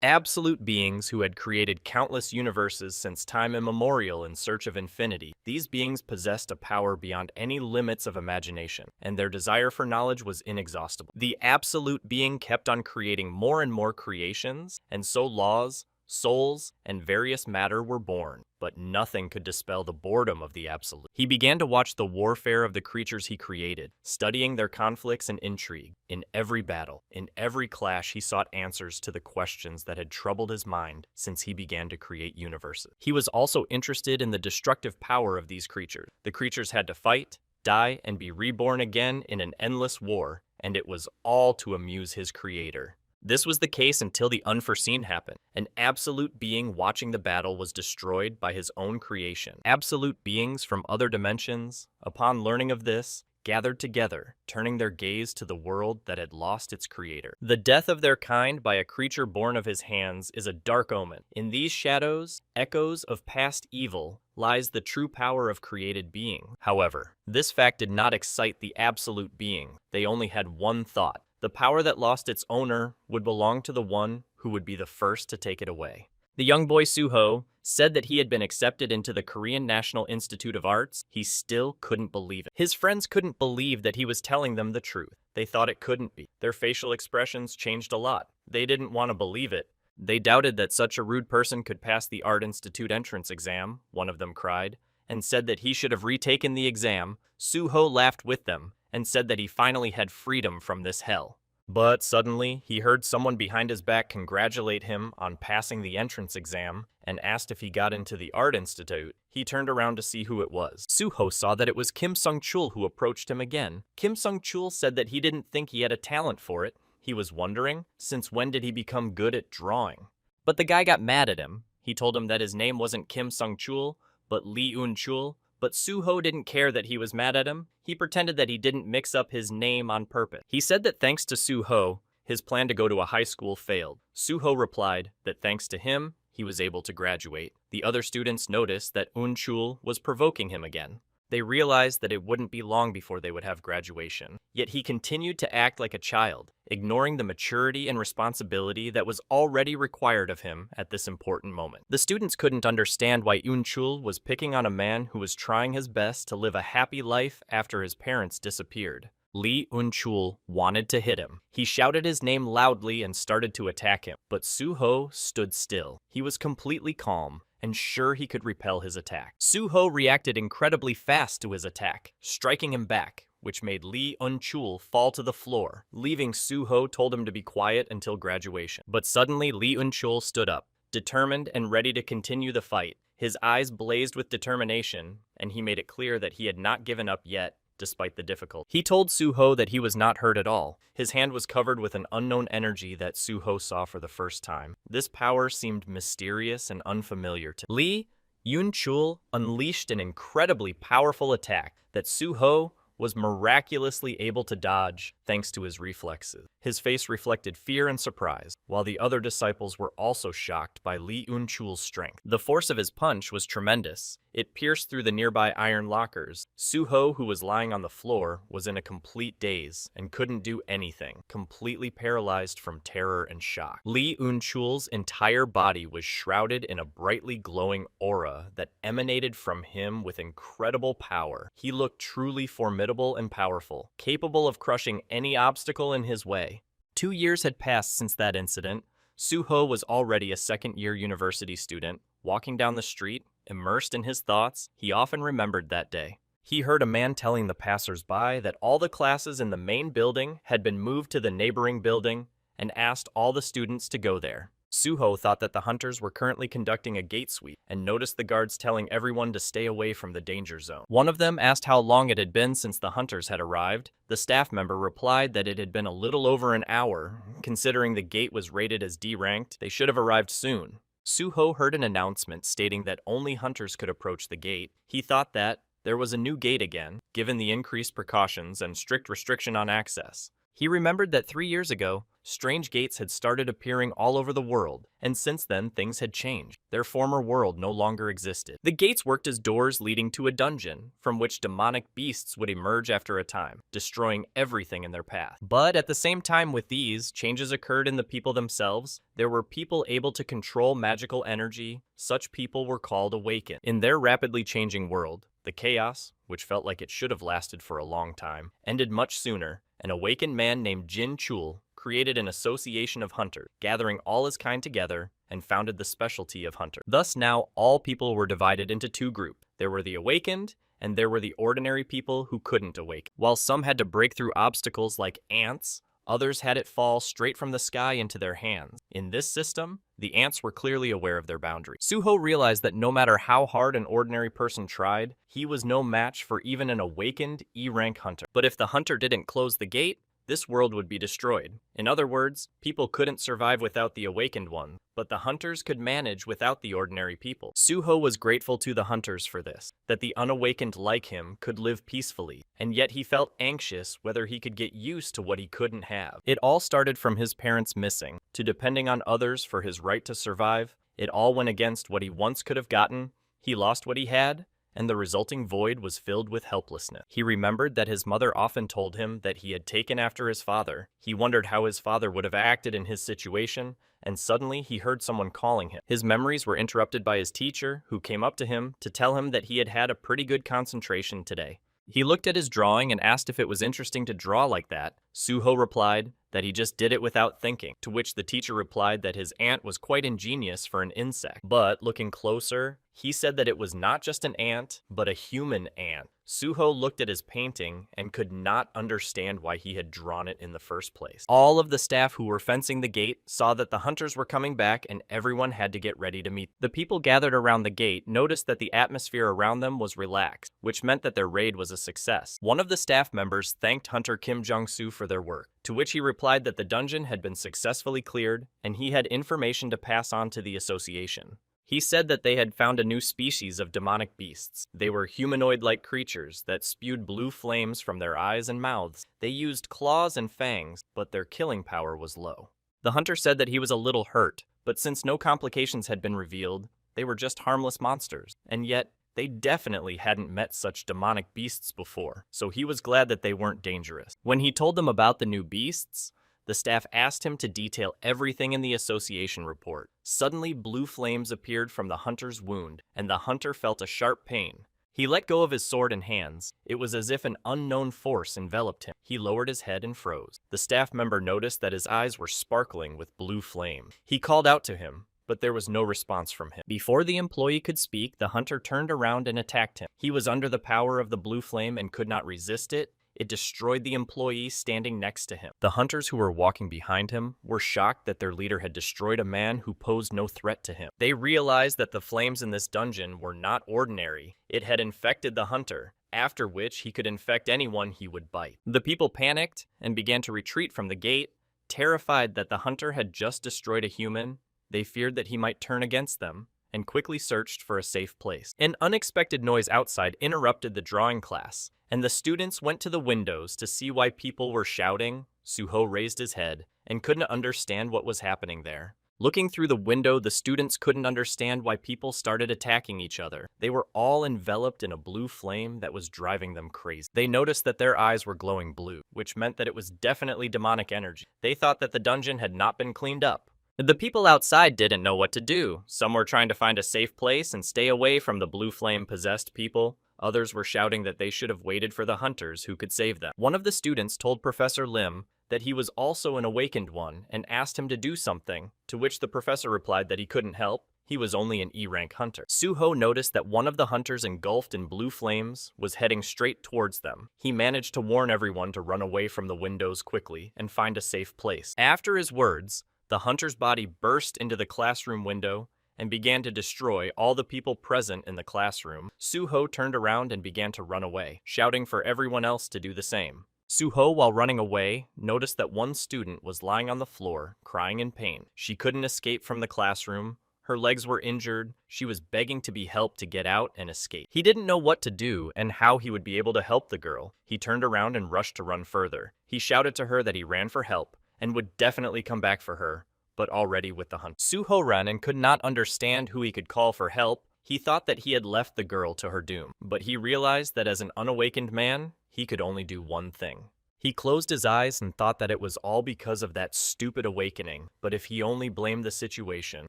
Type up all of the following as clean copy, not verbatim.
Absolute beings who had created countless universes since time immemorial in search of infinity. These beings possessed a power beyond any limits of imagination, and their desire for knowledge was inexhaustible. The absolute being kept on creating more and more creations, and so laws, souls, and various matter were born, but nothing could dispel the boredom of the Absolute. He began to watch the warfare of the creatures he created, studying their conflicts and intrigue. In every battle, in every clash, he sought answers to the questions that had troubled his mind since he began to create universes. He was also interested in the destructive power of these creatures. The creatures had to fight, die, and be reborn again in an endless war, and it was all to amuse his creator. This was the case until the unforeseen happened. An absolute being watching the battle was destroyed by his own creation. Absolute beings from other dimensions, upon learning of this, gathered together, turning their gaze to the world that had lost its creator. The death of their kind by a creature born of his hands is a dark omen. In these shadows, echoes of past evil, lies the true power of created being. However, this fact did not excite the absolute being. They only had one thought. The power that lost its owner would belong to the one who would be the first to take it away. The young boy Suho said that he had been accepted into the Korean National Institute of Arts. He still couldn't believe it. His friends couldn't believe that he was telling them the truth. They thought it couldn't be. Their facial expressions changed a lot. They didn't want to believe it. They doubted that such a rude person could pass the Art Institute entrance exam, one of them cried, and said that he should have retaken the exam. Suho laughed with them and said that he finally had freedom from this hell. But suddenly, he heard someone behind his back congratulate him on passing the entrance exam and asked if he got into the Art Institute. He turned around to see who it was. Suho saw that it was Kim Sung-chul who approached him again. Kim Sung-chul said that he didn't think he had a talent for it. He was wondering, since when did he become good at drawing? But the guy got mad at him. He told him that his name wasn't Kim Sung-chul, but Lee Un-chul. But Suho didn't care that he was mad at him. He pretended that he didn't mix up his name on purpose. He said that thanks to Suho, his plan to go to a high school failed. Suho replied that thanks to him, he was able to graduate. The other students noticed that Un-chul was provoking him again. They realized that it wouldn't be long before they would have graduation. Yet he continued to act like a child, ignoring the maturity and responsibility that was already required of him at this important moment. The students couldn't understand why Un-chul was picking on a man who was trying his best to live a happy life after his parents disappeared. Lee Un-chul wanted to hit him. He shouted his name loudly and started to attack him, but Suho stood still. He was completely calm and sure he could repel his attack. Suho reacted incredibly fast to his attack, striking him back, which made Lee Un-chul fall to the floor. Leaving, Suho told him to be quiet until graduation. But suddenly Lee Un-chul stood up, determined and ready to continue the fight. His eyes blazed with determination, and he made it clear that he had not given up yet, despite the difficulty. He told Suho that he was not hurt at all. His hand was covered with an unknown energy that Suho saw for the first time. This power seemed mysterious and unfamiliar to Lee. Un-chul unleashed an incredibly powerful attack that Suho was miraculously able to dodge thanks to his reflexes. His face reflected fear and surprise, while the other disciples were also shocked by Lee Un-chul's strength. The force of his punch was tremendous. It pierced through the nearby iron lockers. Suho, who was lying on the floor, was in a complete daze and couldn't do anything, completely paralyzed from terror and shock. Lee Un-chul's entire body was shrouded in a brightly glowing aura that emanated from him with incredible power. He looked truly formidable and powerful, capable of crushing any obstacle in his way. 2 years had passed since that incident. Suho was already a second-year university student. Walking down the street, immersed in his thoughts, he often remembered that day. He heard a man telling the passers-by that all the classes in the main building had been moved to the neighboring building and asked all the students to go there. Suho thought that the hunters were currently conducting a gate sweep and noticed the guards telling everyone to stay away from the danger zone. One of them asked how long it had been since the hunters had arrived. The staff member replied that it had been a little over an hour. Considering the gate was rated as D-ranked, they should have arrived soon. Suho heard an announcement stating that only hunters could approach the gate. He thought that there was a new gate again, given the increased precautions and strict restriction on access. He remembered that 3 years ago, strange gates had started appearing all over the world, and since then things had changed. Their former world no longer existed. The gates worked as doors leading to a dungeon, from which demonic beasts would emerge after a time, destroying everything in their path. But at the same time with these, changes occurred in the people themselves. There were people able to control magical energy. Such people were called Awakened. In their rapidly changing world, the chaos, which felt like it should have lasted for a long time, ended much sooner. An awakened man named Jin Chul created an association of hunters, gathering all his kind together, and founded the specialty of hunter. Thus now all people were divided into two groups. There were the awakened, and there were the ordinary people who couldn't awaken. While some had to break through obstacles like ants, others had it fall straight from the sky into their hands. In this system, the ants were clearly aware of their boundaries. Suho realized that no matter how hard an ordinary person tried, he was no match for even an awakened E-rank hunter. But if the hunter didn't close the gate, this world would be destroyed. In other words, people couldn't survive without the awakened one, but the hunters could manage without the ordinary people. Suho was grateful to the hunters for this, that the unawakened like him could live peacefully, and yet he felt anxious whether he could get used to what he couldn't have. It all started from his parents missing, to depending on others for his right to survive. It all went against what he once could have gotten. He lost what he had, and the resulting void was filled with helplessness. He remembered that his mother often told him that he had taken after his father. He wondered how his father would have acted in his situation, and suddenly he heard someone calling him. His memories were interrupted by his teacher, who came up to him to tell him that he had had a pretty good concentration today. He looked at his drawing and asked if it was interesting to draw like that. Suho replied that he just did it without thinking, to which the teacher replied that his ant was quite ingenious for an insect. But looking closer, he said that it was not just an ant, but a human ant. Suho looked at his painting and could not understand why he had drawn it in the first place. All of the staff who were fencing the gate saw that the hunters were coming back and everyone had to get ready to meet. The people gathered around the gate noticed that the atmosphere around them was relaxed, which meant that their raid was a success. One of the staff members thanked Hunter Kim Jong-soo for their work, to which he replied that the dungeon had been successfully cleared and he had information to pass on to the association. He said that they had found a new species of demonic beasts. They were humanoid-like creatures that spewed blue flames from their eyes and mouths. They used claws and fangs, but their killing power was low. The hunter said that he was a little hurt, but since no complications had been revealed, they were just harmless monsters. And yet, they definitely hadn't met such demonic beasts before, so he was glad that they weren't dangerous. When he told them about the new beasts, the staff asked him to detail everything in the association report. Suddenly, blue flames appeared from the hunter's wound, and the hunter felt a sharp pain. He let go of his sword and hands. It was as if an unknown force enveloped him. He lowered his head and froze. The staff member noticed that his eyes were sparkling with blue flame. He called out to him, but there was no response from him. Before the employee could speak, the hunter turned around and attacked him. He was under the power of the blue flame and could not resist it. It destroyed the employee standing next to him. The hunters who were walking behind him were shocked that their leader had destroyed a man who posed no threat to him. They realized that the flames in this dungeon were not ordinary. It had infected the hunter, after which he could infect anyone he would bite. The people panicked and began to retreat from the gate, terrified that the hunter had just destroyed a human. They feared that he might turn against them, and quickly searched for a safe place. An unexpected noise outside interrupted the drawing class, and the students went to the windows to see why people were shouting. Suho raised his head and couldn't understand what was happening there. Looking through the window, the students couldn't understand why people started attacking each other. They were all enveloped in a blue flame that was driving them crazy. They noticed that their eyes were glowing blue, which meant that it was definitely demonic energy. They thought that the dungeon had not been cleaned up. The people outside didn't know what to do. Some were trying to find a safe place and stay away from the blue flame-possessed people. Others were shouting that they should have waited for the hunters who could save them. One of the students told Professor Lim that he was also an awakened one and asked him to do something, to which the professor replied that he couldn't help. He was only an E-rank hunter. Suho noticed that one of the hunters engulfed in blue flames was heading straight towards them. He managed to warn everyone to run away from the windows quickly and find a safe place. After his words, the hunter's body burst into the classroom window and began to destroy all the people present in the classroom. Suho turned around and began to run away, shouting for everyone else to do the same. Suho, while running away, noticed that one student was lying on the floor, crying in pain. She couldn't escape from the classroom. Her legs were injured. She was begging to be helped to get out and escape. He didn't know what to do and how he would be able to help the girl. He turned around and rushed to run further. He shouted to her that he ran for help, and would definitely come back for her, but already with the hunt. Suho ran and could not understand who he could call for help. He thought that he had left the girl to her doom, but he realized that as an unawakened man, he could only do one thing. He closed his eyes and thought that it was all because of that stupid awakening, but if he only blamed the situation,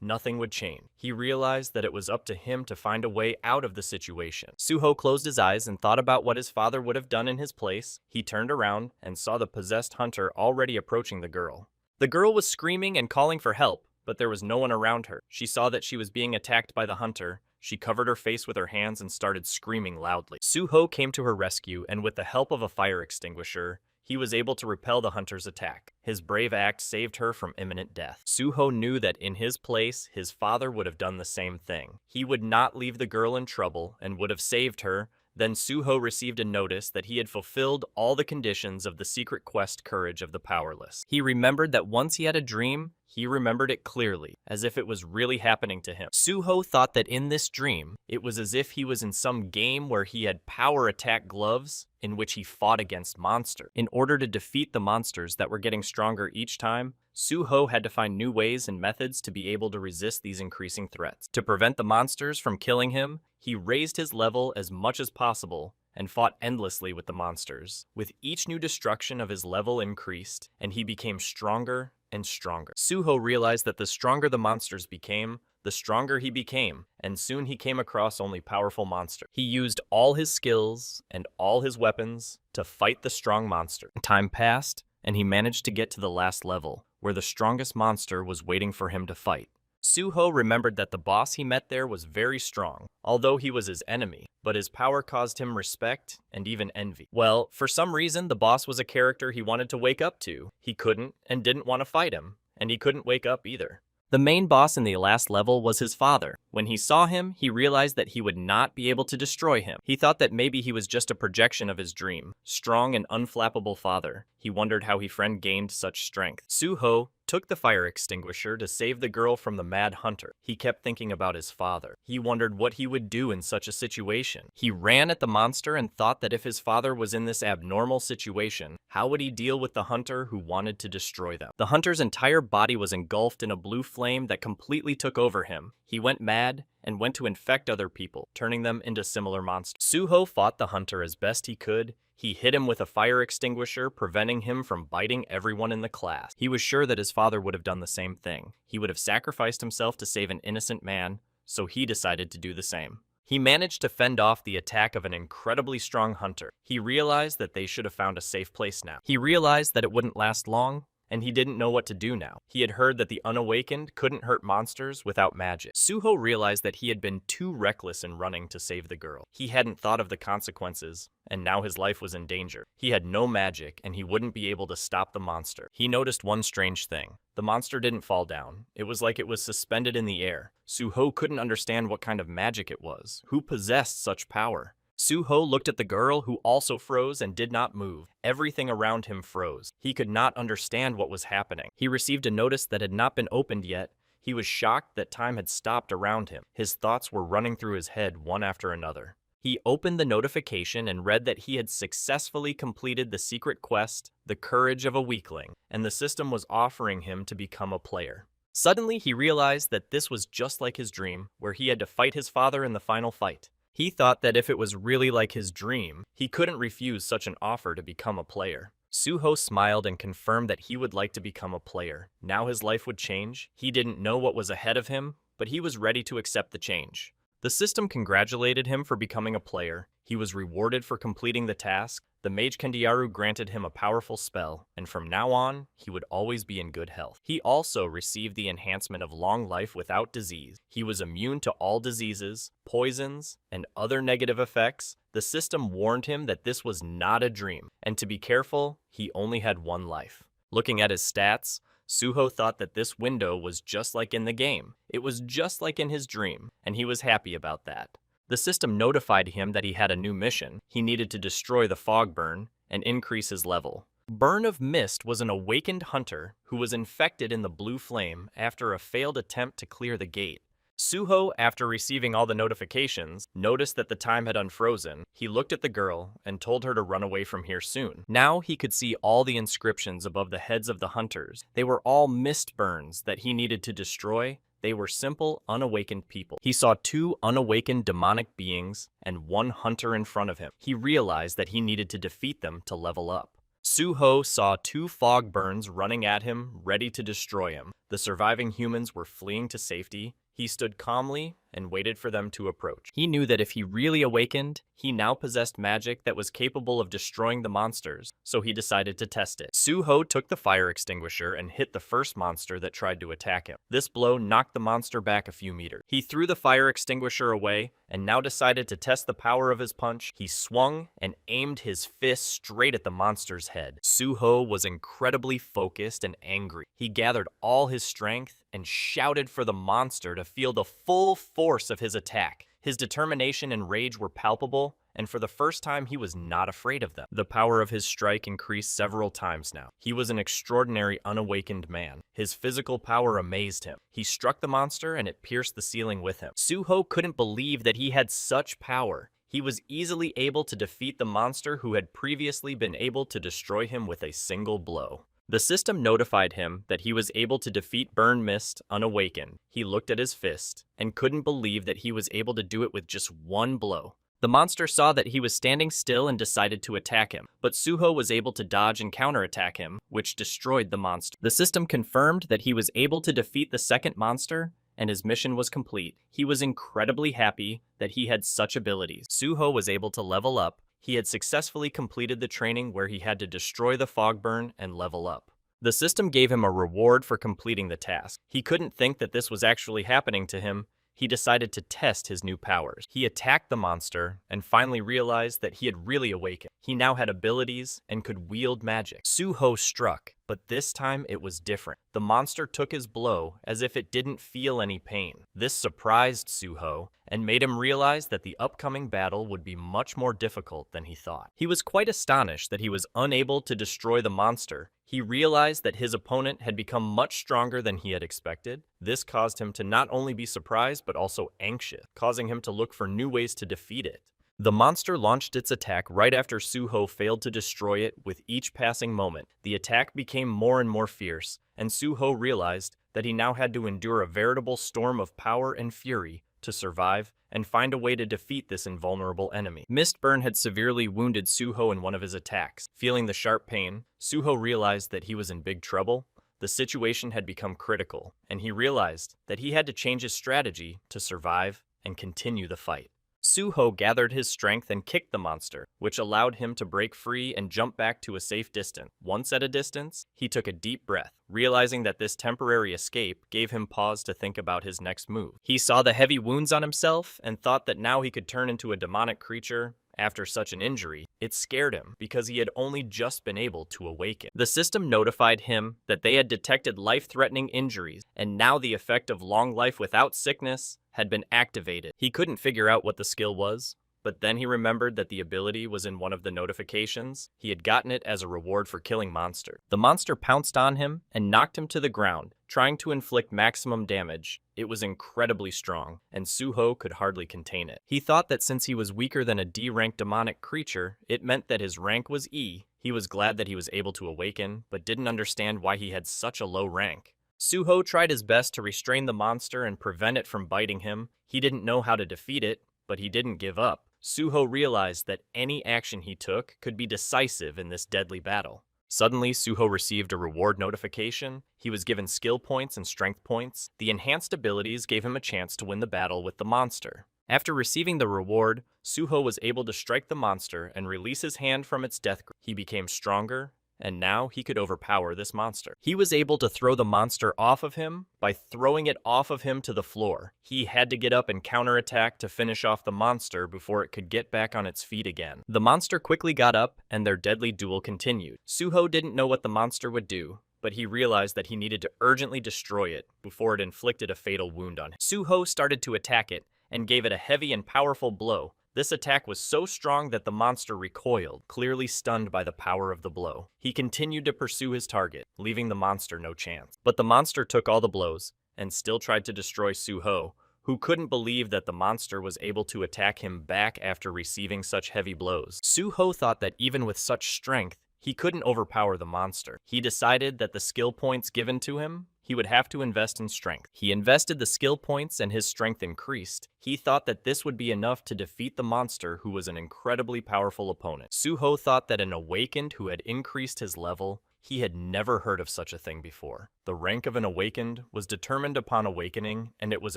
nothing would change. He realized that it was up to him to find a way out of the situation. Suho closed his eyes and thought about what his father would have done in his place. He turned around and saw the possessed hunter already approaching the girl. The girl was screaming and calling for help, but there was no one around her. She saw that she was being attacked by the hunter. She covered her face with her hands and started screaming loudly. Suho came to her rescue, and with the help of a fire extinguisher, he was able to repel the hunter's attack. His brave act saved her from imminent death. Suho knew that in his place, his father would have done the same thing. He would not leave the girl in trouble and would have saved her. Then Suho received a notice that he had fulfilled all the conditions of the secret quest Courage of the Powerless. He remembered that once he had a dream, he remembered it clearly, as if it was really happening to him. Suho thought that in this dream, it was as if he was in some game where he had power attack gloves in which he fought against monsters. In order to defeat the monsters that were getting stronger each time, Suho had to find new ways and methods to be able to resist these increasing threats. To prevent the monsters from killing him, he raised his level as much as possible and fought endlessly with the monsters. With each new destruction of his level increased, and he became stronger and stronger. Suho realized that the stronger the monsters became, the stronger he became, and soon he came across only powerful monsters. He used all his skills and all his weapons to fight the strong monster. Time passed, and he managed to get to the last level, where the strongest monster was waiting for him to fight. Suho remembered that the boss he met there was very strong, although he was his enemy, but his power caused him respect and even envy. Well, for some reason, the boss was a character he wanted to wake up to. He couldn't and didn't want to fight him, and he couldn't wake up either. The main boss in the last level was his father. When he saw him, he realized that he would not be able to destroy him. He thought that maybe he was just a projection of his dream. Strong and unflappable father. He wondered how his friend gained such strength. Suho took the fire extinguisher to save the girl from the mad hunter. He kept thinking about his father. He wondered what he would do in such a situation. He ran at the monster and thought that if his father was in this abnormal situation, how would he deal with the hunter who wanted to destroy them? The hunter's entire body was engulfed in a blue flame that completely took over him. He went mad and went to infect other people, turning them into similar monsters. Suho fought the hunter as best he could. He hit him with a fire extinguisher, preventing him from biting everyone in the class. He was sure that his father would have done the same thing. He would have sacrificed himself to save an innocent man, so he decided to do the same. He managed to fend off the attack of an incredibly strong hunter. He realized that they should have found a safe place now. He realized that it wouldn't last long, and he didn't know what to do now. He had heard that the unawakened couldn't hurt monsters without magic. Suho realized that he had been too reckless in running to save the girl. He hadn't thought of the consequences, and now his life was in danger. He had no magic, and he wouldn't be able to stop the monster. He noticed one strange thing. The monster didn't fall down. It was like it was suspended in the air. Suho couldn't understand what kind of magic it was. Who possessed such power? Suho looked at the girl, who also froze and did not move. Everything around him froze. He could not understand what was happening. He received a notice that had not been opened yet. He was shocked that time had stopped around him. His thoughts were running through his head one after another. He opened the notification and read that he had successfully completed the secret quest, The Courage of a Weakling, and the system was offering him to become a player. Suddenly, he realized that this was just like his dream, where he had to fight his father in the final fight. He thought that if it was really like his dream, he couldn't refuse such an offer to become a player. Suho smiled and confirmed that he would like to become a player. Now his life would change. He didn't know what was ahead of him, but he was ready to accept the change. The system congratulated him for becoming a player. He was rewarded for completing the task. The Mage Kendiaru granted him a powerful spell, and from now on, he would always be in good health. He also received the enhancement of long life without disease. He was immune to all diseases, poisons, and other negative effects. The system warned him that this was not a dream, and to be careful, he only had one life. Looking at his stats, Suho thought that this window was just like in the game. It was just like in his dream, and he was happy about that. The system notified him that he had a new mission. He needed to destroy the fog burn and increase his level. Burn of Mist was an awakened hunter who was infected in the blue flame after a failed attempt to clear the gate. Suho, after receiving all the notifications, noticed that the time had unfrozen. He looked at the girl and told her to run away from here soon. Now he could see all the inscriptions above the heads of the hunters. They were all mist burns that he needed to destroy. They were simple, unawakened people. He saw two unawakened demonic beings and one hunter in front of him. He realized that he needed to defeat them to level up. Suho saw two fog burns running at him, ready to destroy him. The surviving humans were fleeing to safety. He stood calmly and waited for them to approach. He knew that if he really awakened, he now possessed magic that was capable of destroying the monsters, so he decided to test it. Suho took the fire extinguisher and hit the first monster that tried to attack him. This blow knocked the monster back a few meters. He threw the fire extinguisher away and now decided to test the power of his punch. He swung and aimed his fist straight at the monster's head. Suho was incredibly focused and angry. He gathered all his strength and shouted for the monster to feel the full force of his attack. His determination and rage were palpable, and for the first time he was not afraid of them. The power of his strike increased several times now. He was an extraordinary unawakened man. His physical power amazed him. He struck the monster and it pierced the ceiling with him. Suho couldn't believe that he had such power. He was easily able to defeat the monster who had previously been able to destroy him with a single blow. The system notified him that he was able to defeat Burn Mist unawakened. He looked at his fist and couldn't believe that he was able to do it with just one blow. The monster saw that he was standing still and decided to attack him, but Suho was able to dodge and counterattack him, which destroyed the monster. The system confirmed that he was able to defeat the second monster, and his mission was complete. He was incredibly happy that he had such abilities. Suho was able to level up. He had successfully completed the training where he had to destroy the fog burn and level up. The system gave him a reward for completing the task. He couldn't think that this was actually happening to him. He decided to test his new powers. He attacked the monster and finally realized that he had really awakened. He now had abilities and could wield magic. Suho struck, but this time it was different. The monster took his blow as if it didn't feel any pain. This surprised Suho and made him realize that the upcoming battle would be much more difficult than he thought. He was quite astonished that he was unable to destroy the monster. He realized that his opponent had become much stronger than he had expected. This caused him to not only be surprised but also anxious, causing him to look for new ways to defeat it. The monster launched its attack right after Suho failed to destroy it. With each passing moment, the attack became more and more fierce, and Suho realized that he now had to endure a veritable storm of power and fury to survive and find a way to defeat this invulnerable enemy. Mistburn had severely wounded Suho in one of his attacks. Feeling the sharp pain, Suho realized that he was in big trouble. The situation had become critical, and he realized that he had to change his strategy to survive and continue the fight. Suho gathered his strength and kicked the monster, which allowed him to break free and jump back to a safe distance. Once at a distance, he took a deep breath, realizing that this temporary escape gave him pause to think about his next move. He saw the heavy wounds on himself and thought that now he could turn into a demonic creature. After such an injury, it scared him because he had only just been able to awaken. The system notified him that they had detected life-threatening injuries, and now the effect of long life without sickness had been activated. He couldn't figure out what the skill was, but then he remembered that the ability was in one of the notifications. He had gotten it as a reward for killing monster. The monster pounced on him and knocked him to the ground, trying to inflict maximum damage. It was incredibly strong, and Suho could hardly contain it. He thought that since he was weaker than a D-ranked demonic creature, it meant that his rank was E. He was glad that he was able to awaken, but didn't understand why he had such a low rank. Suho tried his best to restrain the monster and prevent it from biting him. He didn't know how to defeat it, but he didn't give up. Suho realized that any action he took could be decisive in this deadly battle. Suddenly, Suho received a reward notification. He was given skill points and strength points. The enhanced abilities gave him a chance to win the battle with the monster. After receiving the reward, Suho was able to strike the monster and release his hand from its death grip. He became stronger, and now he could overpower this monster. He was able to throw the monster off of him by throwing it off of him to the floor. He had to get up and counterattack to finish off the monster before it could get back on its feet again. The monster quickly got up, and their deadly duel continued. Suho didn't know what the monster would do, but he realized that he needed to urgently destroy it before it inflicted a fatal wound on him. Suho started to attack it and gave it a heavy and powerful blow. This attack was so strong that the monster recoiled, clearly stunned by the power of the blow. He continued to pursue his target, leaving the monster no chance. But the monster took all the blows and still tried to destroy Suho, who couldn't believe that the monster was able to attack him back after receiving such heavy blows. Suho thought that even with such strength, he couldn't overpower the monster. He decided that the skill points given to him, he would have to invest in strength. He invested the skill points and his strength increased. He thought that this would be enough to defeat the monster, who was an incredibly powerful opponent. Suho thought that an awakened who had increased his level, he had never heard of such a thing before. The rank of an awakened was determined upon awakening, and it was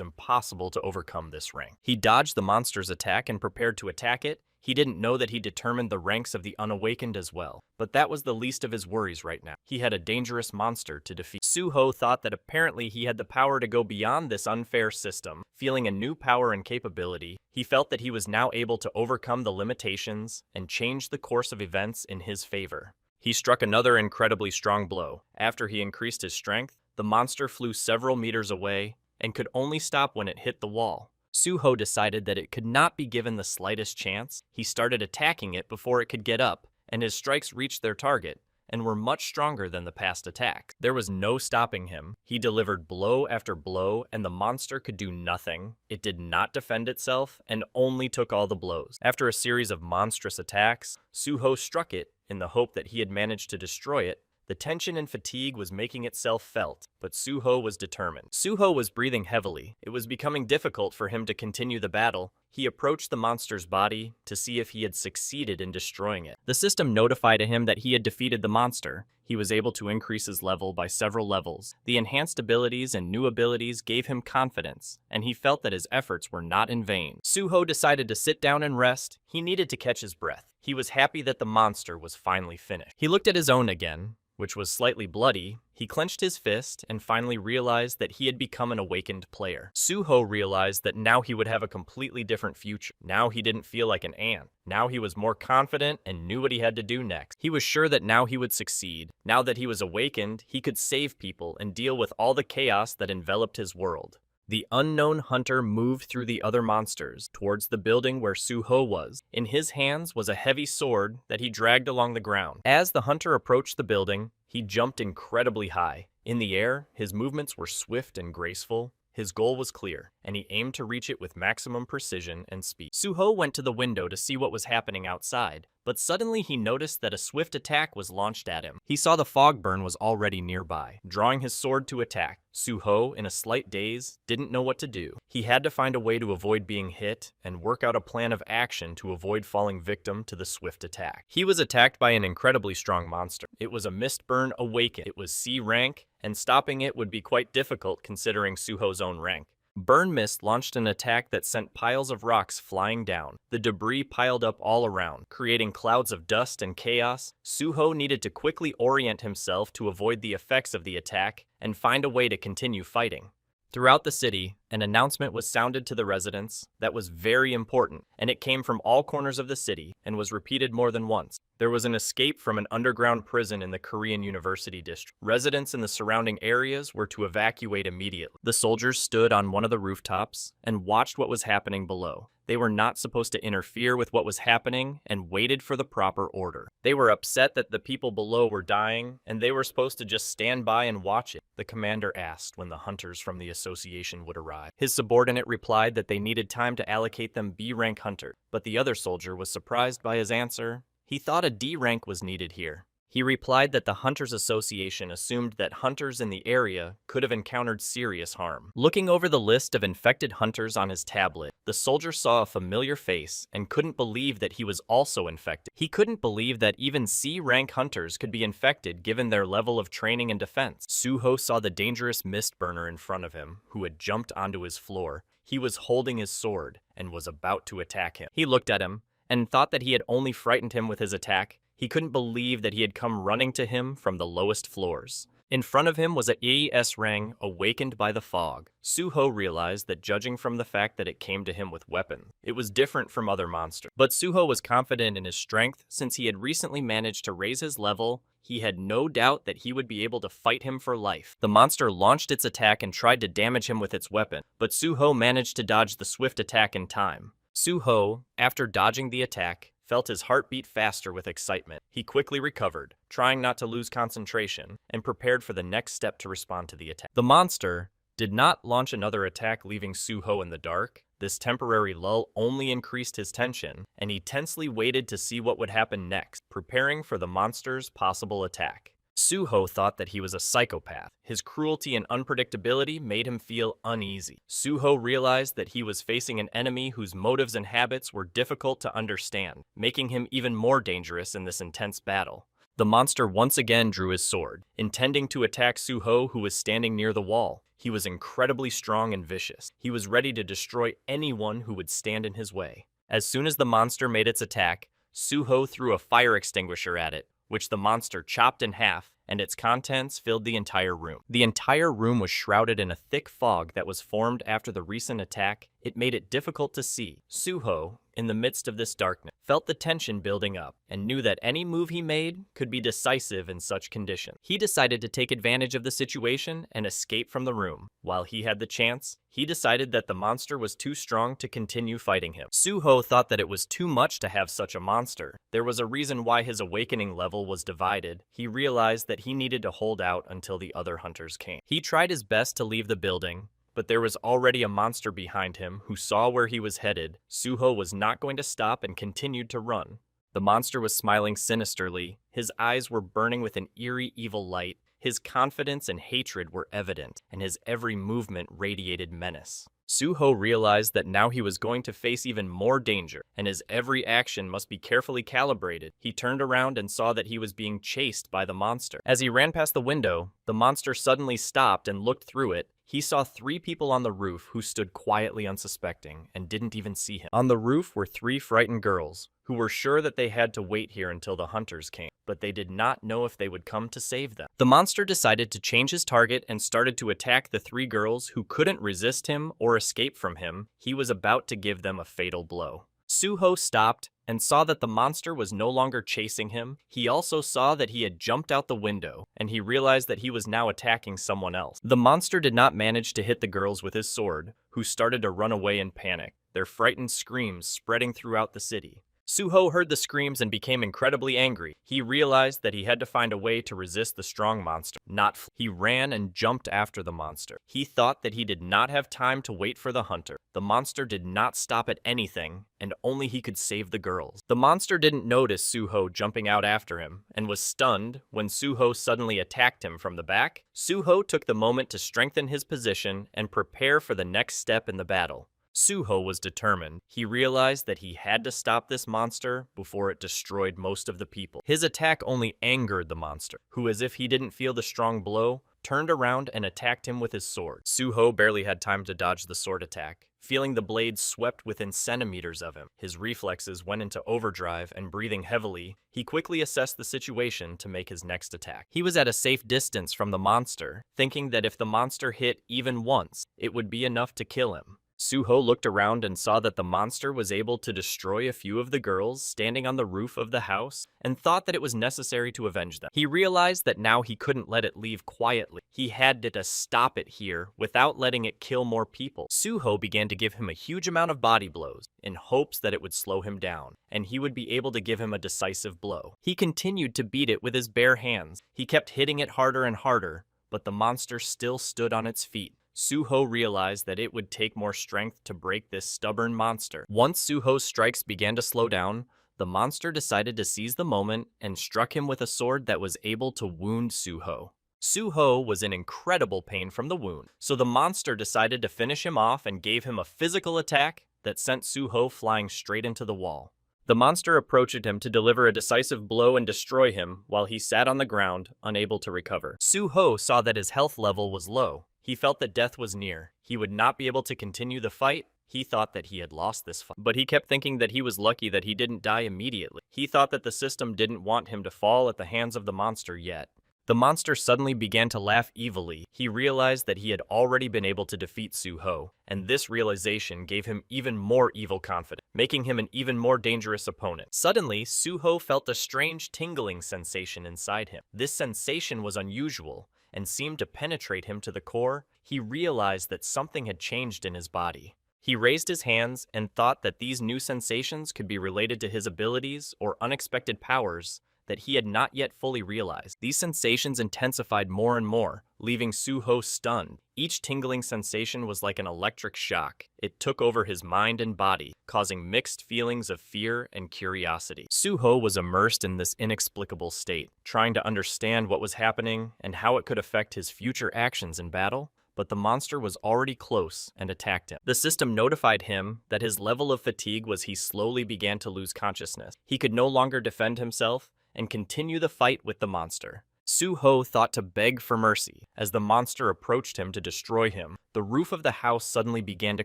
impossible to overcome this rank. He dodged the monster's attack and prepared to attack it. He didn't know that he determined the ranks of the unawakened as well, but that was the least of his worries right now. He had a dangerous monster to defeat. Suho thought that apparently he had the power to go beyond this unfair system. Feeling a new power and capability, he felt that he was now able to overcome the limitations and change the course of events in his favor. He struck another incredibly strong blow. After he increased his strength, the monster flew several meters away and could only stop when it hit the wall. Suho decided that it could not be given the slightest chance. He started attacking it before it could get up, and his strikes reached their target and were much stronger than the past attacks. There was no stopping him. He delivered blow after blow, and the monster could do nothing. It did not defend itself and only took all the blows. After a series of monstrous attacks, Suho struck it in the hope that he had managed to destroy it. The tension and fatigue was making itself felt, but Suho was determined. Suho was breathing heavily. It was becoming difficult for him to continue the battle. He approached the monster's body to see if he had succeeded in destroying it. The system notified him that he had defeated the monster. He was able to increase his level by several levels. The enhanced abilities and new abilities gave him confidence, and he felt that his efforts were not in vain. Suho decided to sit down and rest. He needed to catch his breath. He was happy that the monster was finally finished. He looked at his own again, which was slightly bloody. He clenched his fist and finally realized that he had become an awakened player. Suho realized that now he would have a completely different future. Now he didn't feel like an ant. Now he was more confident and knew what he had to do next. He was sure that now he would succeed. Now that he was awakened, he could save people and deal with all the chaos that enveloped his world. The unknown hunter moved through the other monsters towards the building where Suho was. In his hands was a heavy sword that he dragged along the ground. As the hunter approached the building, he jumped incredibly high. In the air, his movements were swift and graceful. His goal was clear, and he aimed to reach it with maximum precision and speed. Suho went to the window to see what was happening outside, but suddenly he noticed that a swift attack was launched at him. He saw the fog burn was already nearby. Drawing his sword to attack, Suho, in a slight daze, didn't know what to do. He had to find a way to avoid being hit and work out a plan of action to avoid falling victim to the swift attack. He was attacked by an incredibly strong monster. It was a Mistburn Awakened. It was C rank, and stopping it would be quite difficult considering Suho's own rank. Burn Mist launched an attack that sent piles of rocks flying down. The debris piled up all around, creating clouds of dust and chaos. Suho needed to quickly orient himself to avoid the effects of the attack and find a way to continue fighting. Throughout the city, an announcement was sounded to the residents that was very important, and it came from all corners of the city and was repeated more than once. There was an escape from an underground prison in the Korean University district. Residents in the surrounding areas were to evacuate immediately. The soldiers stood on one of the rooftops and watched what was happening below. They were not supposed to interfere with what was happening and waited for the proper order. They were upset that the people below were dying, and they were supposed to just stand by and watch it. The commander asked when the hunters from the association would arrive. His subordinate replied that they needed time to allocate them B-rank hunter, but the other soldier was surprised by his answer. He thought a D rank was needed here. He replied that the Hunters Association assumed that hunters in the area could have encountered serious harm. Looking over the list of infected hunters on his tablet, the soldier saw a familiar face and couldn't believe that he was also infected. He couldn't believe that even C-rank hunters could be infected given their level of training and defense. Suho saw the dangerous Mistburner in front of him, who had jumped onto his floor. He was holding his sword and was about to attack him. He looked at him and thought that he had only frightened him with his attack. He couldn't believe that he had come running to him from the lowest floors. In front of him was a AES ring awakened by the fog. Suho realized that judging from the fact that it came to him with weapons, it was different from other monsters. But Suho was confident in his strength since he had recently managed to raise his level. He had no doubt that he would be able to fight him for life. The monster launched its attack and tried to damage him with its weapon, but Suho managed to dodge the swift attack in time. Suho, after dodging the attack, felt his heart beat faster with excitement. He quickly recovered, trying not to lose concentration, and prepared for the next step to respond to the attack. The monster, did not launch another attack, leaving Suho in the dark. This temporary lull only increased his tension, and he tensely waited to see what would happen next, preparing for the monster's possible attack. Suho thought that he was a psychopath. His cruelty and unpredictability made him feel uneasy. Suho realized that he was facing an enemy whose motives and habits were difficult to understand, making him even more dangerous in this intense battle. The monster once again drew his sword, intending to attack Suho, who was standing near the wall. He was incredibly strong and vicious. He was ready to destroy anyone who would stand in his way. As soon as the monster made its attack, Suho threw a fire extinguisher at it, which the monster chopped in half, and its contents filled the entire room. The entire room was shrouded in a thick fog that was formed after the recent attack. It made it difficult to see. Suho, in the midst of this darkness, felt the tension building up and knew that any move he made could be decisive in such conditions. He decided to take advantage of the situation and escape from the room. While he had the chance, he decided that the monster was too strong to continue fighting him. Suho thought that it was too much to have such a monster. There was a reason why his awakening level was divided. He realized that he needed to hold out until the other hunters came. He tried his best to leave the building, but there was already a monster behind him who saw where he was headed. Suho was not going to stop and continued to run. The monster was smiling sinisterly. His eyes were burning with an eerie, evil light. His confidence and hatred were evident, and his every movement radiated menace. Suho realized that now he was going to face even more danger, and his every action must be carefully calibrated. He turned around and saw that he was being chased by the monster. As he ran past the window, the monster suddenly stopped and looked through it. He saw 3 people on the roof who stood quietly unsuspecting and didn't even see him. On the roof were 3 frightened girls who were sure that they had to wait here until the hunters came, but they did not know if they would come to save them. The monster decided to change his target and started to attack the 3 girls who couldn't resist him or escape from him. He was about to give them a fatal blow. Suho stopped and saw that the monster was no longer chasing him. He also saw that he had jumped out the window, and he realized that he was now attacking someone else. The monster did not manage to hit the girls with his sword, who started to run away in panic, their frightened screams spreading throughout the city. Suho heard the screams and became incredibly angry. He realized that he had to find a way to resist the strong monster, not flee. He ran and jumped after the monster. He thought that he did not have time to wait for the hunter. The monster did not stop at anything, and only he could save the girls. The monster didn't notice Suho jumping out after him, and was stunned when Suho suddenly attacked him from the back. Suho took the moment to strengthen his position and prepare for the next step in the battle. Suho was determined. He realized that he had to stop this monster before it destroyed most of the people. His attack only angered the monster, who, as if he didn't feel the strong blow, turned around and attacked him with his sword. Suho barely had time to dodge the sword attack. Feeling the blade swept within centimeters of him, his reflexes went into overdrive, and breathing heavily, he quickly assessed the situation to make his next attack. He was at a safe distance from the monster, thinking that if the monster hit even once, it would be enough to kill him. Suho looked around and saw that the monster was able to destroy a few of the girls standing on the roof of the house, and thought that it was necessary to avenge them. He realized that now he couldn't let it leave quietly. He had to stop it here without letting it kill more people. Suho began to give him a huge amount of body blows in hopes that it would slow him down, and he would be able to give him a decisive blow. He continued to beat it with his bare hands. He kept hitting it harder and harder, but the monster still stood on its feet. Suho realized that it would take more strength to break this stubborn monster. Once Suho's strikes began to slow down, the monster decided to seize the moment and struck him with a sword that was able to wound Suho. Suho was in incredible pain from the wound, so the monster decided to finish him off and gave him a physical attack that sent Suho flying straight into the wall. The monster approached him to deliver a decisive blow and destroy him while he sat on the ground, unable to recover. Suho saw that his health level was low. He felt that death was near. He would not be able to continue the fight. He thought that he had lost this fight. But he kept thinking that he was lucky that he didn't die immediately. He thought that the system didn't want him to fall at the hands of the monster yet. The monster suddenly began to laugh evilly. He realized that he had already been able to defeat Suho, and this realization gave him even more evil confidence, making him an even more dangerous opponent. Suddenly, Suho felt a strange tingling sensation inside him. This sensation was unusual and seemed to penetrate him to the core. He realized that something had changed in his body. He raised his hands and thought that these new sensations could be related to his abilities or unexpected powers that he had not yet fully realized. These sensations intensified more and more, leaving Suho stunned. Each tingling sensation was like an electric shock. It took over his mind and body, causing mixed feelings of fear and curiosity. Suho was immersed in this inexplicable state, trying to understand what was happening and how it could affect his future actions in battle. But the monster was already close and attacked him. The system notified him that his level of fatigue was he slowly began to lose consciousness. He could no longer defend himself and continue the fight with the monster. Suho thought to beg for mercy. As the monster approached him to destroy him, the roof of the house suddenly began to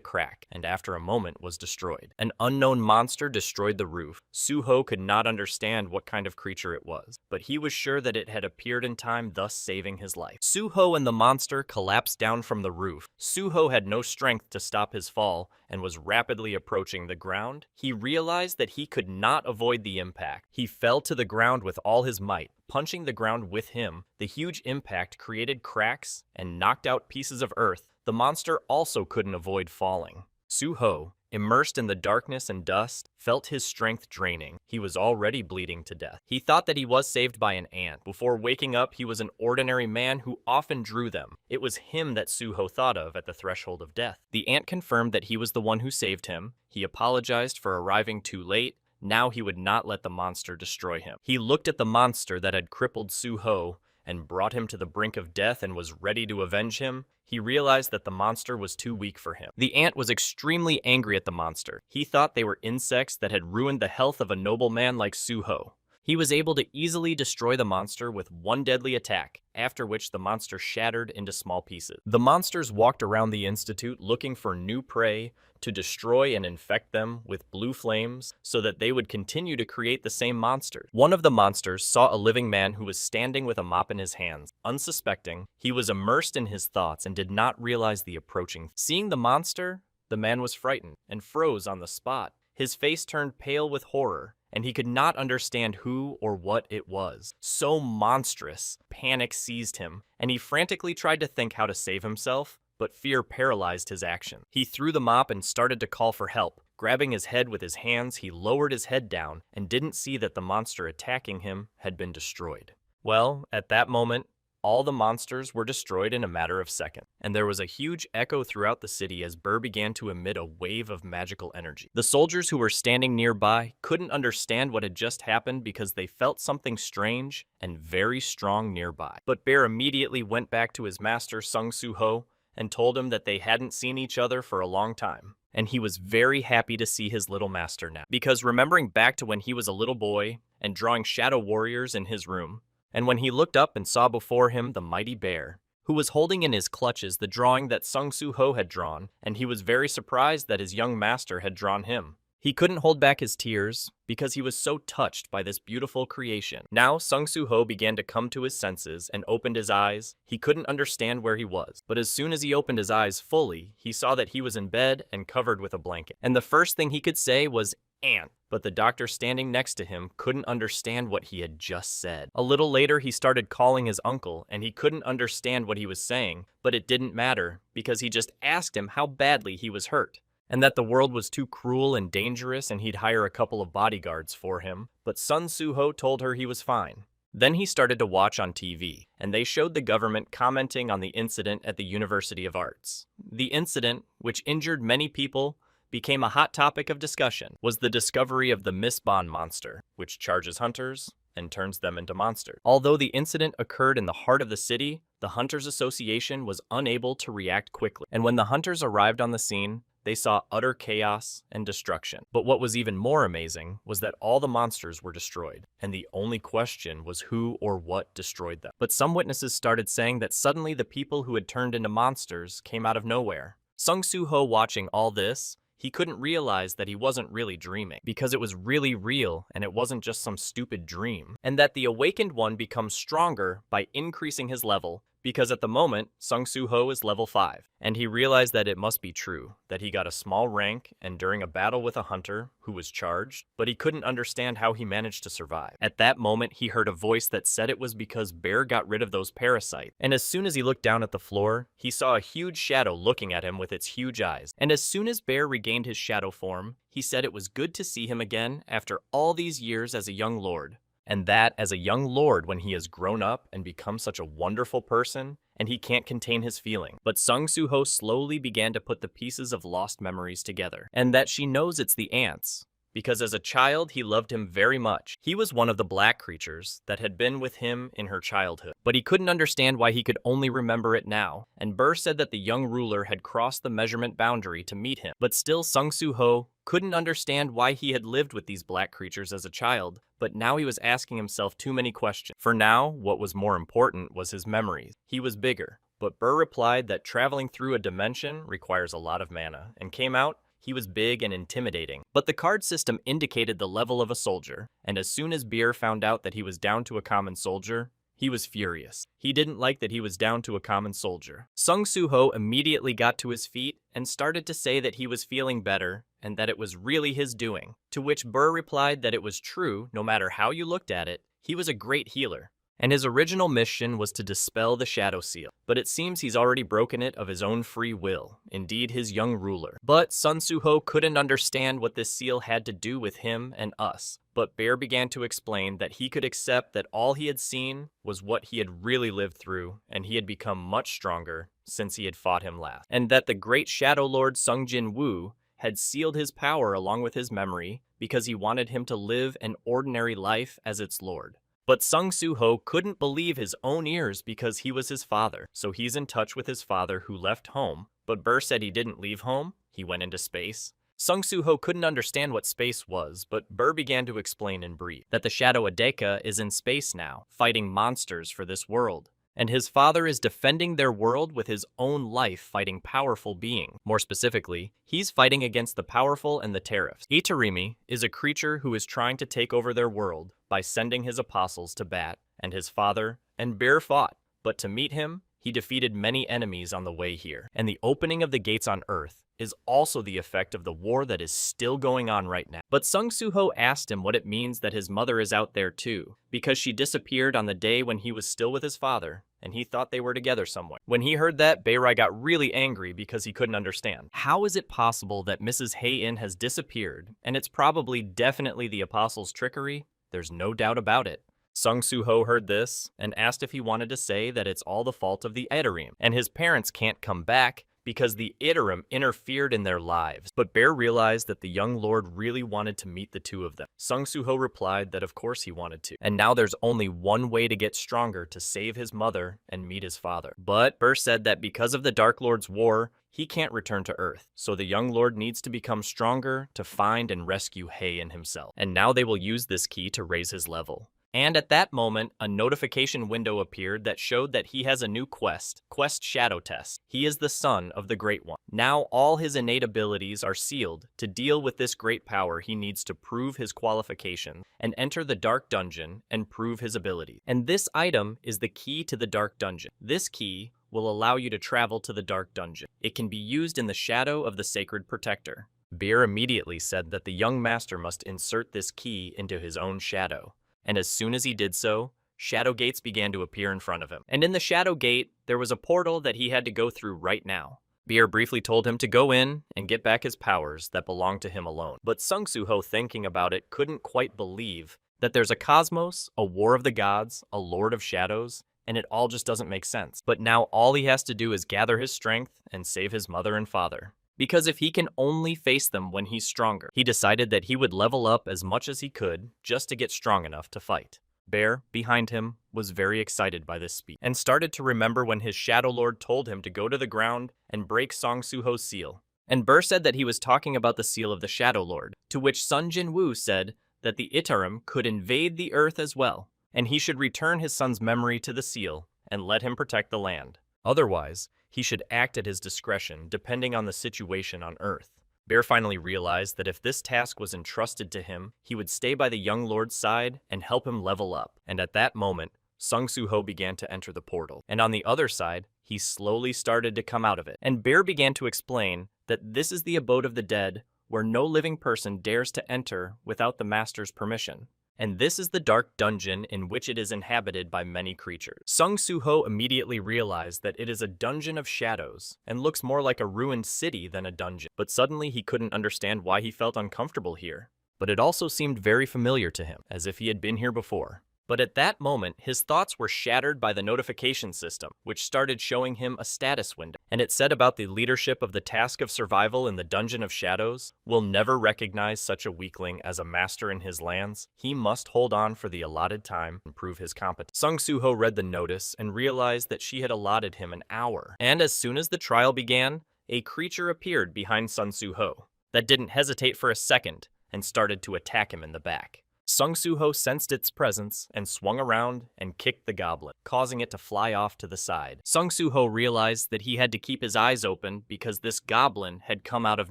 crack, and after a moment was destroyed. An unknown monster destroyed the roof. Suho could not understand what kind of creature it was, but he was sure that it had appeared in time, thus saving his life. Suho and the monster collapsed down from the roof. Suho had no strength to stop his fall and was rapidly approaching the ground. He realized that he could not avoid the impact. He fell to the ground with all his might, punching the ground with him. The huge impact created cracks and knocked out pieces of earth. The monster also couldn't avoid falling. Suho, immersed in the darkness and dust, felt his strength draining. He was already bleeding to death. He thought that he was saved by an ant. Before waking up, he was an ordinary man who often drew them. It was him that Suho thought of at the threshold of death. The ant confirmed that he was the one who saved him. He apologized for arriving too late. Now he would not let the monster destroy him. He looked at the monster that had crippled Suho and brought him to the brink of death and was ready to avenge him. He realized that the monster was too weak for him. The ant was extremely angry at the monster. He thought they were insects that had ruined the health of a noble man like Suho. He was able to easily destroy the monster with one deadly attack, after which the monster shattered into small pieces. The monsters walked around the institute looking for new prey to destroy and infect them with blue flames so that they would continue to create the same monsters. One of the monsters saw a living man who was standing with a mop in his hands. Unsuspecting, he was immersed in his thoughts and did not realize the approaching. Seeing the monster, the man was frightened and froze on the spot. His face turned pale with horror, and he could not understand who or what it was. So monstrous, panic seized him, and he frantically tried to think how to save himself, but fear paralyzed his action. He threw the mop and started to call for help. Grabbing his head with his hands, he lowered his head down and didn't see that the monster attacking him had been destroyed. Well, at that moment, all the monsters were destroyed in a matter of seconds, and there was a huge echo throughout the city as Burr began to emit a wave of magical energy. The soldiers who were standing nearby couldn't understand what had just happened because they felt something strange and very strong nearby. But Bear immediately went back to his master, Sung Suho, and told him that they hadn't seen each other for a long time. And he was very happy to see his little master now, because remembering back to when he was a little boy and drawing shadow warriors in his room, and when he looked up and saw before him the mighty bear, who was holding in his clutches the drawing that Sung Suho had drawn, and he was very surprised that his young master had drawn him. He couldn't hold back his tears because he was so touched by this beautiful creation. Now Sung Suho began to come to his senses and opened his eyes. He couldn't understand where he was, but as soon as he opened his eyes fully, he saw that he was in bed and covered with a blanket. And the first thing he could say was, "Ant." But the doctor standing next to him couldn't understand what he had just said. A little later, he started calling his uncle, and he couldn't understand what he was saying, but it didn't matter because he just asked him how badly he was hurt, and that the world was too cruel and dangerous and he'd hire a couple of bodyguards for him. But Sun Suho told her he was fine. Then he started to watch on TV, and they showed the government commenting on the incident at the University of Arts. The incident, which injured many people, became a hot topic of discussion, was the discovery of the Mistborn monster, which charges hunters and turns them into monsters. Although the incident occurred in the heart of the city, the Hunters Association was unable to react quickly. And when the hunters arrived on the scene, they saw utter chaos and destruction. But what was even more amazing was that all the monsters were destroyed, and the only question was who or what destroyed them. But some witnesses started saying that suddenly the people who had turned into monsters came out of nowhere. Sung Suho, watching all this, he couldn't realize that he wasn't really dreaming, because it was really real and it wasn't just some stupid dream, and that the awakened one becomes stronger by increasing his level, because at the moment, Sung Suho is level 5, and he realized that it must be true, that he got a small rank and during a battle with a hunter who was charged, but he couldn't understand how he managed to survive. At that moment, he heard a voice that said it was because Bear got rid of those parasites, and as soon as he looked down at the floor, he saw a huge shadow looking at him with its huge eyes, and as soon as Bear regained his shadow form, he said it was good to see him again after all these years as a young lord, and that as a young lord when he has grown up and become such a wonderful person, and he can't contain his feeling. But Sung Soo-ho slowly began to put the pieces of lost memories together, and that she knows it's the ants, because as a child he loved him very much. He was one of the black creatures that had been with him in her childhood, but he couldn't understand why he could only remember it now, and Burr said that the young ruler had crossed the measurement boundary to meet him. But still Sung Soo-ho couldn't understand why he had lived with these black creatures as a child, but now he was asking himself too many questions. For now, what was more important was his memories. He was bigger, but Burr replied that traveling through a dimension requires a lot of mana, and came out he was big and intimidating. But the card system indicated the level of a soldier, and as soon as Beer found out that he was down to a common soldier, he was furious. He didn't like that he was down to a common soldier. Sung Soo-ho immediately got to his feet and started to say that he was feeling better and that it was really his doing, to which Burr replied that it was true no matter how you looked at it. He was a great healer, and his original mission was to dispel the Shadow Seal, but it seems he's already broken it of his own free will, indeed his young ruler. But Sung Soo-ho couldn't understand what this seal had to do with him and us, but Bear began to explain that he could accept that all he had seen was what he had really lived through, and he had become much stronger since he had fought him last, and that the great Shadow Lord Sung Jin-woo had sealed his power along with his memory because he wanted him to live an ordinary life as its lord. But Sung Soo-ho couldn't believe his own ears because he was his father, so he's in touch with his father who left home, but Burr said he didn't leave home, he went into space. Sung Soo-ho couldn't understand what space was, but Burr began to explain in brief that the Shadow Adeka is in space now, fighting monsters for this world, and his father is defending their world with his own life fighting powerful beings. More specifically, he's fighting against the powerful and the tariffs. Itarimi is a creature who is trying to take over their world by sending his apostles to bat, and his father and Bear fought, but to meet him, he defeated many enemies on the way here. And the opening of the gates on Earth is also the effect of the war that is still going on right now. But Sung Soo-ho asked him what it means that his mother is out there too, because she disappeared on the day when he was still with his father, and he thought they were together somewhere. When he heard that, Beirai got really angry because he couldn't understand. How is it possible that Mrs. Hae-in has disappeared, and it's probably definitely the Apostles' trickery? There's no doubt about it. Sung Soo-ho heard this and asked if he wanted to say that it's all the fault of the Itarim, and his parents can't come back because the Itarim interfered in their lives. But Bear realized that the young lord really wanted to meet the two of them. Sung Soo-ho replied that of course he wanted to, and now there's only one way to get stronger to save his mother and meet his father. But Bear said that because of the Dark Lord's war, he can't return to Earth, so the young lord needs to become stronger to find and rescue Hae-in himself. And now they will use this key to raise his level. And at that moment, a notification window appeared that showed that he has a new quest Shadow Test. He is the son of the Great One. Now all his innate abilities are sealed. To deal with this great power, he needs to prove his qualifications and enter the Dark Dungeon and prove his ability. And this item is the key to the Dark Dungeon. This key will allow you to travel to the Dark Dungeon. It can be used in the shadow of the Sacred Protector. Beer immediately said that the young master must insert this key into his own shadow. And as soon as he did so, shadow gates began to appear in front of him. And in the shadow gate, there was a portal that he had to go through right now. Beer briefly told him to go in and get back his powers that belonged to him alone. But Sung Soo-ho, thinking about it, couldn't quite believe that there's a cosmos, a war of the gods, a lord of shadows, and it all just doesn't make sense. But now all he has to do is gather his strength and save his mother and father. Because if he can only face them when he's stronger, he decided that he would level up as much as he could just to get strong enough to fight. Bear, behind him, was very excited by this speech and started to remember when his Shadow Lord told him to go to the ground and break Sung Soo-ho's seal. And Bear said that he was talking about the seal of the Shadow Lord, to which Sun Jin-woo said that the Itarim could invade the earth as well, and he should return his son's memory to the seal and let him protect the land. Otherwise, he should act at his discretion depending on the situation on Earth. Bear finally realized that if this task was entrusted to him, he would stay by the young lord's side and help him level up. And at that moment, Sung Soo-ho began to enter the portal. And on the other side, he slowly started to come out of it. And Bear began to explain that this is the abode of the dead, where no living person dares to enter without the master's permission. And this is the Dark Dungeon in which it is inhabited by many creatures. Sung Soo-ho immediately realized that it is a dungeon of shadows and looks more like a ruined city than a dungeon. But suddenly he couldn't understand why he felt uncomfortable here. but it also seemed very familiar to him, as if he had been here before. But at that moment, his thoughts were shattered by the notification system, which started showing him a status window. And it said about the leadership of the task of survival in the Dungeon of Shadows, will never recognize such a weakling as a master in his lands. He must hold on for the allotted time and prove his competence. Sung Soo-ho read the notice and realized that she had allotted him an hour. And as soon as the trial began, a creature appeared behind Sung Soo-ho that didn't hesitate for a second and started to attack him in the back. Sung Soo-ho sensed its presence and swung around and kicked the goblin, causing it to fly off to the side. Sung Soo-ho realized that he had to keep his eyes open because this goblin had come out of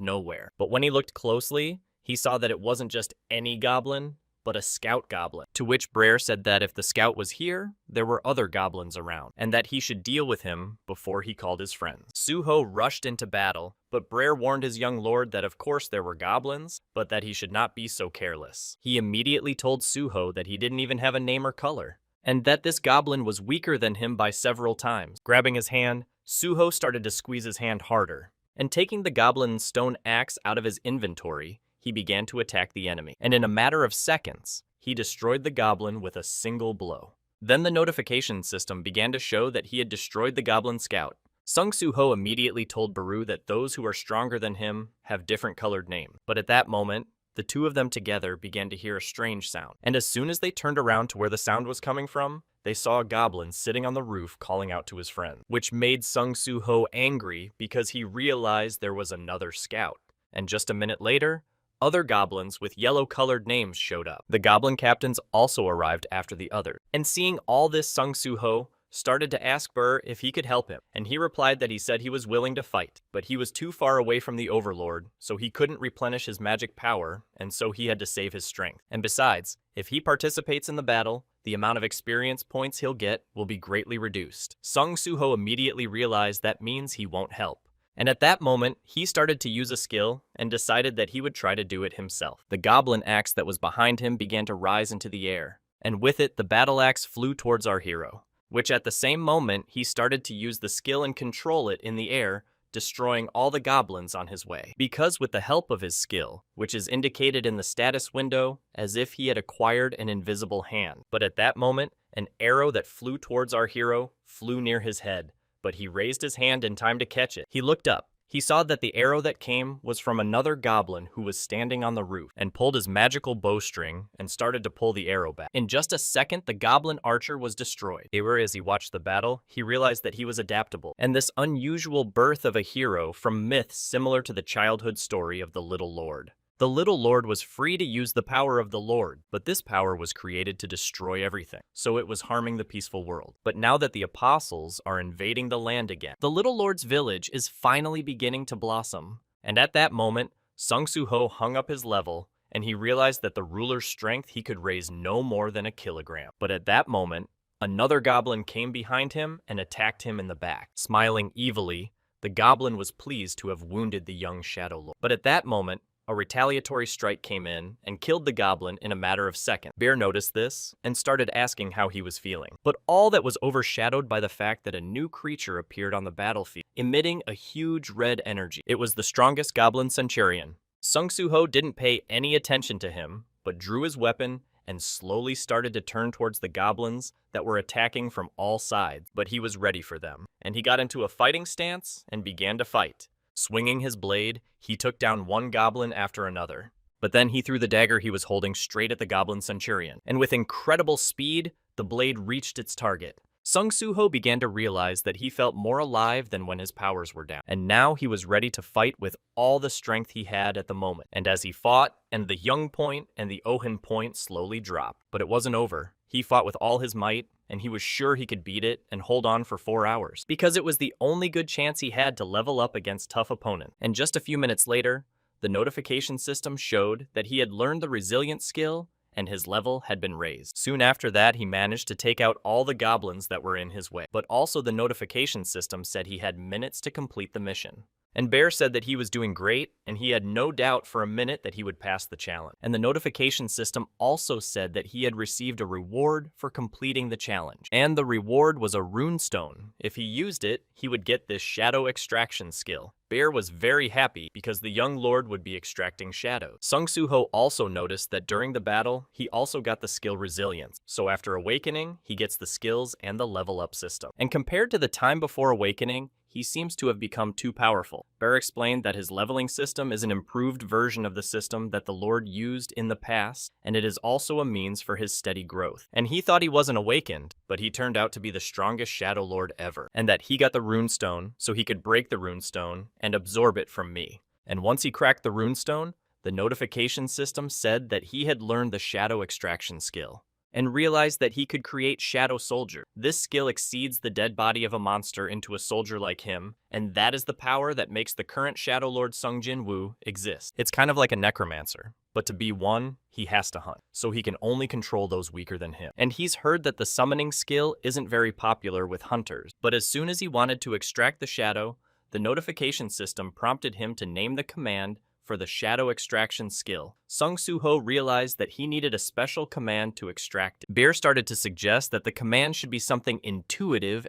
nowhere. But when he looked closely, he saw that it wasn't just any goblin, but a scout goblin. To which Brer said that if the scout was here, there were other goblins around, and that he should deal with him before he called his friends. Soo-ho rushed into battle, but Brer warned his young lord that of course there were goblins, but that he should not be so careless. He immediately told Soo-ho that he didn't even have a name or color, and that this goblin was weaker than him by several times. Grabbing his hand, Soo-ho started to squeeze his hand harder, and taking the goblin's stone axe out of his inventory, he began to attack the enemy, and in a matter of seconds, he destroyed the goblin with a single blow. Then the notification system began to show that he had destroyed the goblin scout. Sung Soo-ho immediately told Baru that those who are stronger than him have different colored names. But at that moment, the two of them together began to hear a strange sound. And as soon as they turned around to where the sound was coming from, they saw a goblin sitting on the roof calling out to his friend, which made Sung Soo-ho angry because he realized there was another scout. And just a minute later, other goblins with yellow-colored names showed up. The goblin captains also arrived after the others. And seeing all this, Sung Soo-ho started to ask Burr if he could help him, and he replied that he said he was willing to fight, but he was too far away from the Overlord, so he couldn't replenish his magic power, and so he had to save his strength. And besides, if he participates in the battle, the amount of experience points he'll get will be greatly reduced. Sung Soo-ho immediately realized that means he won't help. And at that moment, he started to use a skill and decided that he would try to do it himself. The goblin axe that was behind him began to rise into the air, and with it, the battle axe flew towards our hero, which at the same moment, he started to use the skill and control it in the air, destroying all the goblins on his way. Because with the help of his skill, which is indicated in the status window as if he had acquired an invisible hand. But at that moment, an arrow that flew towards our hero flew near his head, but he raised his hand in time to catch it. He looked up. He saw that the arrow that came was from another goblin who was standing on the roof, and pulled his magical bowstring and started to pull the arrow back. In just a second, the goblin archer was destroyed. As he watched the battle, he realized that he was adaptable, and this unusual birth of a hero from myths similar to the childhood story of the Little Lord. The Little Lord was free to use the power of the Lord, but this power was created to destroy everything, so it was harming the peaceful world. But now that the apostles are invading the land again, the Little Lord's village is finally beginning to blossom. And at that moment, Sung Soo-ho hung up his level, and he realized that the ruler's strength he could raise no more than a kilogram. But at that moment, another goblin came behind him and attacked him in the back. Smiling evilly, the goblin was pleased to have wounded the young Shadow Lord. But at that moment, a retaliatory strike came in and killed the goblin in a matter of seconds. Bear noticed this and started asking how he was feeling. But all that was overshadowed by the fact that a new creature appeared on the battlefield, emitting a huge red energy. It was the strongest goblin centurion. Sung Soo-ho didn't pay any attention to him, but drew his weapon and slowly started to turn towards the goblins that were attacking from all sides. But he was ready for them, and he got into a fighting stance and began to fight. Swinging his blade, he took down one goblin after another. But then he threw the dagger he was holding straight at the goblin centurion, and with incredible speed, the blade reached its target. Sung Soo-ho began to realize that he felt more alive than when his powers were down, and now he was ready to fight with all the strength he had at the moment. And as he fought, and the Young point and the Ohin point slowly dropped, but it wasn't over. He fought with all his might, and he was sure he could beat it and hold on for 4 hours, because it was the only good chance he had to level up against tough opponents. And just a few minutes later, the notification system showed that he had learned the resilience skill and his level had been raised. Soon after that, he managed to take out all the goblins that were in his way, but also the notification system said he had minutes to complete the mission. And Bear said that he was doing great, and he had no doubt for a minute that he would pass the challenge. And the notification system also said that he had received a reward for completing the challenge. And the reward was a runestone. If he used it, he would get this shadow extraction skill. Bear was very happy because the young lord would be extracting shadows. Sung Soo-ho also noticed that during the battle, he also got the skill Resilience. So after awakening, he gets the skills and the level up system. And compared to the time before awakening, he seems to have become too powerful. Bear explained that his leveling system is an improved version of the system that the Lord used in the past, and it is also a means for his steady growth. And he thought he wasn't awakened, but he turned out to be the strongest Shadow Lord ever, and that he got the runestone so he could break the runestone and absorb it from me. And once he cracked the runestone, the notification system said that he had learned the shadow extraction skill, and realized that he could create Shadow Soldier. This skill exceeds the dead body of a monster into a soldier like him, and that is the power that makes the current Shadow Lord Sung Jin-woo exist. It's kind of like a necromancer, but to be one, he has to hunt, so he can only control those weaker than him. And he's heard that the summoning skill isn't very popular with hunters, but as soon as he wanted to extract the shadow, the notification system prompted him to name the command for the shadow extraction skill. Sung Soo-ho realized that he needed a special command to extract it. Bear started to suggest that the command should be something intuitive,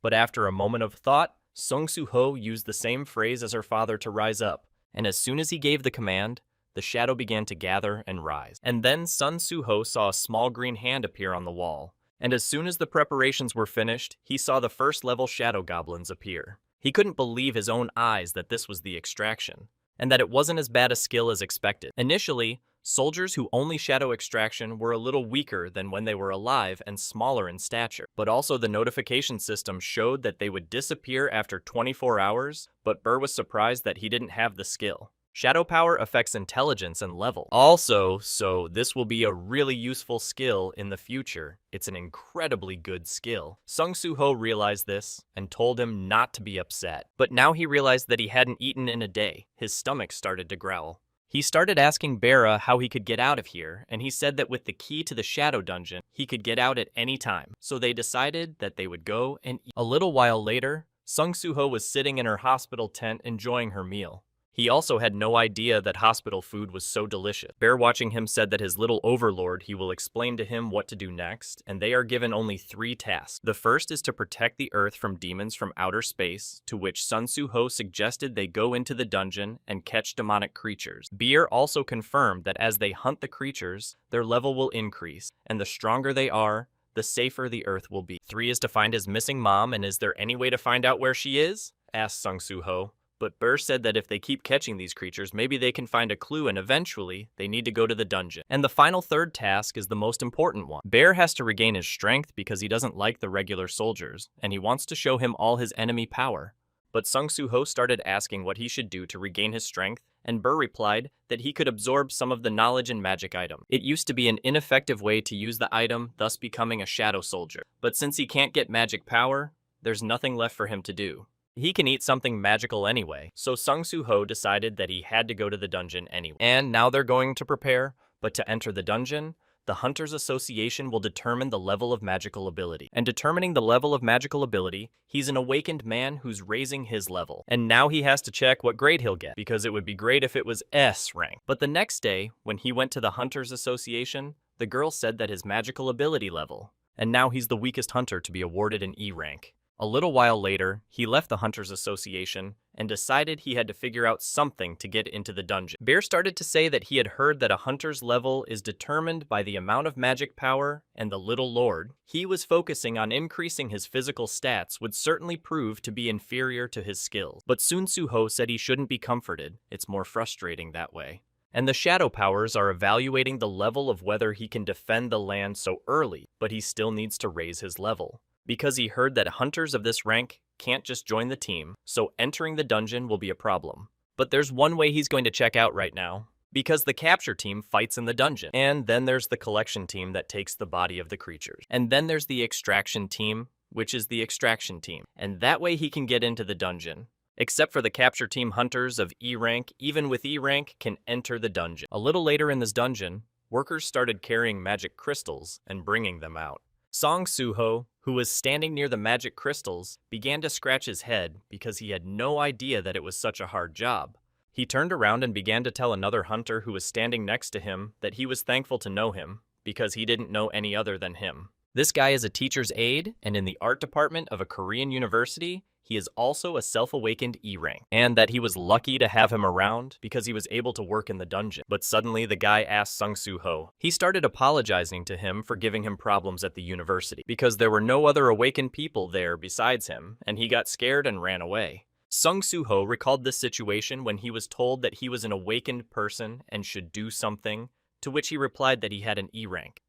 but after a moment of thought, Sung Soo-ho used the same phrase as her father to rise up, and as soon as he gave the command, the shadow began to gather and rise. And then Sung Soo-ho saw a small green hand appear on the wall, and as soon as the preparations were finished, he saw the first level shadow goblins appear. He couldn't believe his own eyes that this was the extraction, and that it wasn't as bad a skill as expected. Initially, soldiers who only shadow extraction were a little weaker than when they were alive and smaller in stature. But also the notification system showed that they would disappear after 24 hours, but Burr was surprised that he didn't have the skill. Shadow power affects intelligence and level. Also, so this will be a really useful skill in the future. It's an incredibly good skill. Sung Soo-ho realized this and told him not to be upset. But now he realized that he hadn't eaten in a day. His stomach started to growl. He started asking Bera how he could get out of here, and he said that with the key to the Shadow Dungeon, he could get out at any time. So they decided that they would go and eat. A little while later, Sung Soo-ho was sitting in her hospital tent enjoying her meal. He also had no idea that hospital food was so delicious. Bear watching him said that his little overlord he will explain to him what to do next, and they are given only 3 tasks. The first is to protect the Earth from demons from outer space, to which Sung Soo-ho suggested they go into the dungeon and catch demonic creatures. Beer also confirmed that as they hunt the creatures, their level will increase, and the stronger they are, the safer the Earth will be. 3 is to find his missing mom, and is there any way to find out where she is? Asked Sung Soo-ho. But Burr said that if they keep catching these creatures, maybe they can find a clue and eventually they need to go to the dungeon. And the final 3rd task is the most important one. Bear has to regain his strength because he doesn't like the regular soldiers, and he wants to show him all his enemy power. But Sung Soo-ho started asking what he should do to regain his strength, and Burr replied that he could absorb some of the knowledge and magic item. It used to be an ineffective way to use the item, thus becoming a shadow soldier. But since he can't get magic power, there's nothing left for him to do. He can eat something magical anyway, so Sung Soo-ho decided that he had to go to the dungeon anyway. And now they're going to prepare, but to enter the dungeon, the Hunters Association will determine the level of magical ability. And determining the level of magical ability, he's an awakened man who's raising his level. And now he has to check what grade he'll get, because it would be great if it was S rank. But the next day, when he went to the Hunters Association, the girl said that his magical ability level, and now he's the weakest hunter to be awarded an E rank. A little while later, he left the Hunters Association and decided he had to figure out something to get into the dungeon. Bear started to say that he had heard that a hunter's level is determined by the amount of magic power, and the Little Lord he was focusing on increasing his physical stats would certainly prove to be inferior to his skills. But Sung Soo-ho said he shouldn't be comforted, it's more frustrating that way. And the Shadow Powers are evaluating the level of whether he can defend the land so early, but he still needs to raise his level. Because he heard that hunters of this rank can't just join the team, so entering the dungeon will be a problem. But there's one way he's going to check out right now, because the capture team fights in the dungeon. And then there's the collection team that takes the body of the creatures. And then there's the extraction team, which is the extraction team. And that way he can get into the dungeon. Except for the capture team hunters of E rank, even with E rank, can enter the dungeon. A little later in this dungeon, workers started carrying magic crystals and bringing them out. Song Suho, who was standing near the magic crystals, began to scratch his head because he had no idea that it was such a hard job. He turned around and began to tell another hunter who was standing next to him that he was thankful to know him because he didn't know any other than him. This guy is a teacher's aide, and in the art department of a Korean university, he is also a self-awakened E rank, and that he was lucky to have him around because he was able to work in the dungeon. But suddenly the guy asked Sung Soo-ho. He started apologizing to him for giving him problems at the university because there were no other awakened people there besides him, and he got scared and ran away. Sung Soo-ho recalled this situation when he was told that he was an awakened person and should do something, to which he replied that he had an E rank.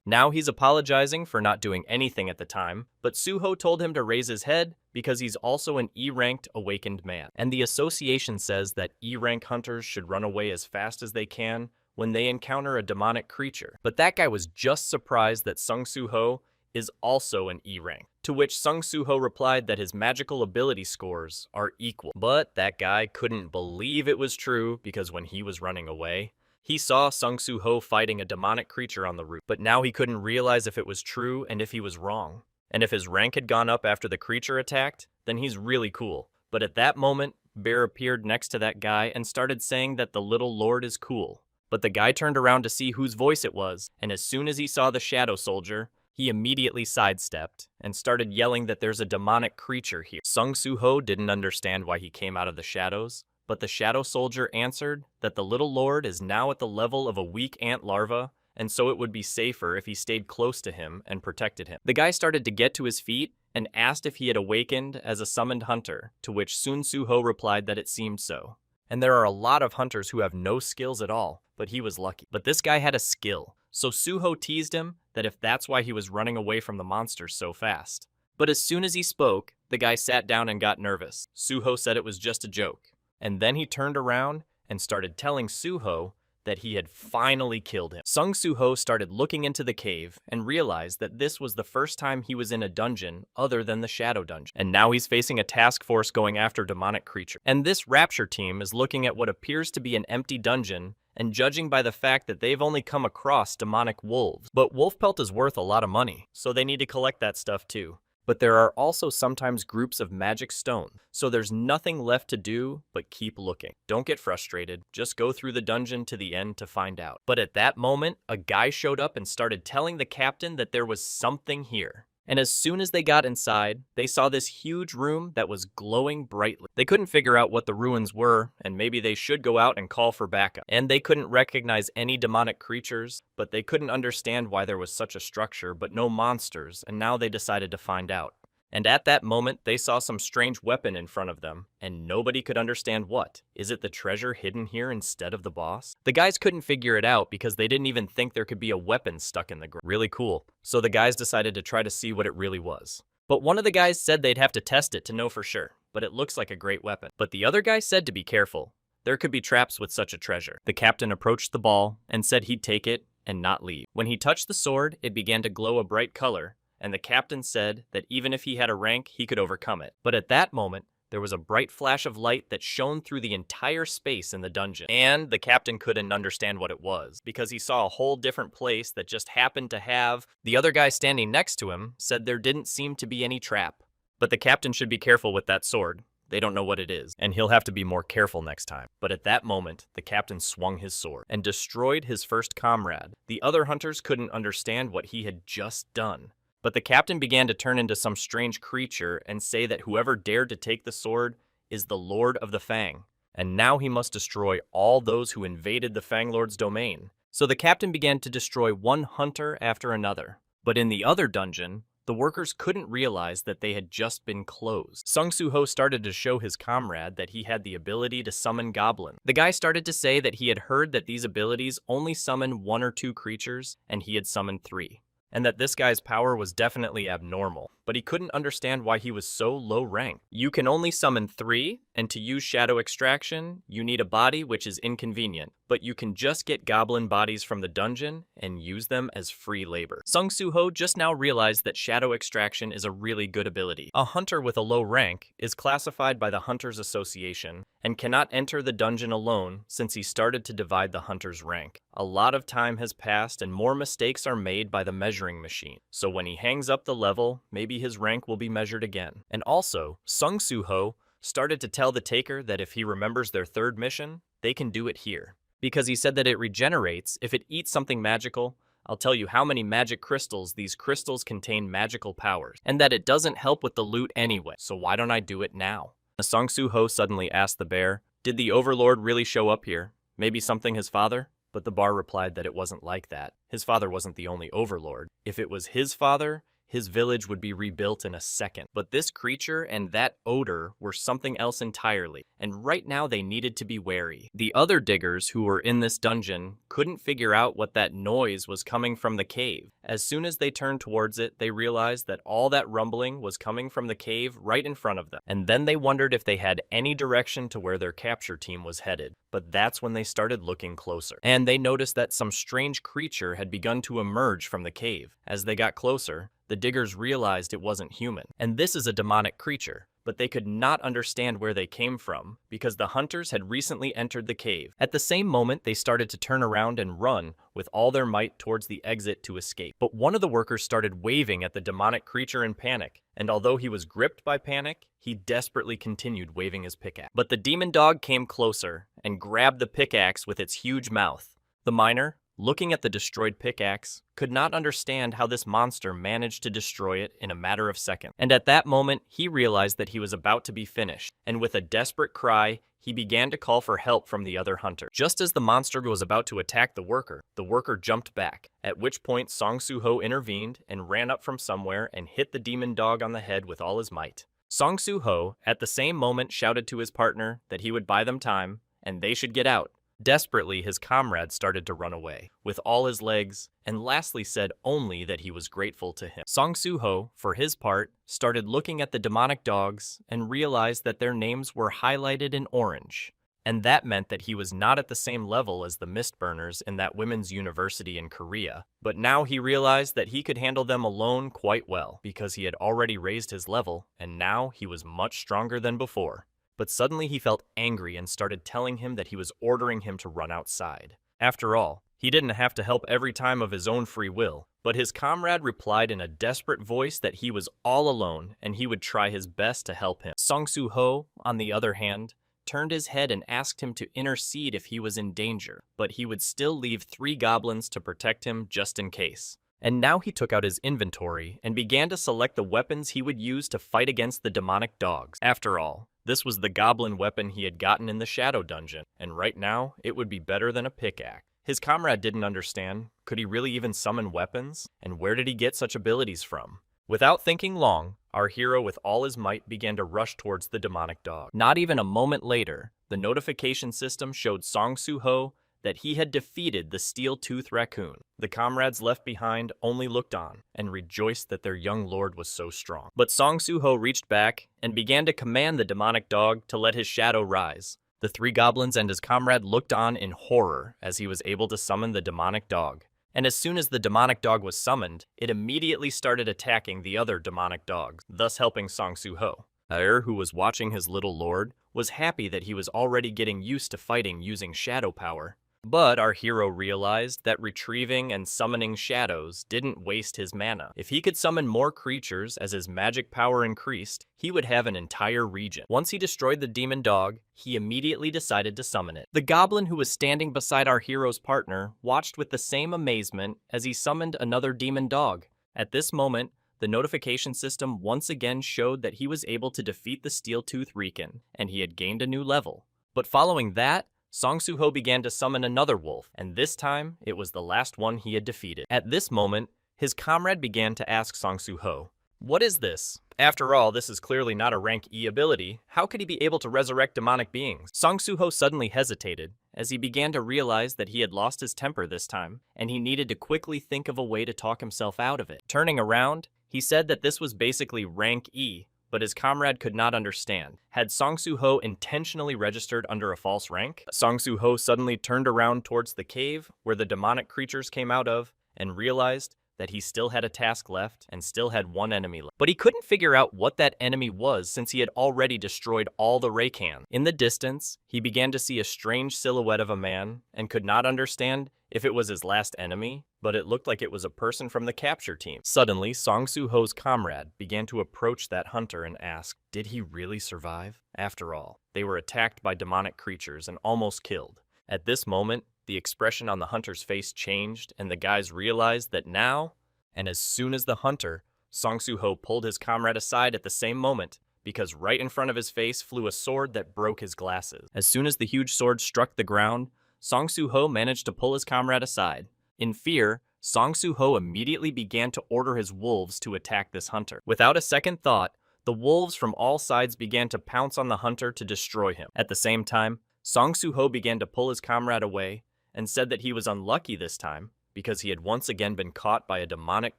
Now he's apologizing for not doing anything at the time, but Suho told him to raise his head because he's also an E-ranked awakened man. And the association says that E-rank hunters should run away as fast as they can when they encounter a demonic creature. But that guy was just surprised that Sung Suho is also an E rank, to which Sung Suho replied that his magical ability scores are equal. But that guy couldn't believe it was true because when he was running away, he saw Sung Soo-ho fighting a demonic creature on the roof, but now he couldn't realize if it was true and if he was wrong. And if his rank had gone up after the creature attacked, then he's really cool. But at that moment, Bear appeared next to that guy and started saying that the little lord is cool. But the guy turned around to see whose voice it was, and as soon as he saw the shadow soldier, he immediately sidestepped and started yelling that there's a demonic creature here. Sung Soo-ho didn't understand why he came out of the shadows, but the shadow soldier answered that the little lord is now at the level of a weak ant larva, and so it would be safer if he stayed close to him and protected him. The guy started to get to his feet and asked if he had awakened as a summoned hunter, to which Sun Soo-ho replied that it seemed so. And there are a lot of hunters who have no skills at all, but he was lucky. But this guy had a skill, so Soo-ho teased him that if that's why he was running away from the monsters so fast. But as soon as he spoke, the guy sat down and got nervous. Soo-ho said it was just a joke. And then he turned around and started telling Soo-ho that he had finally killed him. Sung Soo-ho started looking into the cave and realized that this was the first time he was in a dungeon other than the Shadow Dungeon. And now he's facing a task force going after demonic creatures. And this Rapture team is looking at what appears to be an empty dungeon and judging by the fact that they've only come across demonic wolves. But wolf pelt is worth a lot of money, so they need to collect that stuff too. But there are also sometimes groups of magic stone, so there's nothing left to do but keep looking. Don't get frustrated, just go through the dungeon to the end to find out. But at that moment, a guy showed up and started telling the captain that there was something here. And as soon as they got inside, they saw this huge room that was glowing brightly. They couldn't figure out what the ruins were, and maybe they should go out and call for backup. And they couldn't recognize any demonic creatures, but they couldn't understand why there was such a structure but no monsters, and now they decided to find out. And at that moment, they saw some strange weapon in front of them, and nobody could understand what. Is it the treasure hidden here instead of the boss? The guys couldn't figure it out because they didn't even think there could be a weapon stuck in the ground. Really cool. So the guys decided to try to see what it really was. But one of the guys said they'd have to test it to know for sure, but it looks like a great weapon. But the other guy said to be careful. There could be traps with such a treasure. The captain approached the ball and said he'd take it and not leave. When he touched the sword, it began to glow a bright color, and the captain said that even if he had a rank, he could overcome it. But at that moment, there was a bright flash of light that shone through the entire space in the dungeon. And the captain couldn't understand what it was, because he saw a whole different place that just happened to have... The other guy standing next to him said there didn't seem to be any trap. But the captain should be careful with that sword. They don't know what it is, and he'll have to be more careful next time. But at that moment, the captain swung his sword and destroyed his first comrade. The other hunters couldn't understand what he had just done. But the captain began to turn into some strange creature and say that whoever dared to take the sword is the Lord of the Fang, and now he must destroy all those who invaded the Fang Lord's domain. So the captain began to destroy one hunter after another. But in the other dungeon, the workers couldn't realize that they had just been closed. Sung Soo-ho started to show his comrade that he had the ability to summon goblins. The guy started to say that he had heard that these abilities only summon 1 or 2 creatures, and he had summoned 3. And that this guy's power was definitely abnormal, but he couldn't understand why he was so low ranked. You can only summon 3, and to use shadow extraction, you need a body which is inconvenient. but you can just get goblin bodies from the dungeon and use them as free labor. Sung Soo-ho just now realized that shadow extraction is a really good ability. A hunter with a low rank is classified by the Hunters Association and cannot enter the dungeon alone since he started to divide the hunter's rank. A lot of time has passed and more mistakes are made by the measuring machine, so when he hangs up the level, maybe his rank will be measured again. And also, Sung Soo-ho started to tell the taker that if he remembers their third mission, they can do it here. Because he said that it regenerates if it eats something magical. I'll tell you how many magic crystals these crystals contain magical powers, and that it doesn't help with the loot anyway, so why don't I do it now? Sung Soo-ho suddenly asked the bear, "Did the Overlord really show up here? Maybe something his father?" But the bar replied that it wasn't like that. His father wasn't the only Overlord. If it was his father, his village would be rebuilt in a second. But this creature and that odor were something else entirely, and right now they needed to be wary. The other diggers who were in this dungeon couldn't figure out what that noise was coming from the cave. As soon as they turned towards it, they realized that all that rumbling was coming from the cave right in front of them. And then they wondered if they had any direction to where their capture team was headed. But that's when they started looking closer. And they noticed that some strange creature had begun to emerge from the cave. As they got closer, the diggers realized it wasn't human. And this is a demonic creature, but they could not understand where they came from because the hunters had recently entered the cave. At the same moment, they started to turn around and run with all their might towards the exit to escape. But one of the workers started waving at the demonic creature in panic, and although he was gripped by panic, he desperately continued waving his pickaxe. But the demon dog came closer and grabbed the pickaxe with its huge mouth. The miner, looking at the destroyed pickaxe, could not understand how this monster managed to destroy it in a matter of seconds. And at that moment, he realized that he was about to be finished, and with a desperate cry, he began to call for help from the other hunter. Just as the monster was about to attack the worker jumped back, at which point Sung Soo-ho intervened and ran up from somewhere and hit the demon dog on the head with all his might. Sung Soo-ho, at the same moment, shouted to his partner that he would buy them time, and they should get out. Desperately, his comrade started to run away, with all his legs, and lastly said only that he was grateful to him. Sung Soo-ho, for his part, started looking at the demonic dogs and realized that their names were highlighted in orange. And that meant that he was not at the same level as the Mistburners in that women's university in Korea. But now he realized that he could handle them alone quite well, because he had already raised his level, and now he was much stronger than before. But suddenly he felt angry and started telling him that he was ordering him to run outside. After all, he didn't have to help every time of his own free will, but his comrade replied in a desperate voice that he was all alone and he would try his best to help him. Sung Soo-ho, on the other hand, turned his head and asked him to intercede if he was in danger, but he would still leave 3 goblins to protect him just in case. And now he took out his inventory and began to select the weapons he would use to fight against the demonic dogs. After all, this was the goblin weapon he had gotten in the Shadow Dungeon, and right now, it would be better than a pickaxe. His comrade didn't understand. Could he really even summon weapons? And where did he get such abilities from? Without thinking long, our hero with all his might began to rush towards the demonic dog. Not even a moment later, the notification system showed Sung Soo-ho that he had defeated the steel-toothed raccoon. The comrades left behind only looked on and rejoiced that their young lord was so strong. But Sung Soo-ho reached back and began to command the demonic dog to let his shadow rise. The 3 goblins and his comrade looked on in horror as he was able to summon the demonic dog. And as soon as the demonic dog was summoned, it immediately started attacking the other demonic dogs, thus helping Sung Soo-ho. Aer, who was watching his little lord, was happy that he was already getting used to fighting using shadow power. But our hero realized that retrieving and summoning shadows didn't waste his mana. If he could summon more creatures as his magic power increased, he would have an entire region. Once he destroyed the demon dog, he immediately decided to summon it. The goblin who was standing beside our hero's partner watched with the same amazement as he summoned another demon dog. At this moment, the notification system once again showed that he was able to defeat the steel-toothed Rican, and he had gained a new level. But following that, Sung Soo-ho began to summon another wolf, and this time, it was the last one he had defeated. At this moment, his comrade began to ask Sung Soo-ho, "What is this? After all, this is clearly not a rank E ability. How could he be able to resurrect demonic beings?" Sung Soo-ho suddenly hesitated, as he began to realize that he had lost his temper this time, and he needed to quickly think of a way to talk himself out of it. Turning around, he said that this was basically rank E, but his comrade could not understand. Had Song Soo-ho intentionally registered under a false rank? Song Soo-ho suddenly turned around towards the cave where the demonic creatures came out of and realized that he still had a task left and still had one enemy left. But he couldn't figure out what that enemy was since he had already destroyed all the Reikans. In the distance, he began to see a strange silhouette of a man and could not understand if it was his last enemy, but it looked like it was a person from the capture team. Suddenly, Song Soo-ho's comrade began to approach that hunter and ask, did he really survive? After all, they were attacked by demonic creatures and almost killed. At this moment, the expression on the hunter's face changed, and the guys realized that now, and as soon as the hunter, Song Soo-ho pulled his comrade aside at the same moment, because right in front of his face flew a sword that broke his glasses. As soon as the huge sword struck the ground, Song Soo-ho managed to pull his comrade aside. In fear, Song Soo-ho immediately began to order his wolves to attack this hunter. Without a second thought, the wolves from all sides began to pounce on the hunter to destroy him. At the same time, Song Soo-ho began to pull his comrade away and said that he was unlucky this time because he had once again been caught by a demonic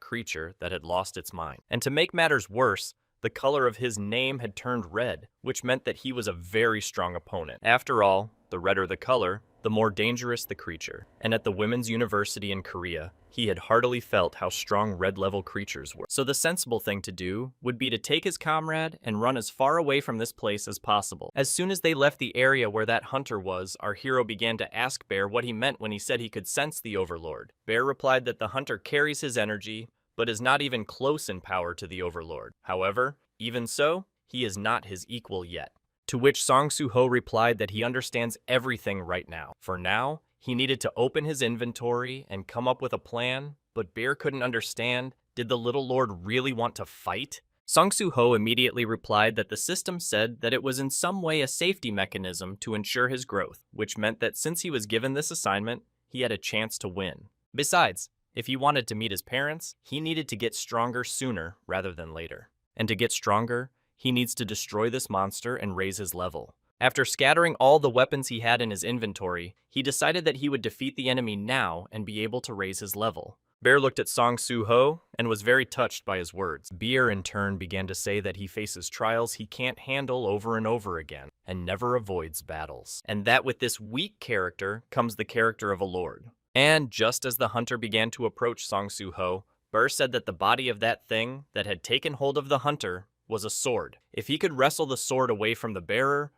creature that had lost its mind. And to make matters worse, the color of his name had turned red, which meant that he was a very strong opponent. After all, the redder the color, the more dangerous the creature. And at the Women's University in Korea, he had heartily felt how strong red-level creatures were. So the sensible thing to do would be to take his comrade and run as far away from this place as possible. As soon as they left the area where that hunter was, our hero began to ask Bear what he meant when he said he could sense the Overlord. Bear replied that the hunter carries his energy, but is not even close in power to the Overlord. However, even so, he is not his equal yet. To which Song Soo-ho replied that he understands everything right now. For now, he needed to open his inventory and come up with a plan, but Bear couldn't understand. Did the little lord really want to fight? Song Soo-ho immediately replied that the system said that it was in some way a safety mechanism to ensure his growth, which meant that since he was given this assignment, he had a chance to win. Besides, if he wanted to meet his parents, he needed to get stronger sooner rather than later. And to get stronger, he needs to destroy this monster and raise his level. After scattering all the weapons he had in his inventory, he decided that he would defeat the enemy now and be able to raise his level. Bear looked at Song Soo-ho and was very touched by his words. Bear in turn began to say that he faces trials he can't handle over and over again and never avoids battles. And that with this weak character comes the character of a lord. And just as the hunter began to approach Song Soo-ho, Bear said that the body of that thing that had taken hold of the hunter was a sword. If he could wrestle the sword away from the bearer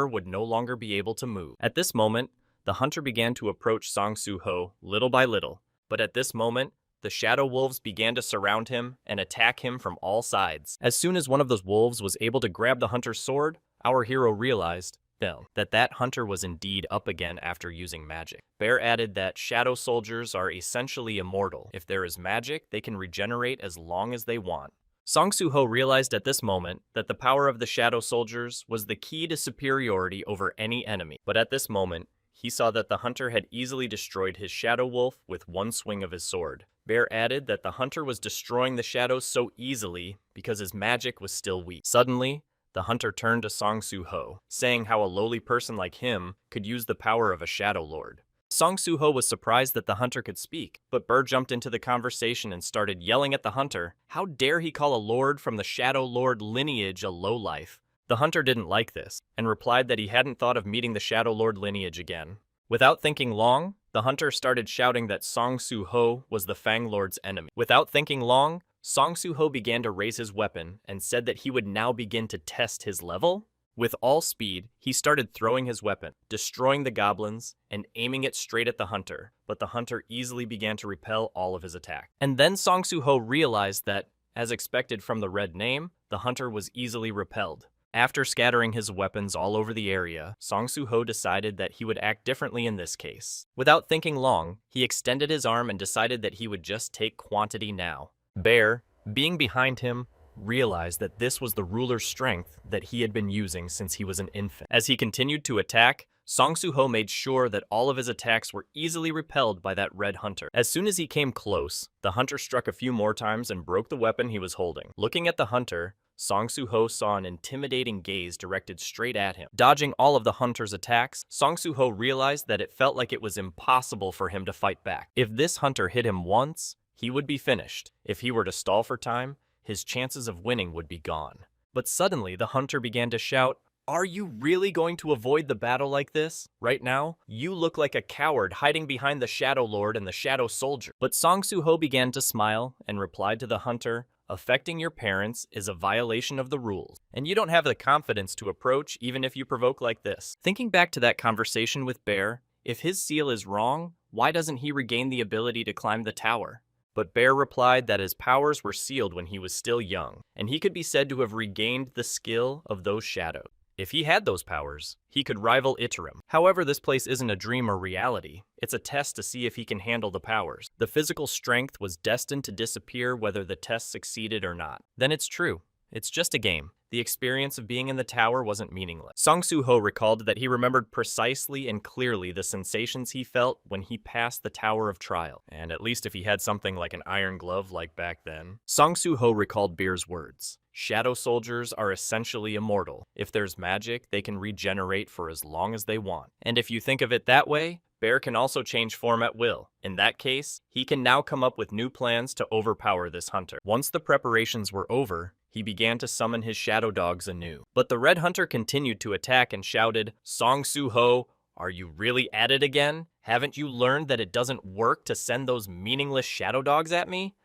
would no longer be able to move. At this moment, the hunter began to approach Song Soo-ho little by little, but at this moment, the shadow wolves began to surround him and attack him from all sides. As soon as one of those wolves was able to grab the hunter's sword, our hero realized that hunter was indeed up again after using magic. Bear added that shadow soldiers are essentially immortal. If there is magic, they can regenerate as long as they want. Song Soo-ho realized at this moment that the power of the shadow soldiers was the key to superiority over any enemy. But at this moment, he saw that the hunter had easily destroyed his shadow wolf with one swing of his sword. Bear added that the hunter was destroying the shadows so easily because his magic was still weak. Suddenly, the hunter turned to Song Soo-ho, saying how a lowly person like him could use the power of a shadow lord. Song Soo-ho was surprised that the hunter could speak, but Bear jumped into the conversation and started yelling at the hunter. How dare he call a lord from the Shadow Lord lineage a lowlife? The hunter didn't like this, and replied that he hadn't thought of meeting the Shadow Lord lineage again. Without thinking long, the hunter started shouting that Song Soo-ho was the Fang Lord's enemy. Without thinking long, Song Soo-ho began to raise his weapon and said that he would now begin to test his level. With all speed, he started throwing his weapon, destroying the goblins, and aiming it straight at the hunter, but the hunter easily began to repel all of his attack. And then Song Soo-ho realized that, as expected from the red name, the hunter was easily repelled. After scattering his weapons all over the area, Song Soo-ho decided that he would act differently in this case. Without thinking long, he extended his arm and decided that he would just take quantity now. Bear, being behind him, realized that this was the ruler's strength that he had been using since he was an infant. As he continued to attack, Song Soo-ho made sure that all of his attacks were easily repelled by that red hunter. As soon as he came close, the hunter struck a few more times and broke the weapon he was holding. Looking at the hunter, Song Soo-ho saw an intimidating gaze directed straight at him. Dodging all of the hunter's attacks, Song Soo-ho realized that it felt like it was impossible for him to fight back. If this hunter hit him once, he would be finished. If he were to stall for time, his chances of winning would be gone. But suddenly, the hunter began to shout, "Are you really going to avoid the battle like this? Right now, you look like a coward hiding behind the Shadow Lord and the Shadow Soldier." But Song Soo-ho began to smile and replied to the hunter, "Affecting your parents is a violation of the rules, and you don't have the confidence to approach even if you provoke like this." Thinking back to that conversation with Bear, if his seal is wrong, why doesn't he regain the ability to climb the tower? But Bear replied that his powers were sealed when he was still young, and he could be said to have regained the skill of those shadows. If he had those powers, he could rival Iterum. However, this place isn't a dream or reality. It's a test to see if he can handle the powers. The physical strength was destined to disappear whether the test succeeded or not. Then it's true. It's just a game. The experience of being in the tower wasn't meaningless. Song Soo-ho recalled that he remembered precisely and clearly the sensations he felt when he passed the Tower of Trial. And at least if he had something like an iron glove like back then. Song Soo-ho recalled Beer's words. Shadow soldiers are essentially immortal. If there's magic, they can regenerate for as long as they want. And if you think of it that way, Bear can also change form at will. In that case, he can now come up with new plans to overpower this hunter. Once the preparations were over, he began to summon his shadow dogs anew. But the red hunter continued to attack and shouted, "Song Soo-ho, are you really at it again? Haven't you learned that it doesn't work to send those meaningless shadow dogs at me?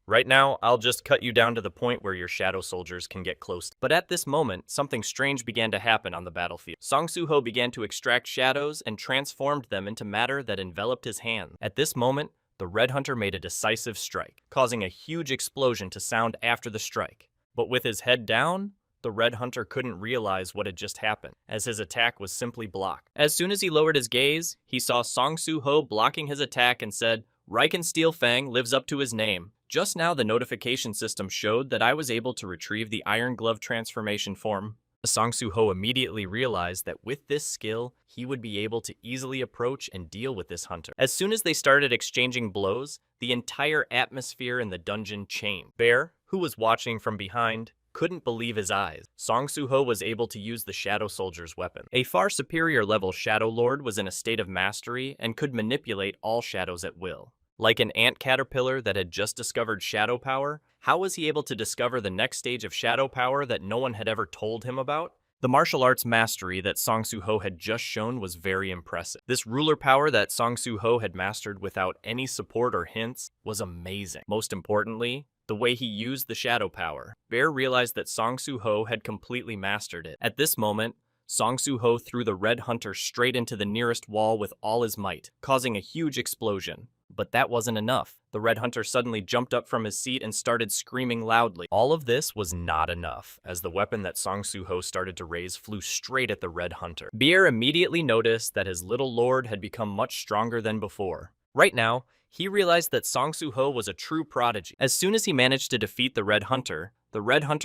Right now, I'll just cut you down to the point where your shadow soldiers can get close." But at this moment, something strange began to happen on the battlefield. Song Soo-ho began to extract shadows and transformed them into matter that enveloped his hand. At this moment, the red hunter made a decisive strike, causing a huge explosion to sound after the strike. But with his head down, the red hunter couldn't realize what had just happened, as his attack was simply blocked. As soon as he lowered his gaze, he saw Song Soo-ho blocking his attack and said, "Riken Steelfang lives up to his name. Just now the notification system showed that I was able to retrieve the Iron Glove transformation form." Song Soo-ho immediately realized that with this skill, he would be able to easily approach and deal with this hunter. As soon as they started exchanging blows, the entire atmosphere in the dungeon changed. Bear, who was watching from behind, couldn't believe his eyes. Song Soo-ho was able to use the Shadow Soldier's weapon. A far superior level Shadow Lord was in a state of mastery and could manipulate all shadows at will. Like an ant caterpillar that had just discovered shadow power, how was he able to discover the next stage of shadow power that no one had ever told him about? The martial arts mastery that Song Soo-ho had just shown was very impressive. This ruler power that Song Soo-ho had mastered without any support or hints was amazing. Most importantly, the way he used the shadow power. Bear realized that Song Soo-ho had completely mastered it. At this moment, Song Soo-ho threw the red hunter straight into the nearest wall with all his might, causing a huge explosion. But that wasn't enough. The red hunter suddenly jumped up from his seat and started screaming loudly. All of this was not enough, as the weapon that Song Soo-ho started to raise flew straight at the red hunter. Beer immediately noticed that his little lord had become much stronger than before. Right now, he realized that Song Soo-ho was a true prodigy. As soon as he managed to defeat the red hunter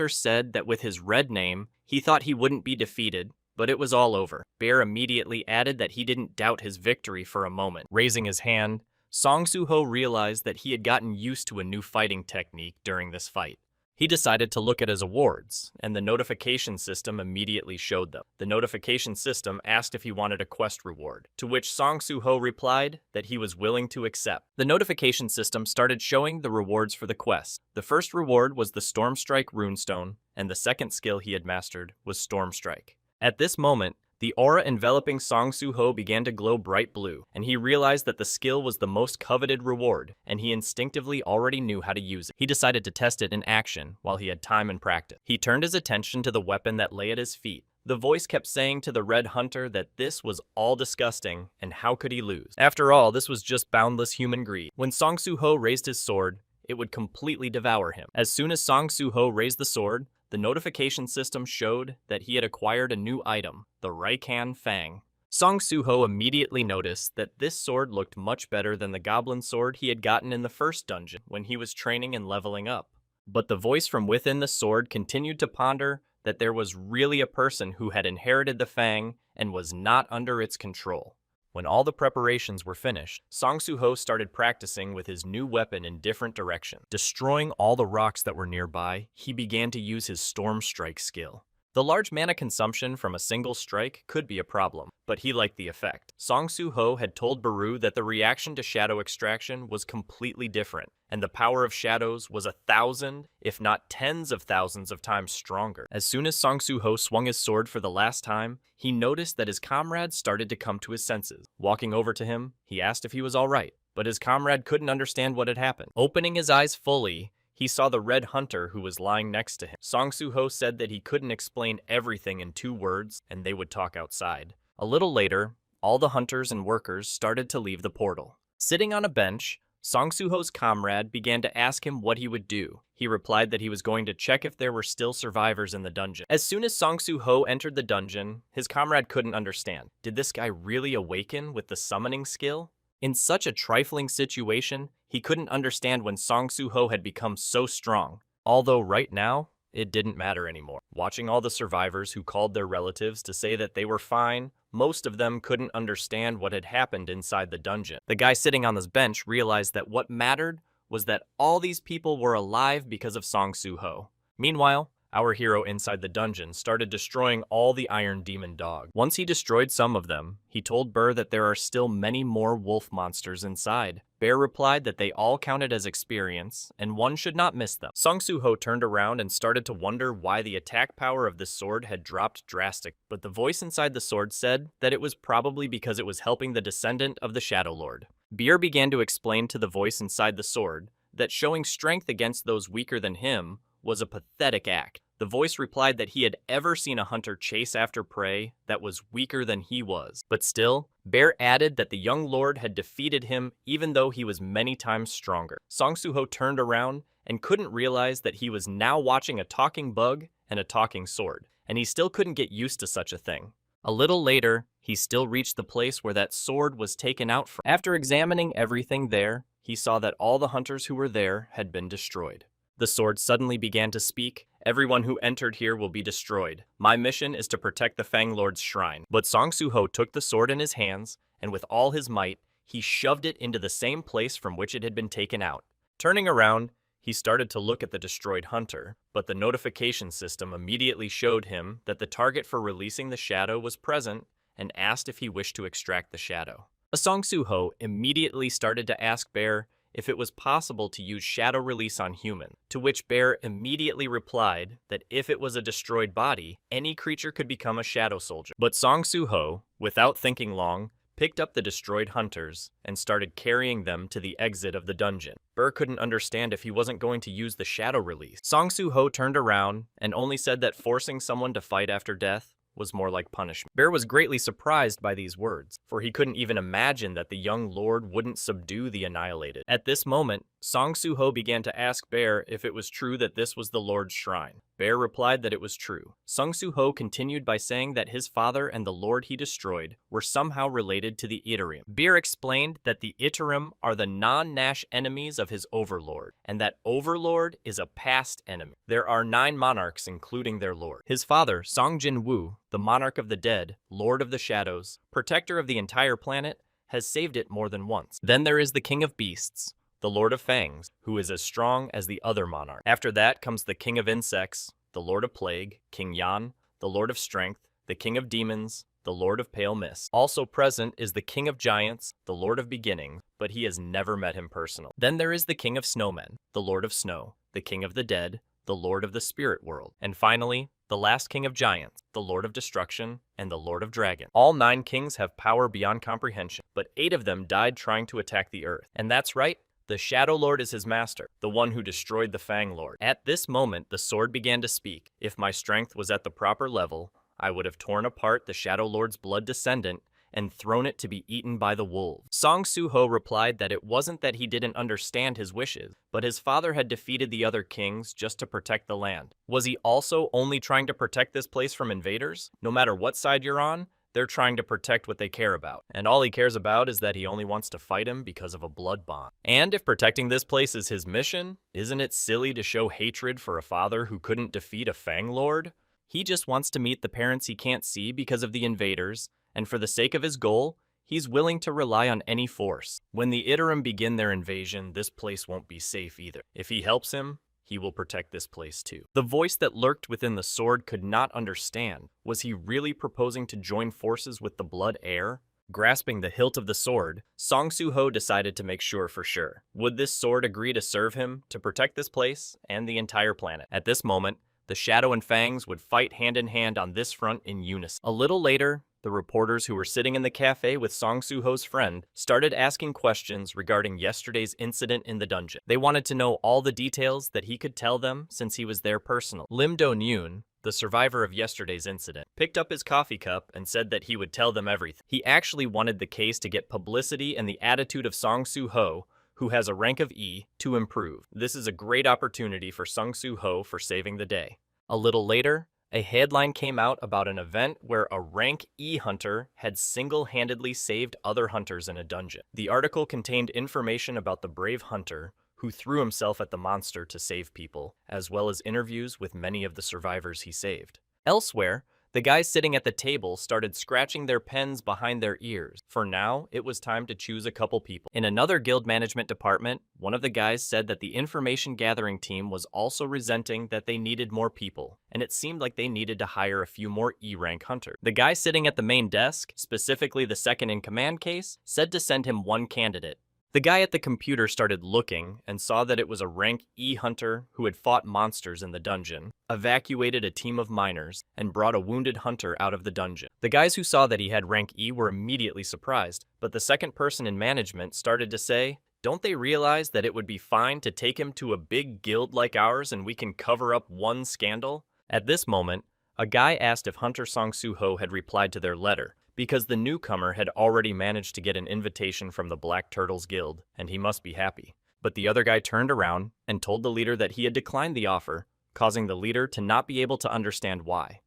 said that with his red name, he thought he wouldn't be defeated, but it was all over. Bear immediately added that he didn't doubt his victory for a moment. Raising his hand, Song Soo-ho realized that he had gotten used to a new fighting technique during this fight. He decided to look at his awards, and the notification system immediately showed them. The notification system asked if he wanted a quest reward, to which Song Soo-ho replied that he was willing to accept. The notification system started showing the rewards for the quest. The first reward was the Stormstrike runestone, and the second skill he had mastered was Stormstrike. At this moment, the aura enveloping Song Soo-ho began to glow bright blue, and he realized that the skill was the most coveted reward, and he instinctively already knew how to use it. He decided to test it in action while he had time and practice. He turned his attention to the weapon that lay at his feet. The voice kept saying to the red hunter that this was all disgusting, and how could he lose? After all, this was just boundless human greed. When Song Soo-ho raised his sword, it would completely devour him. As soon as Song Soo-ho raised the sword, the notification system showed that he had acquired a new item, the Raikan Fang. Song Soo-ho immediately noticed that this sword looked much better than the goblin sword he had gotten in the first dungeon when he was training and leveling up. But the voice from within the sword continued to ponder that there was really a person who had inherited the Fang and was not under its control. When all the preparations were finished, Song Soo-ho started practicing with his new weapon in different directions. Destroying all the rocks that were nearby, he began to use his Storm Strike skill. The large mana consumption from a single strike could be a problem, but he liked the effect. Song Soo-ho had told Baru that the reaction to shadow extraction was completely different, and the power of shadows was 1,000, if not tens of thousands of times stronger. As soon as Song Soo-ho swung his sword for the last time, he noticed that his comrade started to come to his senses. Walking over to him, he asked if he was all right, but his comrade couldn't understand what had happened. Opening his eyes fully, he saw the red hunter who was lying next to him. Song Soo-ho said that he couldn't explain everything in 2 words, and they would talk outside. A little later, all the hunters and workers started to leave the portal. Sitting on a bench, Song Soo-ho's comrade began to ask him what he would do. He replied that he was going to check if there were still survivors in the dungeon. As soon as Song Soo-ho entered the dungeon, his comrade couldn't understand. Did this guy really awaken with the summoning skill? In such a trifling situation, he couldn't understand when Song Soo-ho had become so strong. Although right now, it didn't matter anymore. Watching all the survivors who called their relatives to say that they were fine, most of them couldn't understand what had happened inside the dungeon. The guy sitting on this bench realized that what mattered was that all these people were alive because of Song Soo-ho. Meanwhile, our hero inside the dungeon started destroying all the Iron Demon dogs. Once he destroyed some of them, he told Burr that there are still many more wolf monsters inside. Bear replied that they all counted as experience, and one should not miss them. Song Soo-ho turned around and started to wonder why the attack power of the sword had dropped drastically, but the voice inside the sword said that it was probably because it was helping the descendant of the Shadow Lord. Beer began to explain to the voice inside the sword that showing strength against those weaker than him was a pathetic act. The voice replied that he had ever seen a hunter chase after prey that was weaker than he was. But still, Bear added that the young lord had defeated him even though he was many times stronger. Song Soo-ho turned around and couldn't realize that he was now watching a talking bug and a talking sword, and he still couldn't get used to such a thing. A little later, he still reached the place where that sword was taken out from. After examining everything there, he saw that all the hunters who were there had been destroyed. The sword suddenly began to speak. Everyone who entered here will be destroyed. My mission is to protect the Fang Lord's shrine. But Song Soo-ho took the sword in his hands, and with all his might, he shoved it into the same place from which it had been taken out. Turning around, he started to look at the destroyed hunter, but the notification system immediately showed him that the target for releasing the shadow was present and asked if he wished to extract the shadow. Song Soo-ho immediately started to ask Bear if it was possible to use shadow release on human, to which Bear immediately replied that if it was a destroyed body, any creature could become a shadow soldier. But Song Soo-ho, without thinking long, picked up the destroyed hunters and started carrying them to the exit of the dungeon. Bear couldn't understand if he wasn't going to use the shadow release. Song Soo-ho turned around and only said that forcing someone to fight after death was more like punishment. Bear was greatly surprised by these words, for he couldn't even imagine that the young lord wouldn't subdue the annihilated. At this moment, Song Soo-ho began to ask Bear if it was true that this was the Lord's shrine. Bear replied that it was true. Song Soo-ho continued by saying that his father and the lord he destroyed were somehow related to the Iterim. Bear explained that the Iterim are the non-Nash enemies of his overlord, and that overlord is a past enemy. There are 9 monarchs including their lord. His father, Song Jin-woo, the monarch of the dead, lord of the shadows, protector of the entire planet, has saved it more than once. Then there is the king of beasts, the Lord of Fangs, who is as strong as the other monarch. After that comes the King of Insects, the Lord of Plague, King Yan, the Lord of Strength, the King of Demons, the Lord of Pale Mist. Also present is the King of Giants, the Lord of Beginnings, but he has never met him personally. Then there is the King of Snowmen, the Lord of Snow, the King of the Dead, the Lord of the Spirit World, and finally, the last King of Giants, the Lord of Destruction, and the Lord of Dragons. All 9 kings have power beyond comprehension, but 8 of them died trying to attack the Earth. And that's right, the Shadow Lord is his master, the one who destroyed the Fang Lord. At this moment, the sword began to speak. If my strength was at the proper level, I would have torn apart the Shadow Lord's blood descendant and thrown it to be eaten by the wolves. Song Soo-ho replied that it wasn't that he didn't understand his wishes, but his father had defeated the other kings just to protect the land. Was he also only trying to protect this place from invaders? No matter what side you're on, they're trying to protect what they care about. And all he cares about is that he only wants to fight him because of a blood bond. And if protecting this place is his mission, isn't it silly to show hatred for a father who couldn't defeat a Fang Lord? He just wants to meet the parents he can't see because of the invaders, and for the sake of his goal, he's willing to rely on any force. When the Iterim begin their invasion, this place won't be safe either. If he helps him, he will protect this place too. The voice that lurked within the sword could not understand. Was he really proposing to join forces with the blood heir? Grasping the hilt of the sword, Song Soo-ho decided to make sure for sure. Would this sword agree to serve him, to protect this place and the entire planet? At this moment, the Shadow and Fangs would fight hand in hand on this front in unison. A little later, the reporters who were sitting in the cafe with Song Soo-ho's friend started asking questions regarding yesterday's incident in the dungeon. They wanted to know all the details that he could tell them since he was there personally. Lim Do-neun, the survivor of yesterday's incident, picked up his coffee cup and said that he would tell them everything. He actually wanted the case to get publicity and the attitude of Song Soo-ho, who has a rank of E, to improve. This is a great opportunity for Song Soo-ho for saving the day. A little later, a headline came out about an event where a rank E hunter had single-handedly saved other hunters in a dungeon. The article contained information about the brave hunter who threw himself at the monster to save people, as well as interviews with many of the survivors he saved. Elsewhere, the guys sitting at the table started scratching their pens behind their ears. For now, it was time to choose a couple people. In another guild management department, one of the guys said that the information gathering team was also resenting that they needed more people, and it seemed like they needed to hire a few more E-rank hunters. The guy sitting at the main desk, specifically the second-in-command case, said to send him one candidate. The guy at the computer started looking and saw that it was a rank E hunter who had fought monsters in the dungeon, evacuated a team of miners, and brought a wounded hunter out of the dungeon. The guys who saw that he had rank E were immediately surprised, but the second person in management started to say, "Don't they realize that it would be fine to take him to a big guild like ours and we can cover up one scandal?" At this moment, a guy asked if Hunter Song Soo-ho had replied to their letter, because the newcomer had already managed to get an invitation from the Black Turtles Guild, and he must be happy. But the other guy turned around and told the leader that he had declined the offer, causing the leader to not be able to understand why.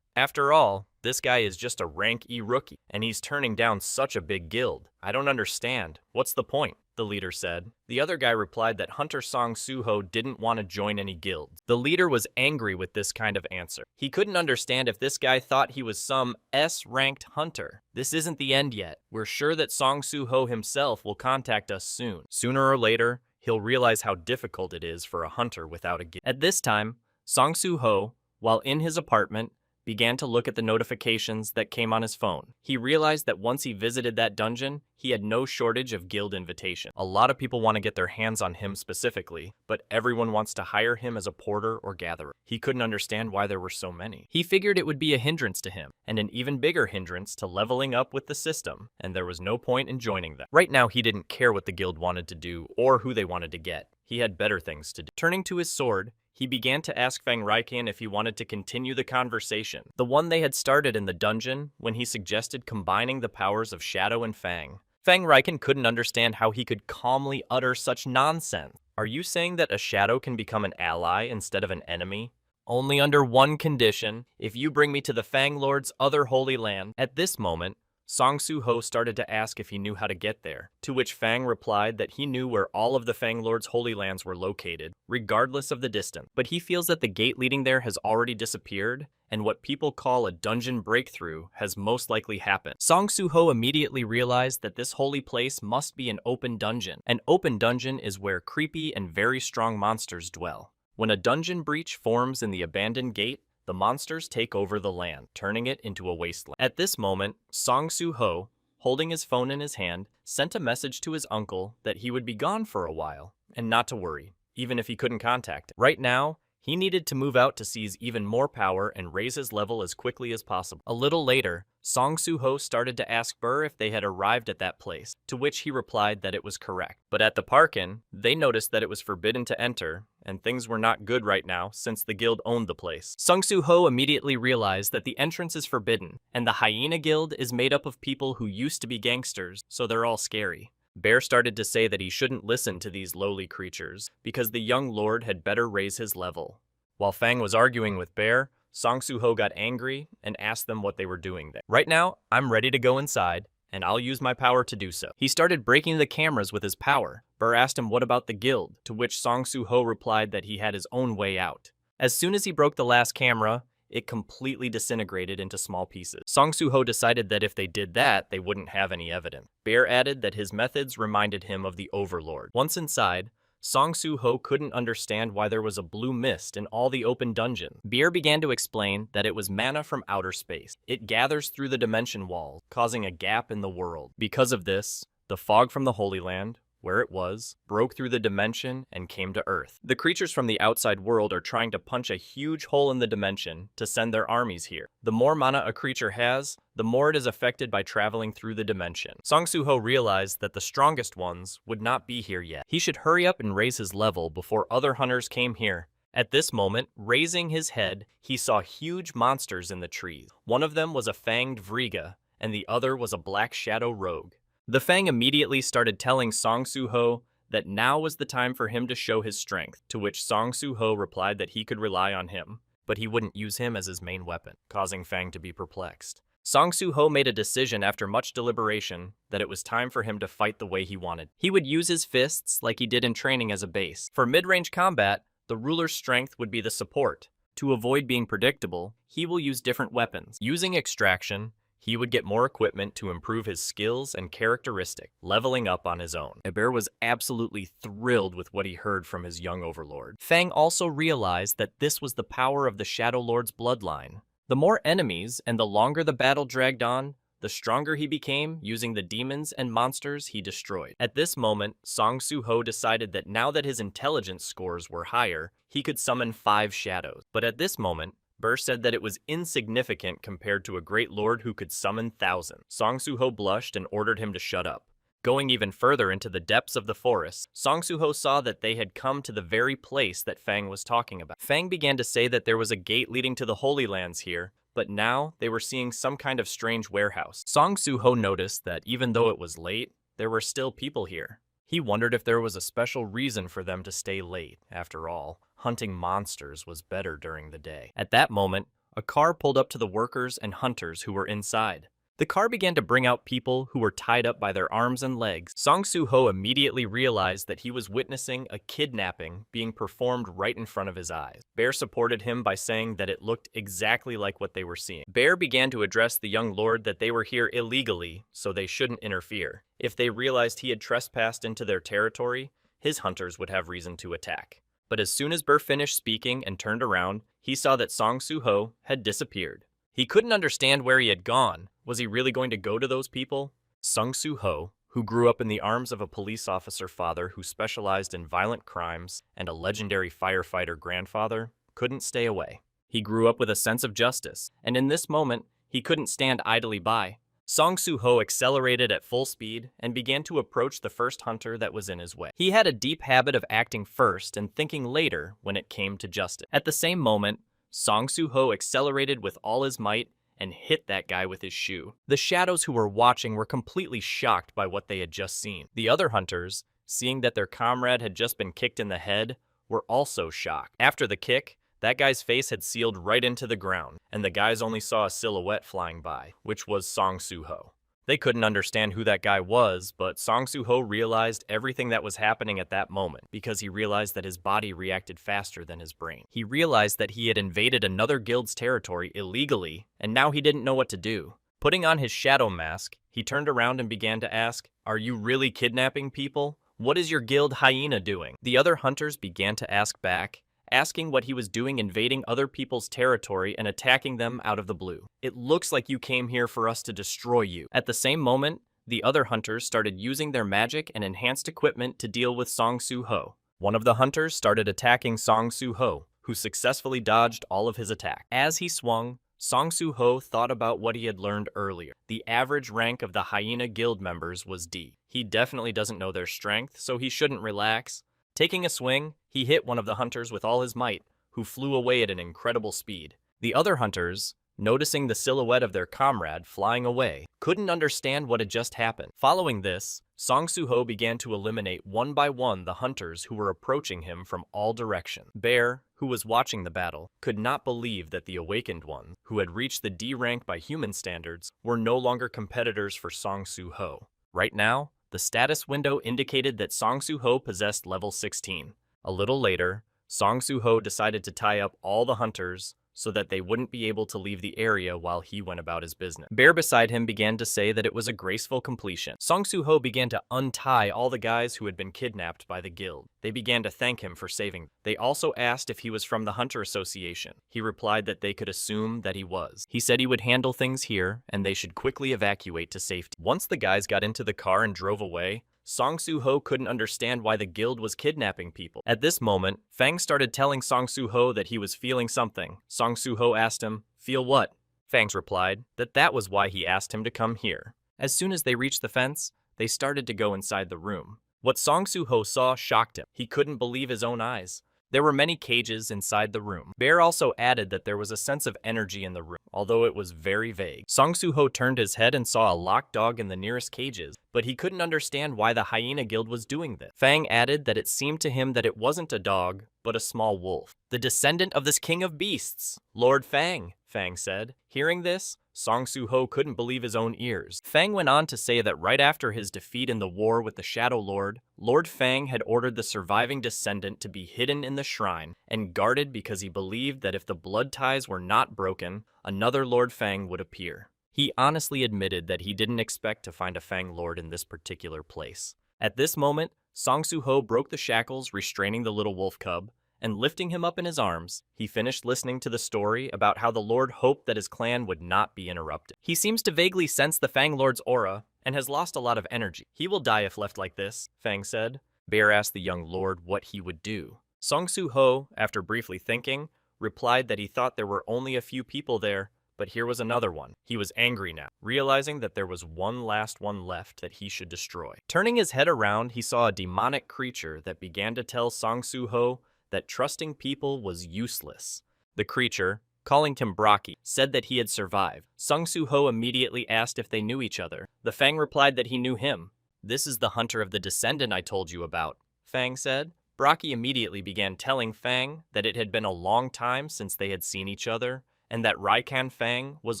After all, this guy is just a rank E rookie, and he's turning down such a big guild. "I don't understand. What's the point?" the leader said. The other guy replied that Hunter Song Soo-ho didn't want to join any guilds. The leader was angry with this kind of answer. He couldn't understand if this guy thought he was some S-ranked hunter. "This isn't the end yet. We're sure that Song Soo-ho himself will contact us soon. Sooner or later, he'll realize how difficult it is for a hunter without a guild." At this time, Song Soo-ho, while in his apartment, began to look at the notifications that came on his phone. He realized that once he visited that dungeon, he had no shortage of guild invitations. A lot of people want to get their hands on him specifically, but everyone wants to hire him as a porter or gatherer. He couldn't understand why there were so many. He figured it would be a hindrance to him, and an even bigger hindrance to leveling up with the system, and there was no point in joining them. Right now, he didn't care what the guild wanted to do or who they wanted to get. He had better things to do. Turning to his sword, he began to ask Fang Raikan if he wanted to continue the conversation, the one they had started in the dungeon when he suggested combining the powers of Shadow and Fang. Fang Raikan couldn't understand how he could calmly utter such nonsense. "Are you saying that a Shadow can become an ally instead of an enemy?" "Only under one condition, if you bring me to the Fang Lord's other holy land." At this moment, Song Soo-ho started to ask if he knew how to get there, to which Fang replied that he knew where all of the Fang Lord's holy lands were located, regardless of the distance. But he feels that the gate leading there has already disappeared, and what people call a dungeon breakthrough has most likely happened. Song Soo-ho immediately realized that this holy place must be an open dungeon. An open dungeon is where creepy and very strong monsters dwell. When a dungeon breach forms in the abandoned gate, the monsters take over the land, turning it into a wasteland. At this moment, Song Soo-ho, holding his phone in his hand, sent a message to his uncle that he would be gone for a while, and not to worry, even if he couldn't contact him. Right now, he needed to move out to seize even more power and raise his level as quickly as possible. A little later, Song Soo-ho started to ask Burr if they had arrived at that place, to which he replied that it was correct. But at the park-in, they noticed that it was forbidden to enter, and things were not good right now since the guild owned the place. Song Soo-ho immediately realized that the entrance is forbidden, and the Hyena Guild is made up of people who used to be gangsters, so they're all scary. Bear started to say that he shouldn't listen to these lowly creatures, because the young lord had better raise his level. While Fang was arguing with Bear, Song Soo-ho got angry and asked them what they were doing there. "Right now, I'm ready to go inside, and I'll use my power to do so." He started breaking the cameras with his power. Burr asked him what about the guild, to which Song Soo-ho replied that he had his own way out. As soon as he broke the last camera, it completely disintegrated into small pieces. Song Soo-ho decided that if they did that, they wouldn't have any evidence. Bear added that his methods reminded him of the Overlord. Once inside, Song Soo-ho couldn't understand why there was a blue mist in all the open dungeons. Beer began to explain that it was mana from outer space. It gathers through the dimension wall, causing a gap in the world. Because of this, the fog from the Holy Land, where it was, broke through the dimension and came to Earth. The creatures from the outside world are trying to punch a huge hole in the dimension to send their armies here. The more mana a creature has, the more it is affected by traveling through the dimension. Song Soo-ho realized that the strongest ones would not be here yet. He should hurry up and raise his level before other hunters came here. At this moment, raising his head, he saw huge monsters in the trees. One of them was a fanged Vriga, and the other was a black shadow rogue. The Fang immediately started telling Song Soo-ho that now was the time for him to show his strength, to which Song Soo-ho replied that he could rely on him, but he wouldn't use him as his main weapon, causing Fang to be perplexed. Song Soo-ho made a decision after much deliberation that it was time for him to fight the way he wanted. He would use his fists like he did in training as a base. For mid-range combat, the ruler's strength would be the support. To avoid being predictable, he will use different weapons. Using extraction, he would get more equipment to improve his skills and characteristics, leveling up on his own. Bear was absolutely thrilled with what he heard from his young overlord. Fang also realized that this was the power of the Shadow Lord's bloodline. The more enemies and the longer the battle dragged on, the stronger he became using the demons and monsters he destroyed. At this moment, Song Soo-ho decided that now that his intelligence scores were higher, he could summon 5 shadows. But at this moment, Burr said that it was insignificant compared to a great lord who could summon thousands. Song Soo-ho blushed and ordered him to shut up. Going even further into the depths of the forest, Song Soo-ho saw that they had come to the very place that Fang was talking about. Fang began to say that there was a gate leading to the Holy Lands here, but now they were seeing some kind of strange warehouse. Song Soo-ho noticed that even though it was late, there were still people here. He wondered if there was a special reason for them to stay late. After all, hunting monsters was better during the day. At that moment, a car pulled up to the workers and hunters who were inside. The car began to bring out people who were tied up by their arms and legs. Song Soo-ho immediately realized that he was witnessing a kidnapping being performed right in front of his eyes. Bear supported him by saying that it looked exactly like what they were seeing. Bear began to address the young lord that they were here illegally, so they shouldn't interfere. If they realized he had trespassed into their territory, his hunters would have reason to attack. But as soon as Bear finished speaking and turned around, he saw that Song Soo-ho had disappeared. He couldn't understand where he had gone. Was he really going to go to those people? Song Soo-ho, who grew up in the arms of a police officer father who specialized in violent crimes and a legendary firefighter grandfather, couldn't stay away. He grew up with a sense of justice, and in this moment, he couldn't stand idly by. Song Soo-ho accelerated at full speed and began to approach the first hunter that was in his way. He had a deep habit of acting first and thinking later when it came to justice. At the same moment, Song Soo-ho accelerated with all his might and hit that guy with his shoe. The shadows who were watching were completely shocked by what they had just seen. The other hunters, seeing that their comrade had just been kicked in the head, were also shocked. After the kick, that guy's face had sealed right into the ground, and the guys only saw a silhouette flying by, which was Song Soo-ho. They couldn't understand who that guy was, but Song Soo-ho realized everything that was happening at that moment because he realized that his body reacted faster than his brain. He realized that he had invaded another guild's territory illegally, and now he didn't know what to do. Putting on his shadow mask, he turned around and began to ask, "Are you really kidnapping people? What is your guild hyena doing?" The other hunters began to ask back, asking what he was doing invading other people's territory and attacking them out of the blue. "It looks like you came here for us to destroy you." At the same moment, the other hunters started using their magic and enhanced equipment to deal with Song Soo-ho. One of the hunters started attacking Song Soo-ho, who successfully dodged all of his attacks. As he swung, Song Soo-ho thought about what he had learned earlier. The average rank of the hyena guild members was D. He definitely doesn't know their strength, so he shouldn't relax. Taking a swing, he hit one of the hunters with all his might, who flew away at an incredible speed. The other hunters, noticing the silhouette of their comrade flying away, couldn't understand what had just happened. Following this, Song Soo-ho began to eliminate one by one the hunters who were approaching him from all directions. Bear, who was watching the battle, could not believe that the awakened ones, who had reached the D rank by human standards, were no longer competitors for Song Soo-ho. Right now, the status window indicated that Song Soo-ho possessed level 16. A little later, Song Soo-ho decided to tie up all the hunters so that they wouldn't be able to leave the area while he went about his business. Bear beside him began to say that it was a graceful completion. Song Soo-ho began to untie all the guys who had been kidnapped by the guild. They began to thank him for saving them. They also asked if he was from the Hunter Association. He replied that they could assume that he was. He said he would handle things here, and they should quickly evacuate to safety. Once the guys got into the car and drove away, Song Soo-ho couldn't understand why the guild was kidnapping people. At this moment, Fang started telling Song Soo-ho that he was feeling something. Song Soo-ho asked him, "Feel what?" Fang's replied that was why he asked him to come here. As soon as they reached the fence, they started to go inside the room. What Song Soo-ho saw shocked him. He couldn't believe his own eyes. There were many cages inside the room. Bear also added that there was a sense of energy in the room, although it was very vague. Song Soo-ho turned his head and saw a locked dog in the nearest cages, but he couldn't understand why the hyena guild was doing this. Fang added that it seemed to him that it wasn't a dog, but a small wolf. "The descendant of this king of beasts, Lord Fang," Fang said. Hearing this, Song Soo-ho couldn't believe his own ears. Fang went on to say that right after his defeat in the war with the Shadow Lord, Lord Fang had ordered the surviving descendant to be hidden in the shrine and guarded because he believed that if the blood ties were not broken, another Lord Fang would appear. He honestly admitted that he didn't expect to find a Fang Lord in this particular place. At this moment, Song Soo-ho broke the shackles restraining the little wolf cub, and lifting him up in his arms, he finished listening to the story about how the Lord hoped that his clan would not be interrupted. He seems to vaguely sense the Fang Lord's aura and has lost a lot of energy. "He will die if left like this," Fang said. Bear asked the young lord what he would do. Song Soo-ho, after briefly thinking, replied that he thought there were only a few people there, but here was another one. He was angry now, realizing that there was one last one left that he should destroy. Turning his head around, he saw a demonic creature that began to tell Song Soo-ho that trusting people was useless. The creature, calling him Brocky, said that he had survived. Song Soo-ho immediately asked if they knew each other. The Fang replied that he knew him. "This is the hunter of the descendant I told you about," Fang said. Brocky immediately began telling Fang that it had been a long time since they had seen each other, and that Raikan Fang was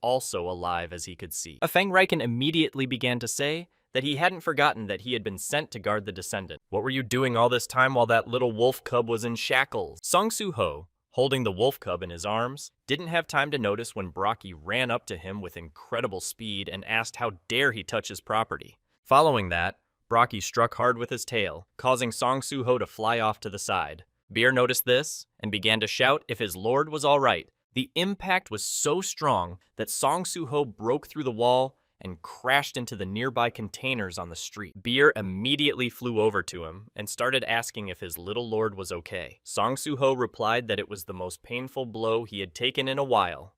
also alive as he could see. A Fang Raikan immediately began to say that he hadn't forgotten that he had been sent to guard the descendant. "What were you doing all this time while that little wolf cub was in shackles?" Song Soo-ho, holding the wolf cub in his arms, didn't have time to notice when Brocky ran up to him with incredible speed and asked how dare he touch his property. Following that, Brocky struck hard with his tail, causing Song Soo-ho to fly off to the side. Bear noticed this and began to shout if his lord was all right. The impact was so strong that Song Soo-ho broke through the wall and crashed into the nearby containers on the street. Beer immediately flew over to him and started asking if his little lord was okay. Song Soo-ho replied that it was the most painful blow he had taken in a while.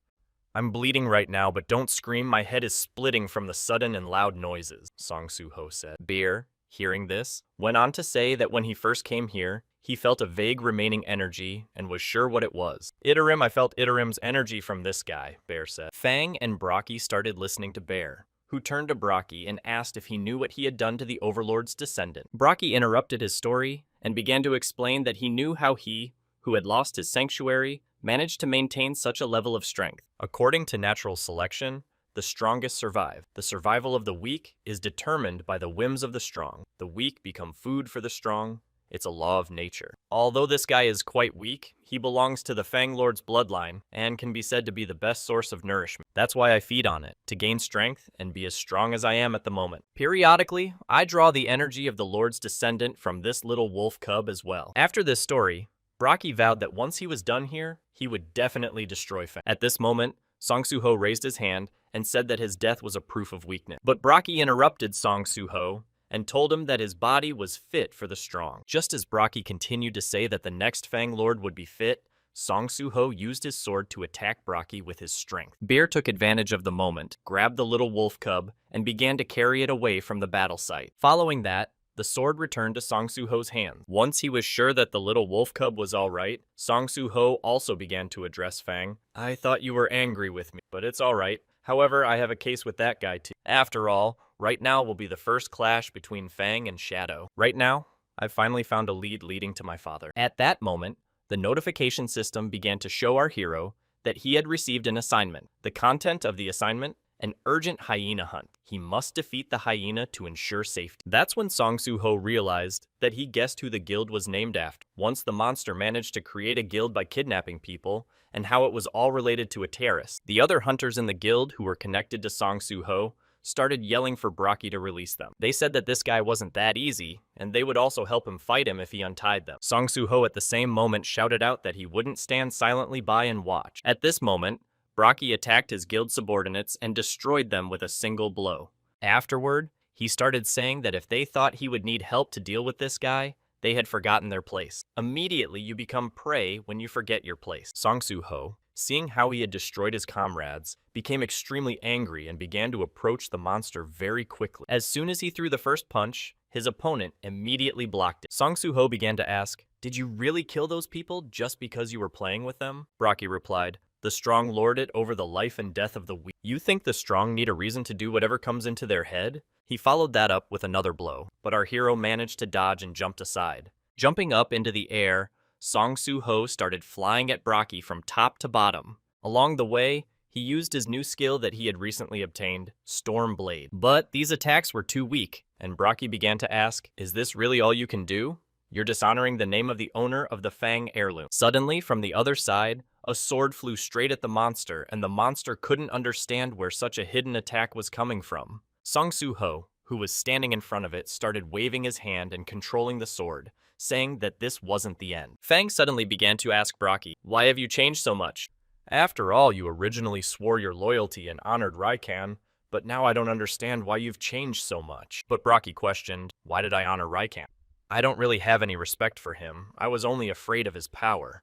"I'm bleeding right now, but don't scream, my head is splitting from the sudden and loud noises," Song Soo-ho said. Beer, hearing this, went on to say that when he first came here, he felt a vague remaining energy and was sure what it was. I felt Itarim's energy from this guy," Bear said. Fang and Brocky started listening to Bear, who turned to Brocky and asked if he knew what he had done to the Overlord's descendant. Brocky interrupted his story and began to explain that he knew how he, who had lost his sanctuary, managed to maintain such a level of strength. According to natural selection, the strongest survive. The survival of the weak is determined by the whims of the strong. The weak become food for the strong. It's a law of nature. Although this guy is quite weak, he belongs to the Fang Lord's bloodline and can be said to be the best source of nourishment. That's why I feed on it, to gain strength and be as strong as I am at the moment. Periodically, I draw the energy of the Lord's descendant from this little wolf cub as well. After this story, Brocky vowed that once he was done here, he would definitely destroy Fang. At this moment, Song Soo-ho raised his hand and said that his death was a proof of weakness. But Brocky interrupted Song Soo-ho and told him that his body was fit for the strong. Just as Brocky continued to say that the next Fang Lord would be fit, Song Soo-ho used his sword to attack Brocky with his strength. Bear took advantage of the moment, grabbed the little wolf cub, and began to carry it away from the battle site. Following that, the sword returned to Song Soo-ho's hands. Once he was sure that the little wolf cub was all right, Song Soo-ho also began to address Fang. "I thought you were angry with me, but it's all right. However, I have a case with that guy too. After all, right now will be the first clash between Fang and Shadow. Right now, I've finally found a lead leading to my father." At that moment, the notification system began to show our hero that he had received an assignment. The content of the assignment an urgent hyena hunt. He must defeat the hyena to ensure safety. That's when Song Soo-ho realized that he guessed who the guild was named after. Once the monster managed to create a guild by kidnapping people, and how it was all related to a terrorist. The other hunters in the guild who were connected to Song Soo-ho started yelling for Brocky to release them. They said that this guy wasn't that easy, and they would also help him fight him if he untied them. Song Soo-ho at the same moment shouted out that he wouldn't stand silently by and watch. At this moment, Brocky attacked his guild subordinates and destroyed them with a single blow. Afterward, he started saying that if they thought he would need help to deal with this guy, they had forgotten their place. Immediately, you become prey when you forget your place. Song Soo-ho, seeing how he had destroyed his comrades, became extremely angry and began to approach the monster very quickly. As soon as he threw the first punch, his opponent immediately blocked it. Song Soo-ho began to ask, "Did you really kill those people just because you were playing with them?" Brocky replied, "The strong lord it over the life and death of the weak." You think the strong need a reason to do whatever comes into their head? He followed that up with another blow, but our hero managed to dodge and jumped aside. Jumping up into the air, Song Soo-ho started flying at Brocky from top to bottom. Along the way, he used his new skill that he had recently obtained, Storm Blade. But these attacks were too weak, and Brocky began to ask, "Is this really all you can do? You're dishonoring the name of the owner of the Fang heirloom." Suddenly, from the other side, a sword flew straight at the monster, and the monster couldn't understand where such a hidden attack was coming from. Song Soo-ho, who was standing in front of it, started waving his hand and controlling the sword, saying that this wasn't the end. Fang suddenly began to ask Brocky, "Why have you changed so much? After all, you originally swore your loyalty and honored Raikan, but now I don't understand why you've changed so much." But Brocky questioned, "Why did I honor Raikan? I don't really have any respect for him. I was only afraid of his power.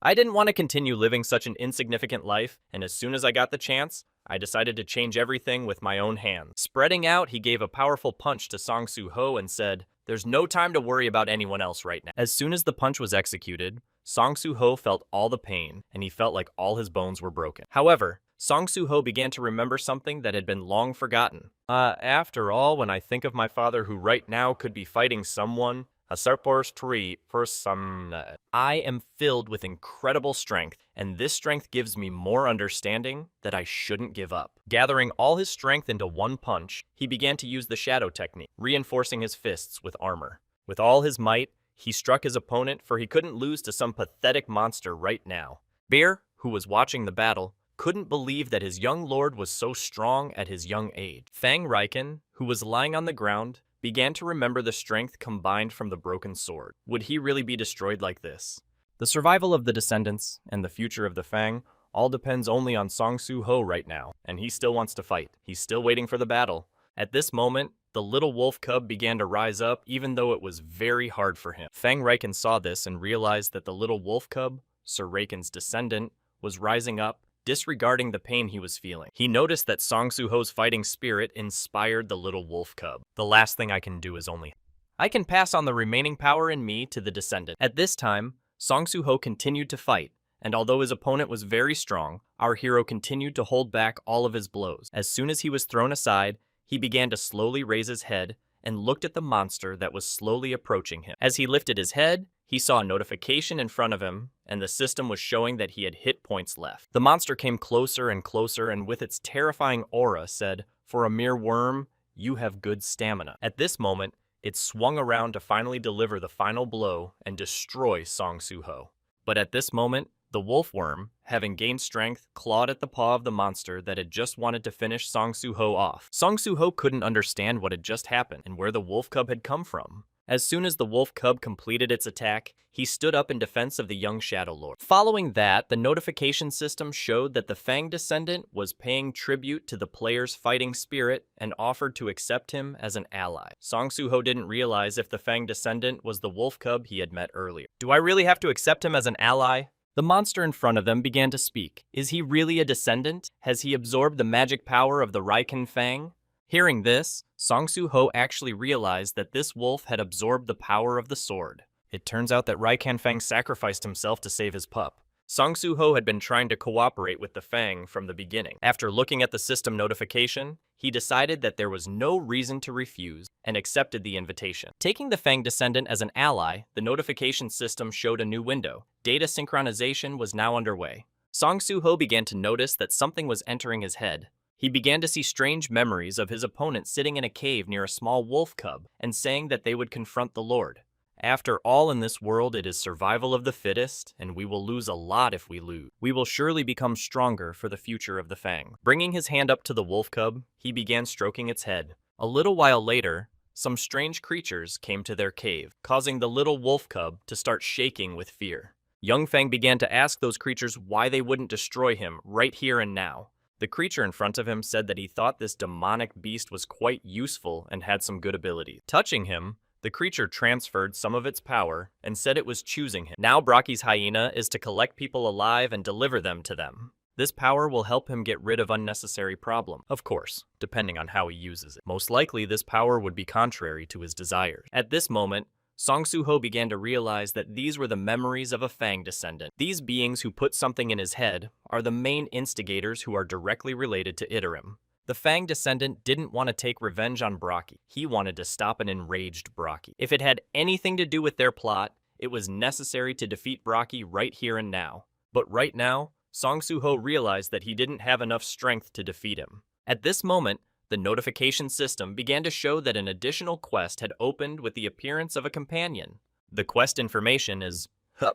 I didn't want to continue living such an insignificant life, and as soon as I got the chance, I decided to change everything with my own hands." Spreading out, he gave a powerful punch to Song Soo-ho and said, "There's no time to worry about anyone else right now." As soon as the punch was executed, Song Soo-ho felt all the pain, and he felt like all his bones were broken. However, Song Soo-ho began to remember something that had been long forgotten. After all, when I think of my father who right now could be fighting someone, a supposed tree for some... I am filled with incredible strength, and this strength gives me more understanding that I shouldn't give up. Gathering all his strength into one punch, he began to use the shadow technique, reinforcing his fists with armor. With all his might, he struck his opponent, for he couldn't lose to some pathetic monster right now. Bear, who was watching the battle, couldn't believe that his young lord was so strong at his young age. Fang Raikan, who was lying on the ground, began to remember the strength combined from the broken sword. Would he really be destroyed like this? The survival of the descendants and the future of the Fang all depends only on Song Soo-ho right now, and he still wants to fight. He's still waiting for the battle. At this moment, the little wolf cub began to rise up, even though it was very hard for him. Fang Raikan saw this and realized that the little wolf cub, Sir Raikan's descendant, was rising up, disregarding the pain he was feeling. He noticed that Song Soo-ho's fighting spirit inspired the little wolf cub. The last thing I can do is I can pass on the remaining power in me to the descendant. At this time, Song Soo-ho continued to fight, and although his opponent was very strong, our hero continued to hold back all of his blows. As soon as he was thrown aside, he began to slowly raise his head and looked at the monster that was slowly approaching him. As he lifted his head, he saw a notification in front of him, and the system was showing that he had hit points left. The monster came closer and closer, and with its terrifying aura said, "For a mere worm, you have good stamina." At this moment, it swung around to finally deliver the final blow and destroy Song Soo-ho. But at this moment, the wolf worm, having gained strength, clawed at the paw of the monster that had just wanted to finish Song Soo-ho off. Song Soo-ho couldn't understand what had just happened and where the wolf cub had come from. As soon as the wolf cub completed its attack, he stood up in defense of the young Shadow Lord. Following that, the notification system showed that the Fang descendant was paying tribute to the player's fighting spirit and offered to accept him as an ally. Song Soo-ho didn't realize if the Fang descendant was the wolf cub he had met earlier. Do I really have to accept him as an ally? The monster in front of them began to speak. Is he really a descendant? Has he absorbed the magic power of the Raikan Fang? Hearing this, Song Soo-ho actually realized that this wolf had absorbed the power of the sword. It turns out that Raikan Fang sacrificed himself to save his pup. Song Soo-ho had been trying to cooperate with the Fang from the beginning. After looking at the system notification, he decided that there was no reason to refuse and accepted the invitation. Taking the Fang descendant as an ally, the notification system showed a new window. Data synchronization was now underway. Song Soo-ho began to notice that something was entering his head. He began to see strange memories of his opponent sitting in a cave near a small wolf cub and saying that they would confront the Lord. After all, in this world it is survival of the fittest, and we will lose a lot if we lose. We will surely become stronger for the future of the Fang. Bringing his hand up to the wolf cub, he began stroking its head. A little while later, some strange creatures came to their cave, causing the little wolf cub to start shaking with fear. Young Fang began to ask those creatures why they wouldn't destroy him right here and now. The creature in front of him said that he thought this demonic beast was quite useful and had some good abilities. Touching him, the creature transferred some of its power and said it was choosing him. Now Brocky's hyena is to collect people alive and deliver them to them. This power will help him get rid of unnecessary problems, of course, depending on how he uses it. Most likely, this power would be contrary to his desires. At this moment, Song Soo-ho began to realize that these were the memories of a Fang descendant. These beings who put something in his head are the main instigators who are directly related to Iterum. The Fang descendant didn't want to take revenge on Brocky. He wanted to stop an enraged Brocky. If it had anything to do with their plot, it was necessary to defeat Brocky right here and now. But right now, Song Soo-ho realized that he didn't have enough strength to defeat him. At this moment, the notification system began to show that an additional quest had opened with the appearance of a companion. The quest information is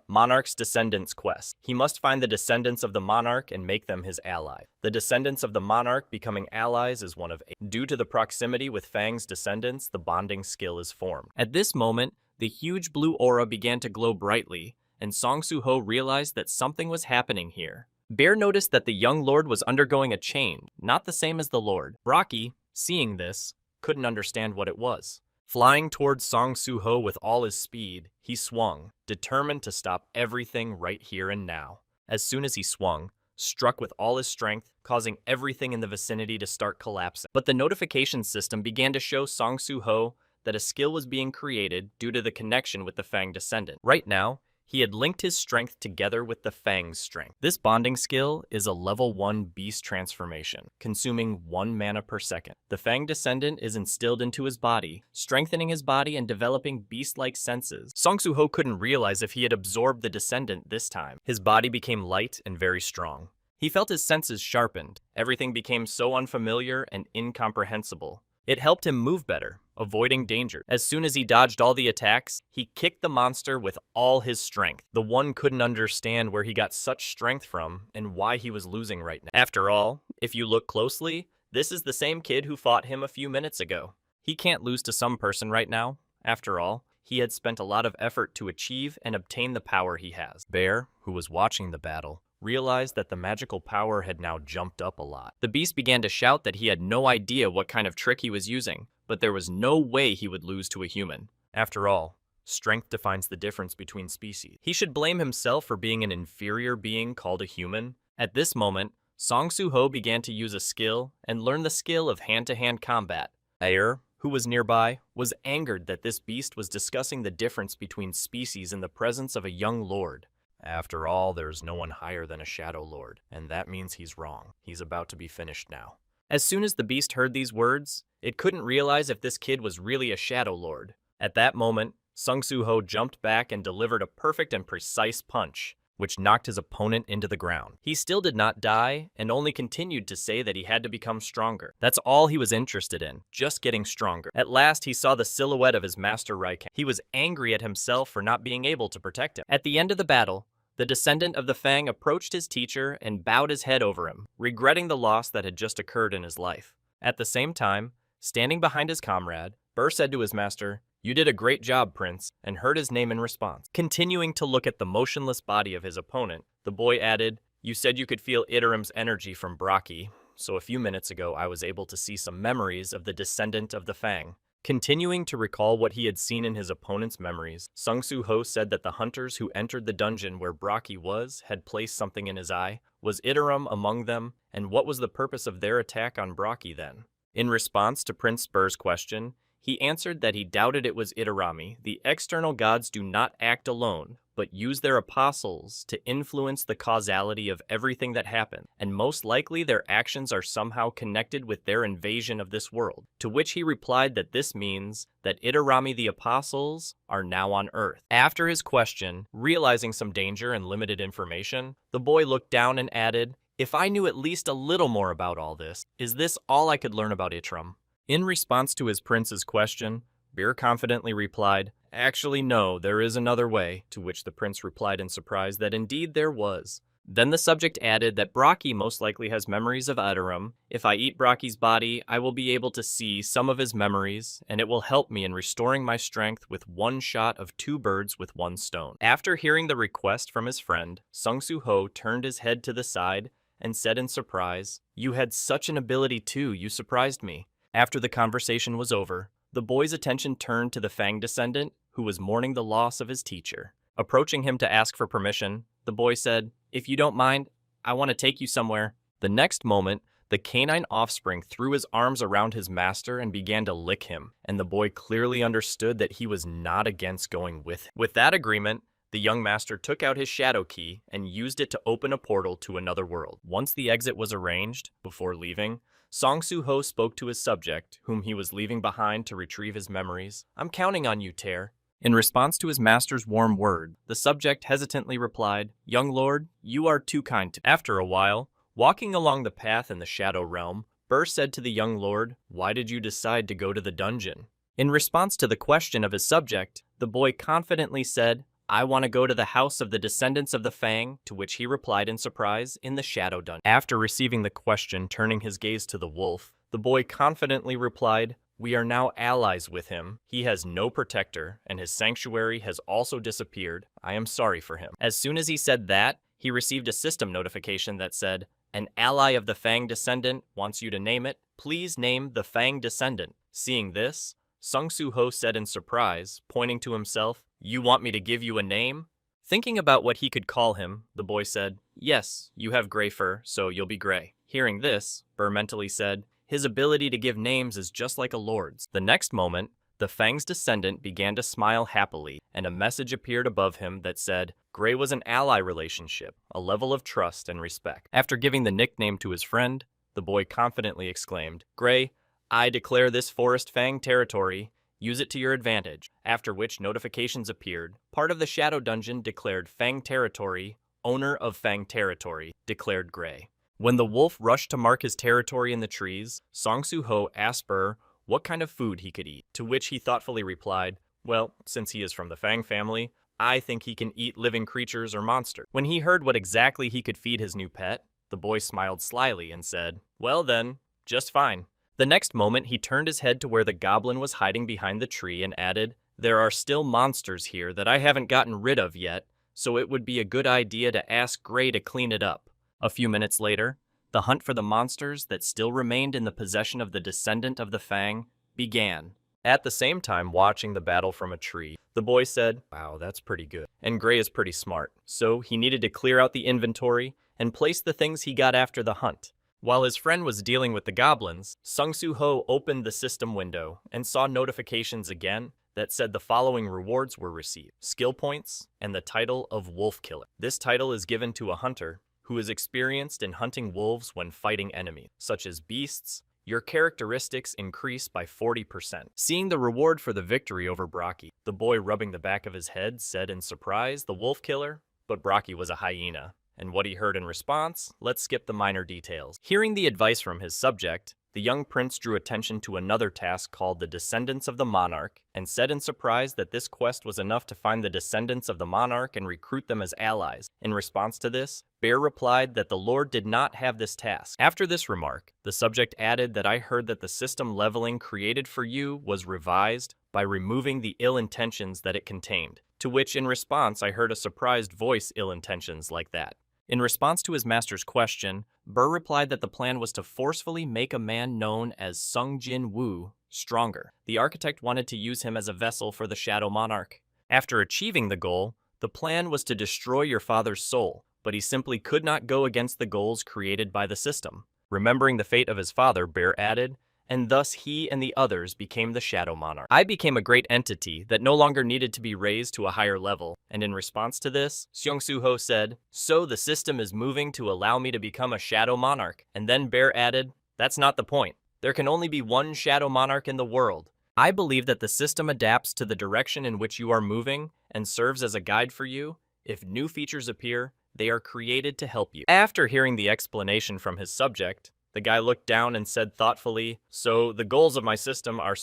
Monarch's Descendants Quest. He must find the descendants of the monarch and make them his ally. The descendants of the monarch becoming allies is one of 8. Due to the proximity with Fang's descendants, the bonding skill is formed. At this moment, the huge blue aura began to glow brightly, and Song Soo-ho realized that something was happening here. Bear noticed that the young lord was undergoing a change, not the same as the lord. Brocky, seeing this, couldn't understand what it was. Flying towards Song Soo-ho with all his speed, he swung, determined to stop everything right here and now. As soon as he swung, struck with all his strength, causing everything in the vicinity to start collapsing. But the notification system began to show Song Soo-ho that a skill was being created due to the connection with the Fang descendant. Right now, he had linked his strength together with the Fang's strength. This bonding skill is a level 1 beast transformation, consuming 1 mana per second. The Fang descendant is instilled into his body, strengthening his body and developing beast-like senses. Song Soo-ho couldn't realize if he had absorbed the descendant this time. His body became light and very strong. He felt his senses sharpened. Everything became so unfamiliar and incomprehensible. It helped him move better, avoiding danger. As soon as he dodged all the attacks, he kicked the monster with all his strength. The one couldn't understand where he got such strength from and why he was losing right now. After all, if you look closely, this is the same kid who fought him a few minutes ago. He can't lose to some person right now. After all, he had spent a lot of effort to achieve and obtain the power he has. Bear, who was watching the battle, realized that the magical power had now jumped up a lot. The beast began to shout that he had no idea what kind of trick he was using, but there was no way he would lose to a human. After all, strength defines the difference between species. He should blame himself for being an inferior being called a human. At this moment, Song Soo-ho began to use a skill and learn the skill of hand-to-hand combat. Ayer, who was nearby, was angered that this beast was discussing the difference between species in the presence of a young lord. After all, there's no one higher than a Shadow Lord, and that means he's wrong. He's about to be finished now. As soon as the beast heard these words, it couldn't realize if this kid was really a Shadow Lord. At that moment, Song Soo-ho jumped back and delivered a perfect and precise punch, which knocked his opponent into the ground. He still did not die, and only continued to say that he had to become stronger. That's all he was interested in, just getting stronger. At last, he saw the silhouette of his master Reincarnation. He was angry at himself for not being able to protect him. At the end of the battle, the descendant of the Fang approached his teacher and bowed his head over him, regretting the loss that had just occurred in his life. At the same time, standing behind his comrade, Burr said to his master, "You did a great job, Prince," and heard his name in response. Continuing to look at the motionless body of his opponent, the boy added, "You said you could feel Iterum's energy from Brocky, so a few minutes ago I was able to see some memories of the descendant of the Fang." Continuing to recall what he had seen in his opponent's memories, Song Soo-ho said that the hunters who entered the dungeon where Brocky was had placed something in his eye. Was Iterum among them, and what was the purpose of their attack on Brocky then? In response to Prince Burr's question, he answered that he doubted it was Itarami. The external gods do not act alone, but use their apostles to influence the causality of everything that happens, and most likely their actions are somehow connected with their invasion of this world. To which he replied that this means that Itarami the apostles are now on Earth. After his question, realizing some danger and limited information, the boy looked down and added, If I knew at least a little more about all this, is this all I could learn about Itram? In response to his prince's question, Beer confidently replied, "Actually, no, there is another way," to which the prince replied in surprise that indeed there was. Then the subject added that Braki most likely has memories of Adoram. If I eat Braki's body, I will be able to see some of his memories, and it will help me in restoring my strength with one shot of 2 birds with 1 stone. After hearing the request from his friend, Sung Soo Ho turned his head to the side and said in surprise, "You had such an ability too, you surprised me." After the conversation was over, the boy's attention turned to the Fang descendant, who was mourning the loss of his teacher. Approaching him to ask for permission, the boy said, "If you don't mind, I want to take you somewhere." The next moment, the canine offspring threw his arms around his master and began to lick him, and the boy clearly understood that he was not against going with him. With that agreement, the young master took out his shadow key and used it to open a portal to another world. Once the exit was arranged, before leaving, Song Soo-ho spoke to his subject, whom he was leaving behind to retrieve his memories. "I'm counting on you, Ter." In response to his master's warm word, the subject hesitantly replied, "Young lord, you are too kind to." After a while, walking along the path in the Shadow Realm, Burr said to the young lord, "Why did you decide to go to the dungeon?" In response to the question of his subject, the boy confidently said, "I want to go to the house of the descendants of the Fang," to which he replied in surprise, "In the Shadow Dungeon." After receiving the question, turning his gaze to the wolf, the boy confidently replied, "We are now allies with him. He has no protector, and his sanctuary has also disappeared. I am sorry for him." As soon as he said that, he received a system notification that said, "An ally of the Fang descendant wants you to name it. Please name the Fang descendant." Seeing this, Sung Soo-ho said in surprise, pointing to himself, "You want me to give you a name?" Thinking about what he could call him, the boy said, "Yes, you have gray fur, so you'll be gray." Hearing this, Burr mentally said, "His ability to give names is just like a lord's." The next moment, the Fang's descendant began to smile happily, and a message appeared above him that said, "Gray was an ally relationship, a level of trust and respect." After giving the nickname to his friend, the boy confidently exclaimed, "Gray, I declare this Forest Fang territory. Use it to your advantage." After which notifications appeared. Part of the Shadow Dungeon declared Fang territory, owner of Fang territory, declared Gray. When the wolf rushed to mark his territory in the trees, Song Soo-ho asked Burr what kind of food he could eat, to which he thoughtfully replied, "Well, since he is from the Fang family, I think he can eat living creatures or monsters." When he heard what exactly he could feed his new pet, the boy smiled slyly and said, "Well then, just fine." The next moment, he turned his head to where the goblin was hiding behind the tree and added, "There are still monsters here that I haven't gotten rid of yet, so it would be a good idea to ask Gray to clean it up." A few minutes later, the hunt for the monsters that still remained in the possession of the descendant of the Fang began. At the same time, watching the battle from a tree, the boy said, "Wow, that's pretty good." And Gray is pretty smart, so he needed to clear out the inventory and place the things he got after the hunt. While his friend was dealing with the goblins, Sung Soo-ho opened the system window and saw notifications again that said the following rewards were received: skill points and the title of Wolf Killer. This title is given to a hunter who is experienced in hunting wolves when fighting enemies, such as beasts. Your characteristics increase by 40%. Seeing the reward for the victory over Braki, the boy rubbing the back of his head said in surprise, "The wolf killer?" But Braki was a hyena. And what he heard in response, let's skip the minor details. Hearing the advice from his subject, the young prince drew attention to another task called the Descendants of the Monarch, and said in surprise that this quest was enough to find the descendants of the monarch and recruit them as allies. In response to this, Bear replied that the Lord did not have this task. After this remark, the subject added that I heard that the system leveling created for you was revised by removing the ill intentions that it contained, to which in response I heard a surprised voice, "Ill intentions like that." In response to his master's question, Burr replied that the plan was to forcefully make a man known as Sung Jin Woo stronger. The architect wanted to use him as a vessel for the Shadow Monarch. After achieving the goal, the plan was to destroy your father's soul, but he simply could not go against the goals created by the system. Remembering the fate of his father, Bear added, and thus he and the others became the Shadow Monarch. I became a great entity that no longer needed to be raised to a higher level, and in response to this, Sung Soo-ho said, "So the system is moving to allow me to become a Shadow Monarch." And then Bear added, "That's not the point. There can only be one Shadow Monarch in the world. I believe that the system adapts to the direction in which you are moving and serves as a guide for you. If new features appear, They are created to help you. After hearing the explanation from his subject, the guy looked down and said thoughtfully, so the goals of my system are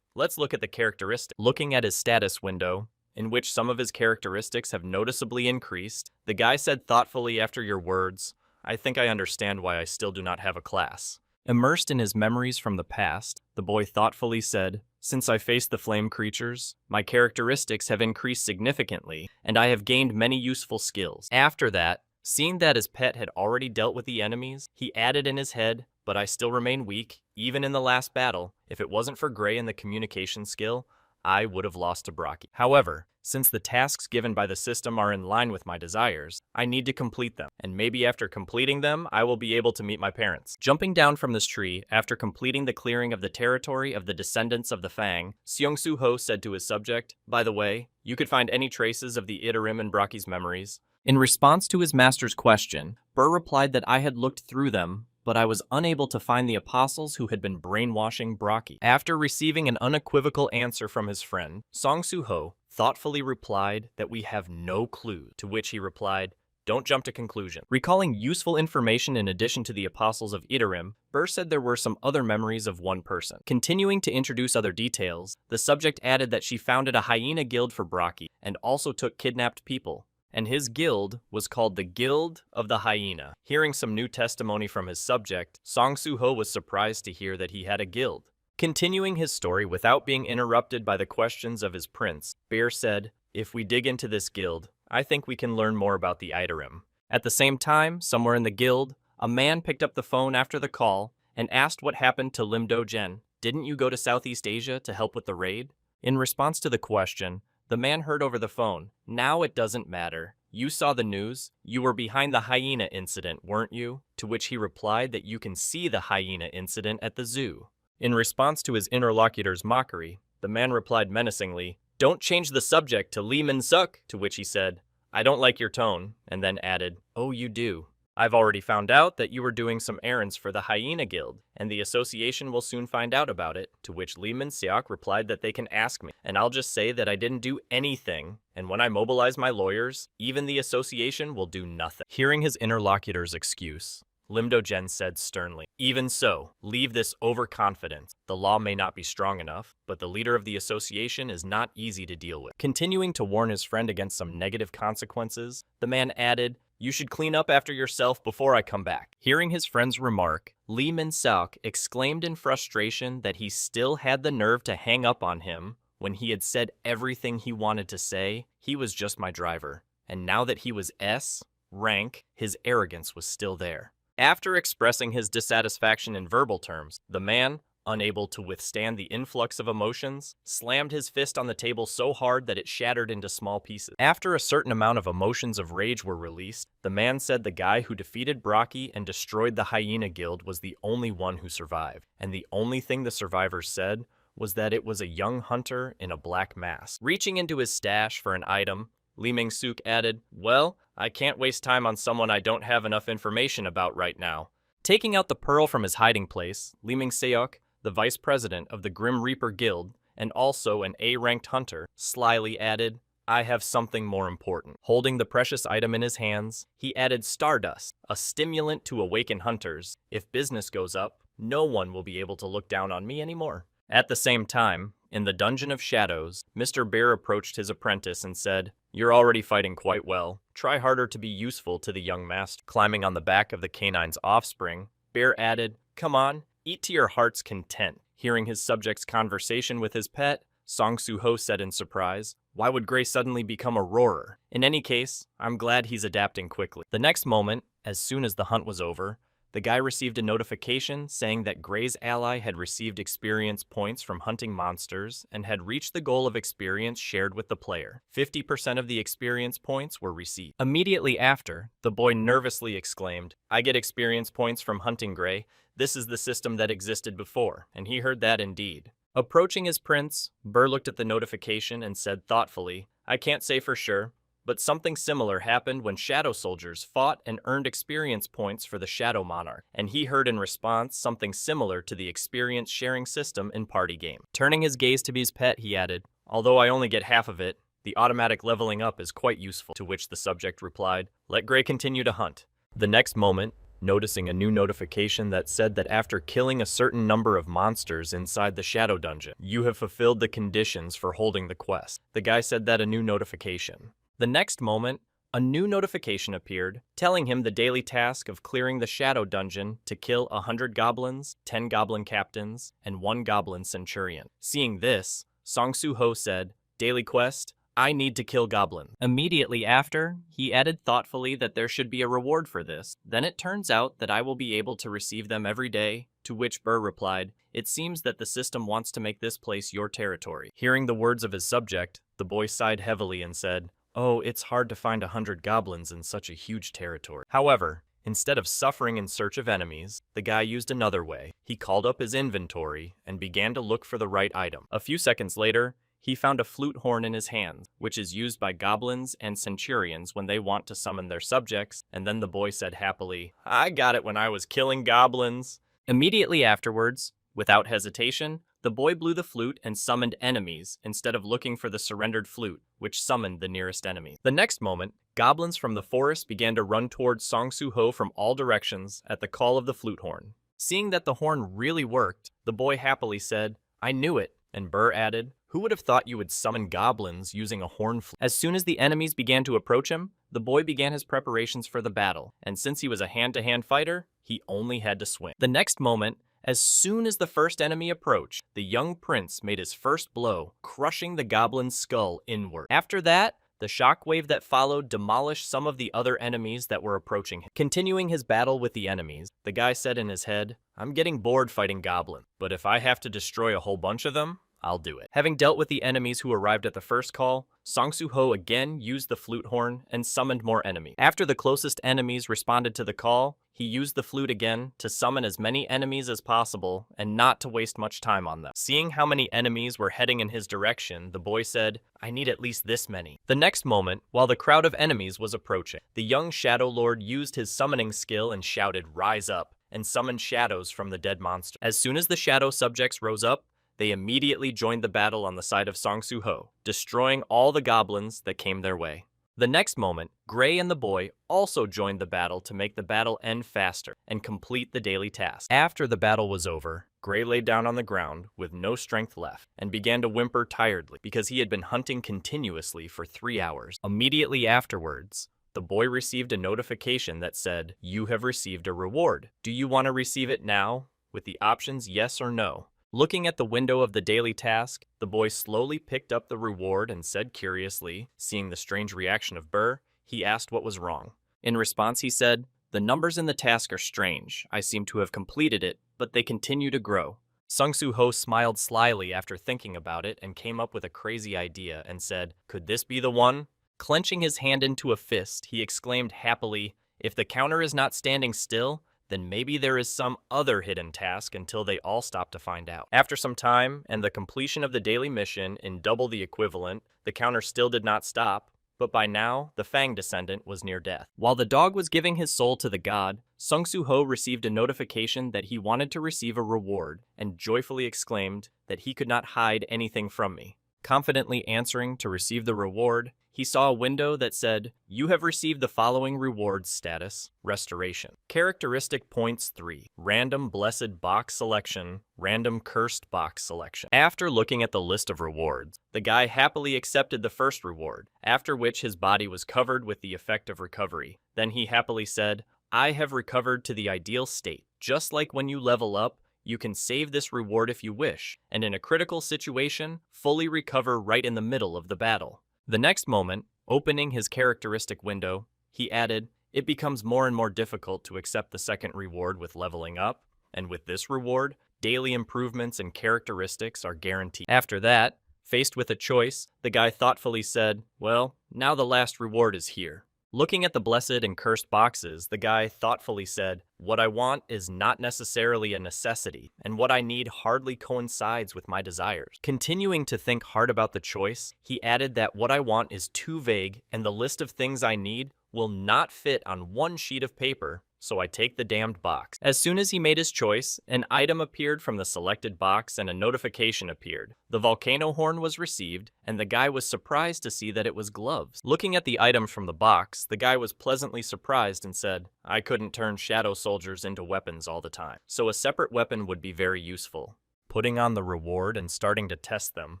let's look at the characteristics. Looking at his status window, in which some of his characteristics have noticeably increased, the guy said thoughtfully after your words, I think I understand why I still do not have a class. Immersed in his memories from the past, the boy thoughtfully said, since I faced the flame creatures, my characteristics have increased significantly, and I have gained many useful skills. After that, seeing that his pet had already dealt with the enemies, he added in his head, but I still remain weak, even in the last battle. If it wasn't for Gray and the communication skill, I would have lost to Brocky. However, since the tasks given by the system are in line with my desires, I need to complete them, and maybe after completing them, I will be able to meet my parents. Jumping down from this tree, after completing the clearing of the territory of the descendants of the Fang, Seong-Soo-ho said to his subject, by the way, you could find any traces of the Itarim in Brocky's memories. In response to his master's question, Burr replied that I had looked through them, but I was unable to find the apostles who had been brainwashing Brocky. After receiving an unequivocal answer from his friend, Song-Soo-ho thoughtfully replied that we have no clue, to which he replied, don't jump to conclusion. Recalling useful information in addition to the apostles of Itarim, Burr said there were some other memories of one person. Continuing to introduce other details, the subject added that she founded a hyena guild for Brocky and also took kidnapped people, and his guild was called the Guild of the Hyena. Hearing some new testimony from his subject, Song-Soo-ho was surprised to hear that he had a guild. Continuing his story without being interrupted by the questions of his prince, Bear said, if we dig into this guild, I think we can learn more about the Itarim. At the same time, somewhere in the guild, a man picked up the phone after the call and asked what happened to Lim Do-jen. Didn't you go to Southeast Asia to help with the raid? In response to the question, the man heard over the phone, now it doesn't matter. You saw the news. You were behind the hyena incident, weren't you? To which he replied that you can see the hyena incident at the zoo. In response to his interlocutor's mockery, the man replied menacingly, don't change the subject to Lee Min-suk, to which he said, I don't like your tone, and then added, oh, you do. I've already found out that you were doing some errands for the Hyena Guild, and the association will soon find out about it, to which Lee Min-seok replied that they can ask me, and I'll just say that I didn't do anything, and when I mobilize my lawyers, even the association will do nothing. Hearing his interlocutor's excuse, Lim Do-jen said sternly, even so, leave this overconfidence. The law may not be strong enough, but the leader of the association is not easy to deal with. Continuing to warn his friend against some negative consequences, the man added, you should clean up after yourself before I come back. Hearing his friend's remark, Lee Min-seok exclaimed in frustration that he still had the nerve to hang up on him when he had said everything he wanted to say. He was just my driver, and now that he was S rank, his arrogance was still there. After expressing his dissatisfaction in verbal terms, the man, unable to withstand the influx of emotions, slammed his fist on the table so hard that it shattered into small pieces. After a certain amount of emotions of rage were released, the man said the guy who defeated Brocky and destroyed the Hyena Guild was the only one who survived, and the only thing the survivors said was that it was a young hunter in a black mask. Reaching into his stash for an item, Lee Min-suk added, well, I can't waste time on someone I don't have enough information about right now. Taking out the pearl from his hiding place, Lee Min-seok, the vice president of the Grim Reaper Guild, and also an A-ranked hunter, slyly added, I have something more important. Holding the precious item in his hands, he added Stardust, a stimulant to awaken hunters. If business goes up, no one will be able to look down on me anymore. At the same time, in the Dungeon of Shadows, Mr. Bear approached his apprentice and said, you're already fighting quite well. Try harder to be useful to the young master. Climbing on the back of the canine's offspring, Bear added, come on, eat to your heart's content. Hearing his subject's conversation with his pet, Song-Soo-ho said in surprise, why would Gray suddenly become a roarer? In any case, I'm glad he's adapting quickly. The next moment, as soon as the hunt was over, the guy received a notification saying that Gray's ally had received experience points from hunting monsters and had reached the goal of experience shared with the player. 50% of the experience points were received. Immediately after, the boy nervously exclaimed, I get experience points from hunting Gray. This is the system that existed before, and he heard that indeed. Approaching his prince, Burr looked at the notification and said thoughtfully, I can't say for sure, but something similar happened when Shadow Soldiers fought and earned experience points for the Shadow Monarch, and he heard in response something similar to the experience sharing system in Party Game. Turning his gaze to his pet, he added, although I only get half of it, The automatic leveling up is quite useful, to which the subject replied, let Gray continue to hunt. The next moment, noticing a new notification that said that after killing a certain number of monsters inside the Shadow Dungeon, you have fulfilled the conditions for holding the quest. The guy said that a new notification. The next moment, a new notification appeared, telling him the daily task of clearing the Shadow Dungeon to kill 100 goblins, 10 goblin captains, and 1 goblin centurion. Seeing this, Song-Soo-Ho said, daily quest, I need to kill goblins. Immediately after, he added thoughtfully that there should be a reward for this. Then it turns out that I will be able to receive them every day, to which Burr replied, it seems that the system wants to make this place your territory. Hearing the words of his subject, the boy sighed heavily and said, oh, it's hard to find 100 goblins in such a huge territory. However, instead of suffering in search of enemies, the guy used another way. He called up his inventory and began to look for the right item. A few seconds later, he found a flute horn in his hands, which is used by goblins and centurions when they want to summon their subjects, and then the boy said happily, I got it when I was killing goblins. Immediately afterwards, without hesitation, the boy blew the flute and summoned enemies instead of looking for the surrendered flute, which summoned the nearest enemy. The next moment, goblins from the forest began to run towards Song-Soo-Ho from all directions at the call of the flute horn. Seeing that the horn really worked, the boy happily said, I knew it, and Burr added, who would have thought you would summon goblins using a horn flute? As soon as the enemies began to approach him, the boy began his preparations for the battle, and since he was a hand-to-hand fighter, he only had to swing. The next moment, as soon as the first enemy approached, the young prince made his first blow, crushing the goblin's skull inward. After that, the shockwave that followed demolished some of the other enemies that were approaching him. Continuing his battle with the enemies, the guy said in his head, I'm getting bored fighting goblins, but if I have to destroy a whole bunch of them, I'll do it. Having dealt with the enemies who arrived at the first call, Song-Soo-Ho again used the flute horn and summoned more enemies. After the closest enemies responded to the call, he used the flute again to summon as many enemies as possible and not to waste much time on them. Seeing how many enemies were heading in his direction, the boy said, I need at least this many. The next moment, while the crowd of enemies was approaching, the young Shadow Lord used his summoning skill and shouted, Rise up, and summoned shadows from the dead monster. As soon as the shadow subjects rose up, they immediately joined the battle on the side of Song-Soo-Ho, destroying all the goblins that came their way. The next moment, Gray and the boy also joined the battle to make the battle end faster and complete the daily task. After the battle was over, Gray lay down on the ground with no strength left and began to whimper tiredly because he had been hunting continuously for 3 hours. Immediately afterwards, the boy received a notification that said, you have received a reward. Do you want to receive it now? With the options yes or no. Looking at the window of the daily task, the boy slowly picked up the reward and said curiously, seeing the strange reaction of Burr, he asked what was wrong. In response, he said, the numbers in the task are strange. I seem to have completed it, but they continue to grow. Song-Soo-Ho smiled slyly after thinking about it and came up with a crazy idea and said, could this be the one? Clenching his hand into a fist, he exclaimed happily, if the counter is not standing still, then maybe there is some other hidden task until they all stop to find out. After some time and the completion of the daily mission in double the equivalent, the counter still did not stop, but by now, the Fang descendant was near death. While the dog was giving his soul to the god, Song-Soo-Ho received a notification that he wanted to receive a reward and joyfully exclaimed that he could not hide anything from me. Confidently answering to receive the reward, he saw a window that said, you have received the following rewards status, Restoration. Characteristic points 3, Random Blessed Box Selection, Random Cursed Box Selection. After looking at the list of rewards, the guy happily accepted the first reward, after which his body was covered with the effect of recovery. Then he happily said, I have recovered to the ideal state. Just like when you level up, you can save this reward if you wish, and in a critical situation, fully recover right in the middle of the battle. The next moment, opening his characteristic window, he added, it becomes more and more difficult to accept the second reward with leveling up, and with this reward, daily improvements and characteristics are guaranteed. After that, faced with a choice, the guy thoughtfully said, well, now the last reward is here. Looking at the blessed and cursed boxes, the guy thoughtfully said, what I want is not necessarily a necessity, and what I need hardly coincides with my desires. Continuing to think hard about the choice, he added that what I want is too vague, and the list of things I need will not fit on one sheet of paper, so I take the damned box. As soon as he made his choice, an item appeared from the selected box and a notification appeared. The volcano horn was received, and the guy was surprised to see that it was gloves. Looking at the item from the box, the guy was pleasantly surprised and said, I couldn't turn shadow soldiers into weapons all the time, so a separate weapon would be very useful. Putting on the reward and starting to test them,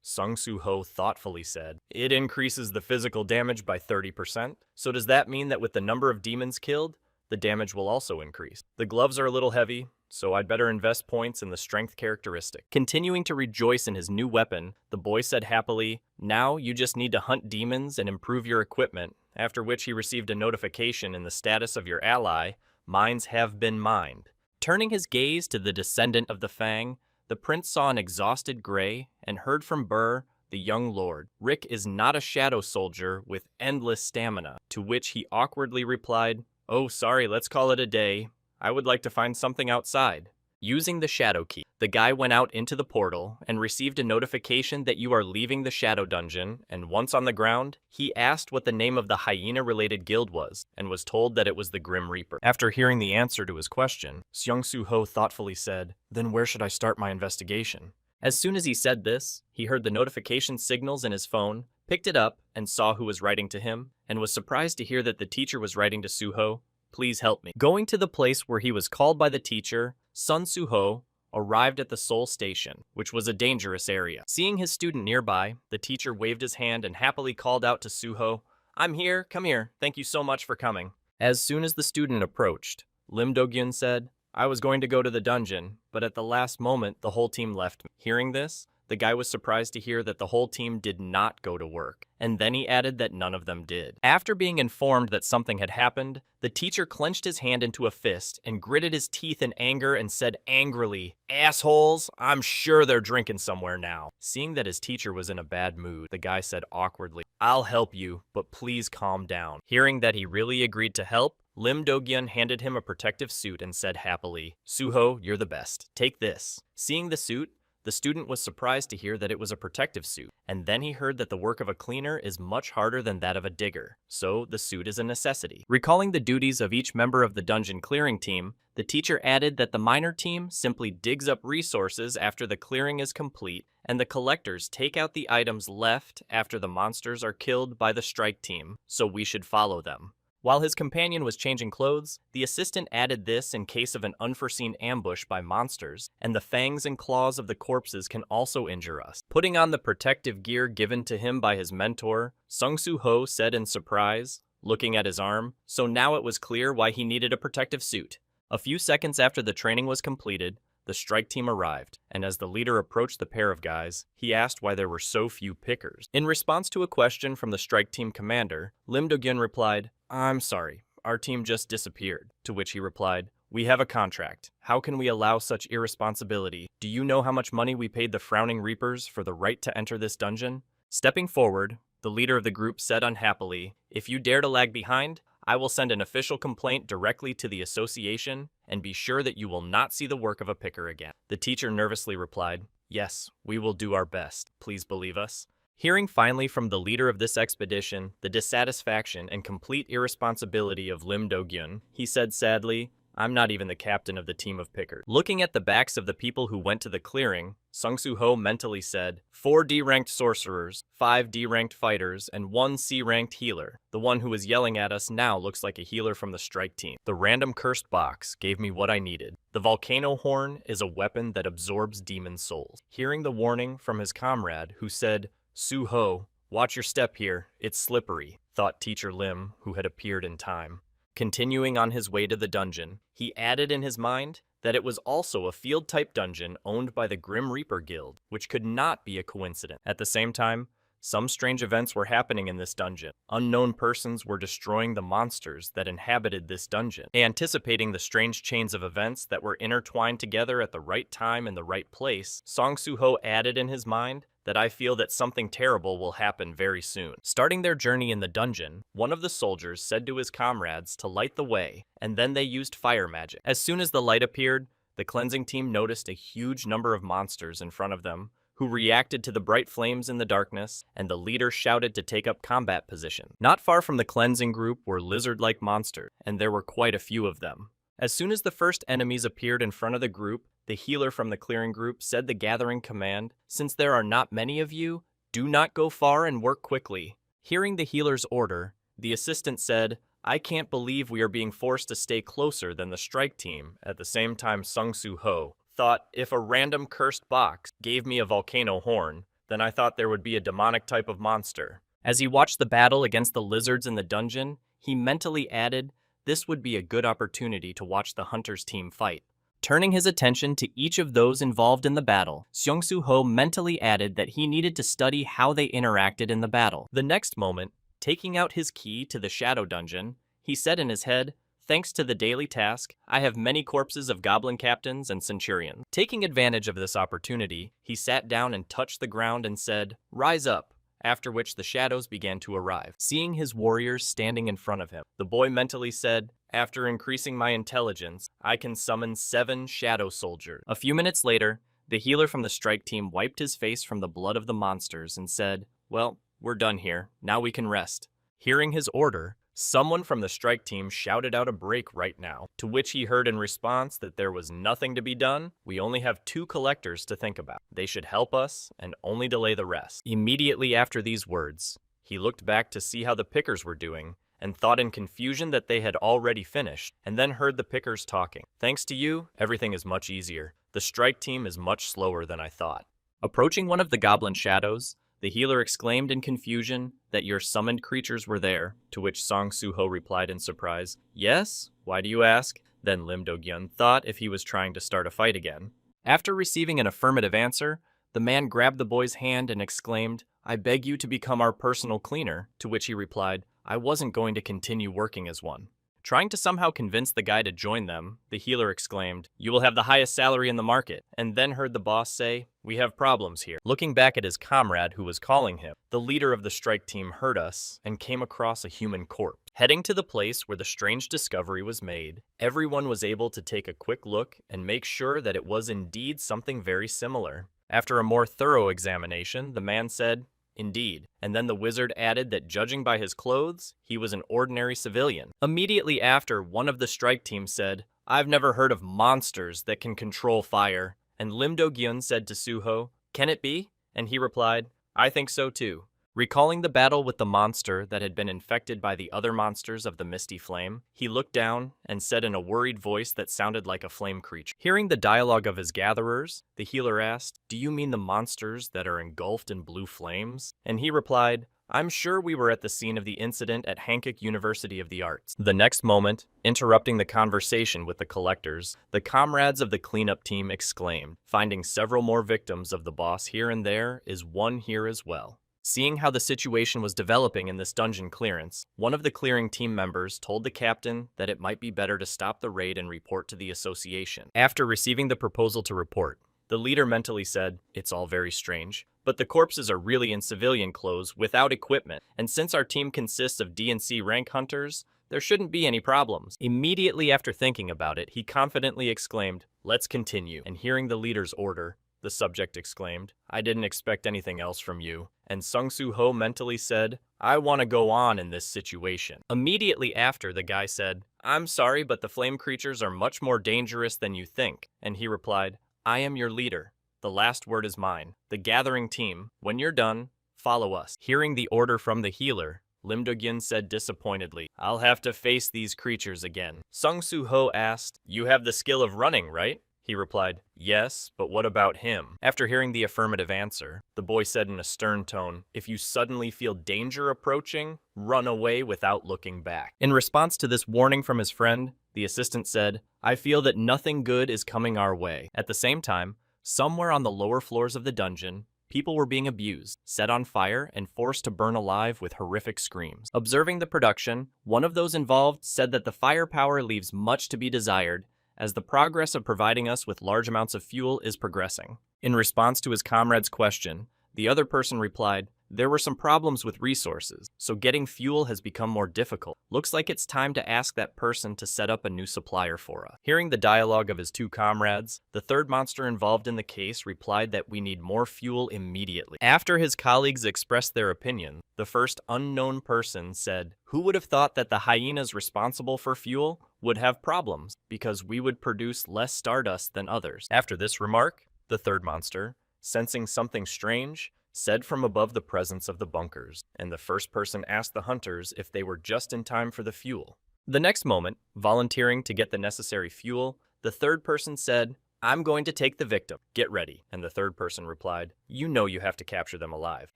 Sung Soo Ho thoughtfully said, it increases the physical damage by 30%, so does that mean that with the number of demons killed, the damage will also increase? The gloves are a little heavy, so I'd better invest points in the strength characteristic. Continuing to rejoice in his new weapon, the boy said happily, now you just need to hunt demons and improve your equipment, after which he received a notification in the status of your ally, mines have been mined. Turning his gaze to the descendant of the Fang, the prince saw an exhausted Gray and heard from Burr, the young lord, Rick is not a shadow soldier with endless stamina, to which he awkwardly replied, oh, sorry, let's call it a day. I would like to find something outside. Using the shadow key, the guy went out into the portal and received a notification that you are leaving the shadow dungeon, and once on the ground, he asked what the name of the hyena-related guild was, and was told that it was the Grim Reaper. After hearing the answer to his question, Seung Soo Ho thoughtfully said, then where should I start my investigation? As soon as he said this, he heard the notification signals in his phone, picked it up, and saw who was writing to him, and was surprised to hear that the teacher was writing to Soo-ho, please help me. Going to the place where he was called by the teacher, Sun Soo-ho arrived at the Seoul station, which was a dangerous area. Seeing his student nearby, the teacher waved his hand and happily called out to Soo-ho, I'm here, come here, thank you so much for coming. As soon as the student approached, Lim Do-gyun said, I was going to go to the dungeon, but at the last moment, the whole team left me. Hearing this, the guy was surprised to hear that the whole team did not go to work, and then he added that none of them did. After being informed that something had happened, the teacher clenched his hand into a fist and gritted his teeth in anger and said angrily, assholes, I'm sure they're drinking somewhere now. Seeing that his teacher was in a bad mood, the guy said awkwardly, I'll help you, but please calm down. Hearing that he really agreed to help, Lim Do-gyun handed him a protective suit and said happily, Soo-ho, you're the best. Take this. Seeing the suit, the student was surprised to hear that it was a protective suit, and then he heard that the work of a cleaner is much harder than that of a digger, so the suit is a necessity. Recalling the duties of each member of the dungeon clearing team, the teacher added that the miner team simply digs up resources after the clearing is complete, and the collectors take out the items left after the monsters are killed by the strike team, so we should follow them. While his companion was changing clothes, the assistant added this in case of an unforeseen ambush by monsters, and the fangs and claws of the corpses can also injure us. Putting on the protective gear given to him by his mentor, Sung Soo Ho said in surprise, looking at his arm, so now it was clear why he needed a protective suit. A few seconds after the training was completed, the strike team arrived, and as the leader approached the pair of guys, he asked why there were so few pickers. In response to a question from the strike team commander, Lim Do-gyun replied, I'm sorry, our team just disappeared, to which he replied, we have a contract. How can we allow such irresponsibility? Do you know how much money we paid the Frowning Reapers for the right to enter this dungeon? Stepping forward, the leader of the group said unhappily, if you dare to lag behind, I will send an official complaint directly to the association and be sure that you will not see the work of a picker again. The teacher nervously replied, yes, we will do our best. Please believe us. Hearing finally from the leader of this expedition the dissatisfaction and complete irresponsibility of Lim Do-gyun, he said sadly, I'm not even the captain of the team of pickers. Looking at the backs of the people who went to the clearing, Sung Soo Ho mentally said, 4 D-ranked sorcerers, 5 D-ranked fighters, and 1 C-ranked healer. The one who is yelling at us now looks like a healer from the strike team. The random cursed box gave me what I needed. The volcano horn is a weapon that absorbs demon souls. Hearing the warning from his comrade, who said, Soo-ho, watch your step here, it's slippery, thought Teacher Lim, who had appeared in time. Continuing on his way to the dungeon, he added in his mind that it was also a field-type dungeon owned by the Grim Reaper Guild, which could not be a coincidence. At the same time, some strange events were happening in this dungeon. Unknown persons were destroying the monsters that inhabited this dungeon. Anticipating the strange chains of events that were intertwined together at the right time and the right place, Song Soo-ho added in his mind that I feel that something terrible will happen very soon. Starting their journey in the dungeon, one of the soldiers said to his comrades to light the way, and then they used fire magic. As soon as the light appeared, the cleansing team noticed a huge number of monsters in front of them, who reacted to the bright flames in the darkness, and the leader shouted to take up combat position. Not far from the cleansing group were lizard-like monsters, and there were quite a few of them. As soon as the first enemies appeared in front of the group, the healer from the clearing group said the gathering command, "Since there are not many of you, do not go far and work quickly." Hearing the healer's order, the assistant said, "I can't believe we are being forced to stay closer than the strike team." At the same time, Sung-Soo Ho thought, if a random cursed box gave me a volcano horn, then I thought there would be a demonic type of monster. As he watched the battle against the lizards in the dungeon, he mentally added, this would be a good opportunity to watch the hunter's team fight. Turning his attention to each of those involved in the battle, Sung-Soo Ho mentally added that he needed to study how they interacted in the battle. The next moment, taking out his key to the shadow dungeon, he said in his head, "Thanks to the daily task, I have many corpses of goblin captains and centurions." Taking advantage of this opportunity, he sat down and touched the ground and said, "Rise up," after which the shadows began to arrive. Seeing his warriors standing in front of him, the boy mentally said, "After increasing my intelligence, I can summon 7 shadow soldiers." A few minutes later, the healer from the strike team wiped his face from the blood of the monsters and said, "Well, we're done here. Now we can rest." Hearing his order, someone from the strike team shouted out a break right now, to which he heard in response that there was nothing to be done. "We only have 2 collectors to think about. They should help us and only delay the rest." Immediately after these words, he looked back to see how the pickers were doing and thought in confusion that they had already finished, and then heard the pickers talking. "Thanks to you, everything is much easier. The strike team is much slower than I thought." Approaching one of the goblin shadows, the healer exclaimed in confusion that your summoned creatures were there, to which Song Soo-ho replied in surprise, "Yes? Why do you ask?" Then Lim Do-gyun thought if he was trying to start a fight again. After receiving an affirmative answer, the man grabbed the boy's hand and exclaimed, "I beg you to become our personal cleaner," to which he replied, "I wasn't going to continue working as one." Trying to somehow convince the guy to join them, the healer exclaimed, "You will have the highest salary in the market," and then heard the boss say, "We have problems here." Looking back at his comrade who was calling him, the leader of the strike team heard us and came across a human corpse. Heading to the place where the strange discovery was made, everyone was able to take a quick look and make sure that it was indeed something very similar. After a more thorough examination, the man said, "Indeed," and then the wizard added that judging by his clothes, he was an ordinary civilian. Immediately after, one of the strike team said, "I've never heard of monsters that can control fire," and Lim Do-gyun said to Soo-ho, "Can it be?" And he replied, "I think so too." Recalling the battle with the monster that had been infected by the other monsters of the Misty Flame, he looked down and said in a worried voice that sounded like a flame creature. Hearing the dialogue of his gatherers, the healer asked, "Do you mean the monsters that are engulfed in blue flames?" And he replied, "I'm sure we were at the scene of the incident at Hankook University of the Arts." The next moment, interrupting the conversation with the collectors, the comrades of the cleanup team exclaimed, "Finding several more victims of the boss here and there is one here as well." Seeing how the situation was developing in this dungeon clearance, one of the clearing team members told the captain that it might be better to stop the raid and report to the association. After receiving the proposal to report, the leader mentally said, "It's all very strange, but the corpses are really in civilian clothes without equipment, and since our team consists of D&C rank hunters, there shouldn't be any problems." Immediately after thinking about it, he confidently exclaimed, "Let's continue." And hearing the leader's order, the subject exclaimed, "I didn't expect anything else from you." And Sung Soo-ho mentally said, "I want to go on in this situation." Immediately after, the guy said, "I'm sorry, but the flame creatures are much more dangerous than you think." And he replied, "I am your leader. The last word is mine. The gathering team, when you're done, follow us." Hearing the order from the healer, Lim Do-gyun said disappointedly, "I'll have to face these creatures again." Sung Soo-ho asked, "You have the skill of running, right?" He replied, "Yes, but what about him?" After hearing the affirmative answer, the boy said in a stern tone, "If you suddenly feel danger approaching, run away without looking back." In response to this warning from his friend, the assistant said, "I feel that nothing good is coming our way." At the same time, somewhere on the lower floors of the dungeon, people were being abused, set on fire, and forced to burn alive with horrific screams. Observing the production, one of those involved said that the firepower leaves much to be desired, as the progress of providing us with large amounts of fuel is progressing. In response to his comrade's question, the other person replied, There were some problems with resources, so getting fuel has become more difficult. Looks like it's time to ask that person to set up a new supplier for us. Hearing the dialogue of his two comrades, the third monster involved in the case replied that we need more fuel immediately. After his colleagues expressed their opinion, the first unknown person said, "Who would have thought that the hyenas responsible for fuel would have problems because we would produce less stardust than others?" After this remark, the third monster, sensing something strange, said from above the presence of the bunkers, and the first person asked the hunters if they were just in time for the fuel. The next moment, volunteering to get the necessary fuel, the third person said, "I'm going to take the victim. Get ready." And the third person replied, "You know you have to capture them alive."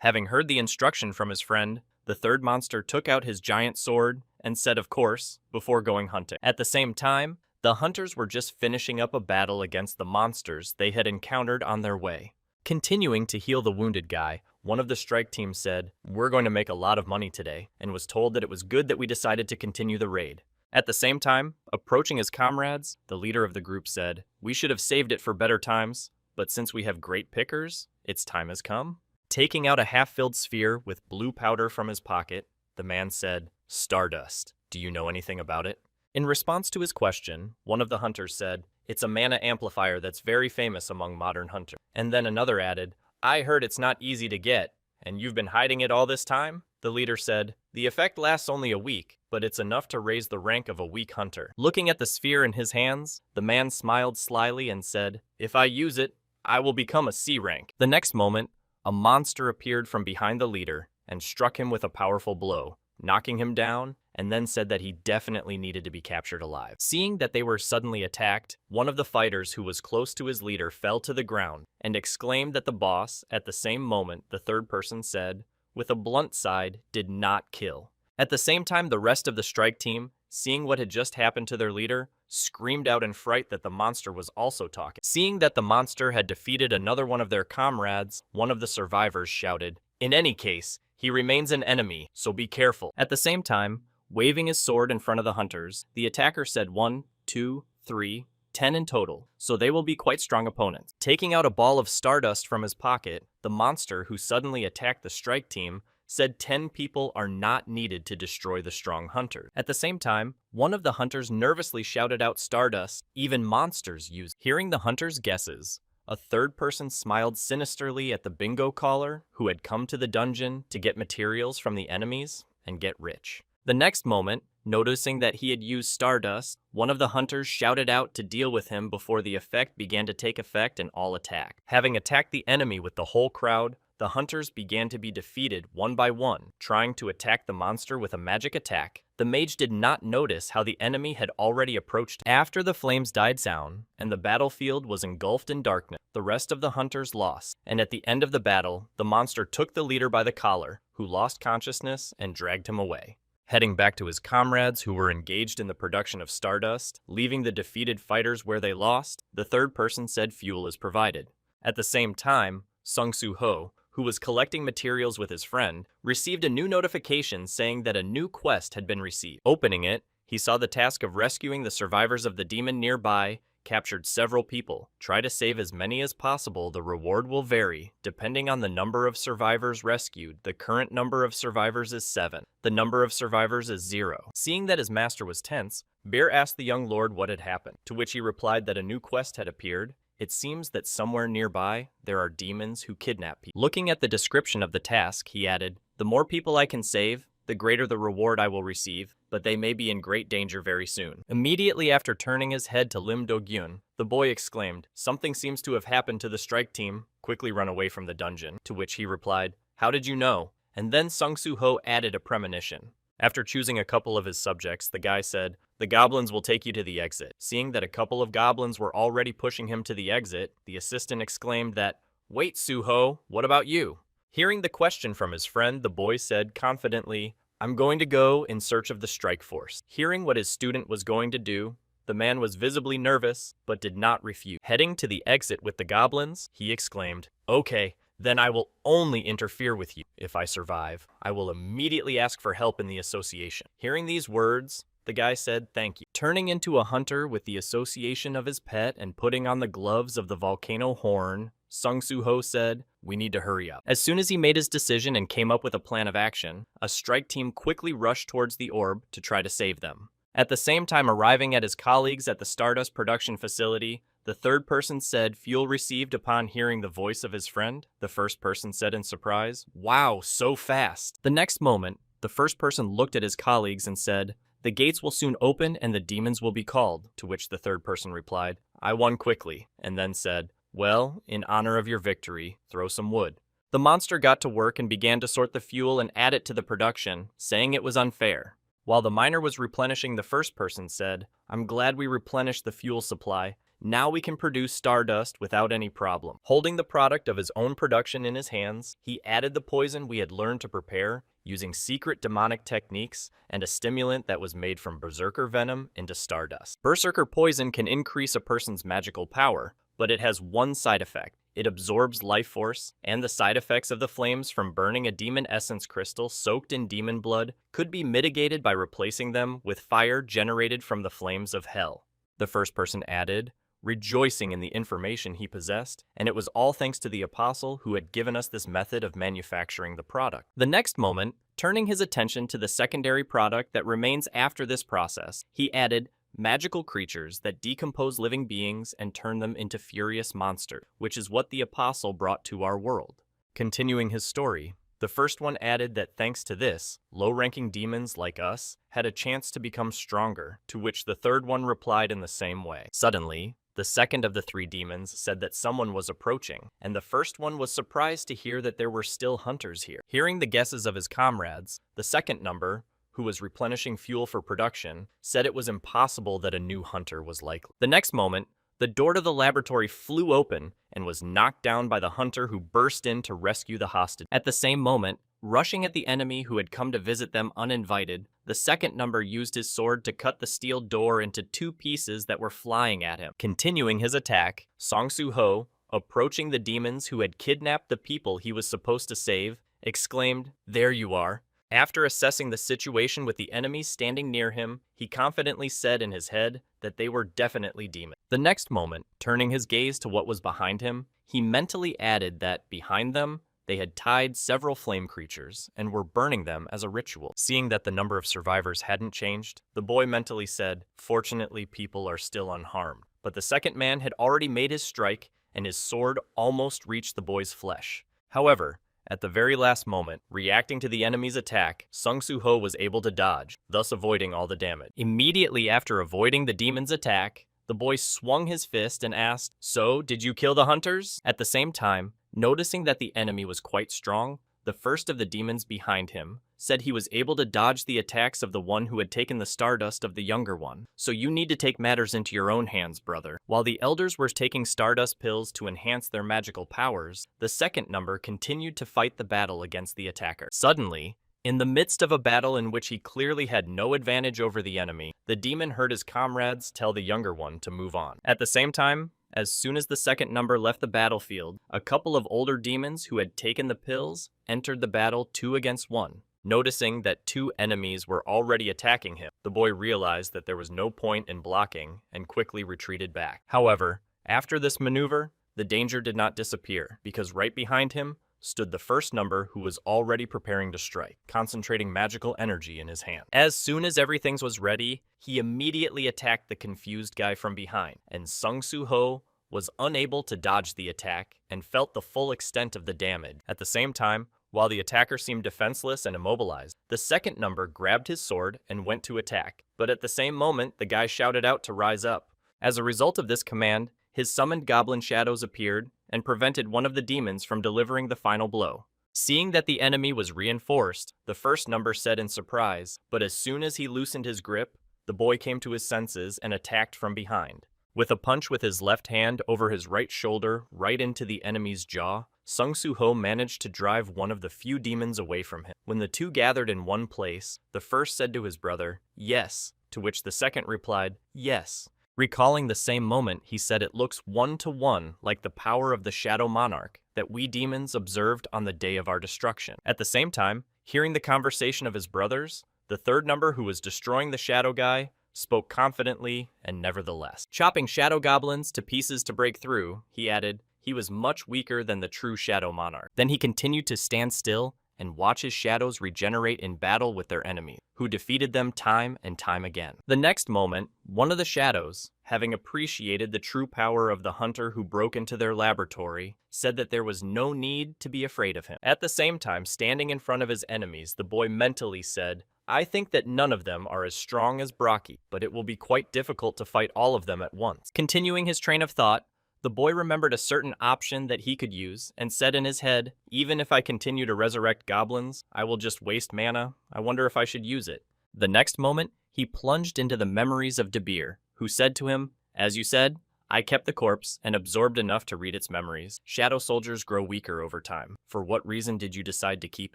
Having heard the instruction from his friend, the third monster took out his giant sword and said, "Of course," before going hunting. At the same time, the hunters were just finishing up a battle against the monsters they had encountered on their way. Continuing to heal the wounded guy, one of the strike team said, "We're going to make a lot of money today," and was told that it was good that we decided to continue the raid. At the same time, approaching his comrades, the leader of the group said, "We should have saved it for better times, but since we have great pickers, its time has come." Taking out a half-filled sphere with blue powder from his pocket, the man said, "Stardust. Do you know anything about it?" In response to his question, one of the hunters said, "It's a mana amplifier that's very famous among modern hunters." And then another added, "I heard it's not easy to get, and you've been hiding it all this time?" The leader said, "The effect lasts only a week, but it's enough to raise the rank of a weak hunter." Looking at the sphere in his hands, the man smiled slyly and said, "If I use it, I will become a C rank." The next moment, a monster appeared from behind the leader and struck him with a powerful blow, knocking him down, and then said that he definitely needed to be captured alive. Seeing that they were suddenly attacked, one of the fighters who was close to his leader fell to the ground and exclaimed that the boss, at the same moment the third person said, with a blunt side, did not kill. At the same time, the rest of the strike team, seeing what had just happened to their leader, screamed out in fright that the monster was also talking. Seeing that the monster had defeated another one of their comrades, one of the survivors shouted, "In any case, he remains an enemy, so be careful." At the same time, waving his sword in front of the hunters, the attacker said 1, 2, 3, 10 in total, so they will be quite strong opponents. Taking out a ball of stardust from his pocket, the monster who suddenly attacked the strike team said 10 people are not needed to destroy the strong hunter. At the same time, one of the hunters nervously shouted out, "Stardust, even monsters use." Hearing the hunter's guesses, a third person smiled sinisterly at the bingo caller who had come to the dungeon to get materials from the enemies and get rich. The next moment, noticing that he had used stardust, one of the hunters shouted out to deal with him before the effect began to take effect and all attack. Having attacked the enemy with the whole crowd, the hunters began to be defeated one by one, trying to attack the monster with a magic attack. The mage did not notice how the enemy had already approached. After the flames died down and the battlefield was engulfed in darkness, the rest of the hunters lost, and at the end of the battle, the monster took the leader by the collar, who lost consciousness, and dragged him away. Heading back to his comrades who were engaged in the production of stardust, leaving the defeated fighters where they lost, the third person said fuel is provided. At the same time, Sung-Soo-Ho, who was collecting materials with his friend, received a new notification saying that a new quest had been received. Opening it, he saw the task of rescuing the survivors of the demon nearby, captured several people. Try to save as many as possible. The reward will vary, depending on the number of survivors rescued. The current number of survivors is 7. The number of survivors is 0. Seeing that his master was tense, Bear asked the young lord what had happened, to which he replied that a new quest had appeared. It seems that somewhere nearby, there are demons who kidnap people. Looking at the description of the task, he added, "The more people I can save, the greater the reward I will receive, but they may be in great danger very soon." Immediately after turning his head to Lim Do-gyun, the boy exclaimed, "Something seems to have happened to the strike team. Quickly run away from the dungeon." To which he replied, "How did you know?" And then Sung-Soo-Ho added a premonition. After choosing a couple of his subjects, the guy said, "The goblins will take you to the exit." Seeing that a couple of goblins were already pushing him to the exit, the assistant exclaimed that, "Wait, Soo-Ho, what about you?" Hearing the question from his friend, the boy said confidently, "I'm going to go in search of the strike force." Hearing what his student was going to do, the man was visibly nervous, but did not refuse. Heading to the exit with the goblins, he exclaimed, "Okay, then I will only interfere with you. If I survive, I will immediately ask for help in the association." Hearing these words, the guy said, "Thank you." Turning into a hunter with the association of his pet and putting on the gloves of the volcano horn, Sung Soo-ho said, "We need to hurry up." As soon as he made his decision and came up with a plan of action, a strike team quickly rushed towards the orb to try to save them. At the same time arriving at his colleagues at the Stardust production facility, the third person said fuel received upon hearing the voice of his friend. The first person said in surprise, "Wow, so fast." The next moment, the first person looked at his colleagues and said, "The gates will soon open and the demons will be called," to which the third person replied, "I won quickly," and then said, "Well, in honor of your victory, throw some wood." The monster got to work and began to sort the fuel and add it to the production, saying it was unfair. While the miner was replenishing, the first person said, "I'm glad we replenished the fuel supply. Now we can produce stardust without any problem." Holding the product of his own production in his hands, he added the poison we had learned to prepare, using secret demonic techniques and a stimulant that was made from berserker venom into stardust. Berserker poison can increase a person's magical power, but it has one side effect. It absorbs life force, and the side effects of the flames from burning a demon essence crystal soaked in demon blood could be mitigated by replacing them with fire generated from the flames of hell. The first person added, rejoicing in the information he possessed, and it was all thanks to the apostle who had given us this method of manufacturing the product. The next moment, turning his attention to the secondary product that remains after this process, he added magical creatures that decompose living beings and turn them into furious monsters, which is what the apostle brought to our world. Continuing his story, the first one added that thanks to this, low-ranking demons like us had a chance to become stronger, to which the third one replied in the same way. Suddenly, the second of the three demons said that someone was approaching, and the first one was surprised to hear that there were still hunters here. Hearing the guesses of his comrades, the second number, who was replenishing fuel for production, said it was impossible that a new hunter was likely. The next moment, the door to the laboratory flew open and was knocked down by the hunter who burst in to rescue the hostage. At the same moment, rushing at the enemy who had come to visit them uninvited, the second number used his sword to cut the steel door into two pieces that were flying at him. Continuing his attack, Song Soo-ho, approaching the demons who had kidnapped the people he was supposed to save, exclaimed, "There you are." After assessing the situation with the enemies standing near him, he confidently said in his head that they were definitely demons. The next moment, turning his gaze to what was behind him, he mentally added that behind them, they had tied several flame creatures and were burning them as a ritual. Seeing that the number of survivors hadn't changed, the boy mentally said, "Fortunately, people are still unharmed." But the second man had already made his strike, and his sword almost reached the boy's flesh. However, at the very last moment, reacting to the enemy's attack, Sung Soo-ho was able to dodge, thus avoiding all the damage. Immediately after avoiding the demon's attack, the boy swung his fist and asked, "So, did you kill the hunters?" At the same time, noticing that the enemy was quite strong, the first of the demons behind him said he was able to dodge the attacks of the one who had taken the stardust of the younger one. "So you need to take matters into your own hands, brother." While the elders were taking stardust pills to enhance their magical powers, the second number continued to fight the battle against the attacker. Suddenly, in the midst of a battle in which he clearly had no advantage over the enemy, the demon heard his comrades tell the younger one to move on. At the same time, as soon as the second number left the battlefield, a couple of older demons who had taken the pills entered the battle 2 against 1. Noticing that 2 enemies were already attacking him, the boy realized that there was no point in blocking and quickly retreated back. However, after this maneuver, the danger did not disappear, because right behind him stood the first number who was already preparing to strike, concentrating magical energy in his hand. As soon as everything was ready, he immediately attacked the confused guy from behind, and Sung Soo-ho was unable to dodge the attack and felt the full extent of the damage. At the same time, while the attacker seemed defenseless and immobilized, the second number grabbed his sword and went to attack, but at the same moment, the guy shouted out to rise up. As a result of this command, his summoned goblin shadows appeared and prevented one of the demons from delivering the final blow. Seeing that the enemy was reinforced, the first number said in surprise, but as soon as he loosened his grip, the boy came to his senses and attacked from behind. With a punch with his left hand over his right shoulder right into the enemy's jaw, Sung Soo-ho managed to drive one of the few demons away from him. When the two gathered in one place, the first said to his brother, "Yes," to which the second replied, "Yes." Recalling the same moment, he said it looks 1-to-1 like the power of the Shadow Monarch that we demons observed on the day of our destruction. At the same time, hearing the conversation of his brothers, the third number who was destroying the Shadow Guy spoke confidently and nevertheless. Chopping shadow goblins to pieces to break through, he added, he was much weaker than the true Shadow Monarch. Then he continued to stand still and watch his shadows regenerate in battle with their enemies, who defeated them time and time again. The next moment, one of the shadows, having appreciated the true power of the hunter who broke into their laboratory, said that there was no need to be afraid of him. At the same time, standing in front of his enemies, the boy mentally said, I think that none of them are as strong as Brocky, but it will be quite difficult to fight all of them at once. Continuing his train of thought, the boy remembered a certain option that he could use and said in his head, even if I continue to resurrect goblins, I will just waste mana. I wonder if I should use it. The next moment, he plunged into the memories of De Beer, who said to him, as you said, I kept the corpse and absorbed enough to read its memories. Shadow soldiers grow weaker over time. For what reason did you decide to keep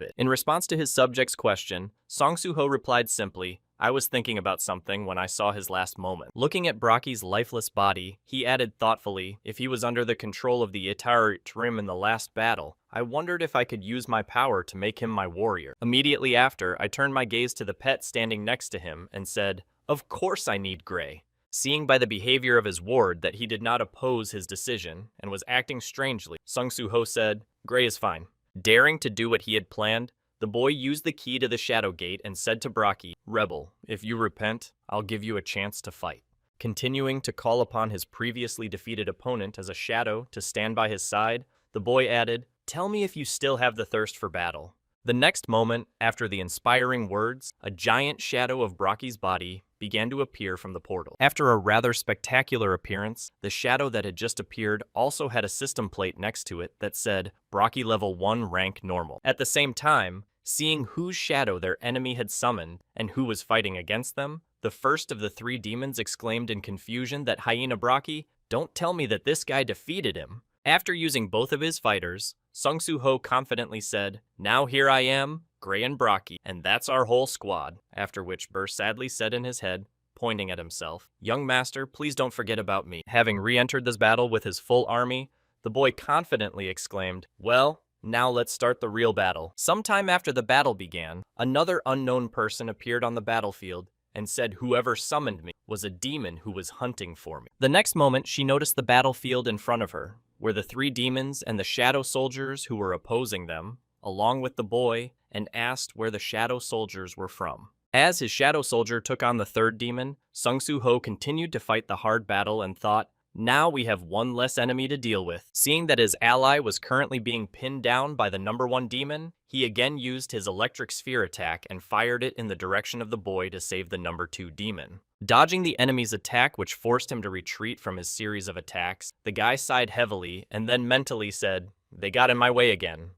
it? In response to his subject's question, Song Soo-ho replied simply, I was thinking about something when I saw his last moment. Looking at Brocky's lifeless body, he added thoughtfully, if he was under the control of the Itar Trim in the last battle, I wondered if I could use my power to make him my warrior. Immediately after, I turned my gaze to the pet standing next to him and said, of course I need Gray. Seeing by the behavior of his ward that he did not oppose his decision and was acting strangely, Sung Soo-ho said, Gray is fine. Daring to do what he had planned, the boy used the key to the Shadow Gate and said to Brocky, Rebel, if you repent, I'll give you a chance to fight. Continuing to call upon his previously defeated opponent as a shadow to stand by his side, the boy added, tell me if you still have the thirst for battle. The next moment, after the inspiring words, a giant shadow of Brocky's body began to appear from the portal. After a rather spectacular appearance, the shadow that had just appeared also had a system plate next to it that said, Brocky level 1 rank normal. At the same time, seeing whose shadow their enemy had summoned and who was fighting against them, the first of the three demons exclaimed in confusion that Hyena Brocky, don't tell me that this guy defeated him. After using both of his fighters, Sung Soo-ho confidently said, now here I am, Gray and Brocky, and that's our whole squad, after which Burr sadly said in his head, pointing at himself, young master, please don't forget about me. Having re-entered this battle with his full army, the boy confidently exclaimed, well, now let's start the real battle. Sometime after the battle began, another unknown person appeared on the battlefield and said whoever summoned me was a demon who was hunting for me. The next moment, she noticed the battlefield in front of her, where the three demons and the shadow soldiers who were opposing them, along with the boy, and asked where the shadow soldiers were from. As his shadow soldier took on the third demon, Sung Soo-ho continued to fight the hard battle and thought, now we have one less enemy to deal with. Seeing that his ally was currently being pinned down by the number one demon, he again used his electric sphere attack and fired it in the direction of the boy to save the number two demon. Dodging the enemy's attack, which forced him to retreat from his series of attacks, the guy sighed heavily and then mentally said, they got in my way again.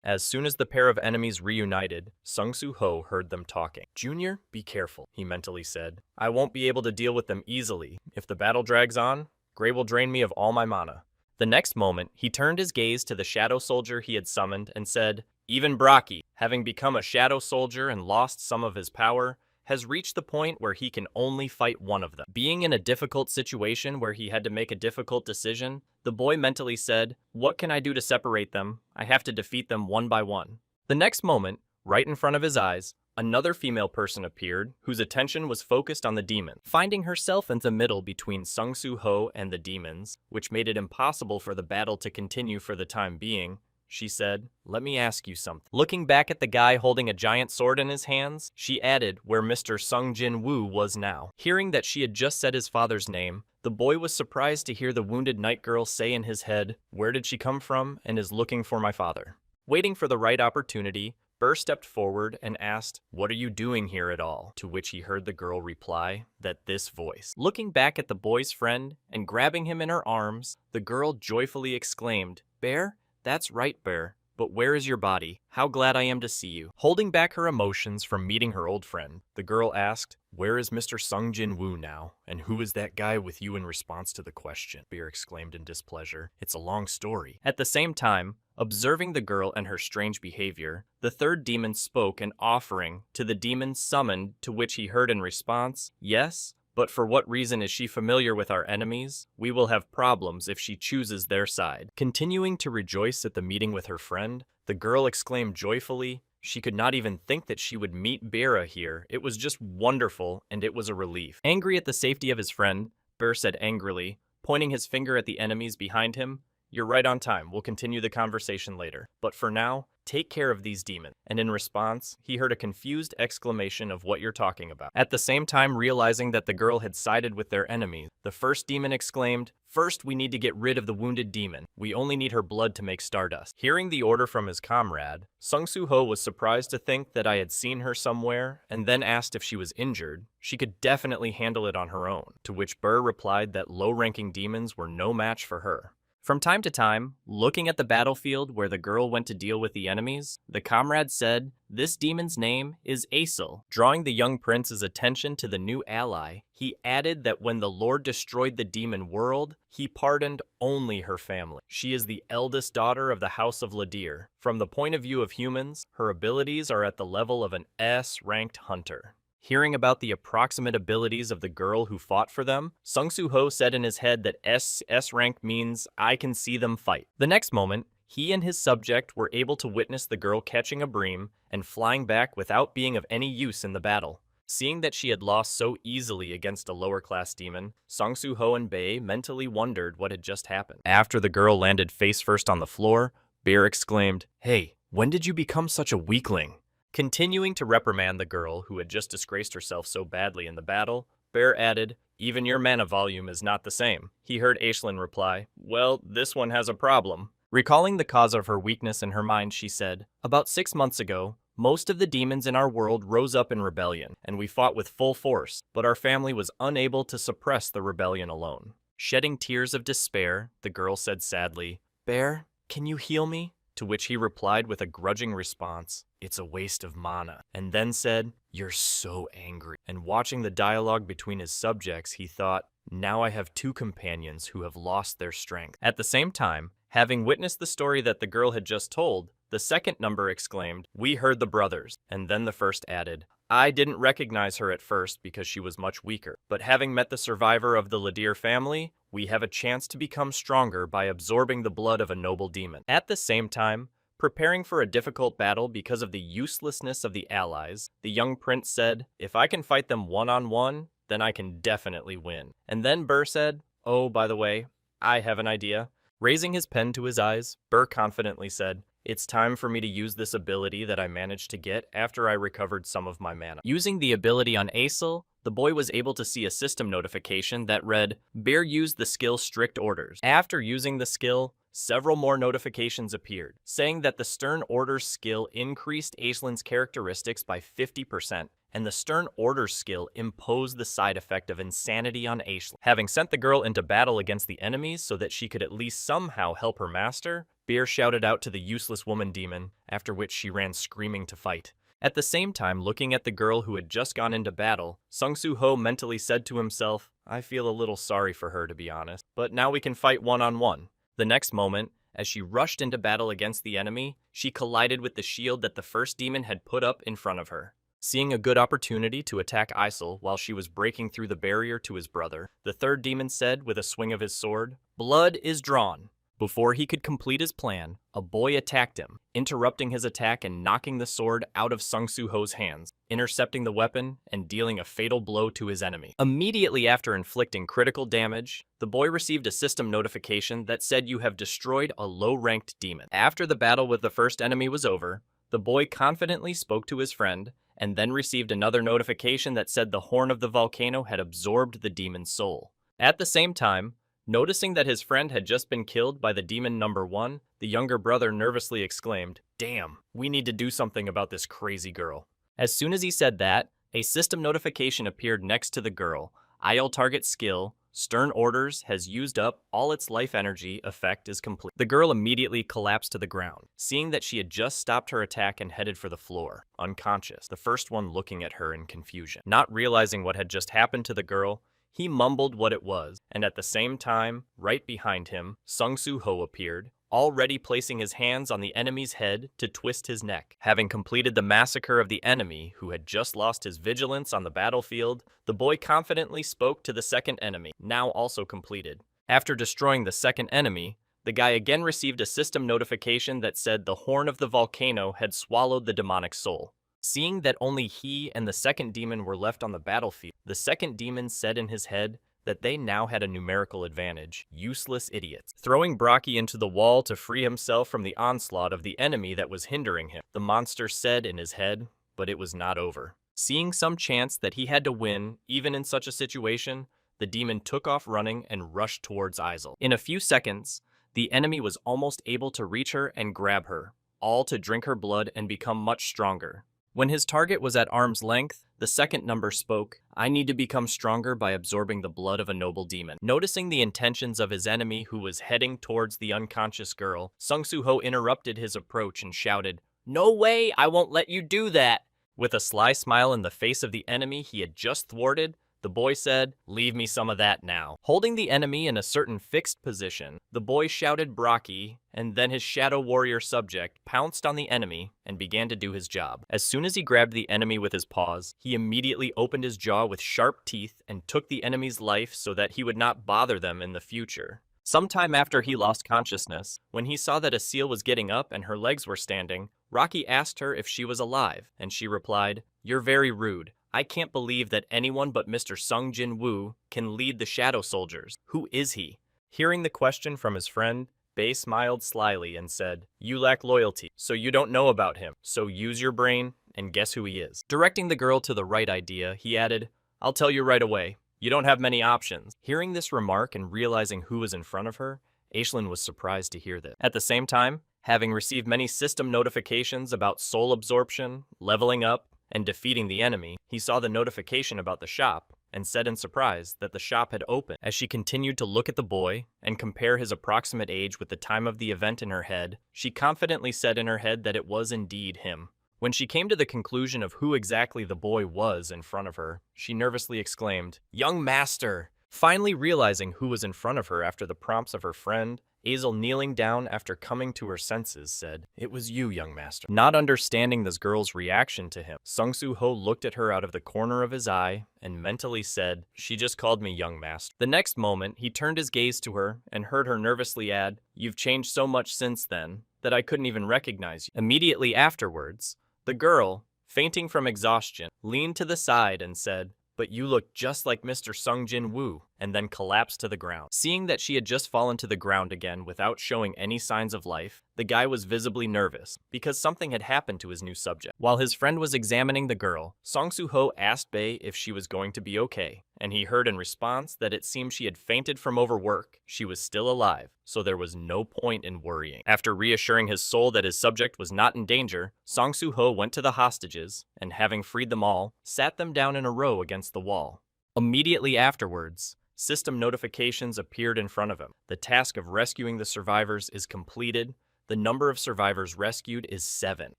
As soon as the pair of enemies reunited, Sung Soo-ho heard them talking. Junior, be careful, he mentally said. I won't be able to deal with them easily. If the battle drags on, Gray will drain me of all my mana. The next moment, he turned his gaze to the shadow soldier he had summoned and said, even Brocky, having become a shadow soldier and lost some of his power, has reached the point where he can only fight one of them. Being in a difficult situation where he had to make a difficult decision, the boy mentally said, what can I do to separate them? I have to defeat them one by one. The next moment, right in front of his eyes, another female person appeared whose attention was focused on the demon. Finding herself in the middle between Sung Soo-ho and the demons, which made it impossible for the battle to continue for the time being, she said, let me ask you something. Looking back at the guy holding a giant sword in his hands, she added where Mr. Sung Jin-woo was now. Hearing that she had just said his father's name, the boy was surprised to hear the wounded night girl say in his head, where did she come from and is looking for my father? Waiting for the right opportunity, Burr stepped forward and asked, what are you doing here at all? To which he heard the girl reply, that this voice. Looking back at the boy's friend and grabbing him in her arms, the girl joyfully exclaimed, Bear? That's right, Bear. But where is your body? How glad I am to see you. Holding back her emotions from meeting her old friend, the girl asked, where is Mr. Sung Jin-woo now? And who is that guy with you in response to the question? Bear exclaimed in displeasure. It's a long story. At the same time, observing the girl and her strange behavior, the third demon spoke an offering to the demon summoned, to which he heard in response, yes, but for what reason is she familiar with our enemies? We will have problems if she chooses their side. Continuing to rejoice at the meeting with her friend, the girl exclaimed joyfully, she could not even think that she would meet Beera here. It was just wonderful, and it was a relief. Angry at the safety of his friend, Bear said angrily, pointing his finger at the enemies behind him, You're right on time. We'll continue the conversation later. But for now, take care of these demons. And in response, he heard a confused exclamation of what you're talking about. At the same time, realizing that the girl had sided with their enemies, the first demon exclaimed, "First, we need to get rid of the wounded demon. We only need her blood to make stardust." Hearing the order from his comrade, Sung Soo Ho was surprised to think that I had seen her somewhere, and then asked if she was injured. She could definitely handle it on her own, to which Burr replied that low-ranking demons were no match for her. From time to time, looking at the battlefield where the girl went to deal with the enemies, the comrade said, "This demon's name is Aesel." Drawing the young prince's attention to the new ally, he added that when the Lord destroyed the demon world, he pardoned only her family. She is the eldest daughter of the House of Ladir. From the point of view of humans, her abilities are at the level of an S-ranked hunter. Hearing about the approximate abilities of the girl who fought for them, Sung Soo Ho said in his head that S rank means I can see them fight. The next moment, he and his subject were able to witness the girl catching a bream and flying back without being of any use in the battle. Seeing that she had lost so easily against a lower-class demon, Song Soo Ho and Bae mentally wondered what had just happened. After the girl landed face first on the floor, Bear exclaimed, "Hey, when did you become such a weakling?" Continuing to reprimand the girl who had just disgraced herself so badly in the battle, Bear added, "Even your mana volume is not the same." He heard Aishlin reply, "Well, this one has a problem." Recalling the cause of her weakness in her mind, she said, "About 6 months ago, most of the demons in our world rose up in rebellion, and we fought with full force, but our family was unable to suppress the rebellion alone." Shedding tears of despair, the girl said sadly, "Bear, can you heal me?" To which he replied with a grudging response, "It's a waste of mana," and then said, "You're so angry." And watching the dialogue between his subjects, he thought, now I have 2 companions who have lost their strength. At the same time, having witnessed the story that the girl had just told, the second number exclaimed, "We heard the brothers," and then the first added, "I didn't recognize her at first because she was much weaker, but having met the survivor of the Ladir family, we have a chance to become stronger by absorbing the blood of a noble demon." At the same time, preparing for a difficult battle because of the uselessness of the allies, the young prince said, "If I can fight them one-on-one, then I can definitely win." And then Burr said, "Oh, by the way, I have an idea." Raising his pen to his eyes, Burr confidently said, "It's time for me to use this ability that I managed to get after I recovered some of my mana." Using the ability on Aesel, the boy was able to see a system notification that read, "Bear used the skill Strict Orders." After using the skill, several more notifications appeared, saying that the Stern Orders skill increased Aislin's characteristics by 50%, and the Stern Orders skill imposed the side effect of insanity on Aislinn. Having sent the girl into battle against the enemies so that she could at least somehow help her master, Beer shouted out to the useless woman demon, after which she ran screaming to fight. At the same time, looking at the girl who had just gone into battle, Sung Soo Ho mentally said to himself, "I feel a little sorry for her, to be honest, but now we can fight one-on-one." The next moment, as she rushed into battle against the enemy, she collided with the shield that the first demon had put up in front of her. Seeing a good opportunity to attack Aisel while she was breaking through the barrier to his brother, the third demon said with a swing of his sword, "Blood is drawn." Before he could complete his plan, a boy attacked him, interrupting his attack and knocking the sword out of Sung Soo Ho's hands, intercepting the weapon and dealing a fatal blow to his enemy. Immediately after inflicting critical damage, the boy received a system notification that said you have destroyed a low-ranked demon. After the battle with the first enemy was over, the boy confidently spoke to his friend, and then received another notification that said the horn of the volcano had absorbed the demon's soul. At the same time, noticing that his friend had just been killed by the demon number 1, the younger brother nervously exclaimed, "Damn, we need to do something about this crazy girl." As soon as he said that, a system notification appeared next to the girl. IL target skill, Stern Orders, has used up all its life energy, effect is complete. The girl immediately collapsed to the ground, seeing that she had just stopped her attack and headed for the floor, unconscious, the first one looking at her in confusion. Not realizing what had just happened to the girl, he mumbled what it was, and at the same time, right behind him, Sung Soo Ho appeared, already placing his hands on the enemy's head to twist his neck. Having completed the massacre of the enemy, who had just lost his vigilance on the battlefield, the boy confidently spoke to the second enemy, now also completed. After destroying the second enemy, the guy again received a system notification that said the horn of the volcano had swallowed the demonic soul. Seeing that only he and the second demon were left on the battlefield, the second demon said in his head that they now had a numerical advantage. Useless idiots. Throwing Brocky into the wall to free himself from the onslaught of the enemy that was hindering him, the monster said in his head, but it was not over. Seeing some chance that he had to win, even in such a situation, the demon took off running and rushed towards Isel. In a few seconds, the enemy was almost able to reach her and grab her, all to drink her blood and become much stronger. When his target was at arm's length, the second number spoke, "I need to become stronger by absorbing the blood of a noble demon." Noticing the intentions of his enemy who was heading towards the unconscious girl, Sung Soo-ho interrupted his approach and shouted, "No way, I won't let you do that!" With a sly smile in the face of the enemy he had just thwarted, the boy said, "Leave me some of that now." Holding the enemy in a certain fixed position, the boy shouted Brocky, and then his shadow warrior subject pounced on the enemy and began to do his job. As soon as he grabbed the enemy with his paws, he immediately opened his jaw with sharp teeth and took the enemy's life so that he would not bother them in the future. Sometime after he lost consciousness, when he saw that a seal was getting up and her legs were standing, Rocky asked her if she was alive, and she replied, "You're very rude. I can't believe that anyone but Mr. Sung Jin Woo can lead the Shadow Soldiers. Who is he?" Hearing the question from his friend, Bae smiled slyly and said, "You lack loyalty, so you don't know about him. So use your brain and guess who he is." Directing the girl to the right idea, he added, "I'll tell you right away. You don't have many options." Hearing this remark and realizing who was in front of her, Aishlin was surprised to hear this. At the same time, having received many system notifications about soul absorption, leveling up, and defeating the enemy, he saw the notification about the shop and said in surprise that the shop had opened. As she continued to look at the boy and compare his approximate age with the time of the event in her head, she confidently said in her head that it was indeed him. When she came to the conclusion of who exactly the boy was in front of her, she nervously exclaimed, "Young master!" Finally realizing who was in front of her after the prompts of her friend, Azel, kneeling down after coming to her senses, said, "It was you, young master." Not understanding this girl's reaction to him, Sung Soo-ho looked at her out of the corner of his eye and mentally said, "She just called me young master." The next moment, he turned his gaze to her and heard her nervously add, "You've changed so much since then that I couldn't even recognize you." Immediately afterwards, the girl, fainting from exhaustion, leaned to the side and said, "But you look just like Mr. Sung Jin Woo," and then collapsed to the ground. Seeing that she had just fallen to the ground again without showing any signs of life, the guy was visibly nervous, because something had happened to his new subject. While his friend was examining the girl, Song Soo-ho asked Bae if she was going to be okay, and he heard in response that it seemed she had fainted from overwork. She was still alive, so there was no point in worrying. After reassuring his soul that his subject was not in danger, Song Soo-ho went to the hostages, and having freed them all, sat them down in a row against the wall. Immediately afterwards, system notifications appeared in front of him. The task of rescuing the survivors is completed. The number of survivors rescued is 7.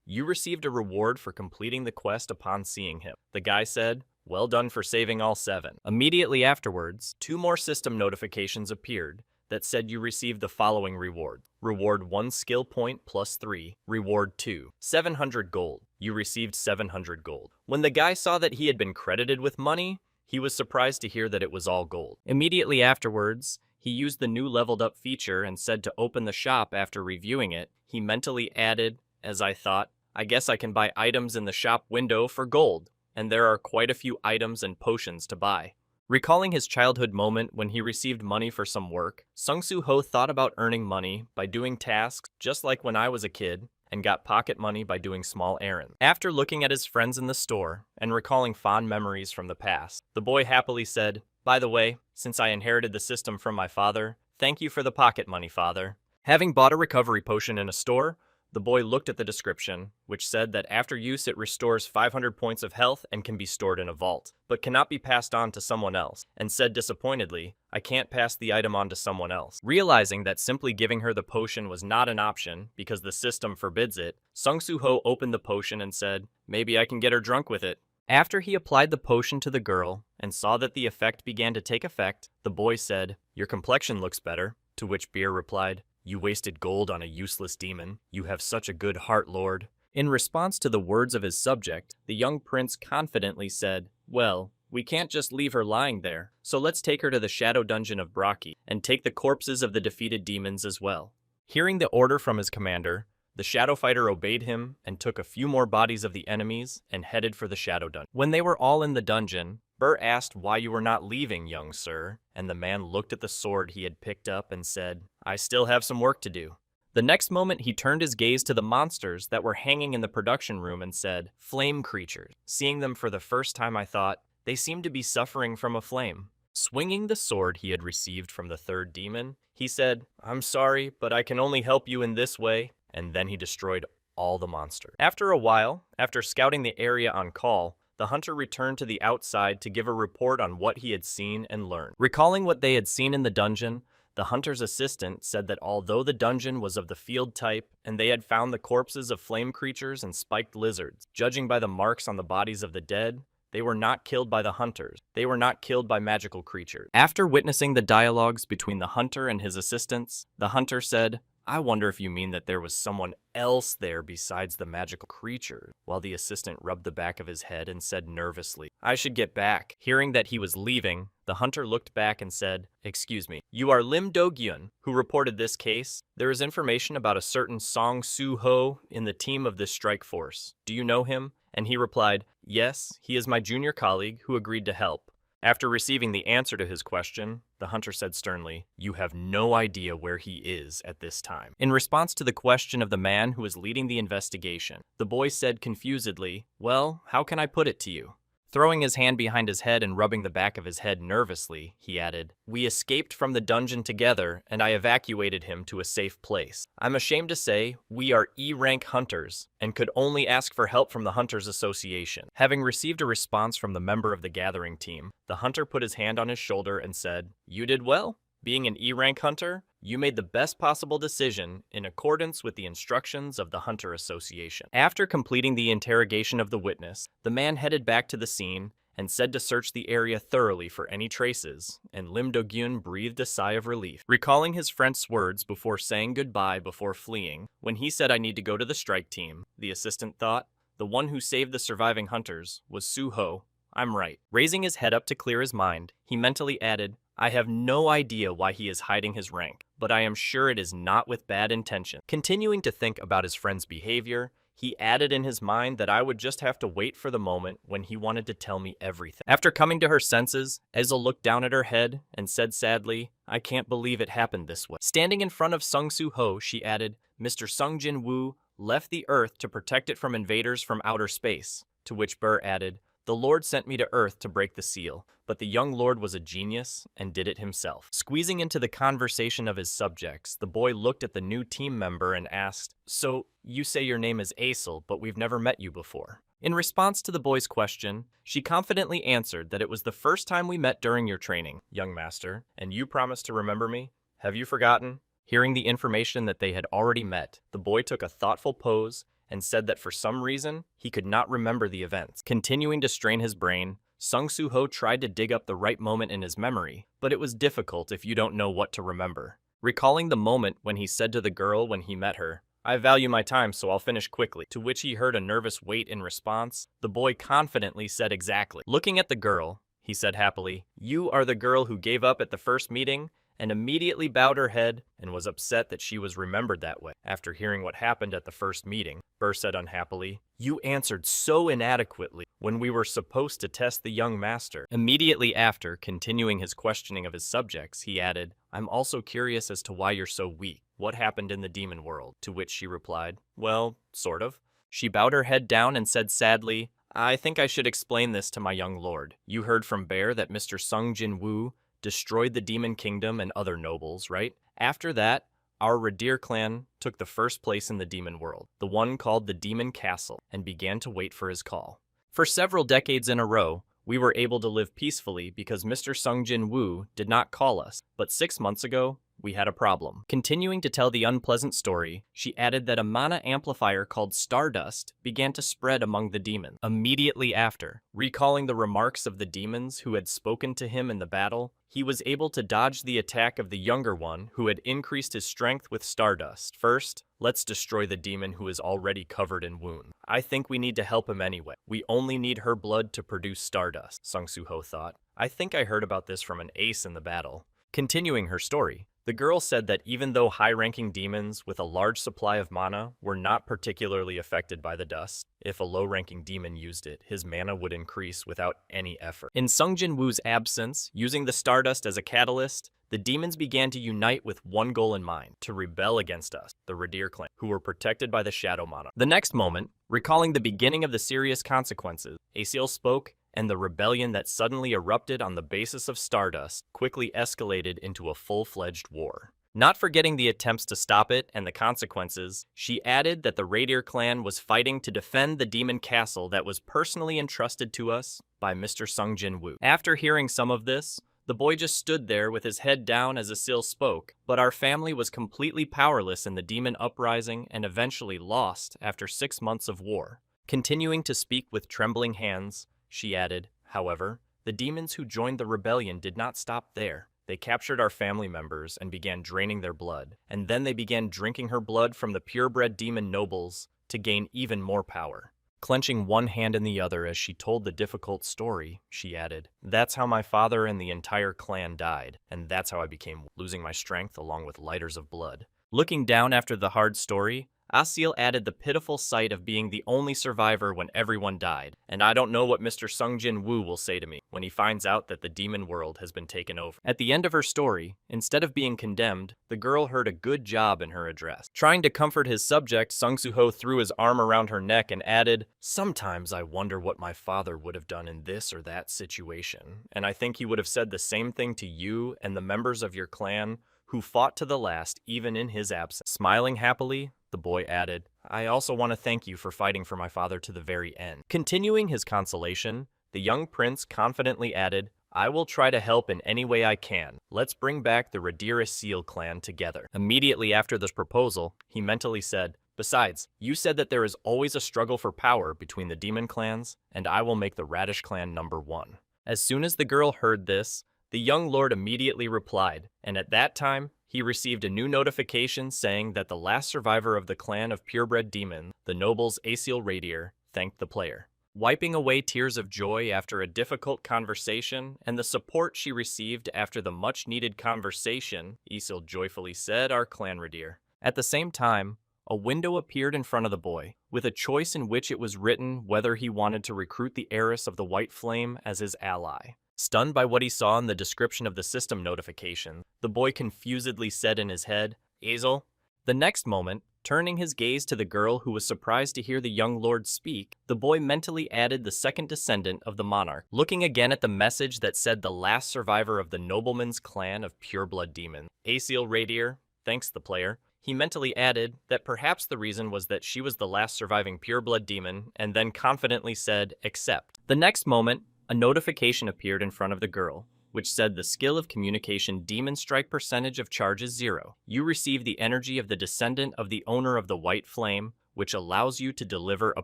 You received a reward for completing the quest upon seeing him. The guy said, "Well done for saving all 7. Immediately afterwards, 2 more system notifications appeared that said you received the following reward. Reward 1 skill point plus 3. Reward 2, 700 gold. You received 700 gold. When the guy saw that he had been credited with money, he was surprised to hear that it was all gold. Immediately afterwards, he used the new leveled up feature and said to open the shop after reviewing it. He mentally added, "As I thought, I guess I can buy items in the shop window for gold, and there are quite a few items and potions to buy." Recalling his childhood moment when he received money for some work, Sung Soo-ho thought about earning money by doing tasks just like when I was a kid, and got pocket money by doing small errands. After looking at his friends in the store and recalling fond memories from the past, the boy happily said, "By the way, since I inherited the system from my father, thank you for the pocket money, father." Having bought a recovery potion in a store, the boy looked at the description, which said that after use it restores 500 points of health and can be stored in a vault, but cannot be passed on to someone else, and said disappointedly, "I can't pass the item on to someone else." Realizing that simply giving her the potion was not an option because the system forbids it, Sung Soo-ho opened the potion and said, "Maybe I can get her drunk with it." After he applied the potion to the girl and saw that the effect began to take effect, the boy said, "Your complexion looks better," to which Beer replied, "You wasted gold on a useless demon. You have such a good heart, Lord." In response to the words of his subject, the young prince confidently said, "Well, we can't just leave her lying there, so let's take her to the shadow dungeon of Brocky and take the corpses of the defeated demons as well." Hearing the order from his commander, The shadow fighter obeyed him and took a few more bodies of the enemies and headed for the shadow dungeon. When they were all in the dungeon, Burr asked why you were not leaving, young sir, and the man looked at the sword he had picked up and said, I still have some work to do. The next moment he turned his gaze to the monsters that were hanging in the production room and said, flame creatures. Seeing them for the first time, I thought, they seemed to be suffering from a flame. Swinging the sword he had received from the third demon, he said, I'm sorry, but I can only help you in this way, and then he destroyed all the monsters. After a while, after scouting the area on call, the hunter returned to the outside to give a report on what he had seen and learned. Recalling what they had seen in the dungeon, the hunter's assistant said that although the dungeon was of the field type and they had found the corpses of flame creatures and spiked lizards, judging by the marks on the bodies of the dead, they were not killed by the hunters. They were not killed by magical creatures. After witnessing the dialogues between the hunter and his assistants, the hunter said, I wonder if you mean that there was someone else there besides the magical creature, while the assistant rubbed the back of his head and said nervously, I should get back. Hearing that he was leaving, the hunter looked back and said, excuse me, you are Lim Do-gyun, who reported this case? There is information about a certain Song Soo-ho in the team of this strike force. Do you know him? And he replied, yes, he is my junior colleague who agreed to help. After receiving the answer to his question, the hunter said sternly, you have no idea where he is at this time. In response to the question of the man who was leading the investigation, the boy said confusedly, well, how can I put it to you? Throwing his hand behind his head and rubbing the back of his head nervously, he added, we escaped from the dungeon together and I evacuated him to a safe place. I'm ashamed to say we are E-rank hunters and could only ask for help from the Hunters Association. Having received a response from the member of the gathering team, the hunter put his hand on his shoulder and said, you did well. Being an E-rank hunter, you made the best possible decision in accordance with the instructions of the Hunter Association. After completing the interrogation of the witness, the man headed back to the scene and said to search the area thoroughly for any traces, and Lim Do-gyun breathed a sigh of relief. Recalling his friend's words before saying goodbye before fleeing, when he said I need to go to the strike team, the assistant thought, the one who saved the surviving hunters was Soo-ho. I'm right. Raising his head up to clear his mind, he mentally added, I have no idea why he is hiding his rank, but I am sure it is not with bad intention. Continuing to think about his friend's behavior, he added in his mind that I would just have to wait for the moment when he wanted to tell me everything. After coming to her senses, Ezel looked down at her head and said sadly, I can't believe it happened this way. Standing in front of Sung Soo-ho, she added, Mr. Sung Jin-woo left the Earth to protect it from invaders from outer space, to which Burr added, the Lord sent me to Earth to break the seal, but the young Lord was a genius and did it himself. Squeezing into the conversation of his subjects, the boy looked at the new team member and asked, so, you say your name is Aesel, but we've never met you before. In response to the boy's question, she confidently answered that it was the first time we met during your training, young master, and you promised to remember me. Have you forgotten? Hearing the information that they had already met, the boy took a thoughtful pose and said that for some reason, he could not remember the events. Continuing to strain his brain, Sung Soo-ho tried to dig up the right moment in his memory, but it was difficult if you don't know what to remember. Recalling the moment when he said to the girl when he met her, I value my time, so I'll finish quickly, to which he heard a nervous wait in response, the boy confidently said exactly. Looking at the girl, he said happily, you are the girl who gave up at the first meeting and immediately bowed her head and was upset that she was remembered that way. After hearing what happened at the first meeting, Burr said unhappily, you answered so inadequately when we were supposed to test the young master. Immediately after, continuing his questioning of his subjects, he added, I'm also curious as to why you're so weak. What happened in the demon world? To which she replied, well, sort of. She bowed her head down and said sadly, I think I should explain this to my young lord. You heard from Bear that Mr. Sung Jin-woo destroyed the demon kingdom and other nobles, right? After that, our Radir clan took the first place in the demon world, the one called the Demon Castle, and began to wait for his call. For several decades in a row, we were able to live peacefully because Mr. Sung Jin-woo did not call us, but 6 months ago, we had a problem. Continuing to tell the unpleasant story, she added that a mana amplifier called Stardust began to spread among the demons. Immediately after, recalling the remarks of the demons who had spoken to him in the battle, he was able to dodge the attack of the younger one who had increased his strength with Stardust. First, let's destroy the demon who is already covered in wounds. I think we need to help him anyway. We only need her blood to produce Stardust, Sung Soo-ho thought. I think I heard about this from an ace in the battle. Continuing her story, The girl said that even though high-ranking demons with a large supply of mana were not particularly affected by the dust, if a low-ranking demon used it, his mana would increase without any effort. In Sung Jin-woo's absence, using the stardust as a catalyst, the demons began to unite with one goal in mind, to rebel against us, the Radir clan, who were protected by the Shadow Monarch. The next moment, recalling the beginning of the serious consequences, Aciel spoke, and the rebellion that suddenly erupted on the basis of stardust quickly escalated into a full-fledged war. Not forgetting the attempts to stop it and the consequences, she added that the Radir clan was fighting to defend the demon castle that was personally entrusted to us by Mr. Sung Jin-woo. After hearing some of this, the boy just stood there with his head down as Aciel spoke, but our family was completely powerless in the demon uprising and eventually lost after 6 months of war. Continuing to speak with trembling hands, she added, however, the demons who joined the rebellion did not stop there. They captured our family members and began draining their blood, and then they began drinking her blood from the purebred demon nobles to gain even more power. Clenching one hand in the other as she told the difficult story, she added, "That's how my father and the entire clan died, and that's how I became, losing my strength along with liters of blood." Looking down after the hard story, Aciel added the pitiful sight of being the only survivor when everyone died, and I don't know what Mr. Sung Jin-woo will say to me when he finds out that the demon world has been taken over. At the end of her story, instead of being condemned, the girl heard a good job in her address. Trying to comfort his subject, Sung Soo-ho threw his arm around her neck and added, "Sometimes I wonder what my father would have done in this or that situation, and I think he would have said the same thing to you and the members of your clan who fought to the last even in his absence." Smiling happily, the boy added, "I also want to thank you for fighting for my father to the very end." Continuing his consolation, the young prince confidently added, "I will try to help in any way I can. Let's bring back the Radir Aciel clan together." Immediately after this proposal, he mentally said, "Besides, you said that there is always a struggle for power between the demon clans, and I will make the Radish clan #1. As soon as the girl heard this, the young lord immediately replied, and at that time, he received a new notification saying that the last survivor of the clan of purebred demon, the nobles Aciel Radir, thanked the player. Wiping away tears of joy after a difficult conversation and the support she received after the much-needed conversation, Aciel joyfully said, "Our clan Radir." At the same time, a window appeared in front of the boy, with a choice in which it was written whether he wanted to recruit the heiress of the White Flame as his ally. Stunned by what he saw in the description of the system notification, the boy confusedly said in his head, "Aciel?" The next moment, turning his gaze to the girl who was surprised to hear the young lord speak, the boy mentally added the second descendant of the monarch. Looking again at the message that said the last survivor of the nobleman's clan of pureblood demons, Aciel Radir, thanks the player, he mentally added that perhaps the reason was that she was the last surviving pureblood demon, and then confidently said, "Accept." The next moment, a notification appeared in front of the girl, which said the skill of communication demon strike percentage of charge is 0. You receive the energy of the descendant of the owner of the White Flame, which allows you to deliver a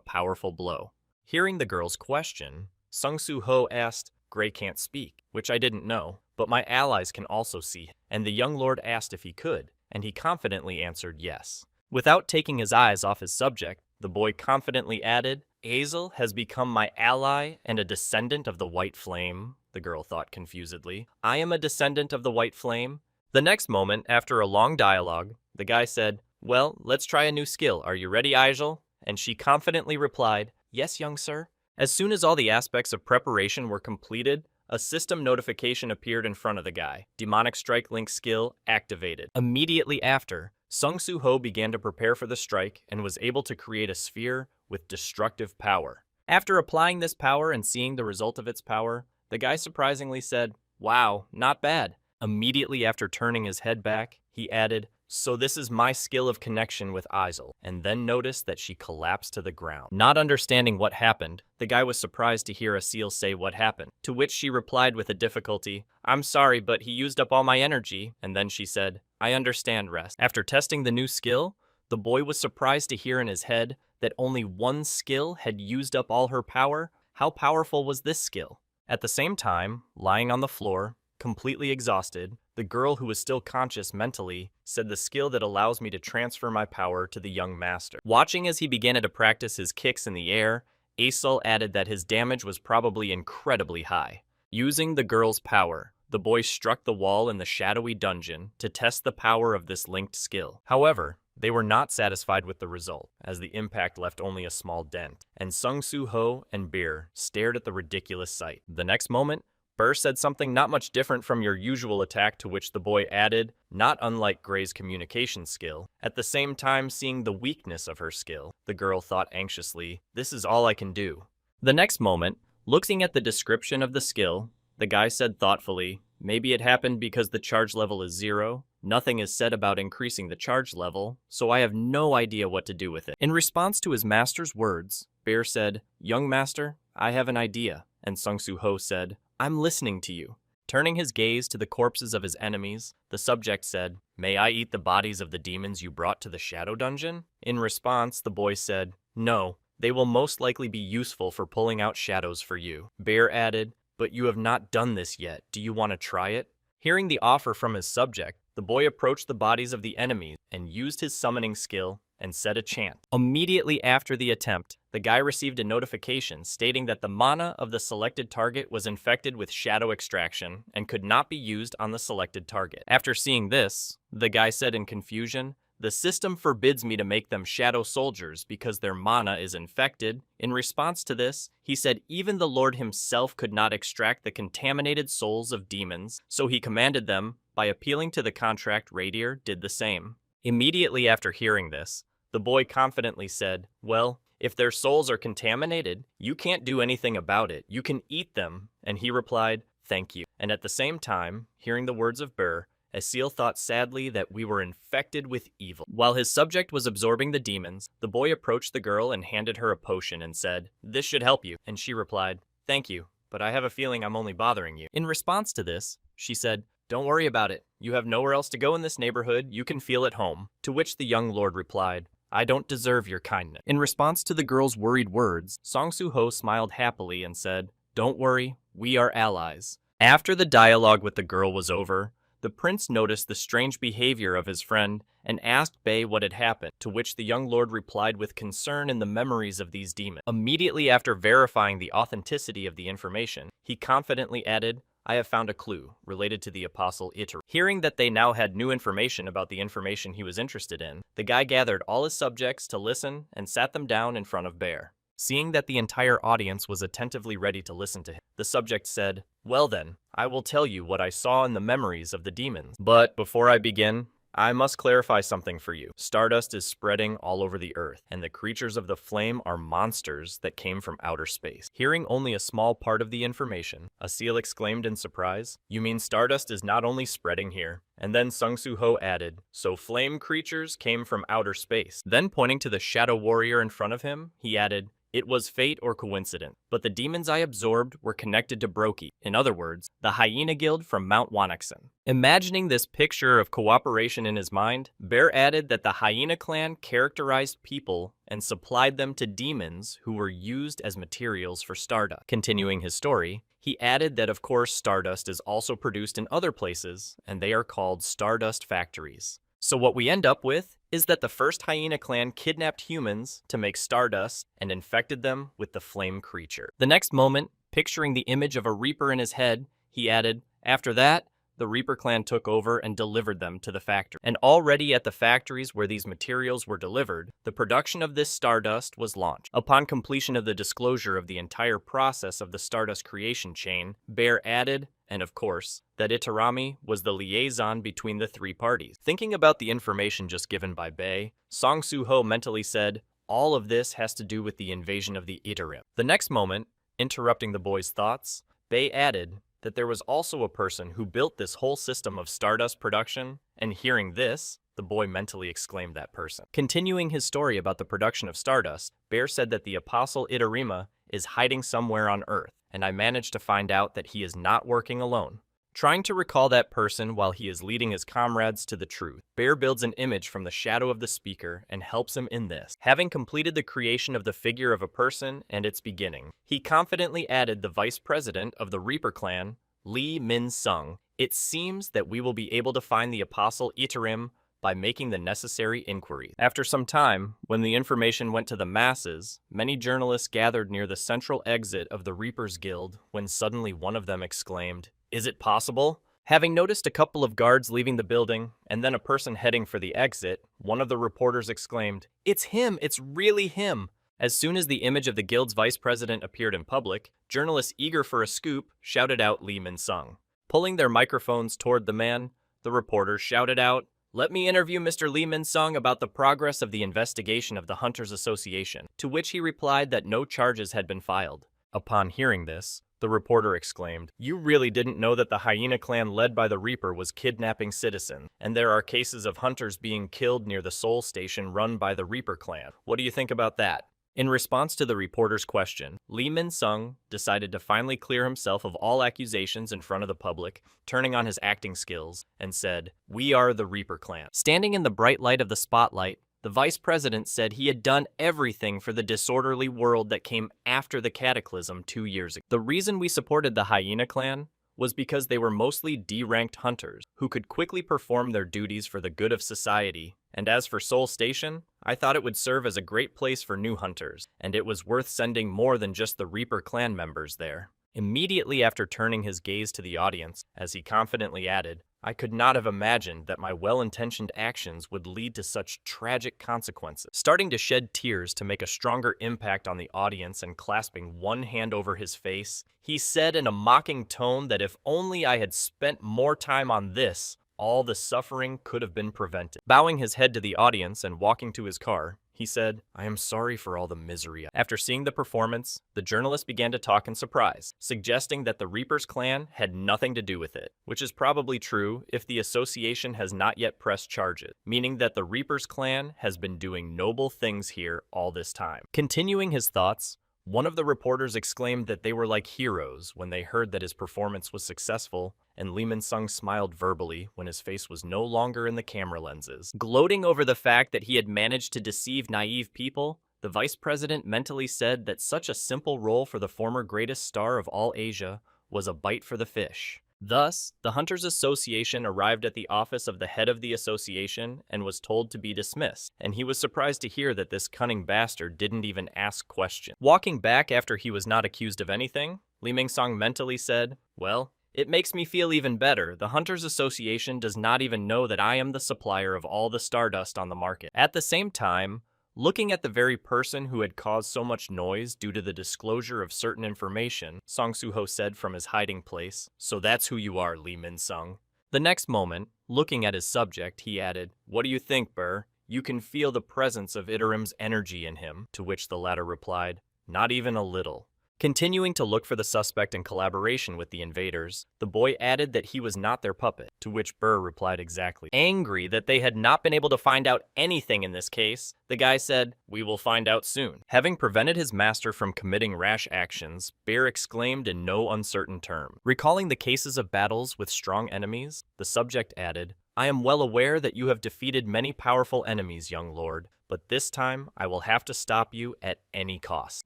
powerful blow. Hearing the girl's question, Sung Soo-ho asked, "Gray can't speak," which I didn't know, but my allies can also see, and the young lord asked if he could, and he confidently answered yes. Without taking his eyes off his subject, the boy confidently added, "Aciel has become my ally and a descendant of the White Flame," the girl thought confusedly. "I am a descendant of the White Flame." The next moment, after a long dialogue, the guy said, "Well, let's try a new skill. Are you ready, Aciel?" And she confidently replied, "Yes, young sir." As soon as all the aspects of preparation were completed, a system notification appeared in front of the guy. Demonic Strike Link skill activated. Immediately after, Sung Soo-ho began to prepare for the strike and was able to create a sphere with destructive power. After applying this power and seeing the result of its power, the guy surprisingly said, "Wow, not bad." Immediately after turning his head back, he added, "So this is my skill of connection with Aciel," and then noticed that she collapsed to the ground. Not understanding what happened, the guy was surprised to hear Aciel say what happened, to which she replied with a difficulty, "I'm sorry, but he used up all my energy," and then she said, "I understand, rest." After testing the new skill, the boy was surprised to hear in his head that only one skill had used up all her power. How powerful was this skill? At the same time, lying on the floor, completely exhausted, the girl who was still conscious mentally said the skill that allows me to transfer my power to the young master. Watching as he began to practice his kicks in the air, Aciel added that his damage was probably incredibly high. Using the girl's power, the boy struck the wall in the shadowy dungeon to test the power of this linked skill. However, they were not satisfied with the result, as the impact left only a small dent, and Sung Soo Ho and Beer stared at the ridiculous sight. The next moment, Burr said something not much different from your usual attack, to which the boy added, not unlike Gray's communication skill. At the same time, seeing the weakness of her skill, the girl thought anxiously, this is all I can do. The next moment, looking at the description of the skill, the guy said thoughtfully, maybe it happened because the charge level is 0. Nothing is said about increasing the charge level, so I have no idea what to do with it. In response to his master's words, Bear said, young master, I have an idea, and Sung Soo Ho said, I'm listening to you. Turning his gaze to the corpses of his enemies, the subject said, may I eat the bodies of the demons you brought to the shadow dungeon? In response, the boy said, no, they will most likely be useful for pulling out shadows for you. Bear added, but you have not done this yet. Do you want to try it? Hearing the offer from his subject, the boy approached the bodies of the enemies and used his summoning skill and said a chant. Immediately after the attempt, the guy received a notification stating that the mana of the selected target was infected with shadow extraction and could not be used on the selected target. After seeing this, the guy said in confusion, the system forbids me to make them shadow soldiers because their mana is infected. In response to this, he said even the Lord himself could not extract the contaminated souls of demons, so he commanded them, by appealing to the contract, Radier did the same. Immediately after hearing this, the boy confidently said, well, if their souls are contaminated, you can't do anything about it. You can eat them. And he replied, thank you. And at the same time, hearing the words of Burr, Asil thought sadly that we were infected with evil. While his subject was absorbing the demons, the boy approached the girl and handed her a potion and said, this should help you. And she replied, thank you, but I have a feeling I'm only bothering you. In response to this, she said, don't worry about it. You have nowhere else to go in this neighborhood. You can feel at home. To which the young lord replied, I don't deserve your kindness. In response to the girl's worried words, Song Soo Ho smiled happily and said, don't worry, we are allies. After the dialogue with the girl was over, the prince noticed the strange behavior of his friend and asked Bei what had happened, to which the young lord replied with concern in the memories of these demons. Immediately after verifying the authenticity of the information, he confidently added, I have found a clue related to the apostle Iter. Hearing that they now had new information about the information he was interested in, the guy gathered all his subjects to listen and sat them down in front of Bear. Seeing that the entire audience was attentively ready to listen to him, the subject said, well then, I will tell you what I saw in the memories of the demons. But before I begin, I must clarify something for you. Stardust is spreading all over the earth, and the creatures of the flame are monsters that came from outer space. Hearing only a small part of the information, Asil exclaimed in surprise, you mean stardust is not only spreading here? And then Sung Soo Ho added, so flame creatures came from outer space. Then pointing to the shadow warrior in front of him, he added, it was fate or coincidence, but the demons I absorbed were connected to Brokey, in other words, the hyena guild from Mount Wanaxen. Imagining this picture of cooperation in his mind, Bear added that the hyena clan characterized people and supplied them to demons who were used as materials for stardust. Continuing his story, he added that of course stardust is also produced in other places, and they are called stardust factories. So what we end up with is that the first hyena clan kidnapped humans to make stardust and infected them with the flame creature. The next moment, picturing the image of a reaper in his head, he added, after that, the Reaper clan took over and delivered them to the factory. And already at the factories where these materials were delivered, the production of this stardust was launched. Upon completion of the disclosure of the entire process of the stardust creation chain, Bear added, and of course, that Itarami was the liaison between the three parties. Thinking about the information just given by Bei, Song Soo Ho mentally said, all of this has to do with the invasion of the Itarim. The next moment, interrupting the boy's thoughts, Bei added that there was also a person who built this whole system of stardust production, and hearing this, the boy mentally exclaimed that person. Continuing his story about the production of stardust, Bear said that the apostle Itarima is hiding somewhere on Earth, and I managed to find out that he is not working alone. Trying to recall that person while he is leading his comrades to the truth, Bear builds an image from the shadow of the speaker and helps him in this. Having completed the creation of the figure of a person and its beginning, he confidently added the vice president of the Reaper clan, Lee Min-sung. It seems that we will be able to find the apostle Itarim by making the necessary inquiries. After some time, when the information went to the masses, many journalists gathered near the central exit of the Reapers Guild when suddenly one of them exclaimed, Is it possible? Having noticed a couple of guards leaving the building, and then a person heading for the exit, one of the reporters exclaimed, "It's him! It's really him!" As soon as the image of the guild's vice president appeared in public, journalists eager for a scoop shouted out Lee Min-sung. Pulling their microphones toward the man, the reporters shouted out, "Let me interview Mr. Lee Min-sung about the progress of the investigation of the Hunters Association," to which he replied that no charges had been filed. Upon hearing this, the reporter exclaimed, "You really didn't know that the Hyena clan led by the Reaper was kidnapping citizens, and there are cases of hunters being killed near the Seoul station run by the Reaper clan. What do you think about that?" In response to the reporter's question, Lee Min-sung decided to finally clear himself of all accusations in front of the public, turning on his acting skills, and said, "We are the Reaper clan." Standing in the bright light of the spotlight, the vice president said he had done everything for the disorderly world that came after the cataclysm 2 years ago. The reason we supported the Hyena clan was because they were mostly D-ranked hunters who could quickly perform their duties for the good of society. And as for Seoul Station, I thought it would serve as a great place for new hunters, and it was worth sending more than just the Reaper clan members there. Immediately after turning his gaze to the audience, as he confidently added, "I could not have imagined that my well-intentioned actions would lead to such tragic consequences." Starting to shed tears to make a stronger impact on the audience and clasping one hand over his face, he said in a mocking tone that if only I had spent more time on this, all the suffering could have been prevented. Bowing his head to the audience and walking to his car, he said, "I am sorry for all the misery." After seeing the performance, the journalist began to talk in surprise, suggesting that the Reaper's clan had nothing to do with it, which is probably true if the association has not yet pressed charges, meaning that the Reaper's clan has been doing noble things here all this time. Continuing his thoughts, one of the reporters exclaimed that they were like heroes when they heard that his performance was successful, and Lee Min-sung smiled verbally when his face was no longer in the camera lenses. Gloating over the fact that he had managed to deceive naive people, the vice president mentally said that such a simple role for the former greatest star of all Asia was a bite for the fish. Thus, the Hunters Association arrived at the office of the head of the association and was told to be dismissed, and he was surprised to hear that this cunning bastard didn't even ask questions. Walking back after he was not accused of anything, Lee Min-sung mentally said, "Well, it makes me feel even better. The Hunters Association does not even know that I am the supplier of all the stardust on the market." At the same time, looking at the very person who had caused so much noise due to the disclosure of certain information, Song Soo-ho said from his hiding place, "So that's who you are, Lee Min-sung." The next moment, looking at his subject, he added, "What do you think, Burr? You can feel the presence of Itarim's energy in him," to which the latter replied, "Not even a little." Continuing to look for the suspect in collaboration with the invaders, the boy added that he was not their puppet, to which Burr replied exactly. Angry that they had not been able to find out anything in this case, the guy said, "We will find out soon." Having prevented his master from committing rash actions, Bear exclaimed in no uncertain term. Recalling the cases of battles with strong enemies, the subject added, "I am well aware that you have defeated many powerful enemies, young lord, but this time I will have to stop you at any cost."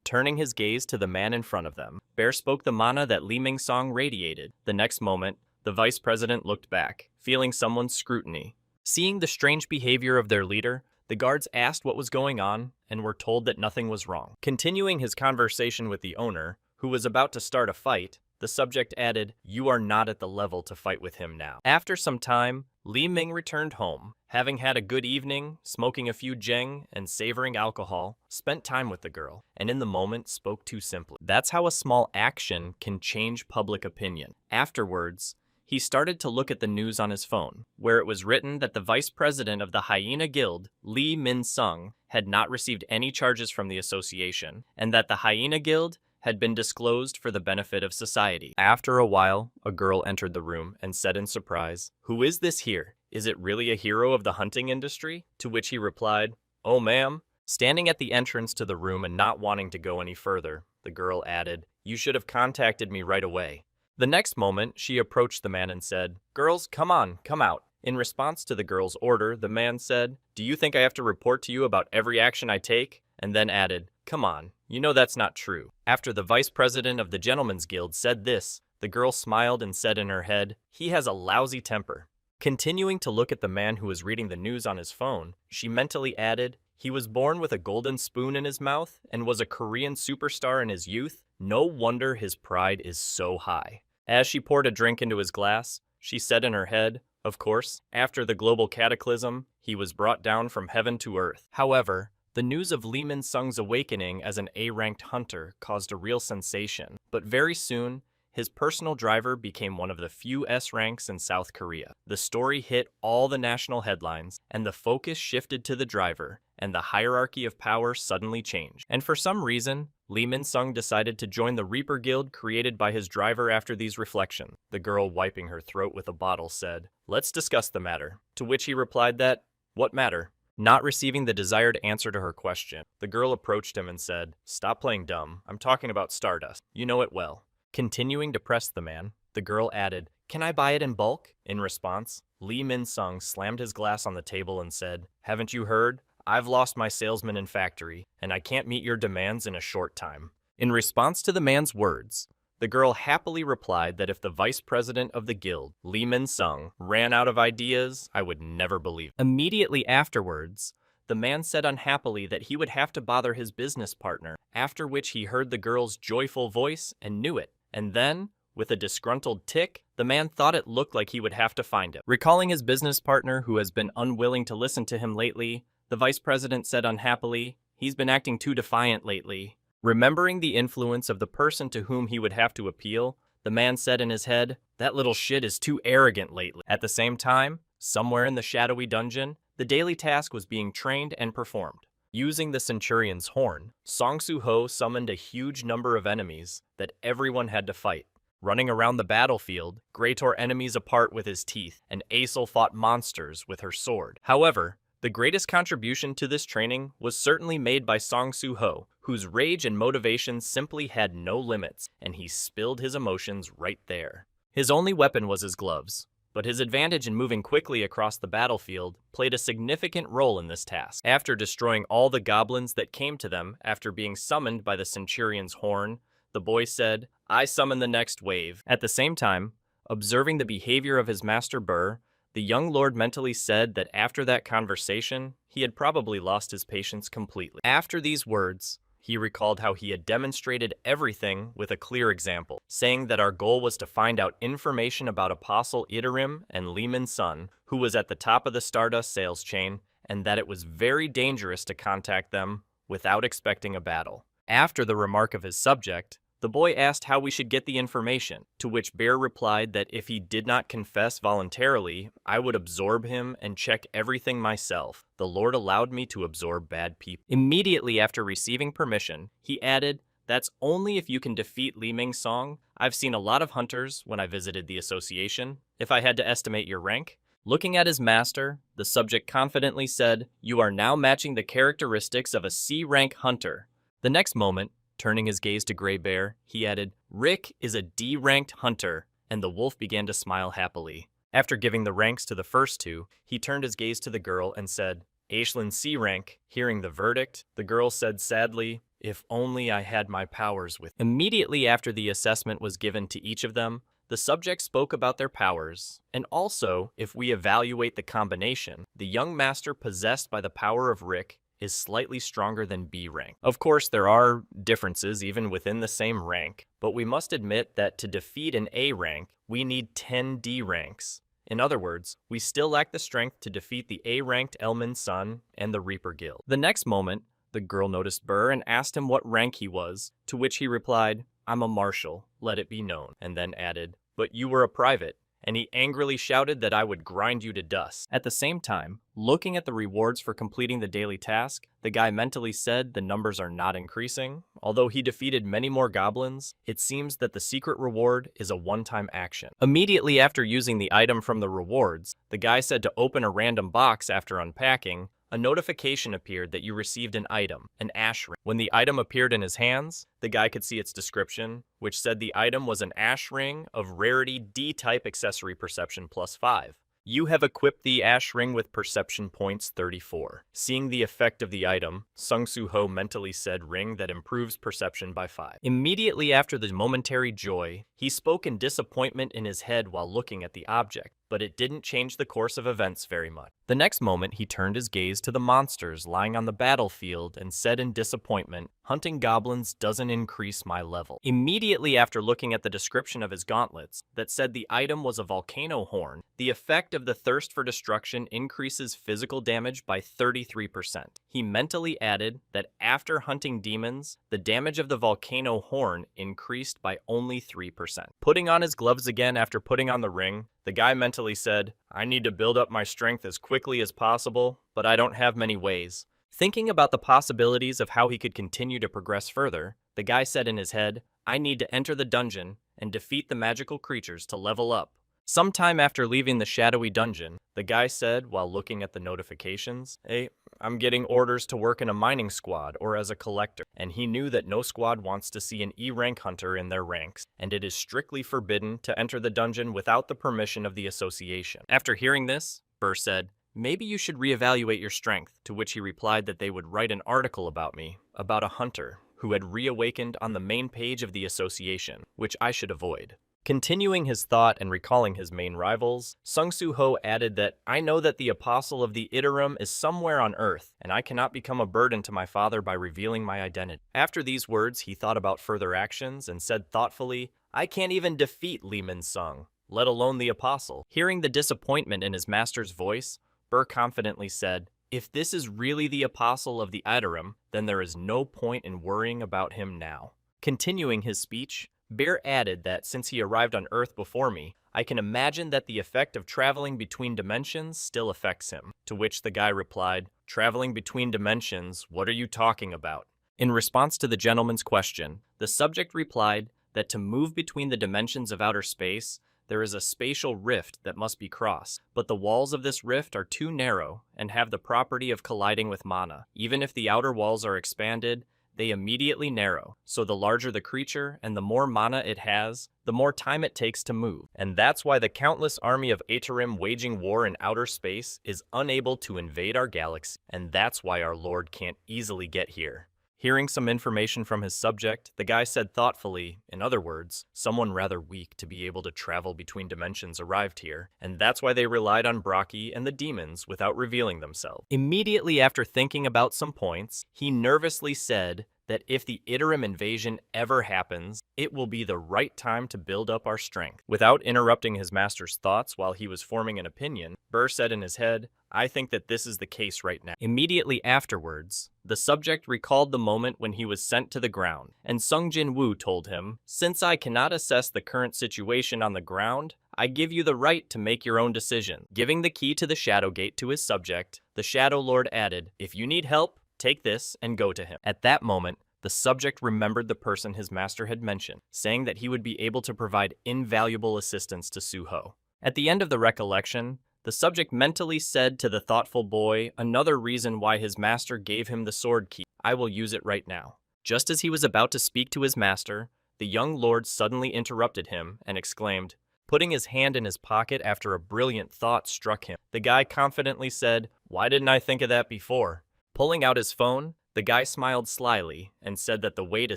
Turning his gaze to the man in front of them, Bear spoke the mana that Lee Min-sung radiated. The next moment, the vice president looked back, feeling someone's scrutiny. Seeing the strange behavior of their leader, the guards asked what was going on and were told that nothing was wrong. Continuing his conversation with the owner, who was about to start a fight, the subject added, "You are not at the level to fight with him now." After some time, Li Ming returned home, having had a good evening, smoking a few jeng and savoring alcohol, spent time with the girl, and in the moment spoke too simply. That's how a small action can change public opinion. Afterwards, he started to look at the news on his phone, where it was written that the vice president of the Hyena Guild, Lee Min-sung, had not received any charges from the association, and that the Hyena Guild had been disclosed for the benefit of society. After a while, a girl entered the room and said in surprise, "Who is this here? Is it really a hero of the hunting industry?" To which he replied, "Oh, ma'am." Standing at the entrance to the room and not wanting to go any further, the girl added, "You should have contacted me right away." The next moment, she approached the man and said, "Girls, come on, come out." In response to the girl's order, the man said, "Do you think I have to report to you about every action I take?" And then added, "Come on, you know that's not true." After the vice president of the Gentlemen's Guild said this, the girl smiled and said in her head, "He has a lousy temper." Continuing to look at the man who was reading the news on his phone, she mentally added, "He was born with a golden spoon in his mouth and was a Korean superstar in his youth. No wonder his pride is so high." As she poured a drink into his glass, she said in her head, of course, after the global cataclysm, he was brought down from heaven to earth. However, the news of Lee Min-sung's awakening as an A-ranked hunter caused a real sensation, but very soon, his personal driver became one of the few S ranks in South Korea. The story hit all the national headlines, and the focus shifted to the driver, and the hierarchy of power suddenly changed. And for some reason, Lee Min-sung decided to join the Reaper Guild created by his driver after these reflections. The girl, wiping her throat with a bottle, said, "Let's discuss the matter." To which he replied that, "What matter?" Not receiving the desired answer to her question, the girl approached him and said, "Stop playing dumb. I'm talking about Stardust. You know it well." Continuing to press the man, the girl added, "Can I buy it in bulk?" In response, Lee Min-sung slammed his glass on the table and said, "Haven't you heard? I've lost my salesman in factory, and I can't meet your demands in a short time." In response to the man's words, the girl happily replied that if the vice president of the guild, Lee Min-sung, ran out of ideas, I would never believe it. Immediately afterwards, the man said unhappily that he would have to bother his business partner, after which he heard the girl's joyful voice and knew it. And then, with a disgruntled tick, the man thought it looked like he would have to find him. Recalling his business partner who has been unwilling to listen to him lately, the vice president said unhappily, "He's been acting too defiant lately." Remembering the influence of the person to whom he would have to appeal, the man said in his head, "That little shit is too arrogant lately." At the same time, somewhere in the shadowy dungeon, the daily task was being trained and performed. Using the Centurion's horn, Song Soo-ho summoned a huge number of enemies that everyone had to fight. Running around the battlefield, Gray tore enemies apart with his teeth, and Aesol fought monsters with her sword. However, the greatest contribution to this training was certainly made by Song Soo-ho, whose rage and motivation simply had no limits, and he spilled his emotions right there. His only weapon was his gloves, but his advantage in moving quickly across the battlefield played a significant role in this task. After destroying all the goblins that came to them after being summoned by the Centurion's horn, the boy said, "I summon the next wave." At the same time, observing the behavior of his master Burr, the young lord mentally said that after that conversation, he had probably lost his patience completely. After these words, he recalled how he had demonstrated everything with a clear example, saying that our goal was to find out information about Apostle Itarim and Lee Min-sun, who was at the top of the Stardust sales chain, and that it was very dangerous to contact them without expecting a battle. After the remark of his subject, the boy asked how we should get the information, to which Bear replied that if he did not confess voluntarily, I would absorb him and check everything myself. The Lord allowed me to absorb bad people. Immediately after receiving permission, he added, "That's only if you can defeat Lee Min-sung. I've seen a lot of hunters when I visited the association. If I had to estimate your rank." Looking at his master, the subject confidently said, "You are now matching the characteristics of a C-rank hunter." The next moment, turning his gaze to Gray Bear, he added, "Rick is a D-ranked hunter," and the wolf began to smile happily. After giving the ranks to the first two, he turned his gaze to the girl and said, "Aishlin C-rank." Hearing the verdict, the girl said sadly, "If only I had my powers with." Immediately after the assessment was given to each of them, the subject spoke about their powers, and also, if we evaluate the combination, the young master possessed by the power of Rick is slightly stronger than B rank. Of course, there are differences even within the same rank, but we must admit that to defeat an A rank, we need 10 D ranks. In other words, we still lack the strength to defeat the A-ranked Elmin Sun and the Reaper Guild. The next moment, the girl noticed Burr and asked him what rank he was, to which he replied, "I'm a marshal, let it be known," and then added, "But you were a private," and he angrily shouted that I would grind you to dust. At the same time, looking at the rewards for completing the daily task, the guy mentally said the numbers are not increasing. Although he defeated many more goblins, it seems that the secret reward is a one-time action. Immediately after using the item from the rewards, the guy said to open a random box after unpacking. A notification appeared that you received an item, an ash ring. When the item appeared in his hands, the guy could see its description, which said the item was an ash ring of rarity D-type accessory perception +5. You have equipped the ash ring with perception points 34. Seeing the effect of the item, Sung Soo-ho mentally said ring that improves perception by 5. Immediately after the momentary joy, he spoke in disappointment in his head while looking at the object. but it didn't change the course of events very much. The next moment, he turned his gaze to the monsters lying on the battlefield and said in disappointment, "Hunting goblins doesn't increase my level." Immediately after looking at the description of his gauntlets that said the item was a volcano horn, the effect of the thirst for destruction increases physical damage by 33%. He mentally added that after hunting demons, the damage of the volcano horn increased by only 3%. Putting on his gloves again after putting on the ring, the guy mentally said, "I need to build up my strength as quickly as possible, but I don't have many ways." Thinking about the possibilities of how he could continue to progress further, the guy said in his head, "I need to enter the dungeon and defeat the magical creatures to level up." Sometime after leaving the shadowy dungeon, the guy said while looking at the notifications, "Hey, I'm getting orders to work in a mining squad or as a collector," and he knew that no squad wants to see an E-rank hunter in their ranks, and it is strictly forbidden to enter the dungeon without the permission of the association. After hearing this, Burr said, "Maybe you should reevaluate your strength," to which he replied that they would write an article about me, about a hunter who had reawakened on the main page of the association, which I should avoid. Continuing his thought and recalling his main rivals, Sung Soo Ho added that, "I know that the apostle of the Iterum is somewhere on Earth, and I cannot become a burden to my father by revealing my identity." After these words, he thought about further actions and said thoughtfully, "I can't even defeat Lee Min Sung, let alone the apostle." Hearing the disappointment in his master's voice, Burr confidently said, "If this is really the apostle of the Iterum, then there is no point in worrying about him now." Continuing his speech, Bear added that since he arrived on Earth before me, I can imagine that the effect of traveling between dimensions still affects him. To which the guy replied, "Traveling between dimensions, what are you talking about?" In response to the gentleman's question, the subject replied that to move between the dimensions of outer space, there is a spatial rift that must be crossed, but the walls of this rift are too narrow and have the property of colliding with mana. Even if the outer walls are expanded, they immediately narrow, so the larger the creature and the more mana it has, the more time it takes to move. And that's why the countless army of Aterim waging war in outer space is unable to invade our galaxy, and that's why our Lord can't easily get here. Hearing some information from his subject, the guy said thoughtfully, in other words, someone rather weak to be able to travel between dimensions arrived here, and that's why they relied on Brocky and the demons without revealing themselves. Immediately after thinking about some points, he nervously said that if the Iterum invasion ever happens, it will be the right time to build up our strength. Without interrupting his master's thoughts while he was forming an opinion, Burr said in his head, "I think that this is the case right now." Immediately afterwards, the subject recalled the moment when he was sent to the ground, and Sung Jin Woo told him, "Since I cannot assess the current situation on the ground, I give you the right to make your own decision." Giving the key to the Shadow Gate to his subject, the Shadow Lord added, "If you need help, take this and go to him." At that moment, the subject remembered the person his master had mentioned, saying that he would be able to provide invaluable assistance to Soo Ho. At the end of the recollection, the subject mentally said to the thoughtful boy another reason why his master gave him the sword key. "I will use it right now." Just as he was about to speak to his master, the young lord suddenly interrupted him and exclaimed, putting his hand in his pocket after a brilliant thought struck him. The guy confidently said, "Why didn't I think of that before?" Pulling out his phone, the guy smiled slyly and said that the way to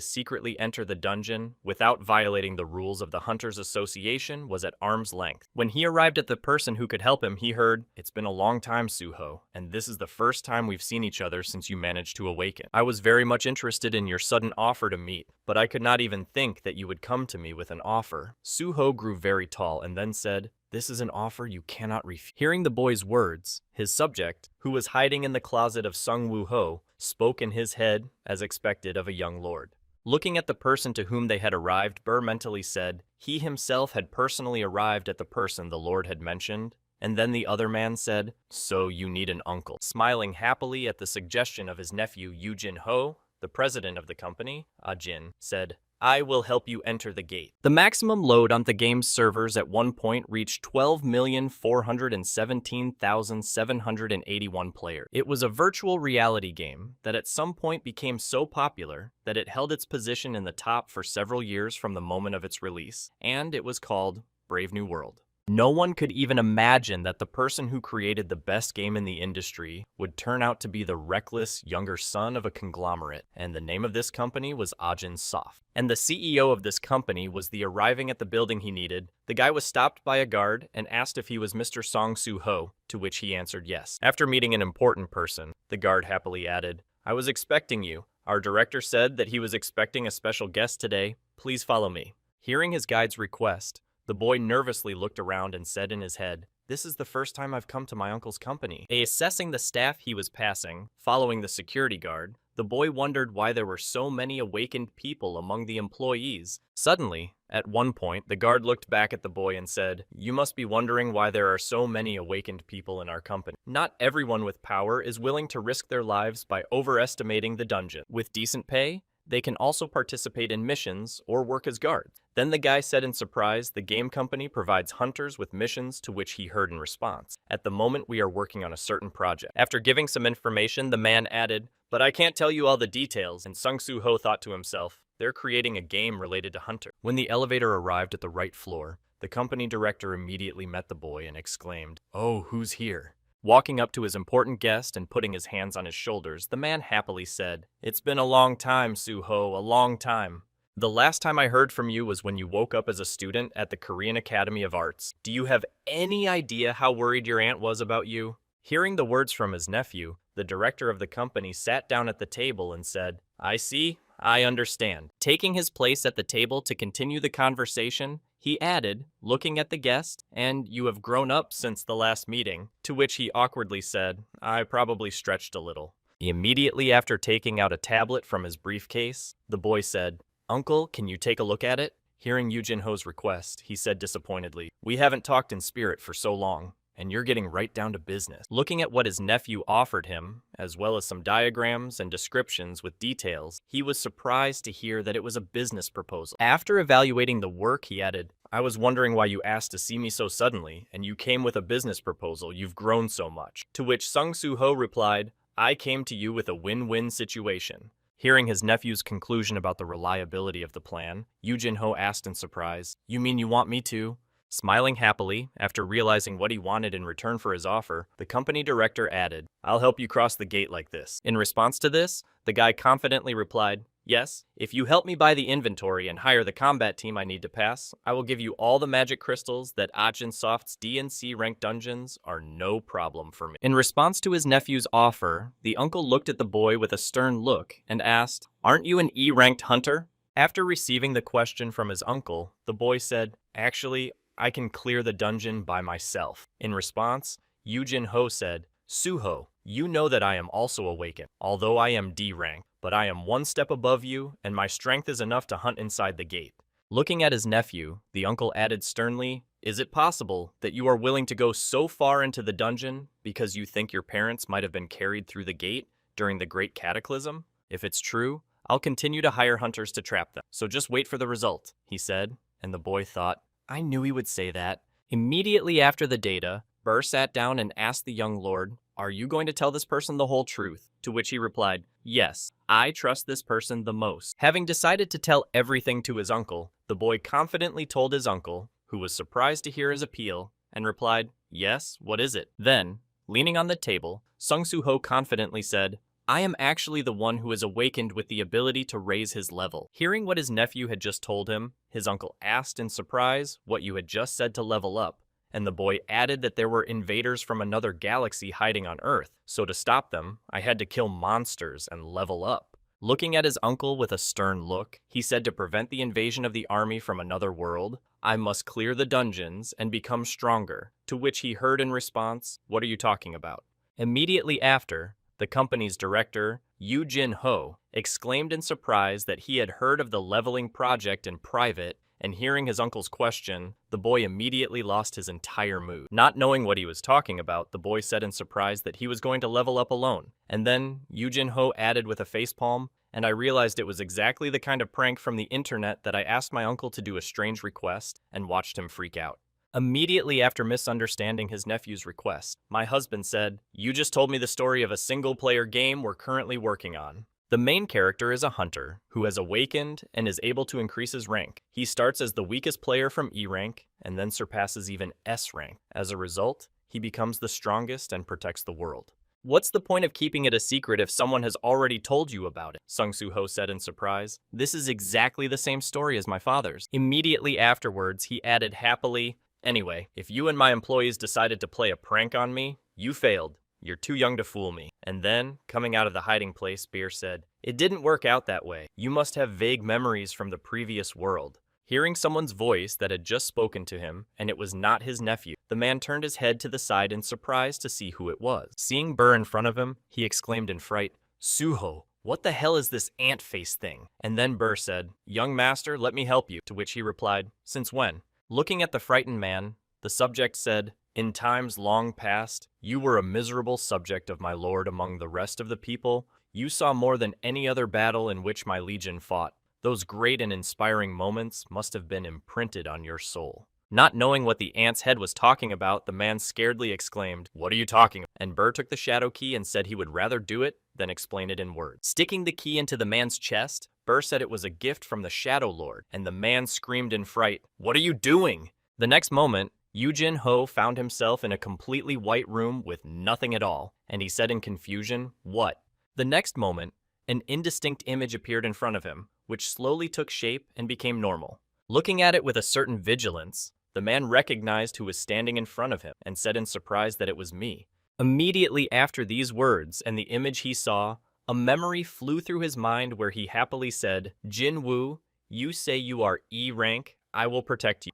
secretly enter the dungeon without violating the rules of the Hunters Association was at arm's length. When he arrived at the person who could help him, he heard, "It's been a long time, Soo Ho, and this is the first time we've seen each other since you managed to awaken. I was very much interested in your sudden offer to meet, but I could not even think that you would come to me with an offer." Soo Ho grew very tall and then said, "This is an offer you cannot refuse." Hearing the boy's words, his subject, who was hiding in the closet of Sung Woo Ho, spoke in his head, as expected of a young lord. Looking at the person to whom they had arrived, Burr mentally said, he himself had personally arrived at the person the lord had mentioned, and then the other man said, "So you need an uncle." Smiling happily at the suggestion of his nephew Yoo Jin Ho, the president of the company, Jin, said, "I will help you enter the gate." The maximum load on the game's servers at one point reached 12,417,781 players. It was a virtual reality game that at some point became so popular that it held its position in the top for several years from the moment of its release, and it was called Brave New World. No one could even imagine that the person who created the best game in the industry would turn out to be the reckless younger son of a conglomerate, and the name of this company was ActionToon. And the CEO of this company was arriving at the building he needed. The guy was stopped by a guard and asked if he was Mr. Song-Soo-ho, to which he answered yes. After meeting an important person, the guard happily added, "I was expecting you. Our director said that he was expecting a special guest today. Please follow me." Hearing his guide's request, the boy nervously looked around and said in his head, "This is the first time I've come to my uncle's company." Assessing the staff he was passing, following the security guard, the boy wondered why there were so many awakened people among the employees. Suddenly, at one point, the guard looked back at the boy and said, "You must be wondering why there are so many awakened people in our company. Not everyone with power is willing to risk their lives by overestimating the dungeon. With decent pay, they can also participate in missions or work as guards." Then the guy said in surprise, "The game company provides hunters with missions," to which he heard in response, "At the moment we are working on a certain project." After giving some information, the man added, "But I can't tell you all the details," and Sung-Soo-ho thought to himself, "They're creating a game related to hunter." When the elevator arrived at the right floor, the company director immediately met the boy and exclaimed, "Oh, who's here?" Walking up to his important guest and putting his hands on his shoulders, the man happily said, "It's been a long time, Soo-ho, a long time. The last time I heard from you was when you woke up as a student at the Korean Academy of Arts. Do you have any idea how worried your aunt was about you?" Hearing the words from his nephew, the director of the company sat down at the table and said, "I see, I understand." Taking his place at the table to continue the conversation, he added, looking at the guest, "And you have grown up since the last meeting," to which he awkwardly said, "I probably stretched a little." Immediately after taking out a tablet from his briefcase, the boy said, "Uncle, can you take a look at it?" Hearing Yujin-ho's request, he said disappointedly, "We haven't talked in spirit for so long, and you're getting right down to business." Looking at what his nephew offered him, as well as some diagrams and descriptions with details, he was surprised to hear that it was a business proposal. After evaluating the work, he added, "I was wondering why you asked to see me so suddenly, and you came with a business proposal. You've grown so much." To which Sung-Soo-ho replied, "I came to you with a win-win situation." Hearing his nephew's conclusion about the reliability of the plan, Yujin-ho asked in surprise, "You mean you want me to?" Smiling happily, after realizing what he wanted in return for his offer, the company director added, "I'll help you cross the gate like this." In response to this, the guy confidently replied, "Yes, if you help me buy the inventory and hire the combat team I need to pass, I will give you all the magic crystals that ActionSoft's D&C ranked dungeons are no problem for me." In response to his nephew's offer, the uncle looked at the boy with a stern look and asked, "Aren't you an E-ranked hunter?" After receiving the question from his uncle, the boy said, "Actually, I can clear the dungeon by myself." In response, Yujin-ho said, "Suho, you know that I am also awakened, although I am D rank, but I am one step above you, and my strength is enough to hunt inside the gate." Looking at his nephew, the uncle added sternly, "Is it possible that you are willing to go so far into the dungeon because you think your parents might have been carried through the gate during the Great Cataclysm? If it's true, I'll continue to hire hunters to trap them. So just wait for the result," he said, and the boy thought, "I knew he would say that." Immediately after the data, Burr sat down and asked the young lord, "Are you going to tell this person the whole truth?" To which he replied, "Yes, I trust this person the most." Having decided to tell everything to his uncle, the boy confidently told his uncle, who was surprised to hear his appeal, and replied, "Yes, what is it?" Then, leaning on the table, Sung-Soo-ho confidently said, "I am actually the one who is awakened with the ability to raise his level." Hearing what his nephew had just told him, his uncle asked in surprise what you had just said to level up, and the boy added that there were invaders from another galaxy hiding on Earth, so to stop them, I had to kill monsters and level up. Looking at his uncle with a stern look, he said to prevent the invasion of the army from another world, I must clear the dungeons and become stronger, to which he heard in response, "What are you talking about?" Immediately after, the company's director, Yujin-ho, exclaimed in surprise that he had heard of the leveling project in private, and hearing his uncle's question, the boy immediately lost his entire mood. Not knowing what he was talking about, the boy said in surprise that he was going to level up alone. And then Yujin-ho added with a facepalm, "And I realized it was exactly the kind of prank from the internet that I asked my uncle to do a strange request and watched him freak out." Immediately after misunderstanding his nephew's request, my husband said, "You just told me the story of a single-player game we're currently working on. The main character is a hunter who has awakened and is able to increase his rank. He starts as the weakest player from E rank and then surpasses even S rank. As a result, he becomes the strongest and protects the world. What's the point of keeping it a secret if someone has already told you about it? Sung Soo-ho said in surprise. This is exactly the same story as my father's. Immediately afterwards, he added happily, anyway, if you and my employees decided to play a prank on me, you failed. You're too young to fool me. And then, coming out of the hiding place, Beer said, it didn't work out that way. You must have vague memories from the previous world. Hearing someone's voice that had just spoken to him, and it was not his nephew, the man turned his head to the side in surprise to see who it was. Seeing Burr in front of him, he exclaimed in fright, Suho, what the hell is this ant face thing? And then Burr said, young master, let me help you, to which he replied, since when? Looking at the frightened man, the subject said, in times long past, you were a miserable subject of my lord among the rest of the people. You saw more than any other battle in which my legion fought. Those great and inspiring moments must have been imprinted on your soul. Not knowing what the ant's head was talking about, the man scaredly exclaimed, what are you talking about? And Burr took the shadow key and said he would rather do it than explain it in words. Sticking the key into the man's chest, Burr said it was a gift from the Shadow Lord, and the man screamed in fright, what are you doing? The next moment, Yoo-jin Ho found himself in a completely white room with nothing at all, and he said in confusion, what? The next moment, an indistinct image appeared in front of him, which slowly took shape and became normal. Looking at it with a certain vigilance, the man recognized who was standing in front of him and said in surprise that it was me. Immediately after these words and the image he saw, a memory flew through his mind where he happily said, Jin Woo, you say you are E rank, I will protect you.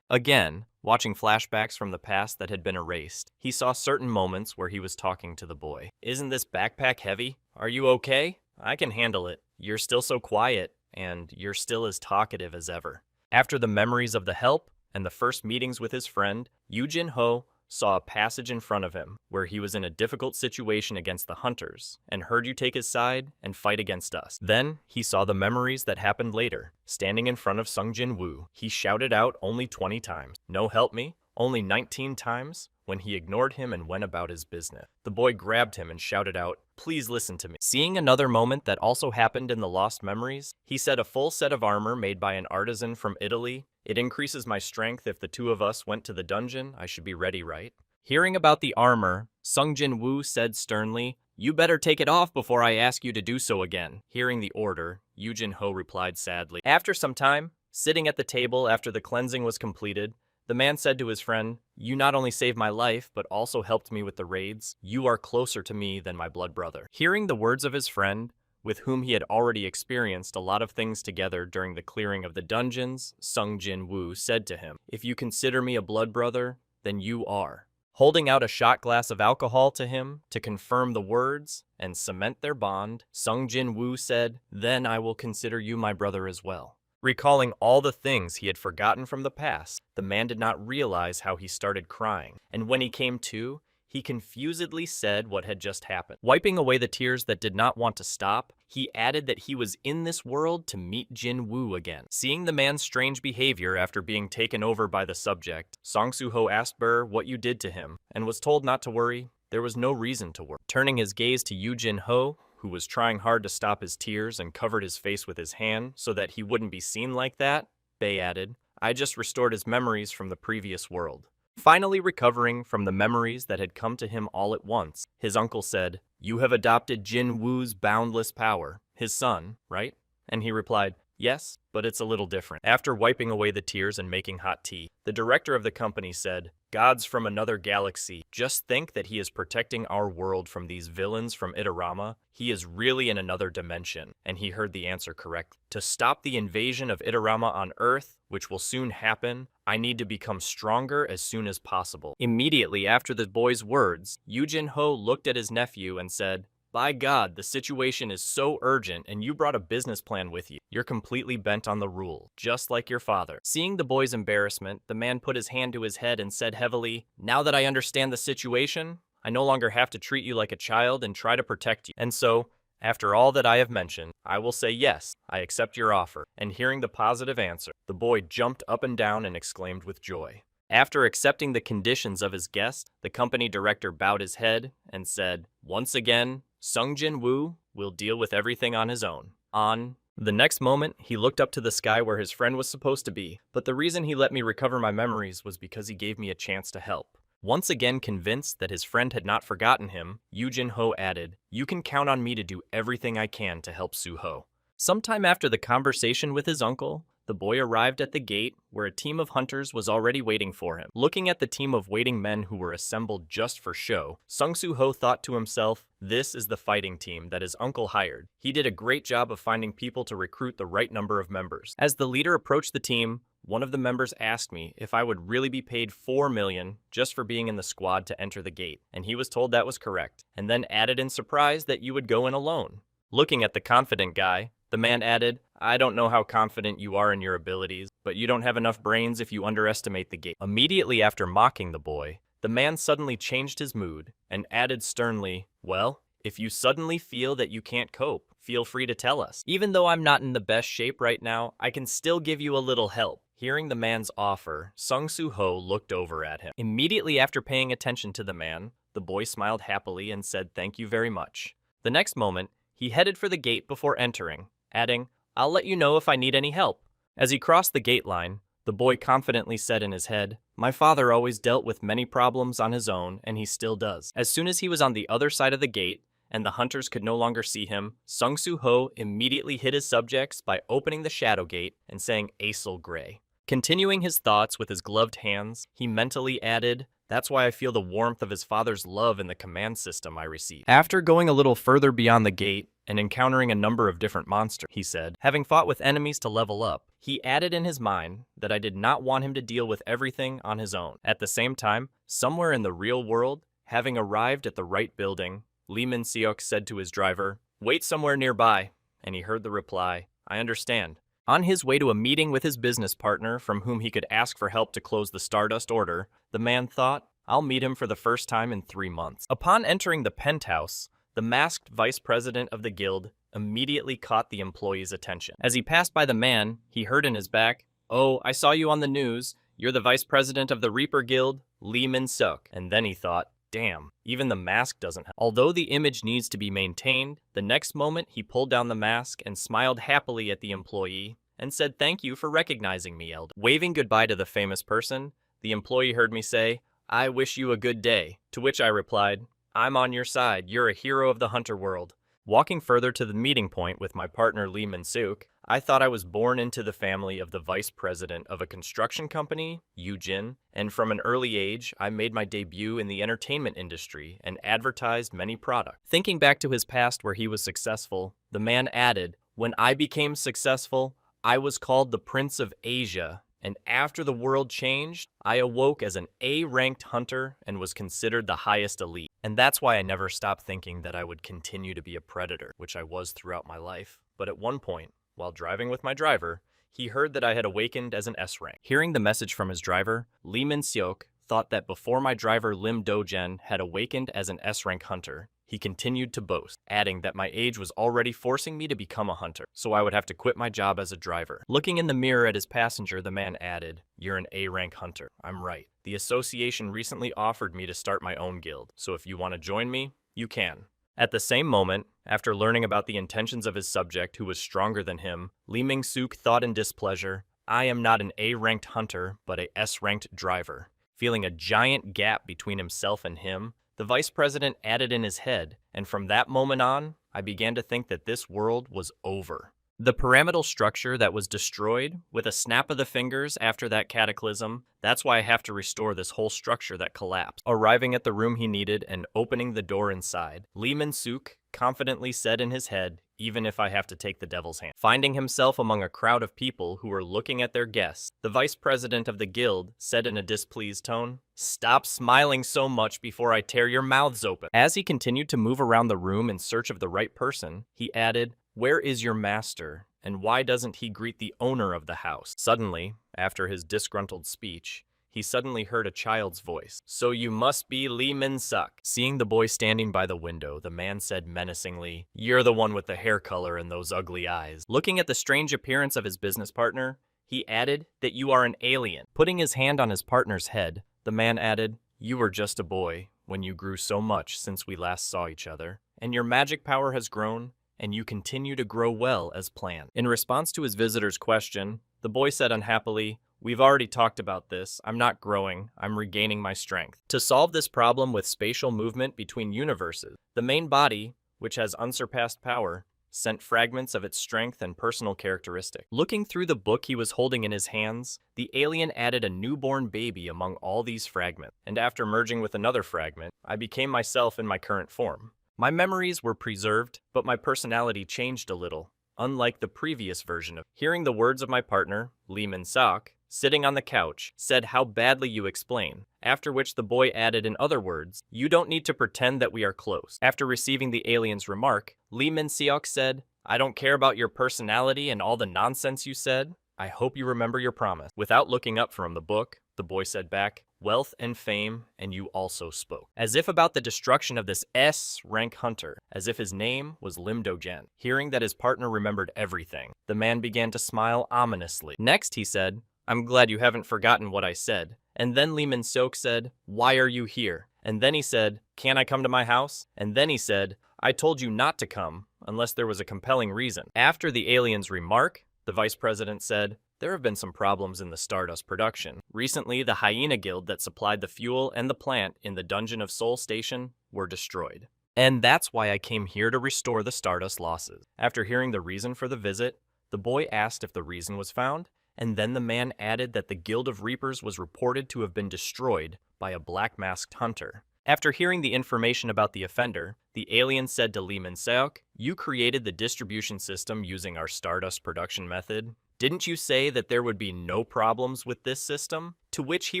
Again, watching flashbacks from the past that had been erased, he saw certain moments where he was talking to the boy. Isn't this backpack heavy? Are you okay? I can handle it. You're still so quiet, and you're still as talkative as ever. After the memories of the help and the first meetings with his friend, Yoo-jin Ho saw a passage in front of him where he was in a difficult situation against the hunters and heard you take his side and fight against us. Then he saw the memories that happened later. Standing in front of Sung Jin Woo, he shouted out only 20 times, no help me, only 19 times, when he ignored him and went about his business. The boy grabbed him and shouted out, please listen to me. Seeing another moment that also happened in the lost memories, he said a full set of armor made by an artisan from Italy. It increases my strength if the two of us went to the dungeon. I should be ready, right? Hearing about the armor, Sung Jin Woo said sternly, you better take it off before I ask you to do so again. Hearing the order, Yoo-jin Ho replied sadly. After some time, sitting at the table after the cleansing was completed, the man said to his friend, you not only saved my life, but also helped me with the raids. You are closer to me than my blood brother. Hearing the words of his friend, with whom he had already experienced a lot of things together during the clearing of the dungeons, Sung Jin Woo said to him, if you consider me a blood brother, then you are. Holding out a shot glass of alcohol to him to confirm the words and cement their bond, Sung Jin Woo said, then I will consider you my brother as well. Recalling all the things he had forgotten from the past, the man did not realize how he started crying, and when he came to, he confusedly said what had just happened. Wiping away the tears that did not want to stop, he added that he was in this world to meet Jin Woo again. Seeing the man's strange behavior after being taken over by the subject, Song Soo-ho asked Burr what you did to him, and was told not to worry. There was no reason to worry. Turning his gaze to Yoo-jin Ho, who was trying hard to stop his tears and covered his face with his hand so that he wouldn't be seen like that, Bae added, I just restored his memories from the previous world. Finally recovering from the memories that had come to him all at once, his uncle said, you have adopted Jin Woo's boundless power, his son, right? And he replied, yes, but it's a little different. After wiping away the tears and making hot tea, the director of the company said, gods from another galaxy, just think that he is protecting our world from these villains from Itarama. He is really in another dimension. And he heard the answer correctly. To stop the invasion of Itarama on Earth, which will soon happen, I need to become stronger as soon as possible. Immediately after the boy's words, Yoo-jin Ho looked at his nephew and said, by God, the situation is so urgent and you brought a business plan with you. You're completely bent on the rule, just like your father. Seeing the boy's embarrassment, the man put his hand to his head and said heavily, now that I understand the situation, I no longer have to treat you like a child and try to protect you. And so, after all that I have mentioned, I will say yes, I accept your offer. And hearing the positive answer, the boy jumped up and down and exclaimed with joy. After accepting the conditions of his guest, the company director bowed his head and said, once again, Sung Jin Woo, will deal with everything on his own. On. The next moment, he looked up to the sky where his friend was supposed to be, but the reason he let me recover my memories was because he gave me a chance to help. Once again convinced that his friend had not forgotten him, Yujin-ho added, "You can count on me to do everything I can to help Suho." Sometime after the conversation with his uncle, the boy arrived at the gate where a team of hunters was already waiting for him. Looking at the team of waiting men who were assembled just for show, Sung-Soo-ho thought to himself, this is the fighting team that his uncle hired. He did a great job of finding people to recruit the right number of members. As the leader approached the team, one of the members asked me if I would really be paid 4 million just for being in the squad to enter the gate, and he was told that was correct, and then added in surprise that you would go in alone. Looking at the confident guy, the man added, "I don't know how confident you are in your abilities, but you don't have enough brains if you underestimate the gate." Immediately after mocking the boy, the man suddenly changed his mood and added sternly, "Well, if you suddenly feel that you can't cope, feel free to tell us. Even though I'm not in the best shape right now, I can still give you a little help." Hearing the man's offer, Sung-Soo-ho looked over at him. Immediately after paying attention to the man, the boy smiled happily and said thank you very much. The next moment, he headed for the gate before entering, adding, "I'll let you know if I need any help." As he crossed the gate line, the boy confidently said in his head, "My father always dealt with many problems on his own, and he still does." As soon as he was on the other side of the gate, and the hunters could no longer see him, Sung-Soo-ho immediately hit his subjects by opening the shadow gate and saying Acel Gray. Continuing his thoughts with his gloved hands, he mentally added, "That's why I feel the warmth of his father's love in the command system I received." After going a little further beyond the gate and encountering a number of different monsters, he said, having fought with enemies to level up, he added in his mind that I did not want him to deal with everything on his own. At the same time, somewhere in the real world, having arrived at the right building, Lee Min-seok said to his driver, "Wait somewhere nearby," and he heard the reply, "I understand." On his way to a meeting with his business partner from whom he could ask for help to close the Stardust Order, the man thought, "I'll meet him for the first time in 3 months." Upon entering the penthouse, the masked vice president of the guild immediately caught the employee's attention. As he passed by the man, he heard in his back, "Oh, I saw you on the news. You're the vice president of the Reaper Guild, Lee Min-seok." And then he thought, damn, even the mask doesn't help. Although the image needs to be maintained, the next moment he pulled down the mask and smiled happily at the employee and said thank you for recognizing me, Elder. Waving goodbye to the famous person, the employee heard me say, "I wish you a good day," to which I replied, "I'm on your side, you're a hero of the hunter world." Walking further to the meeting point with my partner Lee Min-seok, I thought I was born into the family of the vice president of a construction company, Yujin, and from an early age, I made my debut in the entertainment industry and advertised many products. Thinking back to his past where he was successful, the man added, "When I became successful, I was called the Prince of Asia, and after the world changed, I awoke as an A-ranked hunter and was considered the highest elite. And that's why I never stopped thinking that I would continue to be a predator, which I was throughout my life. But at one point, while driving with my driver, he heard that I had awakened as an S-rank." Hearing the message from his driver, Lee Min-seok thought that before my driver Lim Do-jen had awakened as an S-rank hunter, he continued to boast, adding that my age was already forcing me to become a hunter, so I would have to quit my job as a driver. Looking in the mirror at his passenger, the man added, "You're an A-rank hunter. I'm right. The association recently offered me to start my own guild, so if you want to join me, you can." At the same moment, after learning about the intentions of his subject who was stronger than him, Lee Min-seok thought in displeasure, "I am not an A-ranked hunter, but a S-ranked driver." Feeling a giant gap between himself and him, the vice president added in his head, and from that moment on, I began to think that this world was over. The pyramidal structure that was destroyed with a snap of the fingers after that cataclysm, that's why I have to restore this whole structure that collapsed. Arriving at the room he needed and opening the door inside, Lee Min-seok confidently said in his head, "Even if I have to take the devil's hand." Finding himself among a crowd of people who were looking at their guests, the vice president of the guild said in a displeased tone, "Stop smiling so much before I tear your mouths open." As he continued to move around the room in search of the right person, he added, "Where is your master, and why doesn't he greet the owner of the house?" Suddenly, after his disgruntled speech, he suddenly heard a child's voice. "So you must be Lee Min-seok." Seeing the boy standing by the window, the man said menacingly, "You're the one with the hair color and those ugly eyes." Looking at the strange appearance of his business partner, he added that you are an alien. Putting his hand on his partner's head, the man added, "You were just a boy when you grew so much since we last saw each other, and your magic power has grown, and you continue to grow well as planned. In response to his visitor's question, the boy said unhappily, "We've already talked about this. I'm not growing. I'm regaining my strength." To solve this problem with spatial movement between universes, the main body, which has unsurpassed power, sent fragments of its strength and personal characteristic. Looking through the book he was holding in his hands, the alien added a newborn baby among all these fragments, and after merging with another fragment, I became myself in my current form. My memories were preserved, but my personality changed a little, unlike the previous version of. Hearing the words of my partner, Lee Min-seok, sitting on the couch, said, "How badly you explain," after which the boy added in other words, "You don't need to pretend that we are close." After receiving the alien's remark, Lee Min-seok said, "I don't care about your personality and all the nonsense you said. I hope you remember your promise." Without looking up from the book, the boy said back, "Wealth and fame, and you also spoke." As if about the destruction of this S-rank hunter, as if his name was Lim Do-jen. Hearing that his partner remembered everything, the man began to smile ominously. Next, he said, "I'm glad you haven't forgotten what I said." And then Lee Min-seok said, "Why are you here?" And then he said, "Can I come to my house?" And then he said, "I told you not to come, unless there was a compelling reason." After the alien's remark, the vice president said, "There have been some problems in the Stardust production. Recently, the Hyena Guild that supplied the fuel and the plant in the Dungeon of Soul Station were destroyed. And that's why I came here to restore the Stardust losses." After hearing the reason for the visit, the boy asked if the reason was found, and then the man added that the Guild of Reapers was reported to have been destroyed by a black-masked hunter. After hearing the information about the offender, the alien said to Lee Min-seok, "You created the distribution system using our Stardust production method. Didn't you say that there would be no problems with this system?" To which he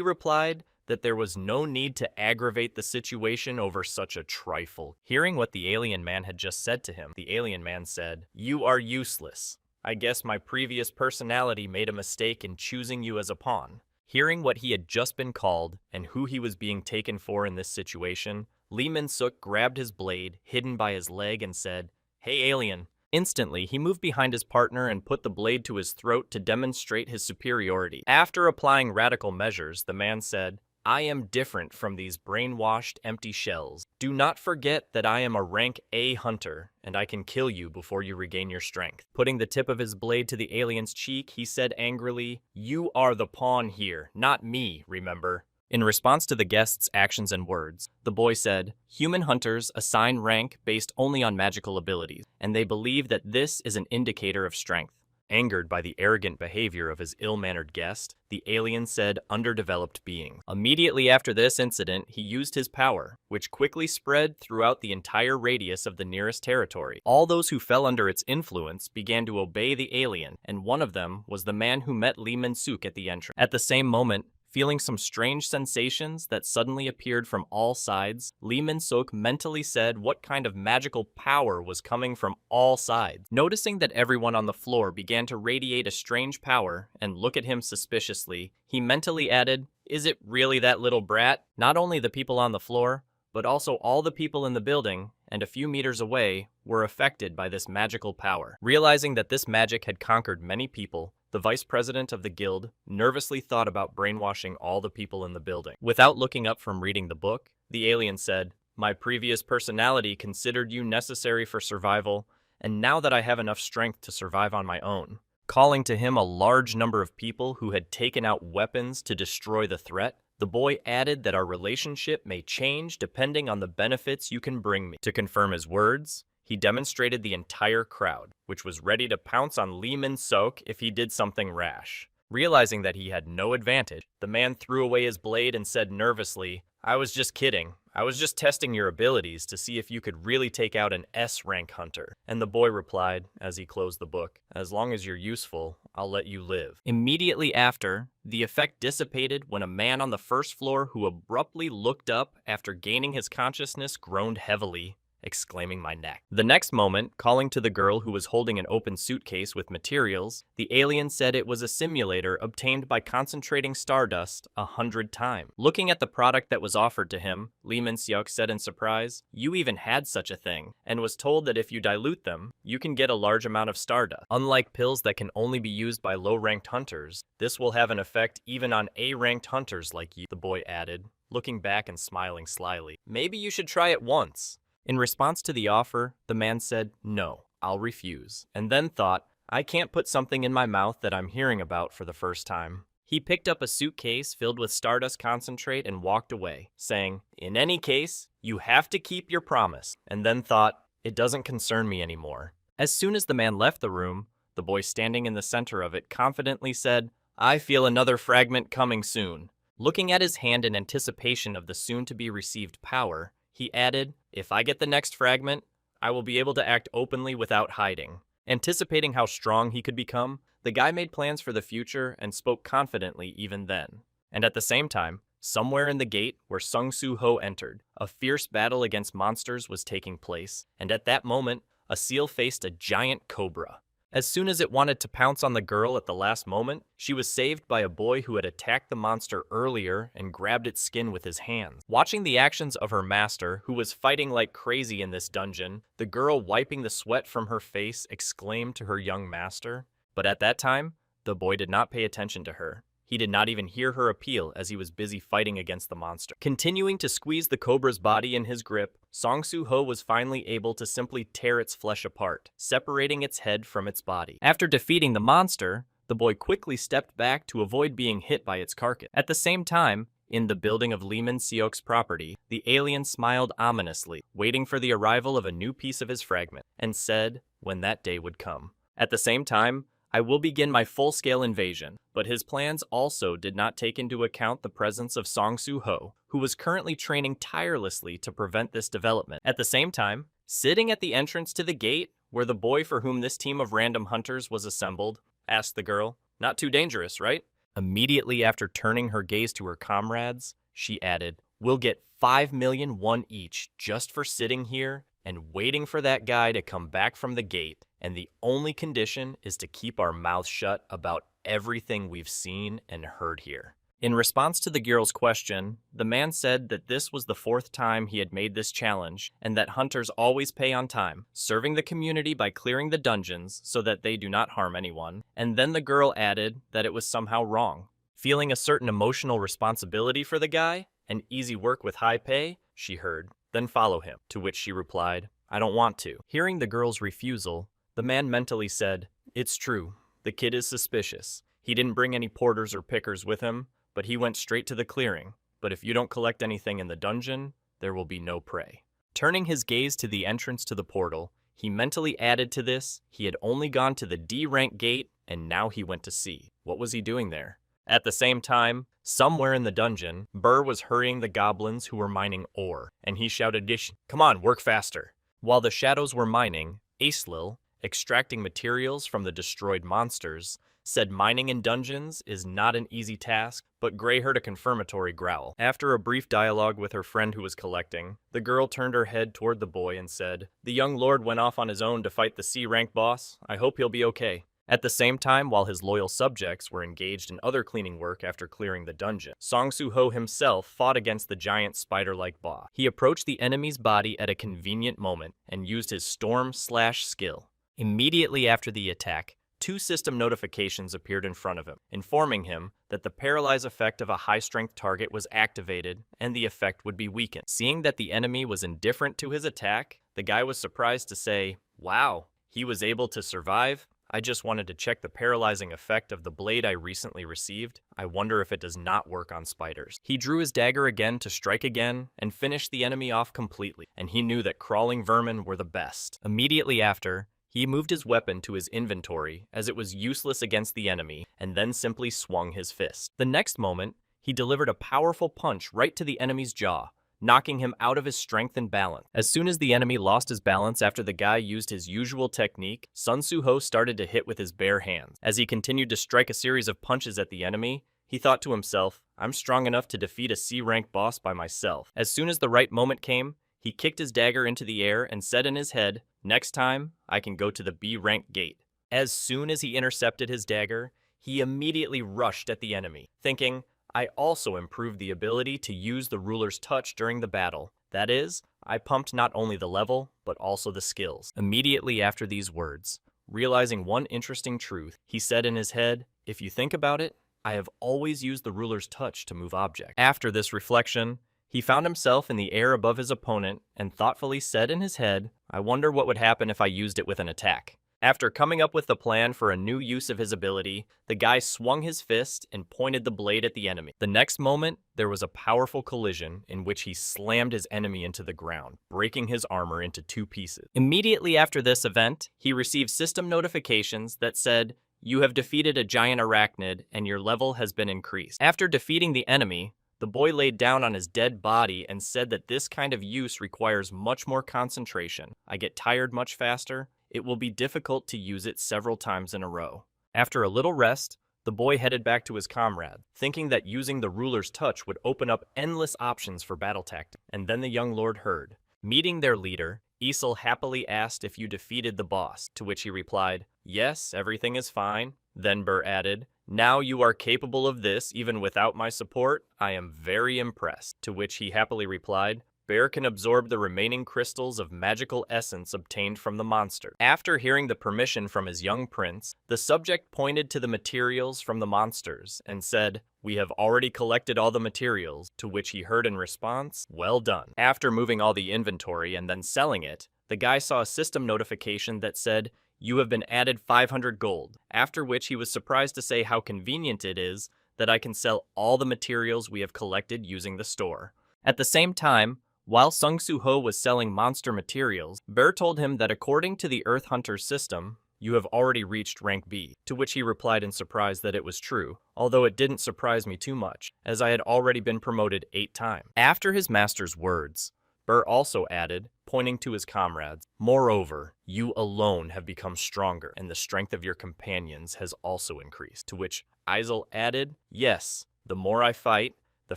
replied that there was no need to aggravate the situation over such a trifle. Hearing what the alien man had just said to him, the alien man said, "You are useless. I guess my previous personality made a mistake in choosing you as a pawn." Hearing what he had just been called and who he was being taken for in this situation, Lee Min-seok grabbed his blade, hidden by his leg, and said, "Hey, alien." Instantly, he moved behind his partner and put the blade to his throat to demonstrate his superiority. After applying radical measures, the man said, "I am different from these brainwashed, empty shells. Do not forget that I am a rank A hunter, and I can kill you before you regain your strength." Putting the tip of his blade to the alien's cheek, he said angrily, "You are the pawn here, not me, remember?" In response to the guest's actions and words, the boy said, "Human hunters assign rank based only on magical abilities, and they believe that this is an indicator of strength." Angered by the arrogant behavior of his ill-mannered guest, the alien said, "Underdeveloped being." Immediately after this incident, he used his power, which quickly spread throughout the entire radius of the nearest territory. All those who fell under its influence began to obey the alien, and one of them was the man who met Lee Min-seok at the entrance. At the same moment, feeling some strange sensations that suddenly appeared from all sides, Lee Min-seok mentally said what kind of magical power was coming from all sides. Noticing that everyone on the floor began to radiate a strange power and look at him suspiciously, he mentally added, "Is it really that little brat?" Not only the people on the floor, but also all the people in the building, and a few meters away, were affected by this magical power. Realizing that this magic had conquered many people, the vice president of the guild nervously thought about brainwashing all the people in the building. Without looking up from reading the book, the alien said, "My previous personality considered you necessary for survival, and now that I have enough strength to survive on my own." Calling to him a large number of people who had taken out weapons to destroy the threat, the boy added that our relationship may change depending on the benefits you can bring me. To confirm his words, he demonstrated the entire crowd, which was ready to pounce on Lee Min-seok if he did something rash. Realizing that he had no advantage, the man threw away his blade and said nervously, "I was just kidding. I was just testing your abilities to see if you could really take out an S-rank hunter." And the boy replied, as he closed the book, "As long as you're useful, I'll let you live." Immediately after, the effect dissipated when a man on the first floor who abruptly looked up after gaining his consciousness groaned heavily, exclaiming, "My neck." The next moment, calling to the girl who was holding an open suitcase with materials, the alien said it was a simulator obtained by concentrating stardust 100 times. Looking at the product that was offered to him, Lee Min-seok said in surprise, "You even had such a thing," and was told that if you dilute them, you can get a large amount of stardust. Unlike pills that can only be used by low-ranked hunters, this will have an effect even on A-ranked hunters like you, the boy added, looking back and smiling slyly. "Maybe you should try it once." In response to the offer, the man said, "No, I'll refuse. And then thought, I can't put something in my mouth that I'm hearing about for the first time. He picked up a suitcase filled with stardust concentrate and walked away, saying, in any case, you have to keep your promise. And then thought, it doesn't concern me anymore. As soon as the man left the room, the boy standing in the center of it confidently said, I feel another fragment coming soon. Looking at his hand in anticipation of the soon-to-be received power, he added, if I get the next fragment, I will be able to act openly without hiding. Anticipating how strong he could become, the guy made plans for the future and spoke confidently even then. And at the same time, somewhere in the gate where Sung Soo Ho entered, a fierce battle against monsters was taking place, and at that moment, a seal faced a giant cobra. As soon as it wanted to pounce on the girl at the last moment, she was saved by a boy who had attacked the monster earlier and grabbed its skin with his hands. Watching the actions of her master, who was fighting like crazy in this dungeon, the girl, wiping the sweat from her face, exclaimed to her young master. But at that time, the boy did not pay attention to her. He did not even hear her appeal as he was busy fighting against the monster. Continuing to squeeze the cobra's body in his grip, Song Soo Ho was finally able to simply tear its flesh apart, separating its head from its body. After defeating the monster, the boy quickly stepped back to avoid being hit by its carcass. At the same time, in the building of Lee Min-seok's property, the alien smiled ominously, waiting for the arrival of a new piece of his fragment, and said when that day would come. At the same time, I will begin my full-scale invasion, but his plans also did not take into account the presence of Song Soo Ho, who was currently training tirelessly to prevent this development. At the same time, sitting at the entrance to the gate, where the boy for whom this team of random hunters was assembled, asked the girl, not too dangerous, right? Immediately after turning her gaze to her comrades, she added, we'll get 5 million won each just for sitting here and waiting for that guy to come back from the gate. And the only condition is to keep our mouths shut about everything we've seen and heard here. In response to the girl's question, the man said that this was the 4th time he had made this challenge, and that hunters always pay on time, serving the community by clearing the dungeons so that they do not harm anyone. And then the girl added that it was somehow wrong. Feeling a certain emotional responsibility for the guy, and easy work with high pay, she heard, then follow him, to which she replied, I don't want to. Hearing the girl's refusal, the man mentally said, it's true, the kid is suspicious. He didn't bring any porters or pickers with him, but he went straight to the clearing. But if you don't collect anything in the dungeon, there will be no prey. Turning his gaze to the entrance to the portal, he mentally added to this, he had only gone to the D rank gate, and now he went to C. What was he doing there? At the same time, somewhere in the dungeon, Burr was hurrying the goblins who were mining ore, and he shouted, come on, work faster. While the shadows were mining, Acelil, extracting materials from the destroyed monsters, said mining in dungeons is not an easy task, but Gray heard a confirmatory growl. After a brief dialogue with her friend who was collecting, the girl turned her head toward the boy and said, the young lord went off on his own to fight the C-rank boss. I hope he'll be okay. At the same time, while his loyal subjects were engaged in other cleaning work after clearing the dungeon, Song Soo Ho himself fought against the giant spider-like boss. He approached the enemy's body at a convenient moment and used his storm/skill. Immediately after the attack, 2 system notifications appeared in front of him, informing him that the paralyze effect of a high-strength target was activated and the effect would be weakened. Seeing that the enemy was indifferent to his attack, the guy was surprised to say, wow, he was able to survive? I just wanted to check the paralyzing effect of the blade I recently received. I wonder if it does not work on spiders. He drew his dagger again to strike again and finished the enemy off completely, and he knew that crawling vermin were the best. Immediately after, he moved his weapon to his inventory as it was useless against the enemy, and then simply swung his fist. The next moment, he delivered a powerful punch right to the enemy's jaw, knocking him out of his strength and balance. As soon as the enemy lost his balance after the guy used his usual technique, Sun Soo Ho started to hit with his bare hands. As he continued to strike a series of punches at the enemy, he thought to himself, I'm strong enough to defeat a C-rank boss by myself. As soon as the right moment came, he kicked his dagger into the air and said in his head, next time, I can go to the B-rank gate. As soon as he intercepted his dagger, he immediately rushed at the enemy, thinking, I also improved the ability to use the ruler's touch during the battle. That is, I pumped not only the level, but also the skills. Immediately after these words, realizing one interesting truth, he said in his head, if you think about it, I have always used the ruler's touch to move objects. After this reflection, he found himself in the air above his opponent and thoughtfully said in his head, I wonder what would happen if I used it with an attack. After coming up with the plan for a new use of his ability, the guy swung his fist and pointed the blade at the enemy. The next moment, there was a powerful collision in which he slammed his enemy into the ground, breaking his armor into 2 pieces. Immediately after this event, he received system notifications that said, "You have defeated a giant arachnid and your level has been increased." After defeating the enemy, the boy laid down on his dead body and said that this kind of use requires much more concentration. I get tired much faster. It will be difficult to use it several times in a row. After a little rest, the boy headed back to his comrade, thinking that using the ruler's touch would open up endless options for battle tactics. And then the young lord heard. Meeting their leader, Isel happily asked if you defeated the boss, to which he replied, "Yes, everything is fine." Then Burr added, "Now you are capable of this even without my support. I am very impressed." To which he happily replied, "Bear can absorb the remaining crystals of magical essence obtained from the monster." After hearing the permission from his young prince, the subject pointed to the materials from the monsters and said, "We have already collected all the materials," to which he heard in response, "Well done." After moving all the inventory and then selling it, the guy saw a system notification that said, "You have been added 500 gold," after which he was surprised to say how convenient it is that I can sell all the materials we have collected using the store. At the same time, while Sung Soo Ho was selling monster materials, Burr told him that according to the Earth Hunter's system, you have already reached rank B, to which he replied in surprise that it was true, although it didn't surprise me too much, as I had already been promoted 8 times. After his master's words, Burr also added, pointing to his comrades, "Moreover, you alone have become stronger, and the strength of your companions has also increased," to which Isel added, "Yes, the more I fight, the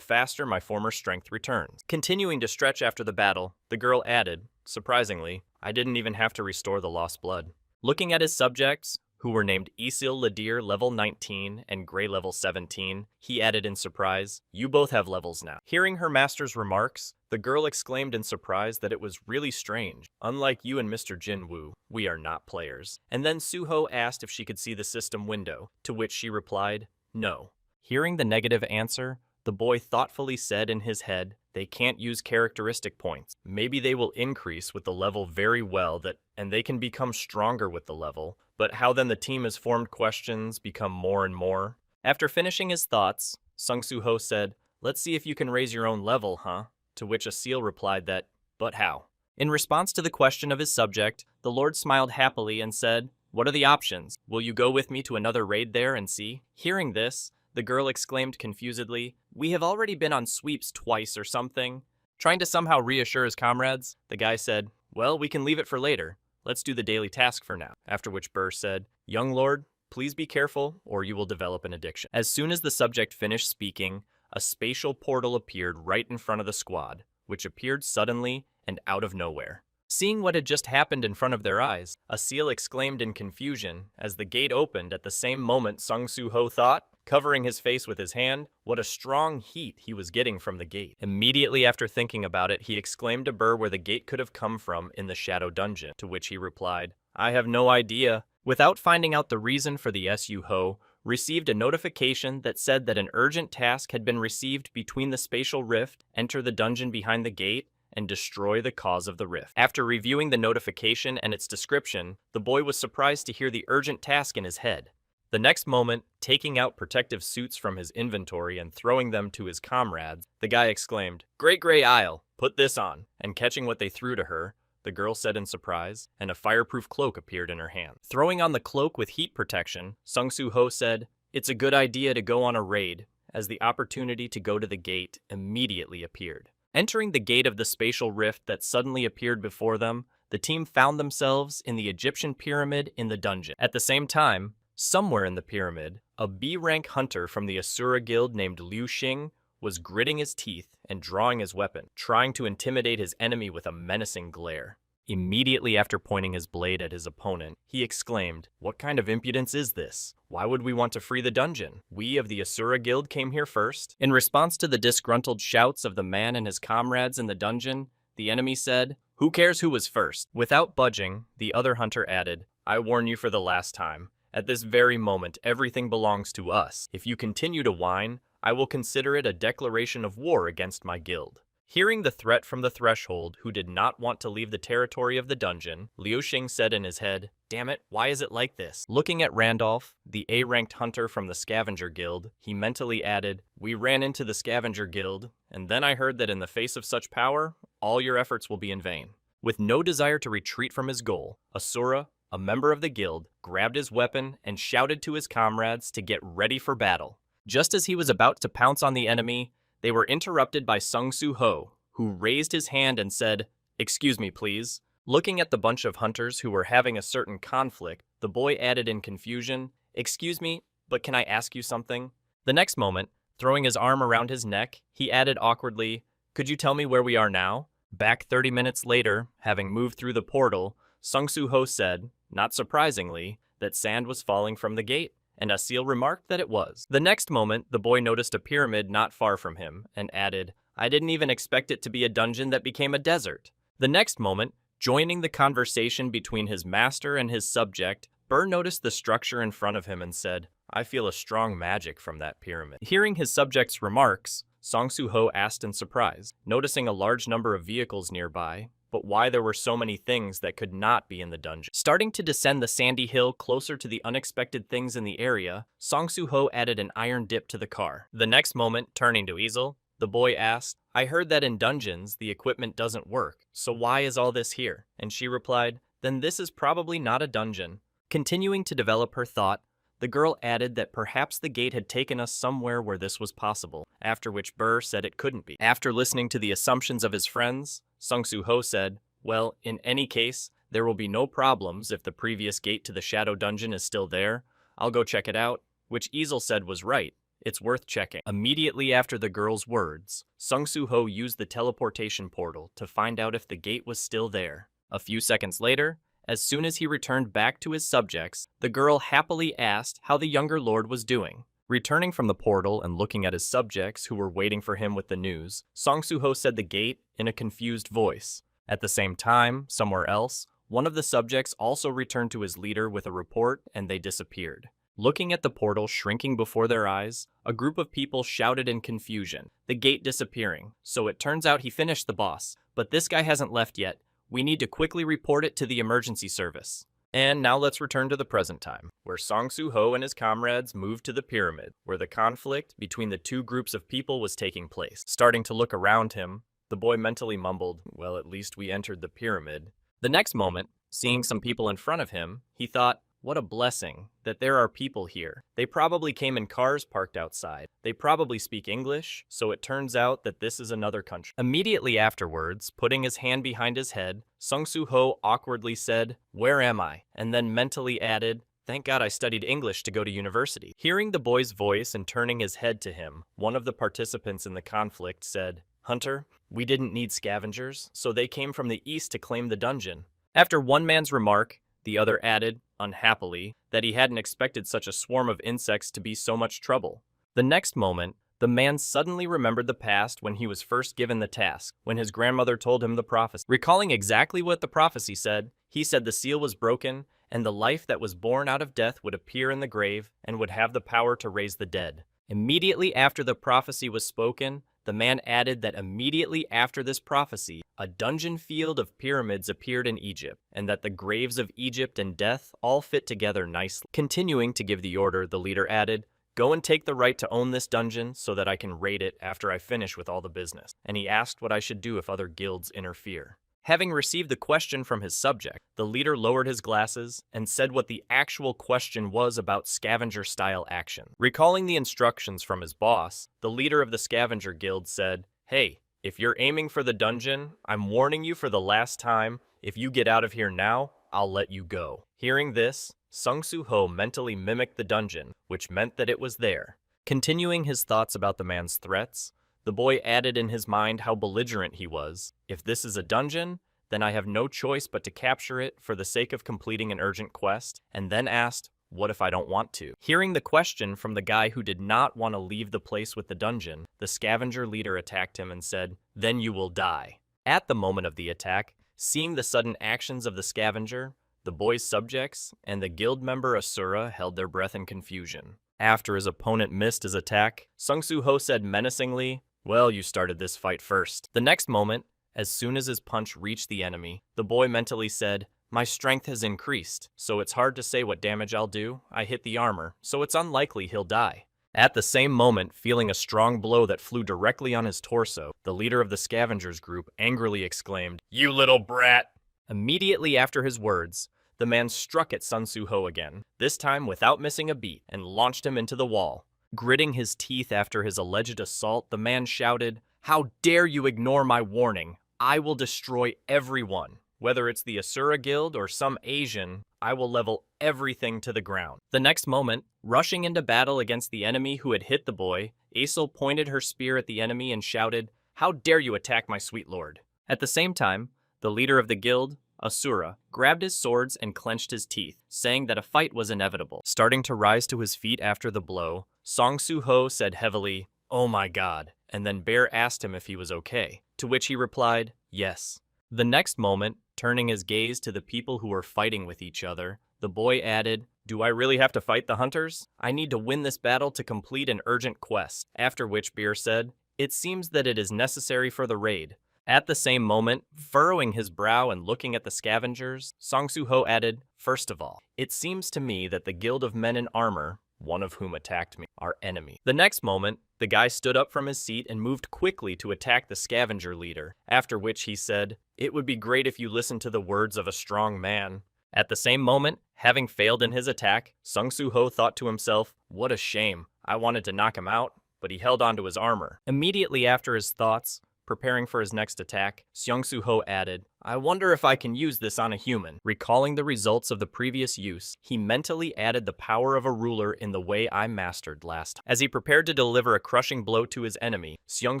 faster my former strength returns." Continuing to stretch after the battle, the girl added, surprisingly, "I didn't even have to restore the lost blood." Looking at his subjects, who were named Isil Ladir level 19 and Gray level 17, he added in surprise, "You both have levels now." Hearing her master's remarks, the girl exclaimed in surprise that it was really strange. "Unlike you and Mr. Jinwoo, we are not players." And then Suho asked if she could see the system window, to which she replied, "No." Hearing the negative answer, the boy thoughtfully said in his head, "They can't use characteristic points. Maybe they will increase with the level very well and they can become stronger with the level, but how then the team is formed questions become more and more." After finishing his thoughts, Sung Soo Ho said, "Let's see if you can raise your own level, huh?" To which Asil replied that, "But how?" In response to the question of his subject, the Lord smiled happily and said, "What are the options? Will you go with me to another raid there and see?" Hearing this, the girl exclaimed confusedly, "We have already been on sweeps twice or something." Trying to somehow reassure his comrades, the guy said, "Well, we can leave it for later. Let's do the daily task for now." After which Burr said, "Young lord, please be careful or you will develop an addiction." As soon as the subject finished speaking, a spatial portal appeared right in front of the squad, which appeared suddenly and out of nowhere. Seeing what had just happened in front of their eyes, Asil exclaimed in confusion as the gate opened at the same moment. Sung Soo Ho thought, covering his face with his hand, what a strong heat he was getting from the gate. Immediately after thinking about it, he exclaimed to Burr where the gate could have come from in the Shadow Dungeon, to which he replied, "I have no idea." Without finding out the reason for the Su Ho, received a notification that said that an urgent task had been received between the spatial rift, enter the dungeon behind the gate, and destroy the cause of the rift. After reviewing the notification and its description, the boy was surprised to hear the urgent task in his head. The next moment, taking out protective suits from his inventory and throwing them to his comrades, the guy exclaimed, "Great Gray Isle, put this on," and catching what they threw to her, the girl said in surprise, and a fireproof cloak appeared in her hand. Throwing on the cloak with heat protection, Sung Soo Ho said, "It's a good idea to go on a raid," as the opportunity to go to the gate immediately appeared. Entering the gate of the spatial rift that suddenly appeared before them, the team found themselves in the Egyptian pyramid in the dungeon. At the same time, somewhere in the pyramid, a B-rank hunter from the Asura Guild named Liu Xing was gritting his teeth and drawing his weapon, trying to intimidate his enemy with a menacing glare. Immediately after pointing his blade at his opponent, he exclaimed, "What kind of impudence is this? Why would we want to free the dungeon? We of the Asura Guild came here first." In response to the disgruntled shouts of the man and his comrades in the dungeon, the enemy said, "Who cares who was first?" Without budging, the other hunter added, "I warn you for the last time. At this very moment, everything belongs to us. If you continue to whine, I will consider it a declaration of war against my guild." Hearing the threat from the threshold, who did not want to leave the territory of the dungeon, Liu Xing said in his head, "Damn it, why is it like this?" Looking at Randolph, the A-ranked hunter from the Scavenger Guild, he mentally added, "We ran into the Scavenger Guild, and then I heard that in the face of such power, all your efforts will be in vain." With no desire to retreat from his goal, Asura, a member of the guild, grabbed his weapon and shouted to his comrades to get ready for battle. Just as he was about to pounce on the enemy, they were interrupted by Sung Soo Ho, who raised his hand and said, "Excuse me, please." Looking at the bunch of hunters who were having a certain conflict, the boy added in confusion, "Excuse me, but can I ask you something?" The next moment, throwing his arm around his neck, he added awkwardly, "Could you tell me where we are now?" Back 30 minutes later, having moved through the portal, Sung Soo Ho said, not surprisingly, that sand was falling from the gate, and Asil remarked that it was. The next moment, the boy noticed a pyramid not far from him, and added, "I didn't even expect it to be a dungeon that became a desert." The next moment, joining the conversation between his master and his subject, Burr noticed the structure in front of him and said, "I feel a strong magic from that pyramid." Hearing his subject's remarks, Song Soo-ho asked in surprise, noticing a large number of vehicles nearby, but why there were so many things that could not be in the dungeon. Starting to descend the sandy hill closer to the unexpected things in the area, Song Soo-ho added an iron dip to the car. The next moment, turning to Easel, the boy asked, "I heard that in dungeons, the equipment doesn't work, so why is all this here?" And she replied, "Then this is probably not a dungeon." Continuing to develop her thought, the girl added that perhaps the gate had taken us somewhere where this was possible, after which Burr said it couldn't be. After listening to the assumptions of his friends, Sung Soo-ho said, "Well, in any case, there will be no problems if the previous gate to the Shadow Dungeon is still there. I'll go check it out," which Easel said was right. It's worth checking. Immediately after the girl's words, Sung Soo-ho used the teleportation portal to find out if the gate was still there. A few seconds later, as soon as he returned back to his subjects, the girl happily asked how the younger lord was doing. Returning from the portal and looking at his subjects who were waiting for him with the news, Song Soo-ho said the gate in a confused voice. At the same time, somewhere else, one of the subjects also returned to his leader with a report and they disappeared. Looking at the portal shrinking before their eyes, a group of people shouted in confusion, the gate disappearing. So it turns out he finished the boss, but this guy hasn't left yet. We need to quickly report it to the emergency service. And now let's return to the present time, where Song Soo-ho and his comrades moved to the pyramid, where the conflict between the two groups of people was taking place. Starting to look around him, the boy mentally mumbled, "Well, at least we entered the pyramid." The next moment, seeing some people in front of him, he thought, "What a blessing that there are people here. They probably came in cars parked outside. They probably speak English, so it turns out that this is another country." Immediately afterwards, putting his hand behind his head, Sung Soo-ho awkwardly said, "Where am I?" and then mentally added, "Thank God I studied English to go to university." Hearing the boy's voice and turning his head to him, one of the participants in the conflict said, "Hunter, we didn't need scavengers, so they came from the east to claim the dungeon." After one man's remark, the other added, unhappily, that he hadn't expected such a swarm of insects to be so much trouble. The next moment, the man suddenly remembered the past when he was first given the task, when his grandmother told him the prophecy. Recalling exactly what the prophecy said, he said the seal was broken, and the life that was born out of death would appear in the grave and would have the power to raise the dead. Immediately after the prophecy was spoken, the man added that immediately after this prophecy, a dungeon field of pyramids appeared in Egypt, and that the graves of Egypt and death all fit together nicely. Continuing to give the order, the leader added, "Go and take the right to own this dungeon so that I can raid it after I finish with all the business." And he asked what I should do if other guilds interfere. Having received the question from his subject, the leader lowered his glasses and said what the actual question was about scavenger-style action. Recalling the instructions from his boss, the leader of the scavenger guild said, "Hey, if you're aiming for the dungeon, I'm warning you for the last time, if you get out of here now, I'll let you go." Hearing this, Sung Soo-ho mentally mimicked the dungeon, which meant that it was there. Continuing his thoughts about the man's threats, the boy added in his mind how belligerent he was. If this is a dungeon, then I have no choice but to capture it for the sake of completing an urgent quest, and then asked, what if I don't want to? Hearing the question from the guy who did not want to leave the place with the dungeon, the scavenger leader attacked him and said, "Then you will die." At the moment of the attack, seeing the sudden actions of the scavenger, the boy's subjects and the guild member Asura held their breath in confusion. After his opponent missed his attack, Sung Soo-ho said menacingly, Well, you started this fight first. The next moment, as soon as his punch reached the enemy, the boy mentally said, my strength has increased, so it's hard to say what damage I'll do. I hit the armor, so it's unlikely he'll die. At the same moment, feeling a strong blow that flew directly on his torso, the leader of the scavengers group angrily exclaimed, you little brat! Immediately after his words, the man struck at Sun Su-ho again, this time without missing a beat, and launched him into the wall. Gritting his teeth after his alleged assault, the man shouted, how dare you ignore my warning? I will destroy everyone. Whether it's the Asura Guild or some Asian, I will level everything to the ground. The next moment, rushing into battle against the enemy who had hit the boy, Aesol pointed her spear at the enemy and shouted, how dare you attack my sweet lord? At the same time, the leader of the guild, Asura, grabbed his swords and clenched his teeth, saying that a fight was inevitable. Starting to rise to his feet after the blow, Song Su-ho said heavily, oh my god, and then Bear asked him if he was okay, to which he replied, yes. The next moment, turning his gaze to the people who were fighting with each other, the boy added, do I really have to fight the hunters? I need to win this battle to complete an urgent quest, after which Bear said, it seems that it is necessary for the raid. At the same moment, furrowing his brow and looking at the scavengers, Song Su-ho added, first of all, it seems to me that the Guild of Men in Armor, one of whom attacked me, are enemy. The next moment, the guy stood up from his seat and moved quickly to attack the scavenger leader, after which he said, it would be great if you listened to the words of a strong man. At the same moment, having failed in his attack, Song Su-ho thought to himself, what a shame. I wanted to knock him out, but he held onto his armor. Immediately after his thoughts, preparing for his next attack, Song Su-ho added, I wonder if I can use this on a human. Recalling the results of the previous use, he mentally added the power of a ruler in the way I mastered last time. As he prepared to deliver a crushing blow to his enemy, Song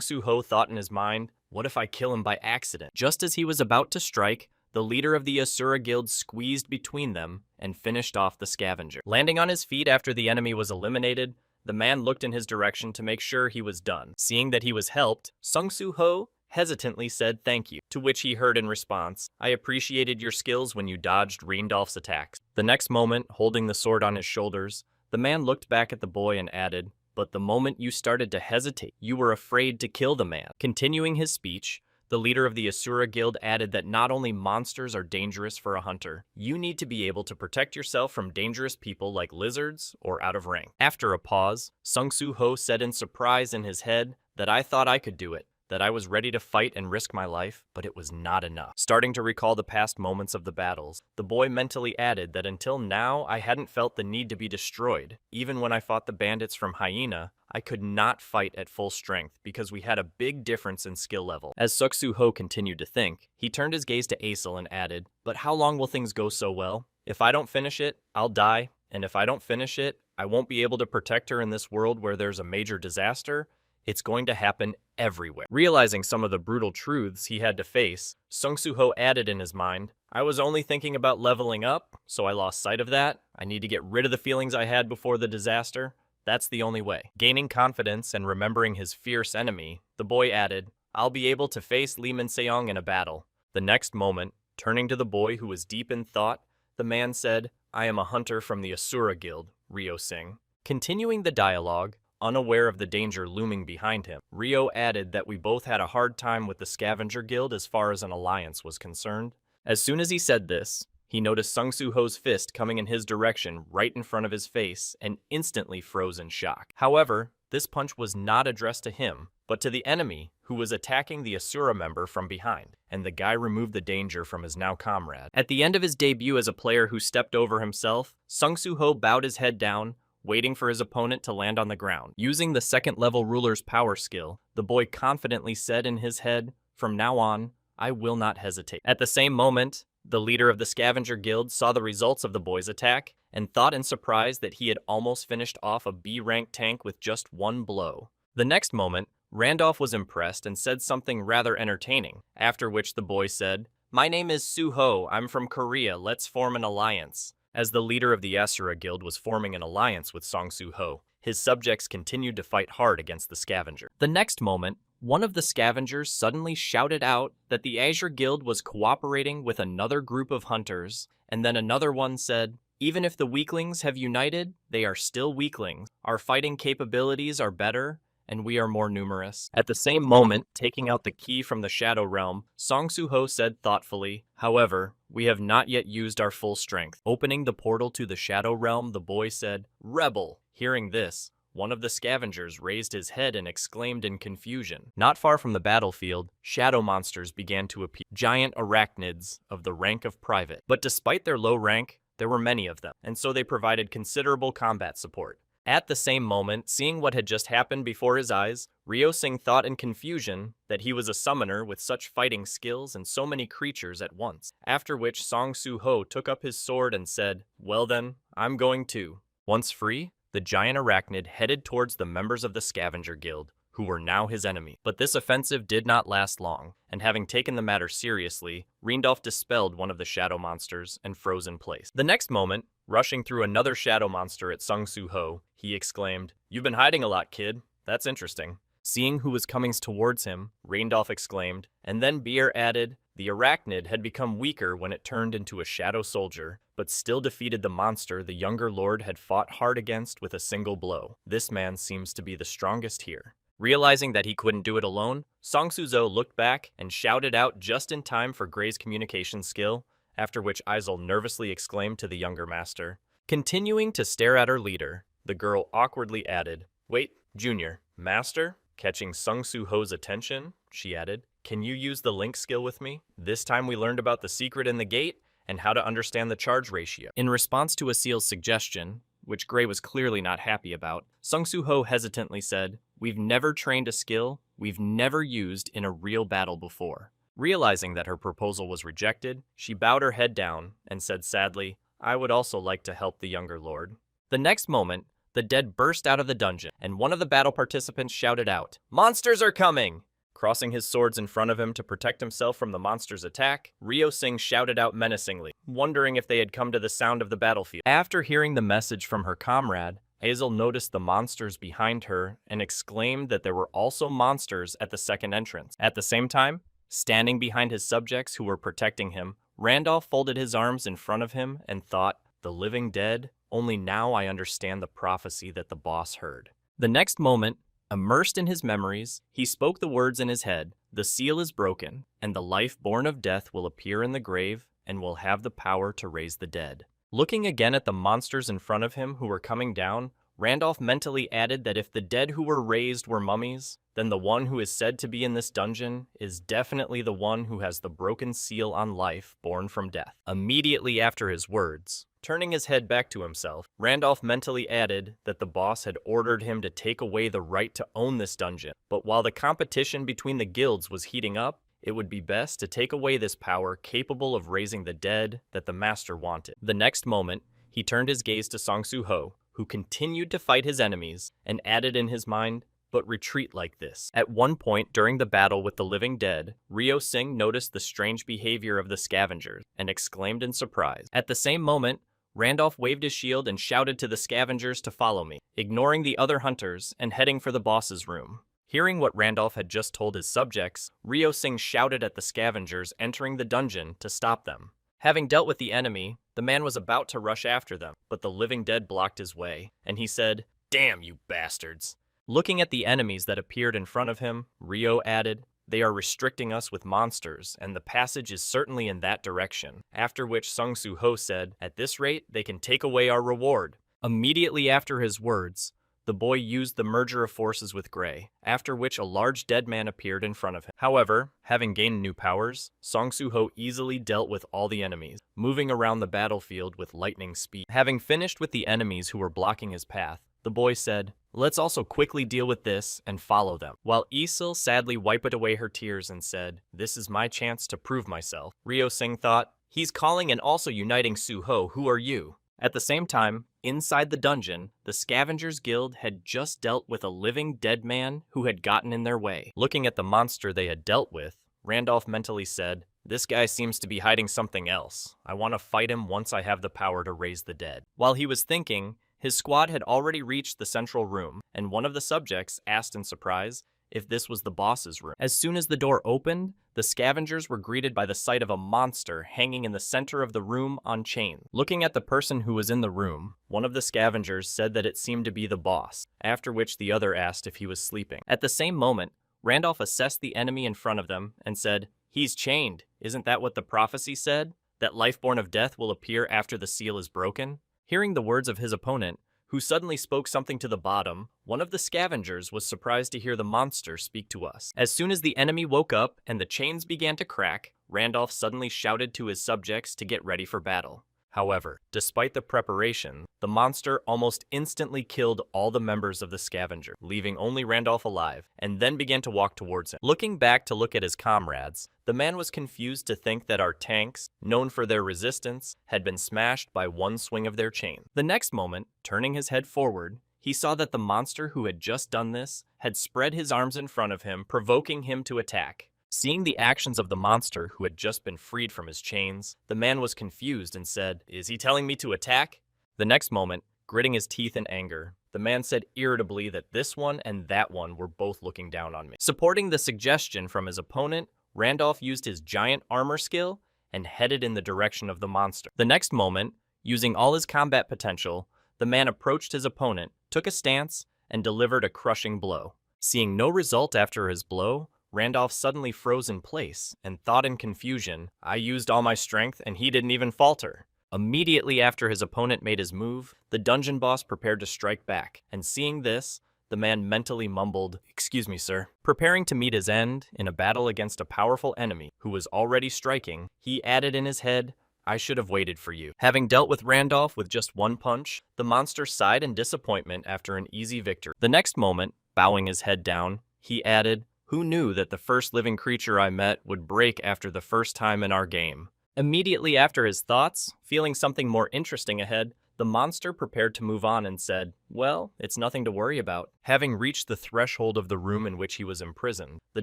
Su-ho thought in his mind, what if I kill him by accident? Just as he was about to strike, the leader of the Asura Guild squeezed between them and finished off the scavenger. Landing on his feet after the enemy was eliminated, the man looked in his direction to make sure he was done. Seeing that he was helped, Song Su-ho hesitantly said thank you, to which he heard in response, I appreciated your skills when you dodged Reindolf's attacks. The next moment, holding the sword on his shoulders, the man looked back at the boy and added, but the moment you started to hesitate, you were afraid to kill the man. Continuing his speech, the leader of the Asura Guild added that not only monsters are dangerous for a hunter, you need to be able to protect yourself from dangerous people like lizards or out of rank. After a pause, Song Su-ho said in surprise in his head that I thought I could do it, that I was ready to fight and risk my life, but it was not enough. Starting to recall the past moments of the battles, the boy mentally added that until now I hadn't felt the need to be destroyed. Even when I fought the bandits from Hyena, I could not fight at full strength because we had a big difference in skill level. As Song Su-ho continued to think, he turned his gaze to Aesol and added, but how long will things go so well? If I don't finish it, I'll die, and if I don't finish it, I won't be able to protect her in this world where there's a major disaster. It's going to happen everywhere. Realizing some of the brutal truths he had to face, Song Su-ho added in his mind, I was only thinking about leveling up, so I lost sight of that. I need to get rid of the feelings I had before the disaster. That's the only way. Gaining confidence and remembering his fierce enemy, the boy added, I'll be able to face Lee Min-seong in a battle. The next moment, turning to the boy who was deep in thought, the man said, I am a hunter from the Asura Guild, Ryo Sing. Continuing the dialogue, unaware of the danger looming behind him, Ryo added that we both had a hard time with the Scavenger Guild as far as an alliance was concerned. As soon as he said this, he noticed Song Su-ho's fist coming in his direction right in front of his face and instantly froze in shock. However, this punch was not addressed to him, but to the enemy who was attacking the Asura member from behind, and the guy removed the danger from his now comrade. At the end of his debut as a player who stepped over himself, Song Su-ho bowed his head down, waiting for his opponent to land on the ground. Using the second-level ruler's power skill, the boy confidently said in his head, from now on, I will not hesitate. At the same moment, the leader of the Scavenger Guild saw the results of the boy's attack and thought in surprise that he had almost finished off a B-rank tank with just one blow. The next moment, Randolph was impressed and said something rather entertaining, after which the boy said, My name is Su-ho, I'm from Korea, let's form an alliance. As the leader of the Asura Guild was forming an alliance with Song Su-ho, his subjects continued to fight hard against the scavenger. The next moment, one of the scavengers suddenly shouted out that the Azure Guild was cooperating with another group of hunters, and then another one said, even if the weaklings have united, they are still weaklings. Our fighting capabilities are better, and we are more numerous. At the same moment, taking out the key from the Shadow Realm, Song Soo-ho said thoughtfully, however, we have not yet used our full strength. Opening the portal to the Shadow Realm, the boy said, Rebel! Hearing this, one of the scavengers raised his head and exclaimed in confusion. Not far from the battlefield, shadow monsters began to appear, giant arachnids of the rank of private. But despite their low rank, there were many of them, and so they provided considerable combat support. At the same moment, seeing what had just happened before his eyes, Ryo-sing thought in confusion that he was a summoner with such fighting skills and so many creatures at once. After which Song Soo-ho took up his sword and said, well then, I'm going too. Once free, the giant arachnid headed towards the members of the Scavenger Guild, who were now his enemy. But this offensive did not last long, and having taken the matter seriously, Rindolph dispelled one of the shadow monsters and froze in place. The next moment, rushing through another shadow monster at Song Soo-ho, he exclaimed, You've been hiding a lot, kid. That's interesting. Seeing who was coming towards him, Rindolph exclaimed, and then Beer added, the arachnid had become weaker when it turned into a shadow soldier, but still defeated the monster the younger lord had fought hard against with a single blow. This man seems to be the strongest here. Realizing that he couldn't do it alone, Song Soo-ho looked back and shouted out just in time for Gray's communication skill, after which Aizel nervously exclaimed to the younger master. Continuing to stare at her leader, the girl awkwardly added, Wait, Junior, Master? Catching Song Soo-ho's attention, she added, Can you use the link skill with me? This time we learned about the secret in the gate and how to understand the charge ratio. In response to Asil's suggestion, which Gray was clearly not happy about, Song Soo-ho hesitantly said, We've never trained a skill we've never used in a real battle before. Realizing that her proposal was rejected, she bowed her head down and said sadly, I would also like to help the younger lord. The next moment, the dead burst out of the dungeon, and one of the battle participants shouted out, Monsters are coming! Crossing his swords in front of him to protect himself from the monster's attack, Ryo-sing shouted out menacingly, wondering if they had come to the sound of the battlefield. After hearing the message from her comrade, Aizel noticed the monsters behind her and exclaimed that there were also monsters at the second entrance. At the same time, standing behind his subjects who were protecting him, Randolph folded his arms in front of him and thought, The living dead? Only now I understand the prophecy that the boss heard. The next moment, immersed in his memories, he spoke the words in his head, The seal is broken, and the life born of death will appear in the grave and will have the power to raise the dead. Looking again at the monsters in front of him who were coming down, Randolph mentally added that if the dead who were raised were mummies, then the one who is said to be in this dungeon is definitely the one who has the broken seal on life born from death. Immediately after his words, turning his head back to himself, Randolph mentally added that the boss had ordered him to take away the right to own this dungeon. But while the competition between the guilds was heating up, it would be best to take away this power capable of raising the dead that the master wanted. The next moment, he turned his gaze to Song Soo-ho, who continued to fight his enemies, and added in his mind, but retreat like this. At one point during the battle with the living dead, Ryo-sing noticed the strange behavior of the scavengers and exclaimed in surprise. At the same moment, Randolph waved his shield and shouted to the scavengers to follow me, ignoring the other hunters and heading for the boss's room. Hearing what Randolph had just told his subjects, Ryo-sing shouted at the scavengers entering the dungeon to stop them. Having dealt with the enemy, the man was about to rush after them, but the living dead blocked his way, and he said, Damn you bastards! Looking at the enemies that appeared in front of him, Ryo added, They are restricting us with monsters, and the passage is certainly in that direction. After which Song Soo-ho said, At this rate, they can take away our reward. Immediately after his words, the boy used the merger of forces with Gray, after which a large dead man appeared in front of him. However, having gained new powers, Song Soo-ho easily dealt with all the enemies, moving around the battlefield with lightning speed. Having finished with the enemies who were blocking his path, the boy said, Let's also quickly deal with this and follow them. While Asil sadly wiped away her tears and said, This is my chance to prove myself, Ryo-sing thought, He's calling and also uniting Soo-ho, who are you? At the same time, inside the dungeon, the Scavengers Guild had just dealt with a living dead man who had gotten in their way. Looking at the monster they had dealt with, Randolph mentally said, This guy seems to be hiding something else. I want to fight him once I have the power to raise the dead. While he was thinking, his squad had already reached the central room, and one of the subjects asked in surprise, if this was the boss's room. As soon as the door opened, the scavengers were greeted by the sight of a monster hanging in the center of the room on chains. Looking at the person who was in the room, one of the scavengers said that it seemed to be the boss, after which the other asked if he was sleeping. At the same moment, Randolph assessed the enemy in front of them and said, "He's chained. Isn't that what the prophecy said? That life born of death will appear after the seal is broken?" Hearing the words of his opponent, who suddenly spoke something to the bottom, one of the scavengers was surprised to hear the monster speak to us. As soon as the enemy woke up and the chains began to crack, Randolph suddenly shouted to his subjects to get ready for battle. However, despite the preparation, the monster almost instantly killed all the members of the scavenger, leaving only Randolph alive, and then began to walk towards him. Looking back to look at his comrades, the man was confused to think that our tanks, known for their resistance, had been smashed by one swing of their chain. The next moment, turning his head forward, he saw that the monster who had just done this had spread his arms in front of him, provoking him to attack. Seeing the actions of the monster who had just been freed from his chains, the man was confused and said, "Is he telling me to attack?" The next moment, gritting his teeth in anger, the man said irritably that this one and that one were both looking down on me. Supporting the suggestion from his opponent, Randolph used his giant armor skill and headed in the direction of the monster. The next moment, using all his combat potential, the man approached his opponent, took a stance, and delivered a crushing blow. Seeing no result after his blow, Randolph suddenly froze in place and thought in confusion, "I used all my strength and he didn't even falter." Immediately after his opponent made his move, the dungeon boss prepared to strike back, and seeing this, the man mentally mumbled, "Excuse me, sir." Preparing to meet his end in a battle against a powerful enemy who was already striking, he added in his head, "I should have waited for you." Having dealt with Randolph with just one punch, the monster sighed in disappointment after an easy victory. The next moment, bowing his head down, he added, "Who knew that the first living creature I met would break after the first time in our game?" Immediately after his thoughts, feeling something more interesting ahead, the monster prepared to move on and said, "Well, it's nothing to worry about." Having reached the threshold of the room in which he was imprisoned, the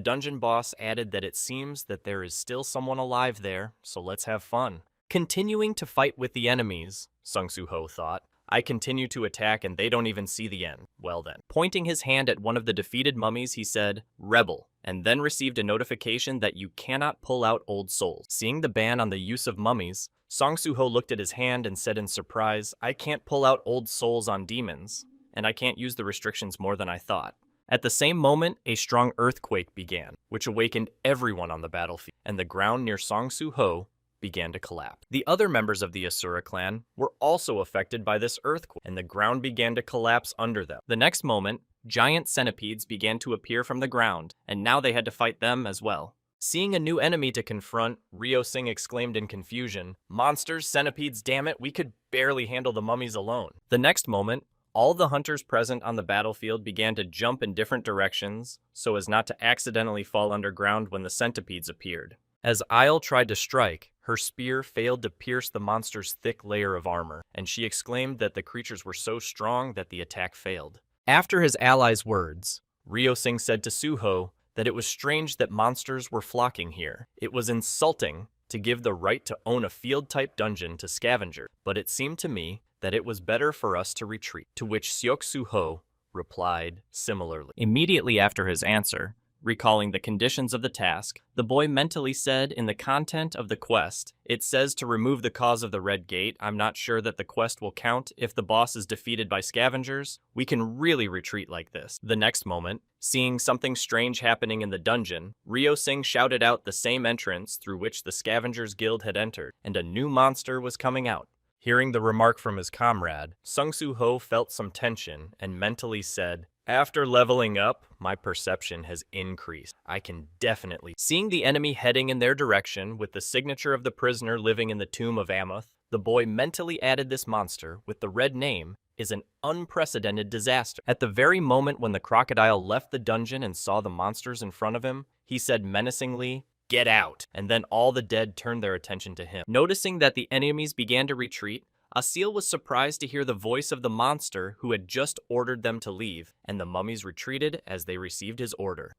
dungeon boss added that it seems that there is still someone alive there, so let's have fun. Continuing to fight with the enemies, Sung Soo Ho thought, "I continue to attack and they don't even see the end. Well then." Pointing his hand at one of the defeated mummies, he said, "Rebel," and then received a notification that you cannot pull out old souls. Seeing the ban on the use of mummies, Song Soo-ho looked at his hand and said in surprise, "I can't pull out old souls on demons, and I can't use the restrictions more than I thought." At the same moment, a strong earthquake began, which awakened everyone on the battlefield, and the ground near Song Soo-ho began to collapse. The other members of the Asura clan were also affected by this earthquake, and the ground began to collapse under them. The next moment, giant centipedes began to appear from the ground, and now they had to fight them as well. Seeing a new enemy to confront, Ryo Singh exclaimed in confusion, "Monsters, centipedes, damn it, we could barely handle the mummies alone." The next moment, all the hunters present on the battlefield began to jump in different directions so as not to accidentally fall underground when the centipedes appeared. As Isle tried to strike, her spear failed to pierce the monster's thick layer of armor, and she exclaimed that the creatures were so strong that the attack failed. After his allies' words, Ryo Singh said to Suho that it was strange that monsters were flocking here. It was insulting to give the right to own a field-type dungeon to scavengers, but it seemed to me that it was better for us to retreat, to which Seok Suho replied similarly. Immediately after his answer, recalling the conditions of the task, the boy mentally said in the content of the quest, "It says to remove the cause of the Red Gate. I'm not sure that the quest will count if the boss is defeated by scavengers. We can really retreat like this." The next moment, seeing something strange happening in the dungeon, Ryo Singh shouted out the same entrance through which the Scavengers Guild had entered, and a new monster was coming out. Hearing the remark from his comrade, Sung Soo-ho felt some tension and mentally said, "After leveling up, my perception has increased. I can definitely..." Seeing the enemy heading in their direction with the signature of the prisoner living in the tomb of Amuth, the boy mentally added this monster with the red name is an unprecedented disaster. At the very moment when the crocodile left the dungeon and saw the monsters in front of him, he said menacingly, "Get out!" And then all the dead turned their attention to him. Noticing that the enemies began to retreat, Asil was surprised to hear the voice of the monster who had just ordered them to leave, and the mummies retreated as they received his order.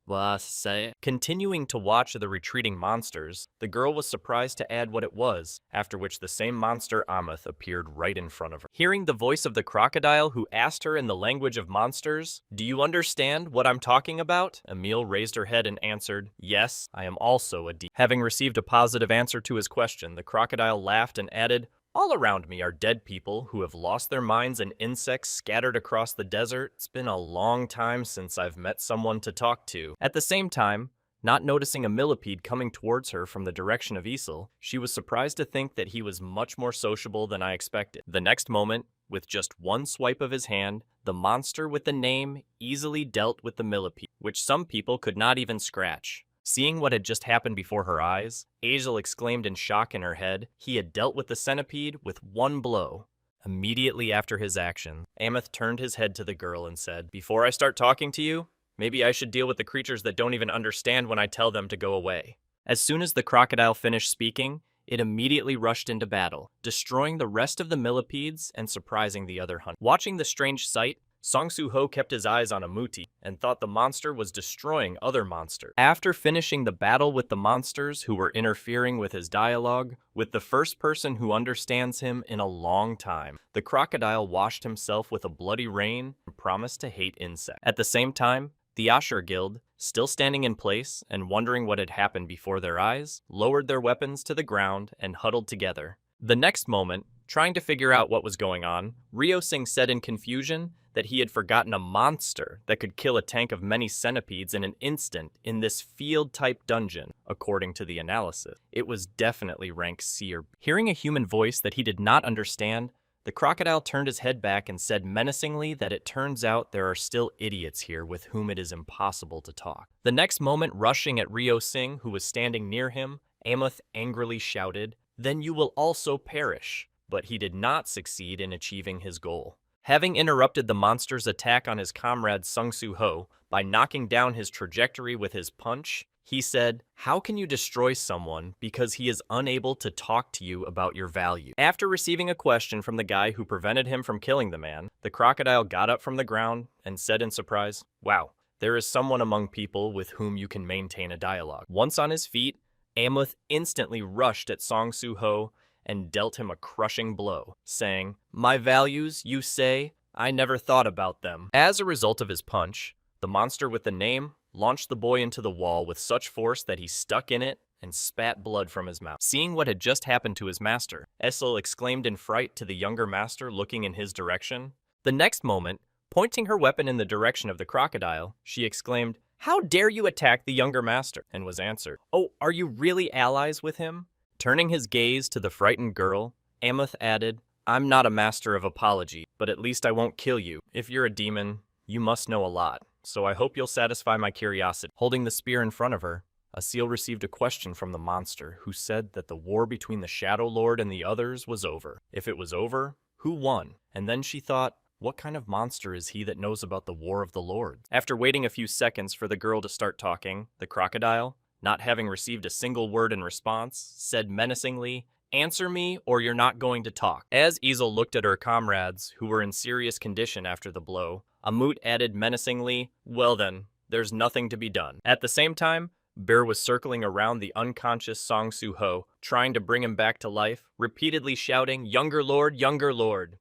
Continuing to watch the retreating monsters, the girl was surprised to add what it was, after which the same monster Amath appeared right in front of her. Hearing the voice of the crocodile who asked her in the language of monsters, "Do you understand what I'm talking about?" Emil raised her head and answered, "Yes, I am also a demon." Having received a positive answer to his question, the crocodile laughed and added, "All around me are dead people who have lost their minds and insects scattered across the desert. It's been a long time since I've met someone to talk to." At the same time, not noticing a millipede coming towards her from the direction of Isel, she was surprised to think that he was much more sociable than I expected. The next moment, with just one swipe of his hand, the monster with the name easily dealt with the millipede, which some people could not even scratch. Seeing what had just happened before her eyes, Azel exclaimed in shock in her head. He had dealt with the centipede with one blow. Immediately after his action, Amath turned his head to the girl and said, "Before I start talking to you, maybe I should deal with the creatures that don't even understand when I tell them to go away." As soon as the crocodile finished speaking, it immediately rushed into battle, destroying the rest of the millipedes and surprising the other hunters. Watching the strange sight, Song Soo-ho kept his eyes on Amuti and thought the monster was destroying other monsters. After finishing the battle with the monsters who were interfering with his dialogue, with the first person who understands him in a long time, the crocodile washed himself with a bloody rain and promised to hate insects. At the same time, the Ashur Guild, still standing in place and wondering what had happened before their eyes, lowered their weapons to the ground and huddled together. The next moment, trying to figure out what was going on, Ryosing said in confusion that he had forgotten a monster that could kill a tank of many centipedes in an instant in this field-type dungeon, according to the analysis. It was definitely rank C or B. Hearing a human voice that he did not understand, the crocodile turned his head back and said menacingly that it turns out there are still idiots here with whom it is impossible to talk. The next moment, rushing at Ryosing, who was standing near him, Amath angrily shouted, "Then you will also perish." But he did not succeed in achieving his goal. Having interrupted the monster's attack on his comrade Sung Soo-ho by knocking down his trajectory with his punch, he said, "How can you destroy someone because he is unable to talk to you about your value?" After receiving a question from the guy who prevented him from killing the man, the crocodile got up from the ground and said in surprise, "Wow, there is someone among people with whom you can maintain a dialogue." Once on his feet, Amath instantly rushed at Song Soo-ho and dealt him a crushing blow, saying, "My values, you say? I never thought about them." As a result of his punch, the monster with the name launched the boy into the wall with such force that he stuck in it and spat blood from his mouth. Seeing what had just happened to his master, Essel exclaimed in fright to the younger master looking in his direction. The next moment, pointing her weapon in the direction of the crocodile, she exclaimed, "How dare you attack the younger master?" and was answered, "Oh, are you really allies with him?" Turning his gaze to the frightened girl, Amath added, "I'm not a master of apology, but at least I won't kill you. If you're a demon, you must know a lot, so I hope you'll satisfy my curiosity." Holding the spear in front of her, Asil received a question from the monster, who said that the war between the Shadow Lord and the others was over. If it was over, who won? And then she thought, what kind of monster is he that knows about the War of the Lords? After waiting a few seconds for the girl to start talking, the crocodile, not having received a single word in response, said menacingly, "Answer me or you're not going to talk." As Isel looked at her comrades, who were in serious condition after the blow, Amut added menacingly, "Well then, there's nothing to be done." At the same time, Bear was circling around the unconscious Song Soo-ho, trying to bring him back to life, repeatedly shouting, "Younger Lord, younger Lord."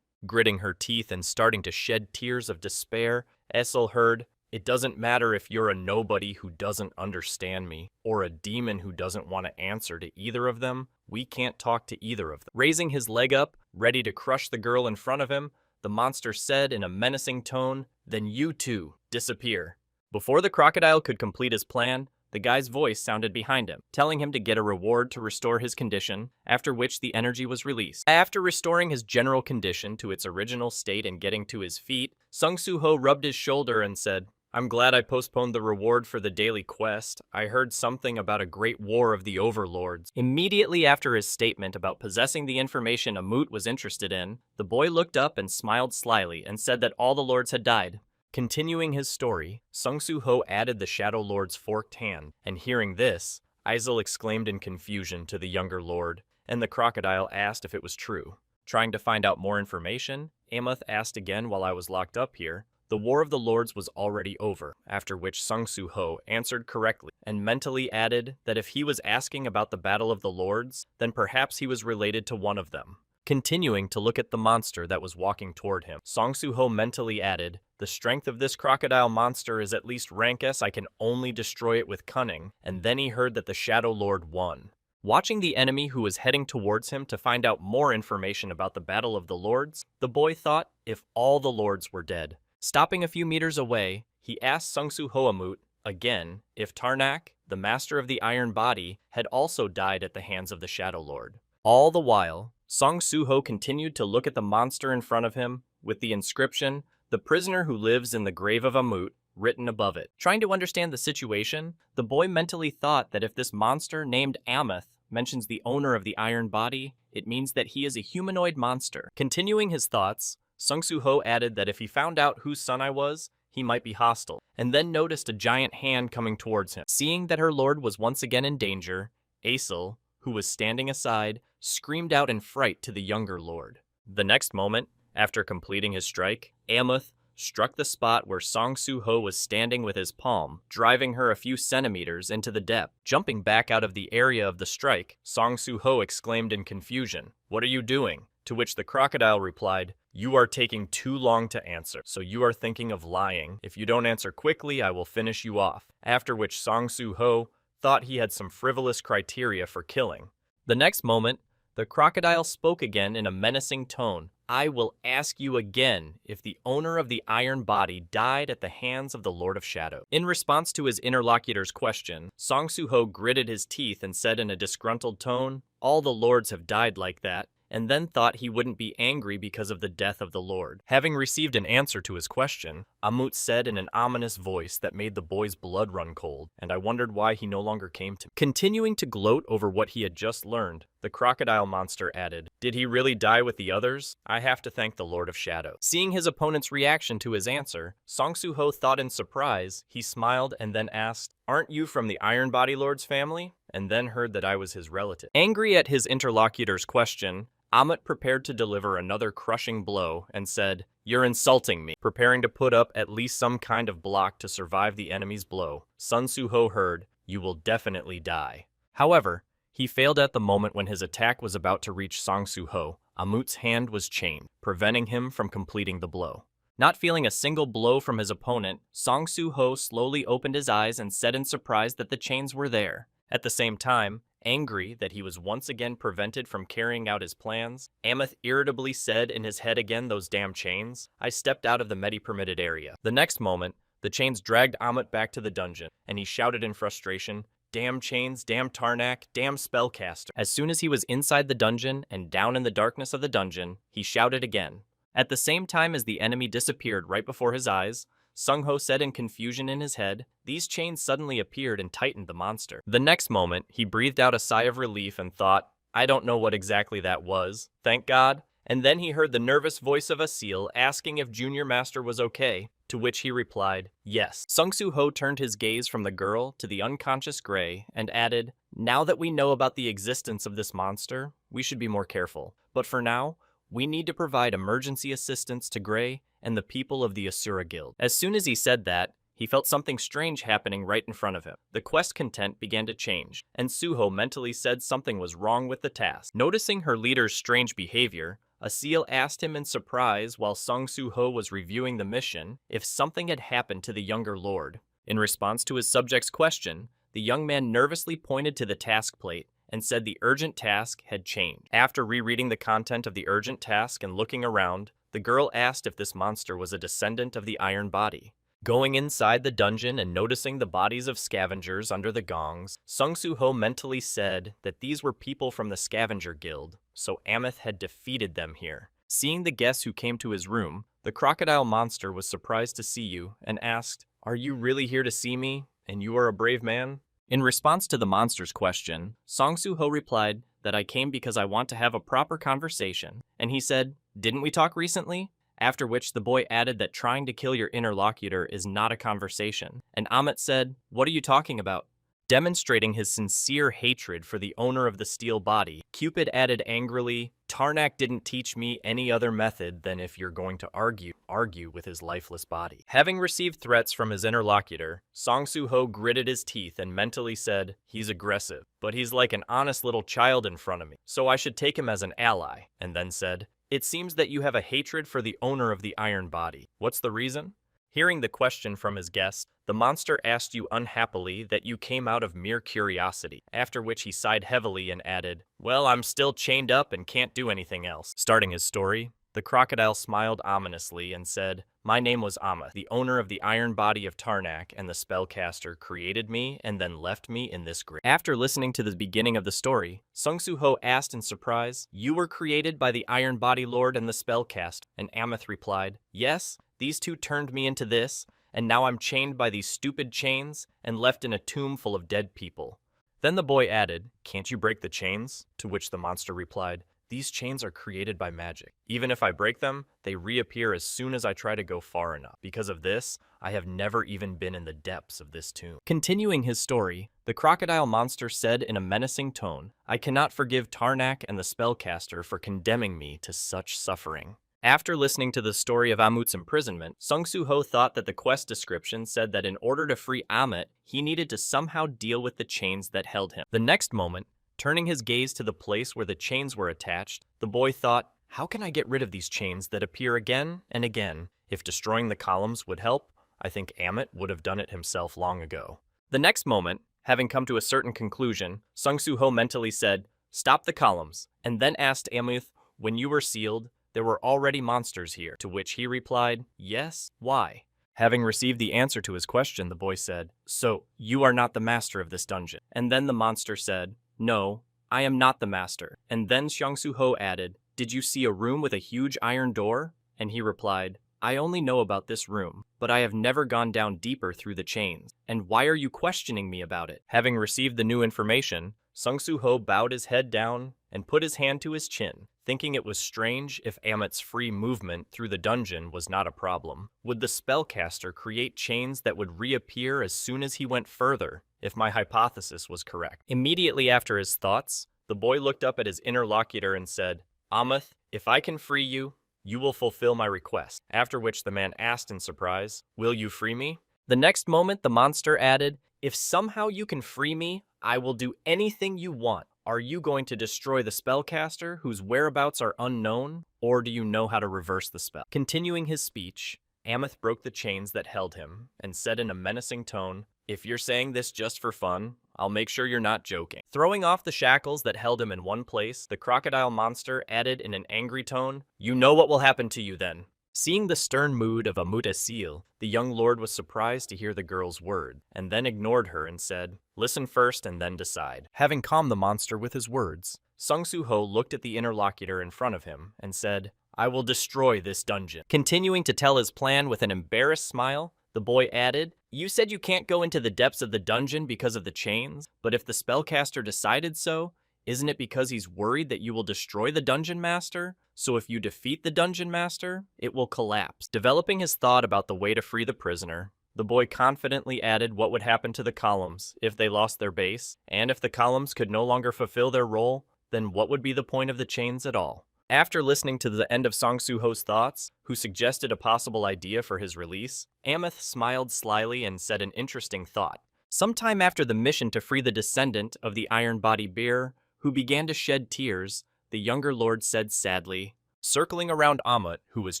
Gritting her teeth and starting to shed tears of despair, Essel heard, "It doesn't matter if you're a nobody who doesn't understand me, or a demon who doesn't want to answer to either of them, we can't talk to either of them." Raising his leg up, ready to crush the girl in front of him, the monster said in a menacing tone, "Then you too, disappear." Before the crocodile could complete his plan, the guy's voice sounded behind him, telling him to get a reward to restore his condition, after which the energy was released. After restoring his general condition to its original state and getting to his feet, Sung Soo-ho rubbed his shoulder and said, "I'm glad I postponed the reward for the daily quest. I heard something about a great war of the overlords." Immediately after his statement about possessing the information Amut was interested in, the boy looked up and smiled slyly and said that all the lords had died. Continuing his story, Sung Soo-ho added the Shadow Lord's forked hand, and hearing this, Isel exclaimed in confusion to the younger lord, and the crocodile asked if it was true. Trying to find out more information, Amuth asked again while I was locked up here. The War of the Lords was already over, after which Sung Soo Ho answered correctly, and mentally added that if he was asking about the Battle of the Lords, then perhaps he was related to one of them. Continuing to look at the monster that was walking toward him, Song Soo Ho mentally added, the strength of this crocodile monster is at least rank S, I can only destroy it with cunning, and then he heard that the Shadow Lord won. Watching the enemy who was heading towards him to find out more information about the Battle of the Lords, the boy thought if all the lords were dead. Stopping a few meters away, he asked Sung Soo Hoamut again if Tarnak, the master of the Iron Body, had also died at the hands of the Shadow Lord. All the while, Song Soo Ho continued to look at the monster in front of him with the inscription, "The prisoner who lives in the grave of Amut," written above it. Trying to understand the situation, the boy mentally thought that if this monster named Amuth mentions the owner of the Iron Body, it means that he is a humanoid monster. Continuing his thoughts, Sung Soo Ho added that if he found out whose son I was, he might be hostile, and then noticed a giant hand coming towards him. Seeing that her lord was once again in danger, Aesel, who was standing aside, screamed out in fright to the younger lord. The next moment, after completing his strike, Amuth struck the spot where Song Soo Ho was standing with his palm, driving her a few centimeters into the depth. Jumping back out of the area of the strike, Song Soo Ho exclaimed in confusion, "What are you doing?" To which the crocodile replied, "You are taking too long to answer, so you are thinking of lying. If you don't answer quickly, I will finish you off." After which Song Soo Ho thought he had some frivolous criteria for killing. The next moment, the crocodile spoke again in a menacing tone. "I will ask you again if the owner of the Iron Body died at the hands of the Lord of Shadow." In response to his interlocutor's question, Song Soo Ho gritted his teeth and said in a disgruntled tone, "All the lords have died like that," and then thought he wouldn't be angry because of the death of the Lord. Having received an answer to his question, Amut said in an ominous voice that made the boy's blood run cold, and I wondered why he no longer came to me. Continuing to gloat over what he had just learned, the crocodile monster added, "Did he really die with the others? I have to thank the Lord of Shadow." Seeing his opponent's reaction to his answer, Song Soo Ho thought in surprise. He smiled and then asked, "Aren't you from the Iron Body Lord's family?" And then heard that I was his relative. Angry at his interlocutor's question, Amut prepared to deliver another crushing blow and said, "You're insulting me," preparing to put up at least some kind of block to survive the enemy's blow. Sun Soo Ho heard, "You will definitely die." However, he failed at the moment when his attack was about to reach Song Soo Ho. Amut's hand was chained, preventing him from completing the blow. Not feeling a single blow from his opponent, Song Soo Ho slowly opened his eyes and said in surprise that the chains were there. At the same time, angry that he was once again prevented from carrying out his plans, Amuth irritably said in his head again, "Those damn chains." I stepped out of the medi-permitted area. The next moment, the chains dragged Amut back to the dungeon, and he shouted in frustration, "Damn chains, damn Tarnak, damn spellcaster." As soon as he was inside the dungeon and down in the darkness of the dungeon, he shouted again. At the same time as the enemy disappeared right before his eyes, Sung Ho said in confusion in his head, "These chains suddenly appeared and tightened the monster." The next moment, he breathed out a sigh of relief and thought, "I don't know what exactly that was, thank God." And then he heard the nervous voice of a seal asking if Junior Master was okay, to which he replied, "Yes." Sung Soo Ho turned his gaze from the girl to the unconscious Gray and added, "Now that we know about the existence of this monster, we should be more careful. But for now, we need to provide emergency assistance to Gray and the people of the Asura Guild." As soon as he said that, he felt something strange happening right in front of him. The quest content began to change, and Suho mentally said something was wrong with the task. Noticing her leader's strange behavior, a seal asked him in surprise while Sung Soo-ho was reviewing the mission if something had happened to the younger lord. In response to his subject's question, the young man nervously pointed to the task plate and said the urgent task had changed. After rereading the content of the urgent task and looking around, the girl asked if this monster was a descendant of the Iron Body. Going inside the dungeon and noticing the bodies of scavengers under the gongs, Sung Soo-ho mentally said that these were people from the Scavenger Guild, so Amuth had defeated them here. Seeing the guests who came to his room, the crocodile monster was surprised to see you and asked, "Are you really here to see me? And you are a brave man?" In response to the monster's question, Song Soo-ho replied that I came because I want to have a proper conversation, and he said, "Didn't we talk recently?" After which the boy added that trying to kill your interlocutor is not a conversation, and Amuth said, "What are you talking about?" Demonstrating his sincere hatred for the owner of the steel body, Cupid added angrily, Tarnak didn't teach me any other method than if you're going to argue with his lifeless body. Having received threats from his interlocutor, Song Soo-ho gritted his teeth and mentally said, he's aggressive, but he's like an honest little child in front of me, so I should take him as an ally, and then said, it seems that you have a hatred for the owner of the iron body. What's the reason? Hearing the question from his guest, the monster asked you unhappily that you came out of mere curiosity, after which he sighed heavily and added, well, I'm still chained up and can't do anything else. Starting his story, the crocodile smiled ominously and said, my name was Amath, the owner of the iron body of Tarnak, and the spellcaster created me and then left me in this grave. After listening to the beginning of the story, Song Soo-ho asked in surprise, you were created by the iron body lord and the spellcaster, and Amath replied, yes, these two turned me into this, and now I'm chained by these stupid chains and left in a tomb full of dead people. Then the boy added, can't you break the chains? To which the monster replied, these chains are created by magic. Even if I break them, they reappear as soon as I try to go far enough. Because of this, I have never even been in the depths of this tomb. Continuing his story, the crocodile monster said in a menacing tone, I cannot forgive Tarnak and the spellcaster for condemning me to such suffering. After listening to the story of Amut's imprisonment, Song Soo-ho thought that the quest description said that in order to free Amut, he needed to somehow deal with the chains that held him. The next moment, turning his gaze to the place where the chains were attached, the boy thought, how can I get rid of these chains that appear again and again? If destroying the columns would help, I think Amut would have done it himself long ago. The next moment, having come to a certain conclusion, Song Soo-ho mentally said, stop the columns, and then asked Amut, when you were sealed, there were already monsters here, to which he replied, yes, why? Having received the answer to his question, the boy said, so, you are not the master of this dungeon. And then the monster said, no, I am not the master. And then Song Soo-ho added, did you see a room with a huge iron door? And he replied, I only know about this room, but I have never gone down deeper through the chains. And why are you questioning me about it? Having received the new information, Song Soo-ho bowed his head down and put his hand to his chin, thinking it was strange if Amut's free movement through the dungeon was not a problem. Would the spellcaster create chains that would reappear as soon as he went further, if my hypothesis was correct? Immediately after his thoughts, the boy looked up at his interlocutor and said, Amath, if I can free you, you will fulfill my request. After which the man asked in surprise, will you free me? The next moment, the monster added, if somehow you can free me, I will do anything you want. Are you going to destroy the spellcaster, whose whereabouts are unknown, or do you know how to reverse the spell? Continuing his speech, Amath broke the chains that held him, and said in a menacing tone, if you're saying this just for fun, I'll make sure you're not joking. Throwing off the shackles that held him in one place, the crocodile monster added in an angry tone, you know what will happen to you then. Seeing the stern mood of Amut Asil, the young lord was surprised to hear the girl's word, and then ignored her and said, listen first and then decide. Having calmed the monster with his words, Song Soo-ho looked at the interlocutor in front of him and said, I will destroy this dungeon. Continuing to tell his plan with an embarrassed smile, the boy added, you said you can't go into the depths of the dungeon because of the chains, but if the spellcaster decided so, isn't it because he's worried that you will destroy the dungeon master? So if you defeat the dungeon master, it will collapse. Developing his thought about the way to free the prisoner, the boy confidently added what would happen to the columns if they lost their base, and if the columns could no longer fulfill their role, then what would be the point of the chains at all? After listening to the end of Song Soo-ho's thoughts, who suggested a possible idea for his release, Amath smiled slyly and said an interesting thought. Sometime after the mission to free the descendant of the Iron Body Bear, who began to shed tears, the younger lord said sadly, circling around Amut, who was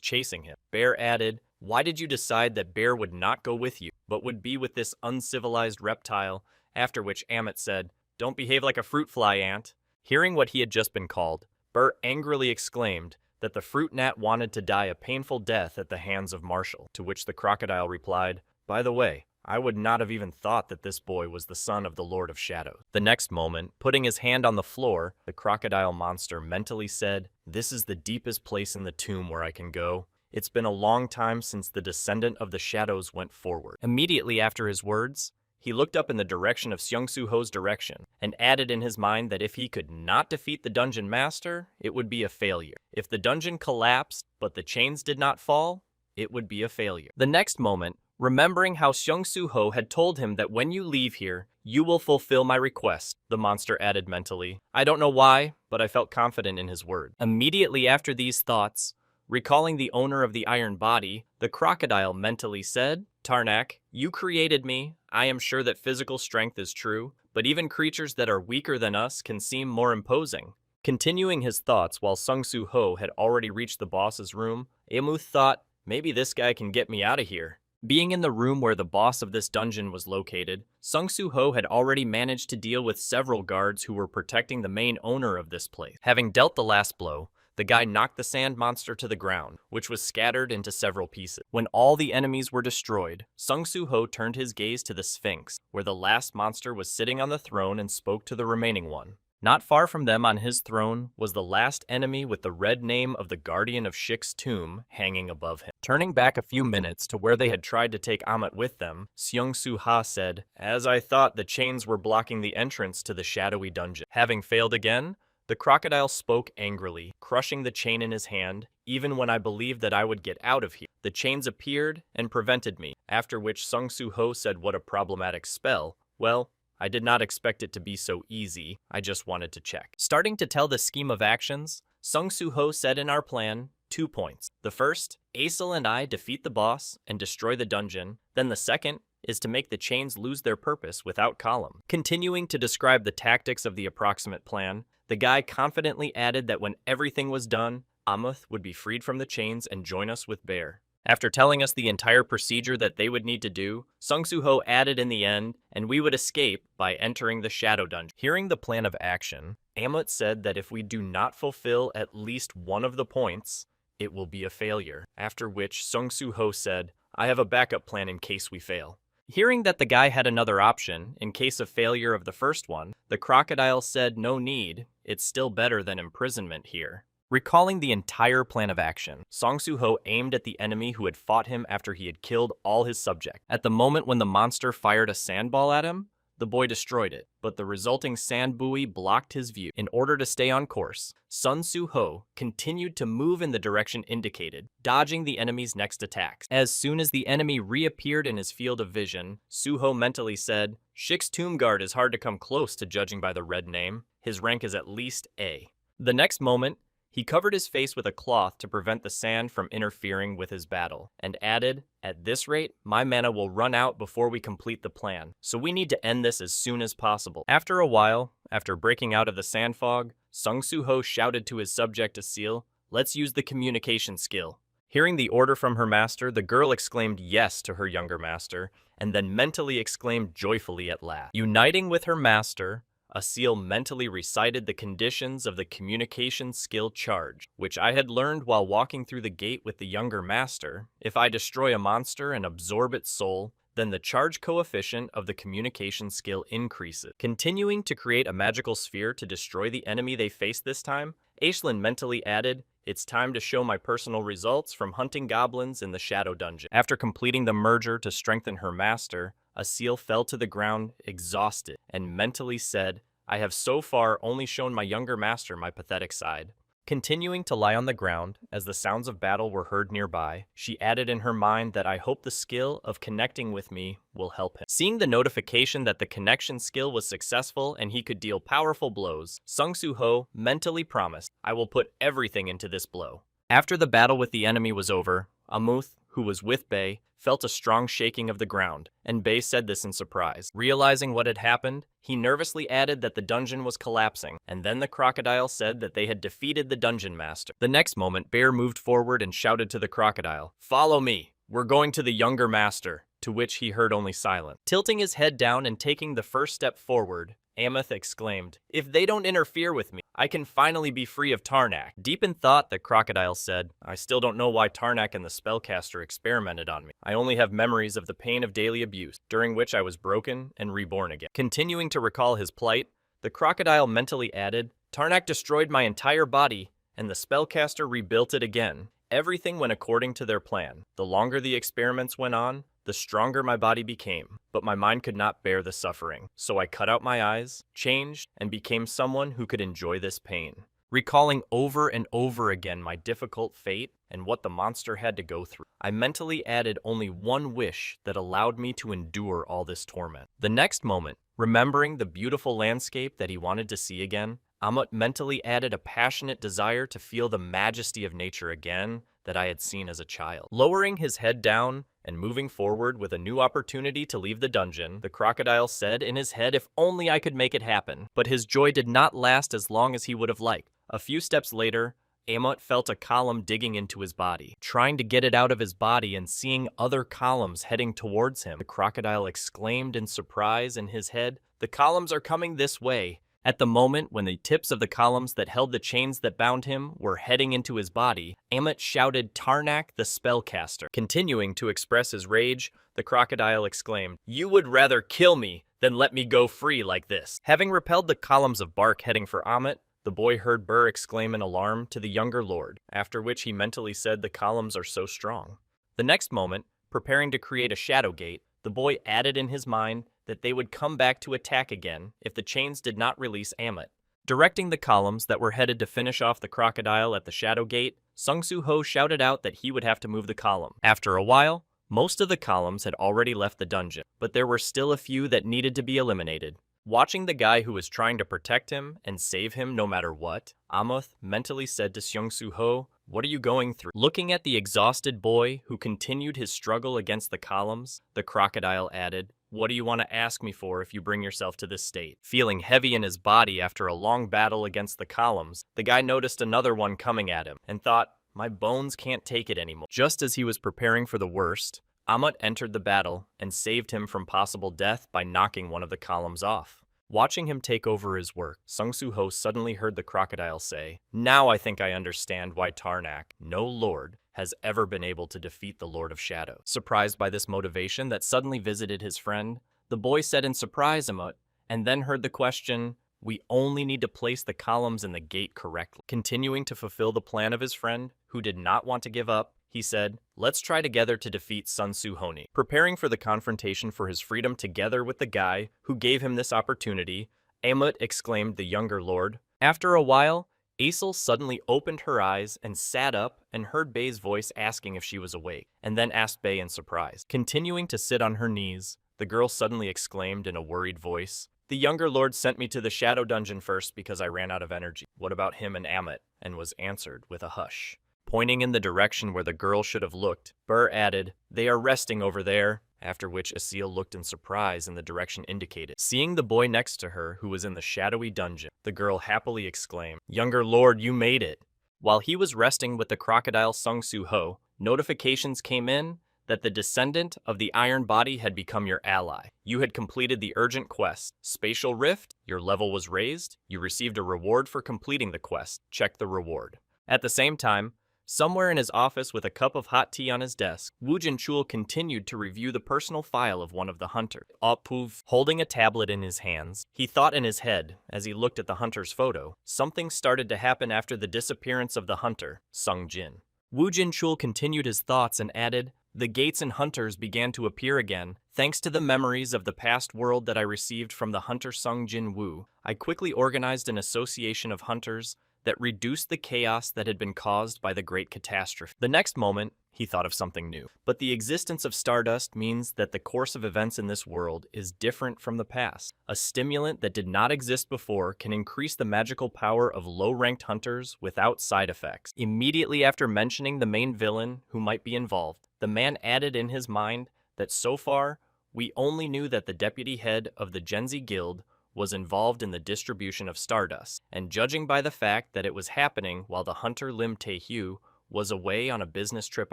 chasing him, Bear added, why did you decide that Bear would not go with you, but would be with this uncivilized reptile? After which Amut said, don't behave like a fruit fly, ant. Hearing what he had just been called, Bear angrily exclaimed that the fruit gnat wanted to die a painful death at the hands of Marshall, to which the crocodile replied, by the way, I would not have even thought that this boy was the son of the Lord of Shadows. The next moment, putting his hand on the floor, the crocodile monster mentally said, this is the deepest place in the tomb where I can go. It's been a long time since the descendant of the shadows went forward. Immediately after his words, he looked up in the direction of Song Soo-ho's direction, and added in his mind that if he could not defeat the dungeon master, it would be a failure. If the dungeon collapsed, but the chains did not fall, it would be a failure. The next moment, remembering how Song Soo-ho had told him that when you leave here, You will fulfill my request, the monster added mentally. I don't know why, but I felt confident in his word. Immediately after these thoughts, recalling the owner of the iron body, the crocodile mentally said, Tarnak, you created me. I am sure that physical strength is true, but even creatures that are weaker than us can seem more imposing. Continuing his thoughts while Sung Soo Ho had already reached the boss's room, Amuth thought, maybe this guy can get me out of here. Being in the room where the boss of this dungeon was located, Sung Soo Ho had already managed to deal with several guards who were protecting the main owner of this place. Having dealt the last blow, the guy knocked the sand monster to the ground, which was scattered into several pieces. When all the enemies were destroyed, Sung Soo Ho turned his gaze to the Sphinx, where the last monster was sitting on the throne and spoke to the remaining one. Not far from them on his throne was the last enemy with the red name of the Guardian of Shik's tomb hanging above him. Turning back a few minutes to where they had tried to take Amat with them, Seong Soo Ha said, As I thought, the chains were blocking the entrance to the shadowy dungeon. Having failed again, the crocodile spoke angrily, crushing the chain in his hand. Even when I believed that I would get out of here, the chains appeared and prevented me, after which Sung Soo Ho said what a problematic spell. Well, I did not expect it to be so easy, I just wanted to check. Starting to tell the scheme of actions, Sung Soo Ho said in our plan, 2 points. The first, Aesel and I defeat the boss and destroy the dungeon. Then the second is to make the chains lose their purpose without Column. Continuing to describe the tactics of the approximate plan, the guy confidently added that when everything was done, Amuth would be freed from the chains and join us with Bear. After telling us the entire procedure that they would need to do, Sung Soo Ho added in the end, and we would escape by entering the Shadow Dungeon. Hearing the plan of action, Amut said that if we do not fulfill at least one of the points, it will be a failure. After which Sung Soo Ho said, I have a backup plan in case we fail. Hearing that the guy had another option, in case of failure of the first one, the crocodile said no need, it's still better than imprisonment here. Recalling the entire plan of action, Song Soo Ho aimed at the enemy who had fought him after he had killed all his subjects. At the moment when the monster fired a sandball at him, the boy destroyed it, but the resulting sand buoy blocked his view. In order to stay on course, Sun Soo Ho continued to move in the direction indicated, dodging the enemy's next attacks. As soon as the enemy reappeared in his field of vision, Soo Ho mentally said, Shik's Tomb Guard is hard to come close to judging by the red name. His rank is at least A. The next moment, he covered his face with a cloth to prevent the sand from interfering with his battle, and added, at this rate, my mana will run out before we complete the plan, so we need to end this as soon as possible. After a while, after breaking out of the sand fog, Sung Soo Ho shouted to his subject Asil, let's use the communication skill. Hearing the order from her master, the girl exclaimed yes to her younger master, and then mentally exclaimed joyfully at last. Uniting with her master, Asil mentally recited the conditions of the communication skill charge, which I had learned while walking through the gate with the younger master. If I destroy a monster and absorb its soul, then the charge coefficient of the communication skill increases. Continuing to create a magical sphere to destroy the enemy they faced this time, Aishlin mentally added, it's time to show my personal results from hunting goblins in the Shadow Dungeon. After completing the merger to strengthen her master, Asil fell to the ground, exhausted, and mentally said, I have so far only shown my younger master my pathetic side. Continuing to lie on the ground, as the sounds of battle were heard nearby, she added in her mind that I hope the skill of connecting with me will help him. Seeing the notification that the connection skill was successful and he could deal powerful blows, Sung Soo Ho mentally promised, I will put everything into this blow. After the battle with the enemy was over, Amuth, who was with Bei, felt a strong shaking of the ground, and Bei said this in surprise. Realizing what had happened, he nervously added that the dungeon was collapsing, and then the crocodile said that they had defeated the dungeon master. The next moment, Bear moved forward and shouted to the crocodile, Follow me, we're going to the younger master, to which he heard only silence. Tilting his head down and taking the first step forward, Ameth exclaimed, If they don't interfere with me, I can finally be free of Tarnak. Deep in thought, the crocodile said, I still don't know why Tarnak and the spellcaster experimented on me. I only have memories of the pain of daily abuse, during which I was broken and reborn again. Continuing to recall his plight, the crocodile mentally added, Tarnak destroyed my entire body, and the spellcaster rebuilt it again. Everything went according to their plan. The longer the experiments went on, the stronger my body became, but my mind could not bear the suffering. So I cut out my eyes, changed, and became someone who could enjoy this pain. Recalling over and over again my difficult fate, and what the monster had to go through. I mentally added only one wish that allowed me to endure all this torment. The next moment, remembering the beautiful landscape that he wanted to see again, Amut mentally added a passionate desire to feel the majesty of nature again that I had seen as a child. Lowering his head down and moving forward with a new opportunity to leave the dungeon, the crocodile said in his head, if only I could make it happen. But his joy did not last as long as he would have liked. A few steps later, Amut felt a column digging into his body. Trying to get it out of his body and seeing other columns heading towards him, the crocodile exclaimed in surprise in his head, "The columns are coming this way." At the moment when the tips of the columns that held the chains that bound him were heading into his body, Amut shouted Tarnak the spellcaster. Continuing to express his rage, the crocodile exclaimed, "You would rather kill me than let me go free like this." Having repelled the columns of bark heading for Amut, the boy heard Burr exclaim in alarm to the younger lord, after which he mentally said the columns are so strong. The next moment, preparing to create a shadow gate, the boy added in his mind that they would come back to attack again if the chains did not release Amut. Directing the columns that were headed to finish off the crocodile at the shadow gate, Sung Soo Ho shouted out that he would have to move the column. After a while, most of the columns had already left the dungeon, but there were still a few that needed to be eliminated. Watching the guy who was trying to protect him and save him no matter what, Amuth mentally said to Sung Soo Ho, "What are you going through?" Looking at the exhausted boy who continued his struggle against the columns, the crocodile added, "What do you want to ask me for if you bring yourself to this state?" Feeling heavy in his body after a long battle against the columns, the guy noticed another one coming at him and thought, "My bones can't take it anymore." Just as he was preparing for the worst, Amut entered the battle and saved him from possible death by knocking one of the columns off. Watching him take over his work, Sung Soo Ho suddenly heard the crocodile say, "Now I think I understand why Tarnak, no lord, has ever been able to defeat the Lord of Shadow." Surprised by this motivation that suddenly visited his friend, the boy said in surprise, Amut, and then heard the question, "We only need to place the columns in the gate correctly." Continuing to fulfill the plan of his friend, who did not want to give up, he said, "Let's try together to defeat Sun Soo Honi." Preparing for the confrontation for his freedom together with the guy who gave him this opportunity, Amut exclaimed the younger lord. After a while, Aesel suddenly opened her eyes and sat up and heard Bay's voice asking if she was awake, and then asked Bay in surprise. Continuing to sit on her knees, the girl suddenly exclaimed in a worried voice, "The younger lord sent me to the shadow dungeon first because I ran out of energy. What about him and Amut?" And was answered with a hush. Pointing in the direction where the girl should have looked, Burr added, "They are resting over there," after which Asil looked in surprise in the direction indicated. Seeing the boy next to her, who was in the shadowy dungeon, the girl happily exclaimed, "Younger lord, you made it." While he was resting with the crocodile Sung Soo Ho, notifications came in that the descendant of the Iron Body had become your ally. You had completed the urgent quest, Spatial Rift, your level was raised, you received a reward for completing the quest, check the reward. At the same time, somewhere in his office with a cup of hot tea on his desk, Wu Jinchul continued to review the personal file of one of the hunters. Outpost, holding a tablet in his hands, he thought in his head, as he looked at the hunter's photo, something started to happen after the disappearance of the hunter, Sung Jin. Wu Jinchul continued his thoughts and added, "The gates and hunters began to appear again, thanks to the memories of the past world that I received from the hunter Sung Jin Wu. I quickly organized an association of hunters that reduced the chaos that had been caused by the great catastrophe." The next moment, he thought of something new. But the existence of stardust means that the course of events in this world is different from the past. A stimulant that did not exist before can increase the magical power of low-ranked hunters without side effects. Immediately after mentioning the main villain who might be involved, the man added in his mind that so far, we only knew that the deputy head of the Genzi Guild was involved in the distribution of stardust, and judging by the fact that it was happening while the hunter Lim Tae-hyu was away on a business trip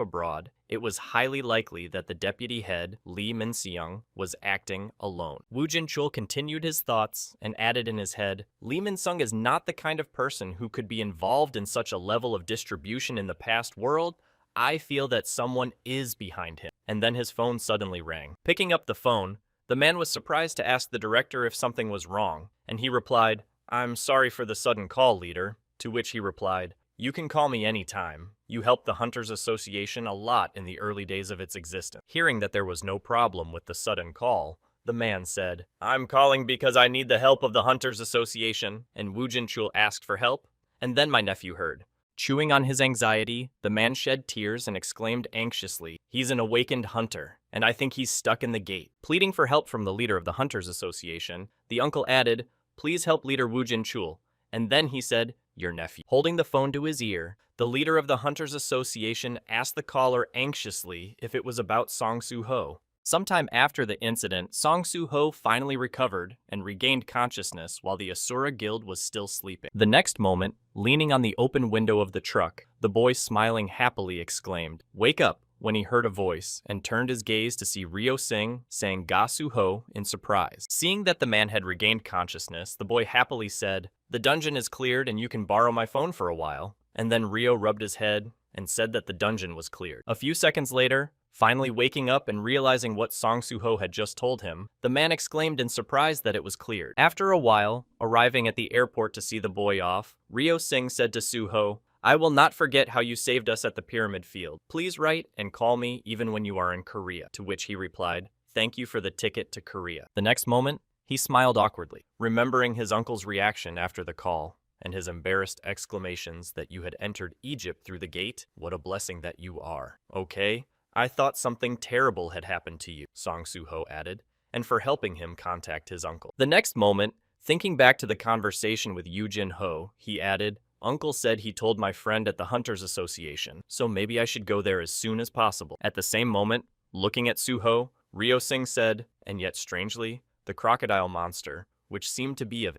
abroad, it was highly likely that the deputy head, Lee Min-seung, was acting alone. Wu Jinchul continued his thoughts and added in his head, "Lee Min-seung is not the kind of person who could be involved in such a level of distribution in the past world. I feel that someone is behind him." And then his phone suddenly rang. Picking up the phone, the man was surprised to ask the director if something was wrong, and he replied, "I'm sorry for the sudden call, leader," to which he replied, "You can call me any time. You helped the Hunters Association a lot in the early days of its existence." Hearing that there was no problem with the sudden call, the man said, "I'm calling because I need the help of the Hunters Association," and Wu Jinchul asked for help. And then my nephew heard, Chewing on his anxiety, the man shed tears and exclaimed anxiously, "He's an awakened hunter, and I think he's stuck in the gate." Pleading for help from the leader of the Hunters Association, the uncle added, "Please help leader Woojin Chul." And then he said, "Your nephew." Holding the phone to his ear, the leader of the Hunters Association asked the caller anxiously if it was about Song Soo-ho. Sometime after the incident, Song Soo-ho finally recovered and regained consciousness while the Asura Guild was still sleeping. The next moment, leaning on the open window of the truck, the boy smiling happily exclaimed, "Wake up," when he heard a voice and turned his gaze to see Ryo Singh saying "Ga Soo-ho" in surprise. Seeing that the man had regained consciousness, the boy happily said, "The dungeon is cleared and you can borrow my phone for a while." And then Ryo rubbed his head and said that the dungeon was cleared. A few seconds later, finally waking up and realizing what Song Soo-ho had just told him, the man exclaimed in surprise that it was cleared. After a while, arriving at the airport to see the boy off, Ryo Singh said to Soo-ho, "I will not forget how you saved us at the Pyramid Field. Please write and call me even when you are in Korea." To which he replied, "Thank you for the ticket to Korea." The next moment, he smiled awkwardly, remembering his uncle's reaction after the call and his embarrassed exclamations that you had entered Egypt through the gate. What a blessing that you are. Okay? I thought something terrible had happened to you, Song Soo-ho added, and for helping him contact his uncle. The next moment, thinking back to the conversation with Yoo Jin-ho, he added, "Uncle said he told my friend at the Hunters Association, so maybe I should go there as soon as possible." At the same moment, looking at Soo-ho, Ryo Singh said, and yet strangely, the crocodile monster, which seemed to be of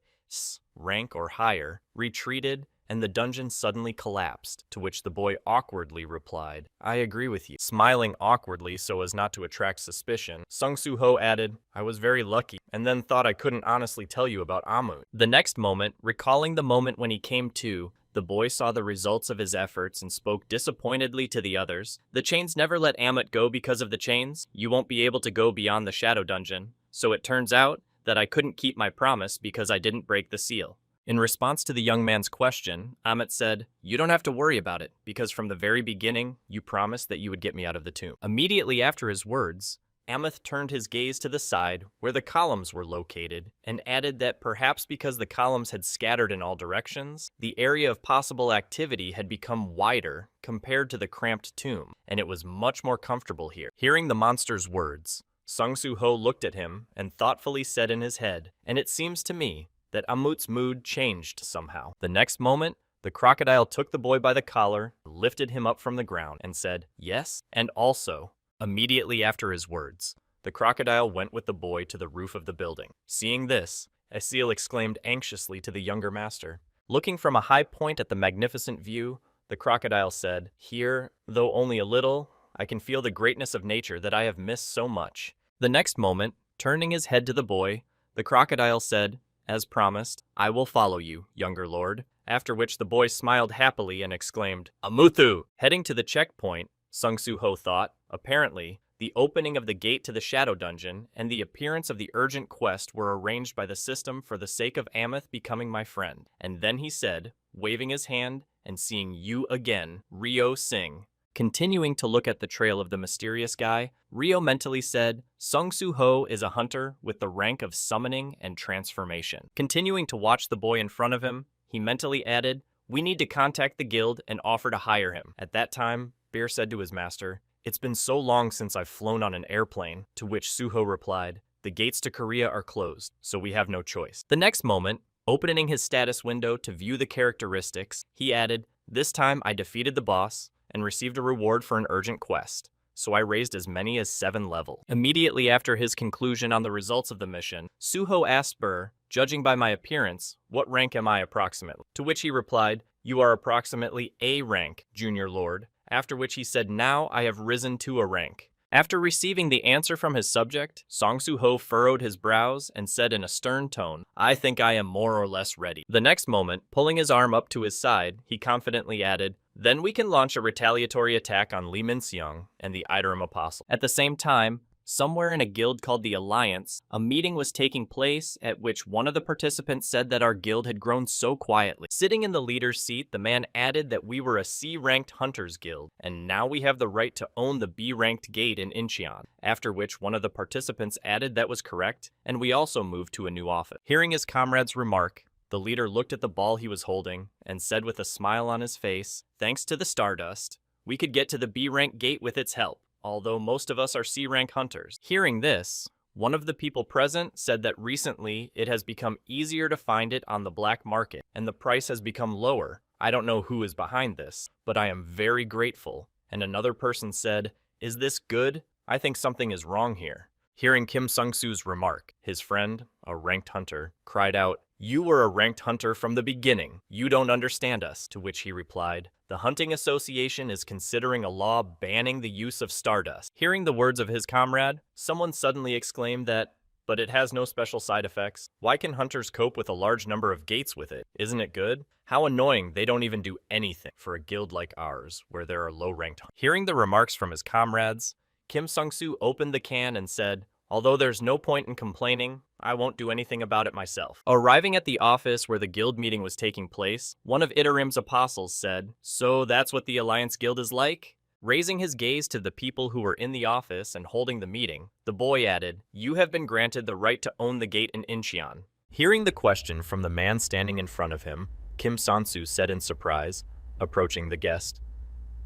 rank or higher, retreated, and the dungeon suddenly collapsed, to which the boy awkwardly replied, "I agree with you." Smiling awkwardly so as not to attract suspicion, Song Soo-ho added, "I was very lucky, and then thought I couldn't honestly tell you about Amu." The next moment, recalling the moment when he came to, the boy saw the results of his efforts and spoke disappointedly to the others. "The chains never let Amit go because of the chains. You won't be able to go beyond the Shadow Dungeon. So it turns out that I couldn't keep my promise because I didn't break the seal." In response to the young man's question, Amit said, "You don't have to worry about it, because from the very beginning, you promised that you would get me out of the tomb." Immediately after his words, Amit turned his gaze to the side where the columns were located and added that perhaps because the columns had scattered in all directions, the area of possible activity had become wider compared to the cramped tomb, and it was much more comfortable here. Hearing the monster's words, Song Soo-ho looked at him and thoughtfully said in his head, "And it seems to me that Amut's mood changed somehow." The next moment, the crocodile took the boy by the collar, lifted him up from the ground, and said, "Yes, and also." Immediately after his words, the crocodile went with the boy to the roof of the building. Seeing this, Asil exclaimed anxiously to the younger master. Looking from a high point at the magnificent view, the crocodile said, "Here, though only a little, I can feel the greatness of nature that I have missed so much." The next moment, turning his head to the boy, the crocodile said, "As promised, I will follow you, younger lord." After which the boy smiled happily and exclaimed, "Amuthu!" Heading to the checkpoint, Song Soo-ho thought, apparently, the opening of the gate to the Shadow Dungeon and the appearance of the urgent quest were arranged by the system for the sake of Amith becoming my friend. And then he said, waving his hand and seeing you again, Ryo Singh. Continuing to look at the trail of the mysterious guy, Ryo mentally said, Song Soo-ho is a hunter with the rank of summoning and transformation. Continuing to watch the boy in front of him, he mentally added, we need to contact the guild and offer to hire him. At that time, Bear said to his master, it's been so long since I've flown on an airplane, to which Soo-ho replied, the gates to Korea are closed, so we have no choice. The next moment, opening his status window to view the characteristics, he added, this time I defeated the boss and received a reward for an urgent quest, so I raised as many as 7 levels. Immediately after his conclusion on the results of the mission, Soo-ho asked Burr, judging by my appearance, what rank am I approximately? To which he replied, you are approximately A rank, Junior Lord, after which he said, now I have risen to a rank. After receiving the answer from his subject, Song Soo-ho furrowed his brows and said in a stern tone, I think I am more or less ready. The next moment, pulling his arm up to his side, he confidently added, then we can launch a retaliatory attack on Lee Min-seong and the Iderum Apostle. At the same time, somewhere in a guild called the Alliance, a meeting was taking place at which one of the participants said that our guild had grown so quietly. Sitting in the leader's seat, the man added that we were a C-ranked hunters guild, and now we have the right to own the B-ranked gate in Incheon, after which one of the participants added that was correct, and we also moved to a new office. Hearing his comrade's remark, The leader looked at the ball he was holding and said with a smile on his face, "Thanks to the Stardust, we could get to the B-rank gate with its help, although most of us are C-rank hunters." Hearing this, one of the people present said that recently it has become easier to find it on the black market, and the price has become lower. I don't know who is behind this, but I am very grateful. And another person said, "Is this good? I think something is wrong here." Hearing Kim Sung-soo's remark, his friend, a ranked hunter, cried out, "You were a ranked hunter from the beginning. You don't understand us," to which he replied, "The Hunting Association is considering a law banning the use of Stardust." Hearing the words of his comrade, someone suddenly exclaimed that, "But it has no special side effects. Why can hunters cope with a large number of gates with it? Isn't it good? How annoying they don't even do anything for a guild like ours, where there are low-ranked hunters." Hearing the remarks from his comrades, Kim Sung-soo opened the can and said, "Although there's no point in complaining, I won't do anything about it myself." Arriving at the office where the guild meeting was taking place, one of Itarim's apostles said, "So that's what the Alliance Guild is like?" Raising his gaze to the people who were in the office and holding the meeting, the boy added, "You have been granted the right to own the gate in Incheon." Hearing the question from the man standing in front of him, Kim Sung-soo said in surprise, approaching the guest,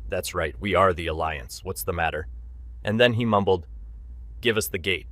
"That's right, we are the Alliance. What's the matter?" And then he mumbled, "Give us the gate,"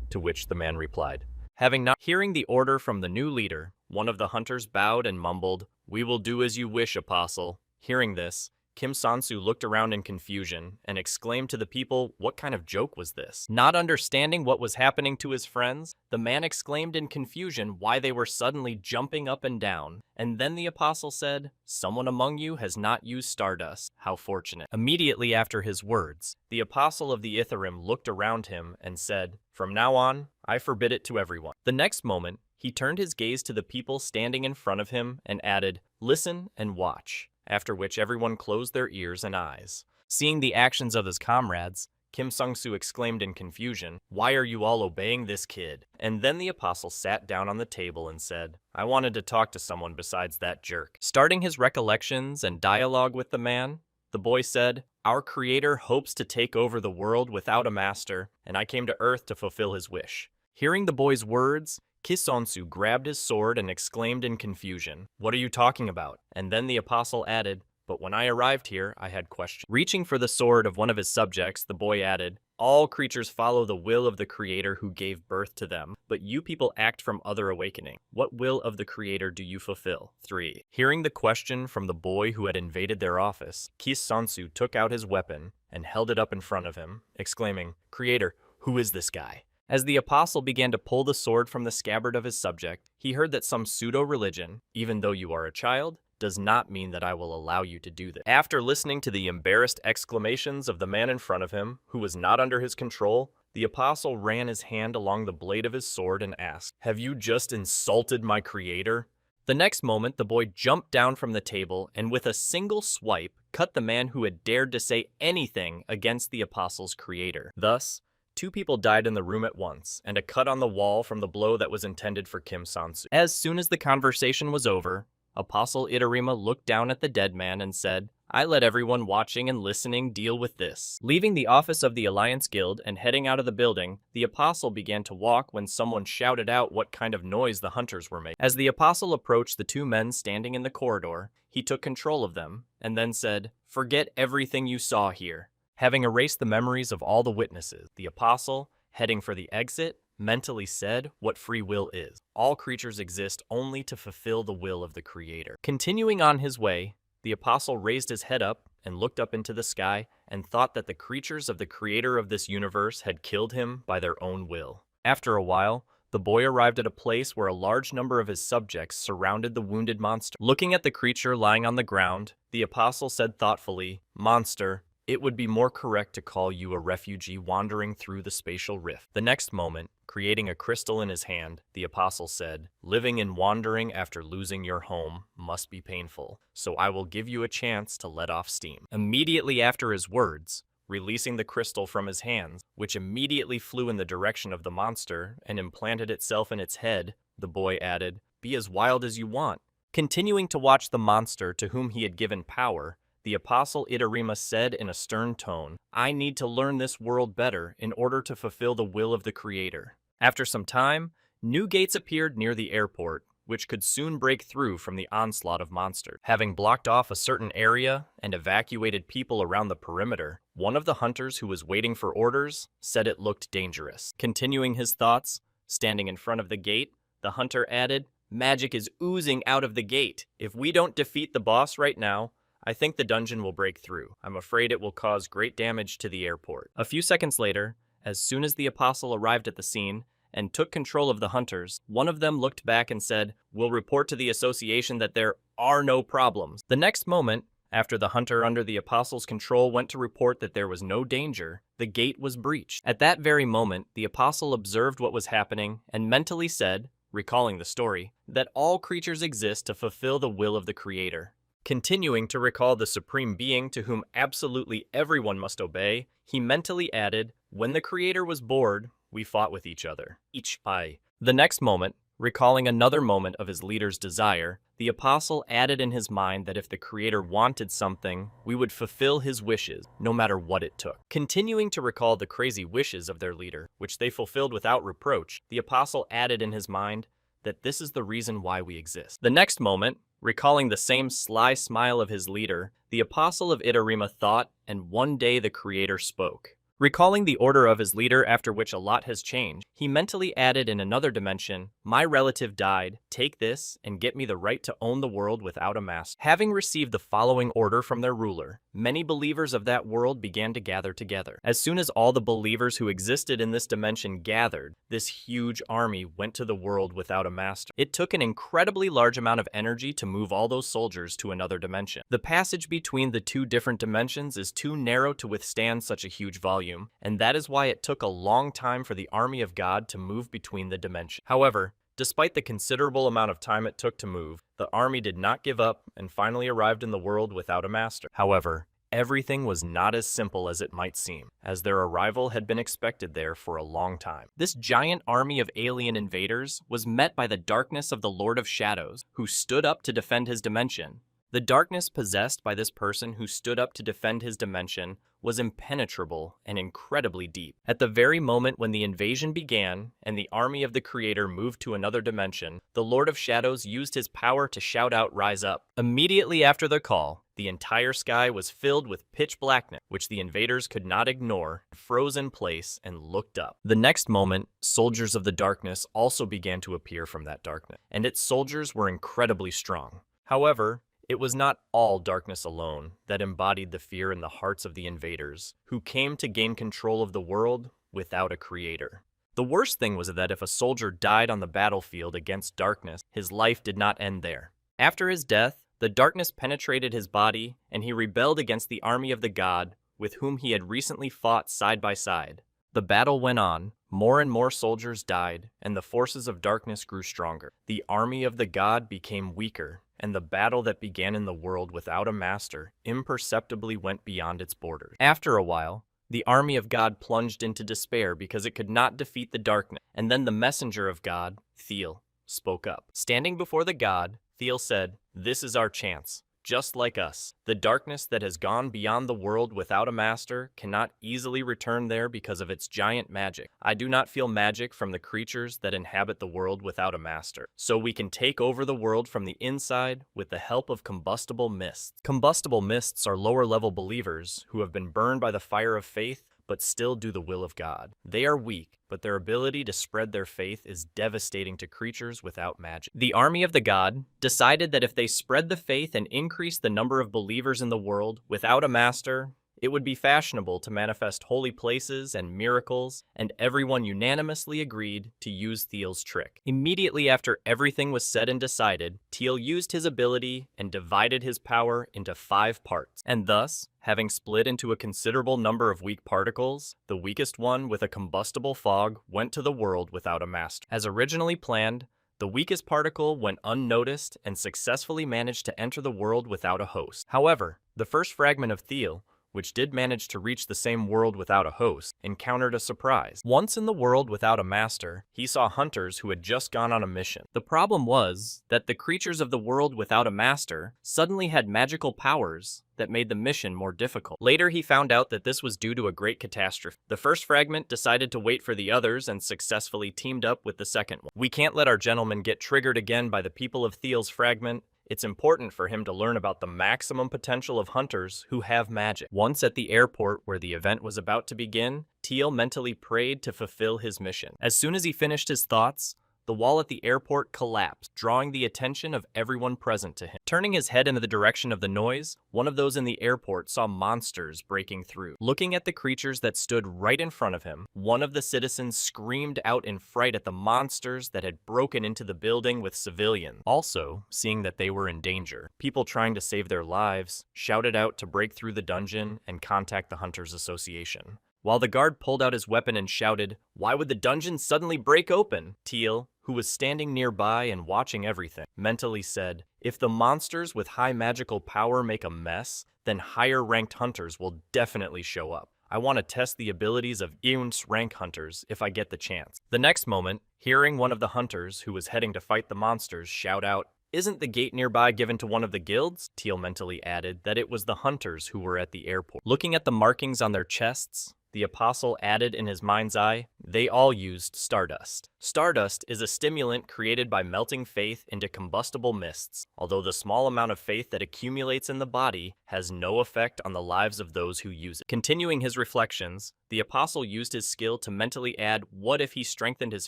to which the man replied. Having not hearing the order from the new leader, one of the hunters bowed and mumbled, "We will do as you wish, Apostle." Hearing this, Kim Sung-soo looked around in confusion and exclaimed to the people, what kind of joke was this? Not understanding what was happening to his friends, the man exclaimed in confusion why they were suddenly jumping up and down. And then the apostle said, "Someone among you has not used Stardust. How fortunate." Immediately after his words, the apostle of the Ithrim looked around him and said, "From now on, I forbid it to everyone." The next moment, he turned his gaze to the people standing in front of him and added, "Listen and watch." After which everyone closed their ears and eyes. Seeing the actions of his comrades, Kim Sung-soo exclaimed in confusion, "Why are you all obeying this kid?" And then the apostle sat down on the table and said, "I wanted to talk to someone besides that jerk." Starting his recollections and dialogue with the man, the boy said, "Our creator hopes to take over the world without a master, and I came to Earth to fulfill his wish." Hearing the boy's words, Kisonsu grabbed his sword and exclaimed in confusion, "What are you talking about?" And then the apostle added, "But when I arrived here, I had questions." Reaching for the sword of one of his subjects, the boy added, "All creatures follow the will of the Creator who gave birth to them, but you people act from other awakening. What will of the Creator do you fulfill?" 3. Hearing the question from the boy who had invaded their office, Kisonsu took out his weapon and held it up in front of him, exclaiming, "Creator, who is this guy?" As the apostle began to pull the sword from the scabbard of his subject, he heard that some pseudo-religion, even though you are a child, does not mean that I will allow you to do this. After listening to the embarrassed exclamations of the man in front of him, who was not under his control, the apostle ran his hand along the blade of his sword and asked, "Have you just insulted my creator?" The next moment, the boy jumped down from the table and with a single swipe, cut the man who had dared to say anything against the apostle's creator. Thus, 2 people died in the room at once, and a cut on the wall from the blow that was intended for Kim Sung-soo. As soon as the conversation was over, Apostle Itarima looked down at the dead man and said, "I let everyone watching and listening deal with this." Leaving the office of the Alliance Guild and heading out of the building, the apostle began to walk when someone shouted out what kind of noise the hunters were making. As the apostle approached the 2 men standing in the corridor, he took control of them, and then said, "Forget everything you saw here." Having erased the memories of all the witnesses, the apostle, heading for the exit, mentally said what free will is. All creatures exist only to fulfill the will of the Creator. Continuing on his way, the apostle raised his head up and looked up into the sky and thought that the creatures of the Creator of this universe had killed him by their own will. After a while, the boy arrived at a place where a large number of his subjects surrounded the wounded monster. Looking at the creature lying on the ground, the apostle said thoughtfully, "Monster, it would be more correct to call you a refugee wandering through the spatial rift." The next moment, creating a crystal in his hand, the apostle said, "Living and wandering after losing your home must be painful, so I will give you a chance to let off steam." Immediately after his words, releasing the crystal from his hands, which immediately flew in the direction of the monster and implanted itself in its head, the boy added, "Be as wild as you want." Continuing to watch the monster to whom he had given power, the apostle Itarima said in a stern tone, "I need to learn this world better in order to fulfill the will of the Creator." After some time, new gates appeared near the airport, which could soon break through from the onslaught of monsters. Having blocked off a certain area and evacuated people around the perimeter, one of the hunters who was waiting for orders said it looked dangerous. Continuing his thoughts, standing in front of the gate, the hunter added, "Magic is oozing out of the gate. If we don't defeat the boss right now, I think the dungeon will break through. I'm afraid it will cause great damage to the airport." A few seconds later, as soon as the apostle arrived at the scene and took control of the hunters, one of them looked back and said, "We'll report to the association that there are no problems." The next moment, after the hunter under the apostle's control went to report that there was no danger, the gate was breached. At that very moment, the apostle observed what was happening and mentally said, recalling the story, that all creatures exist to fulfill the will of the Creator. Continuing to recall the Supreme Being to whom absolutely everyone must obey, he mentally added, "When the Creator was bored, we fought with each other. Each eye." The next moment, recalling another moment of his leader's desire, the apostle added in his mind that if the Creator wanted something, we would fulfill his wishes, no matter what it took. Continuing to recall the crazy wishes of their leader, which they fulfilled without reproach, the apostle added in his mind that this is the reason why we exist. The next moment, recalling the same sly smile of his leader, the apostle of Itarima thought, and one day the Creator spoke. Recalling the order of his leader after which a lot has changed, he mentally added in another dimension, "My relative died, take this and get me the right to own the world without a master." Having received the following order from their ruler, many believers of that world began to gather together. As soon as all the believers who existed in this dimension gathered, this huge army went to the world without a master. It took an incredibly large amount of energy to move all those soldiers to another dimension. The passage between the two different dimensions is too narrow to withstand such a huge volume, and that is why it took a long time for the army of God to move between the dimensions. However, despite the considerable amount of time it took to move, the army did not give up and finally arrived in the world without a master. However, everything was not as simple as it might seem, as their arrival had been expected there for a long time. This giant army of alien invaders was met by the darkness of the Lord of Shadows, who stood up to defend his dimension. The darkness possessed by this person who stood up to defend his dimension was impenetrable and incredibly deep. At the very moment when the invasion began and the army of the Creator moved to another dimension, the Lord of Shadows used his power to shout out, "Rise up." Immediately after the call, the entire sky was filled with pitch blackness, which the invaders could not ignore, froze in place, and looked up. The next moment, soldiers of the darkness also began to appear from that darkness, and its soldiers were incredibly strong. However, it was not all darkness alone that embodied the fear in the hearts of the invaders, who came to gain control of the world without a creator. The worst thing was that if a soldier died on the battlefield against darkness, his life did not end there. After his death, the darkness penetrated his body, and he rebelled against the army of the god with whom he had recently fought side by side. The battle went on, more and more soldiers died, and the forces of darkness grew stronger. The army of the god became weaker, and the battle that began in the world without a master imperceptibly went beyond its borders. After a while, the army of God plunged into despair because it could not defeat the darkness, and then the messenger of God, Thiel, spoke up. Standing before the god, Thiel said, "This is our chance. Just like us, the darkness that has gone beyond the world without a master cannot easily return there because of its giant magic. I do not feel magic from the creatures that inhabit the world without a master. So we can take over the world from the inside with the help of combustible mists." Combustible mists are lower-level believers who have been burned by the fire of faith but still do the will of God. They are weak, but their ability to spread their faith is devastating to creatures without magic. The army of the god decided that if they spread the faith and increased the number of believers in the world without a master, it would be fashionable to manifest holy places and miracles, and everyone unanimously agreed to use Thiel's trick. Immediately after everything was said and decided, Thiel used his ability and divided his power into 5 parts, and thus, having split into a considerable number of weak particles, the weakest one with a combustible fog went to the world without a master. As originally planned, the weakest particle went unnoticed and successfully managed to enter the world without a host. However, the first fragment of Thiel, which did manage to reach the same world without a host, encountered a surprise. Once in the world without a master, he saw hunters who had just gone on a mission. The problem was that the creatures of the world without a master suddenly had magical powers that made the mission more difficult. Later, he found out that this was due to a great catastrophe. The first fragment decided to wait for the others and successfully teamed up with the second one. We can't let our gentleman get triggered again by the people of Thiel's fragment. It's important for him to learn about the maximum potential of hunters who have magic. Once at the airport where the event was about to begin, Thiel mentally prayed to fulfill his mission. As soon as he finished his thoughts, the wall at the airport collapsed, drawing the attention of everyone present to him. Turning his head into the direction of the noise, one of those in the airport saw monsters breaking through. Looking at the creatures that stood right in front of him, one of the citizens screamed out in fright at the monsters that had broken into the building with civilians. Also, seeing that they were in danger, people trying to save their lives shouted out to break through the dungeon and contact the Hunters Association. While the guard pulled out his weapon and shouted, "Why would the dungeon suddenly break open?" Thiel, who was standing nearby and watching everything, mentally said, "If the monsters with high magical power make a mess, then higher-ranked hunters will definitely show up. I want to test the abilities of Eun's rank hunters if I get the chance." The next moment, hearing one of the hunters who was heading to fight the monsters shout out, "Isn't the gate nearby given to one of the guilds?" Thiel mentally added that it was the hunters who were at the airport. Looking at the markings on their chests, the apostle added in his mind's eye, they all used stardust. Stardust is a stimulant created by melting faith into combustible mists, although the small amount of faith that accumulates in the body has no effect on the lives of those who use it. Continuing his reflections, the apostle used his skill to mentally add what if he strengthened his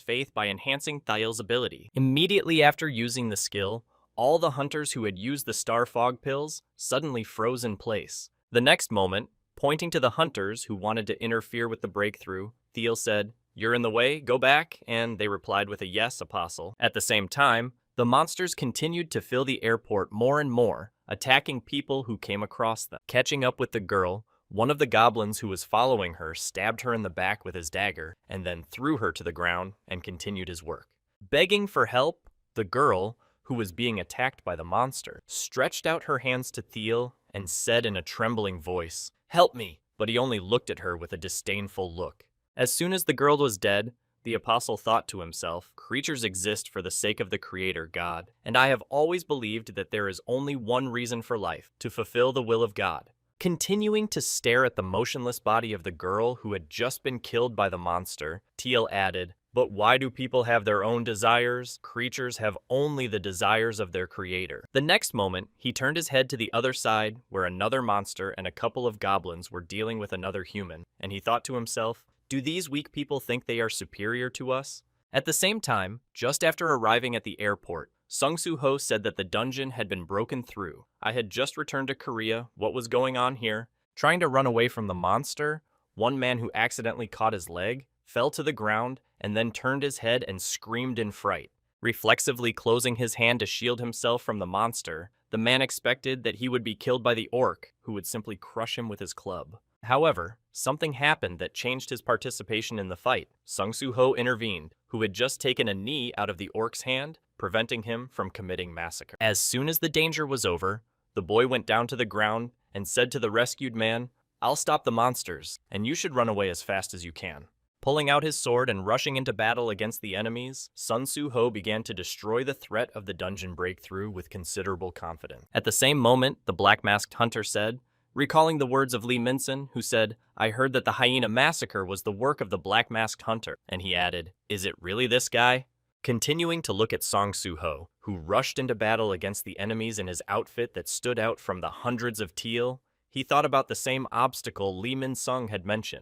faith by enhancing Thiel's ability. Immediately after using the skill, all the hunters who had used the star fog pills suddenly froze in place. The next moment, pointing to the hunters who wanted to interfere with the breakthrough, Thiel said, "You're in the way, go back," and they replied with a yes, Apostle. At the same time, the monsters continued to fill the airport more and more, attacking people who came across them. Catching up with the girl, one of the goblins who was following her stabbed her in the back with his dagger, and then threw her to the ground and continued his work. Begging for help, the girl, who was being attacked by the monster, stretched out her hands to Thiel and said in a trembling voice, "Help me!" But he only looked at her with a disdainful look. As soon as the girl was dead, the apostle thought to himself, creatures exist for the sake of the Creator, God, and I have always believed that there is only one reason for life, to fulfill the will of God. Continuing to stare at the motionless body of the girl who had just been killed by the monster, Thiel added, "But why do people have their own desires? Creatures have only the desires of their creator." The next moment, he turned his head to the other side, where another monster and a couple of goblins were dealing with another human, and he thought to himself, do these weak people think they are superior to us? At the same time, just after arriving at the airport, Sung-Soo-Ho said that the dungeon had been broken through. "I had just returned to Korea. What was going on here?" Trying to run away from the monster, one man who accidentally caught his leg fell to the ground and then turned his head and screamed in fright. Reflexively closing his hand to shield himself from the monster, the man expected that he would be killed by the orc, who would simply crush him with his club. However, something happened that changed his participation in the fight. Sung-Soo-Ho intervened, who had just taken a knee out of the orc's hand, preventing him from committing massacre. As soon as the danger was over, the boy went down to the ground and said to the rescued man, "I'll stop the monsters, and you should run away as fast as you can." Pulling out his sword and rushing into battle against the enemies, Sung-Soo-Ho began to destroy the threat of the dungeon breakthrough with considerable confidence. At the same moment, the black-masked hunter said, recalling the words of Lee Minson, who said, "I heard that the hyena massacre was the work of the black-masked hunter," and he added, "Is it really this guy?" Continuing to look at Sung-Soo-Ho, who rushed into battle against the enemies in his outfit that stood out from the hundreds of Thiel, he thought about the same obstacle Lee Min-sung had mentioned.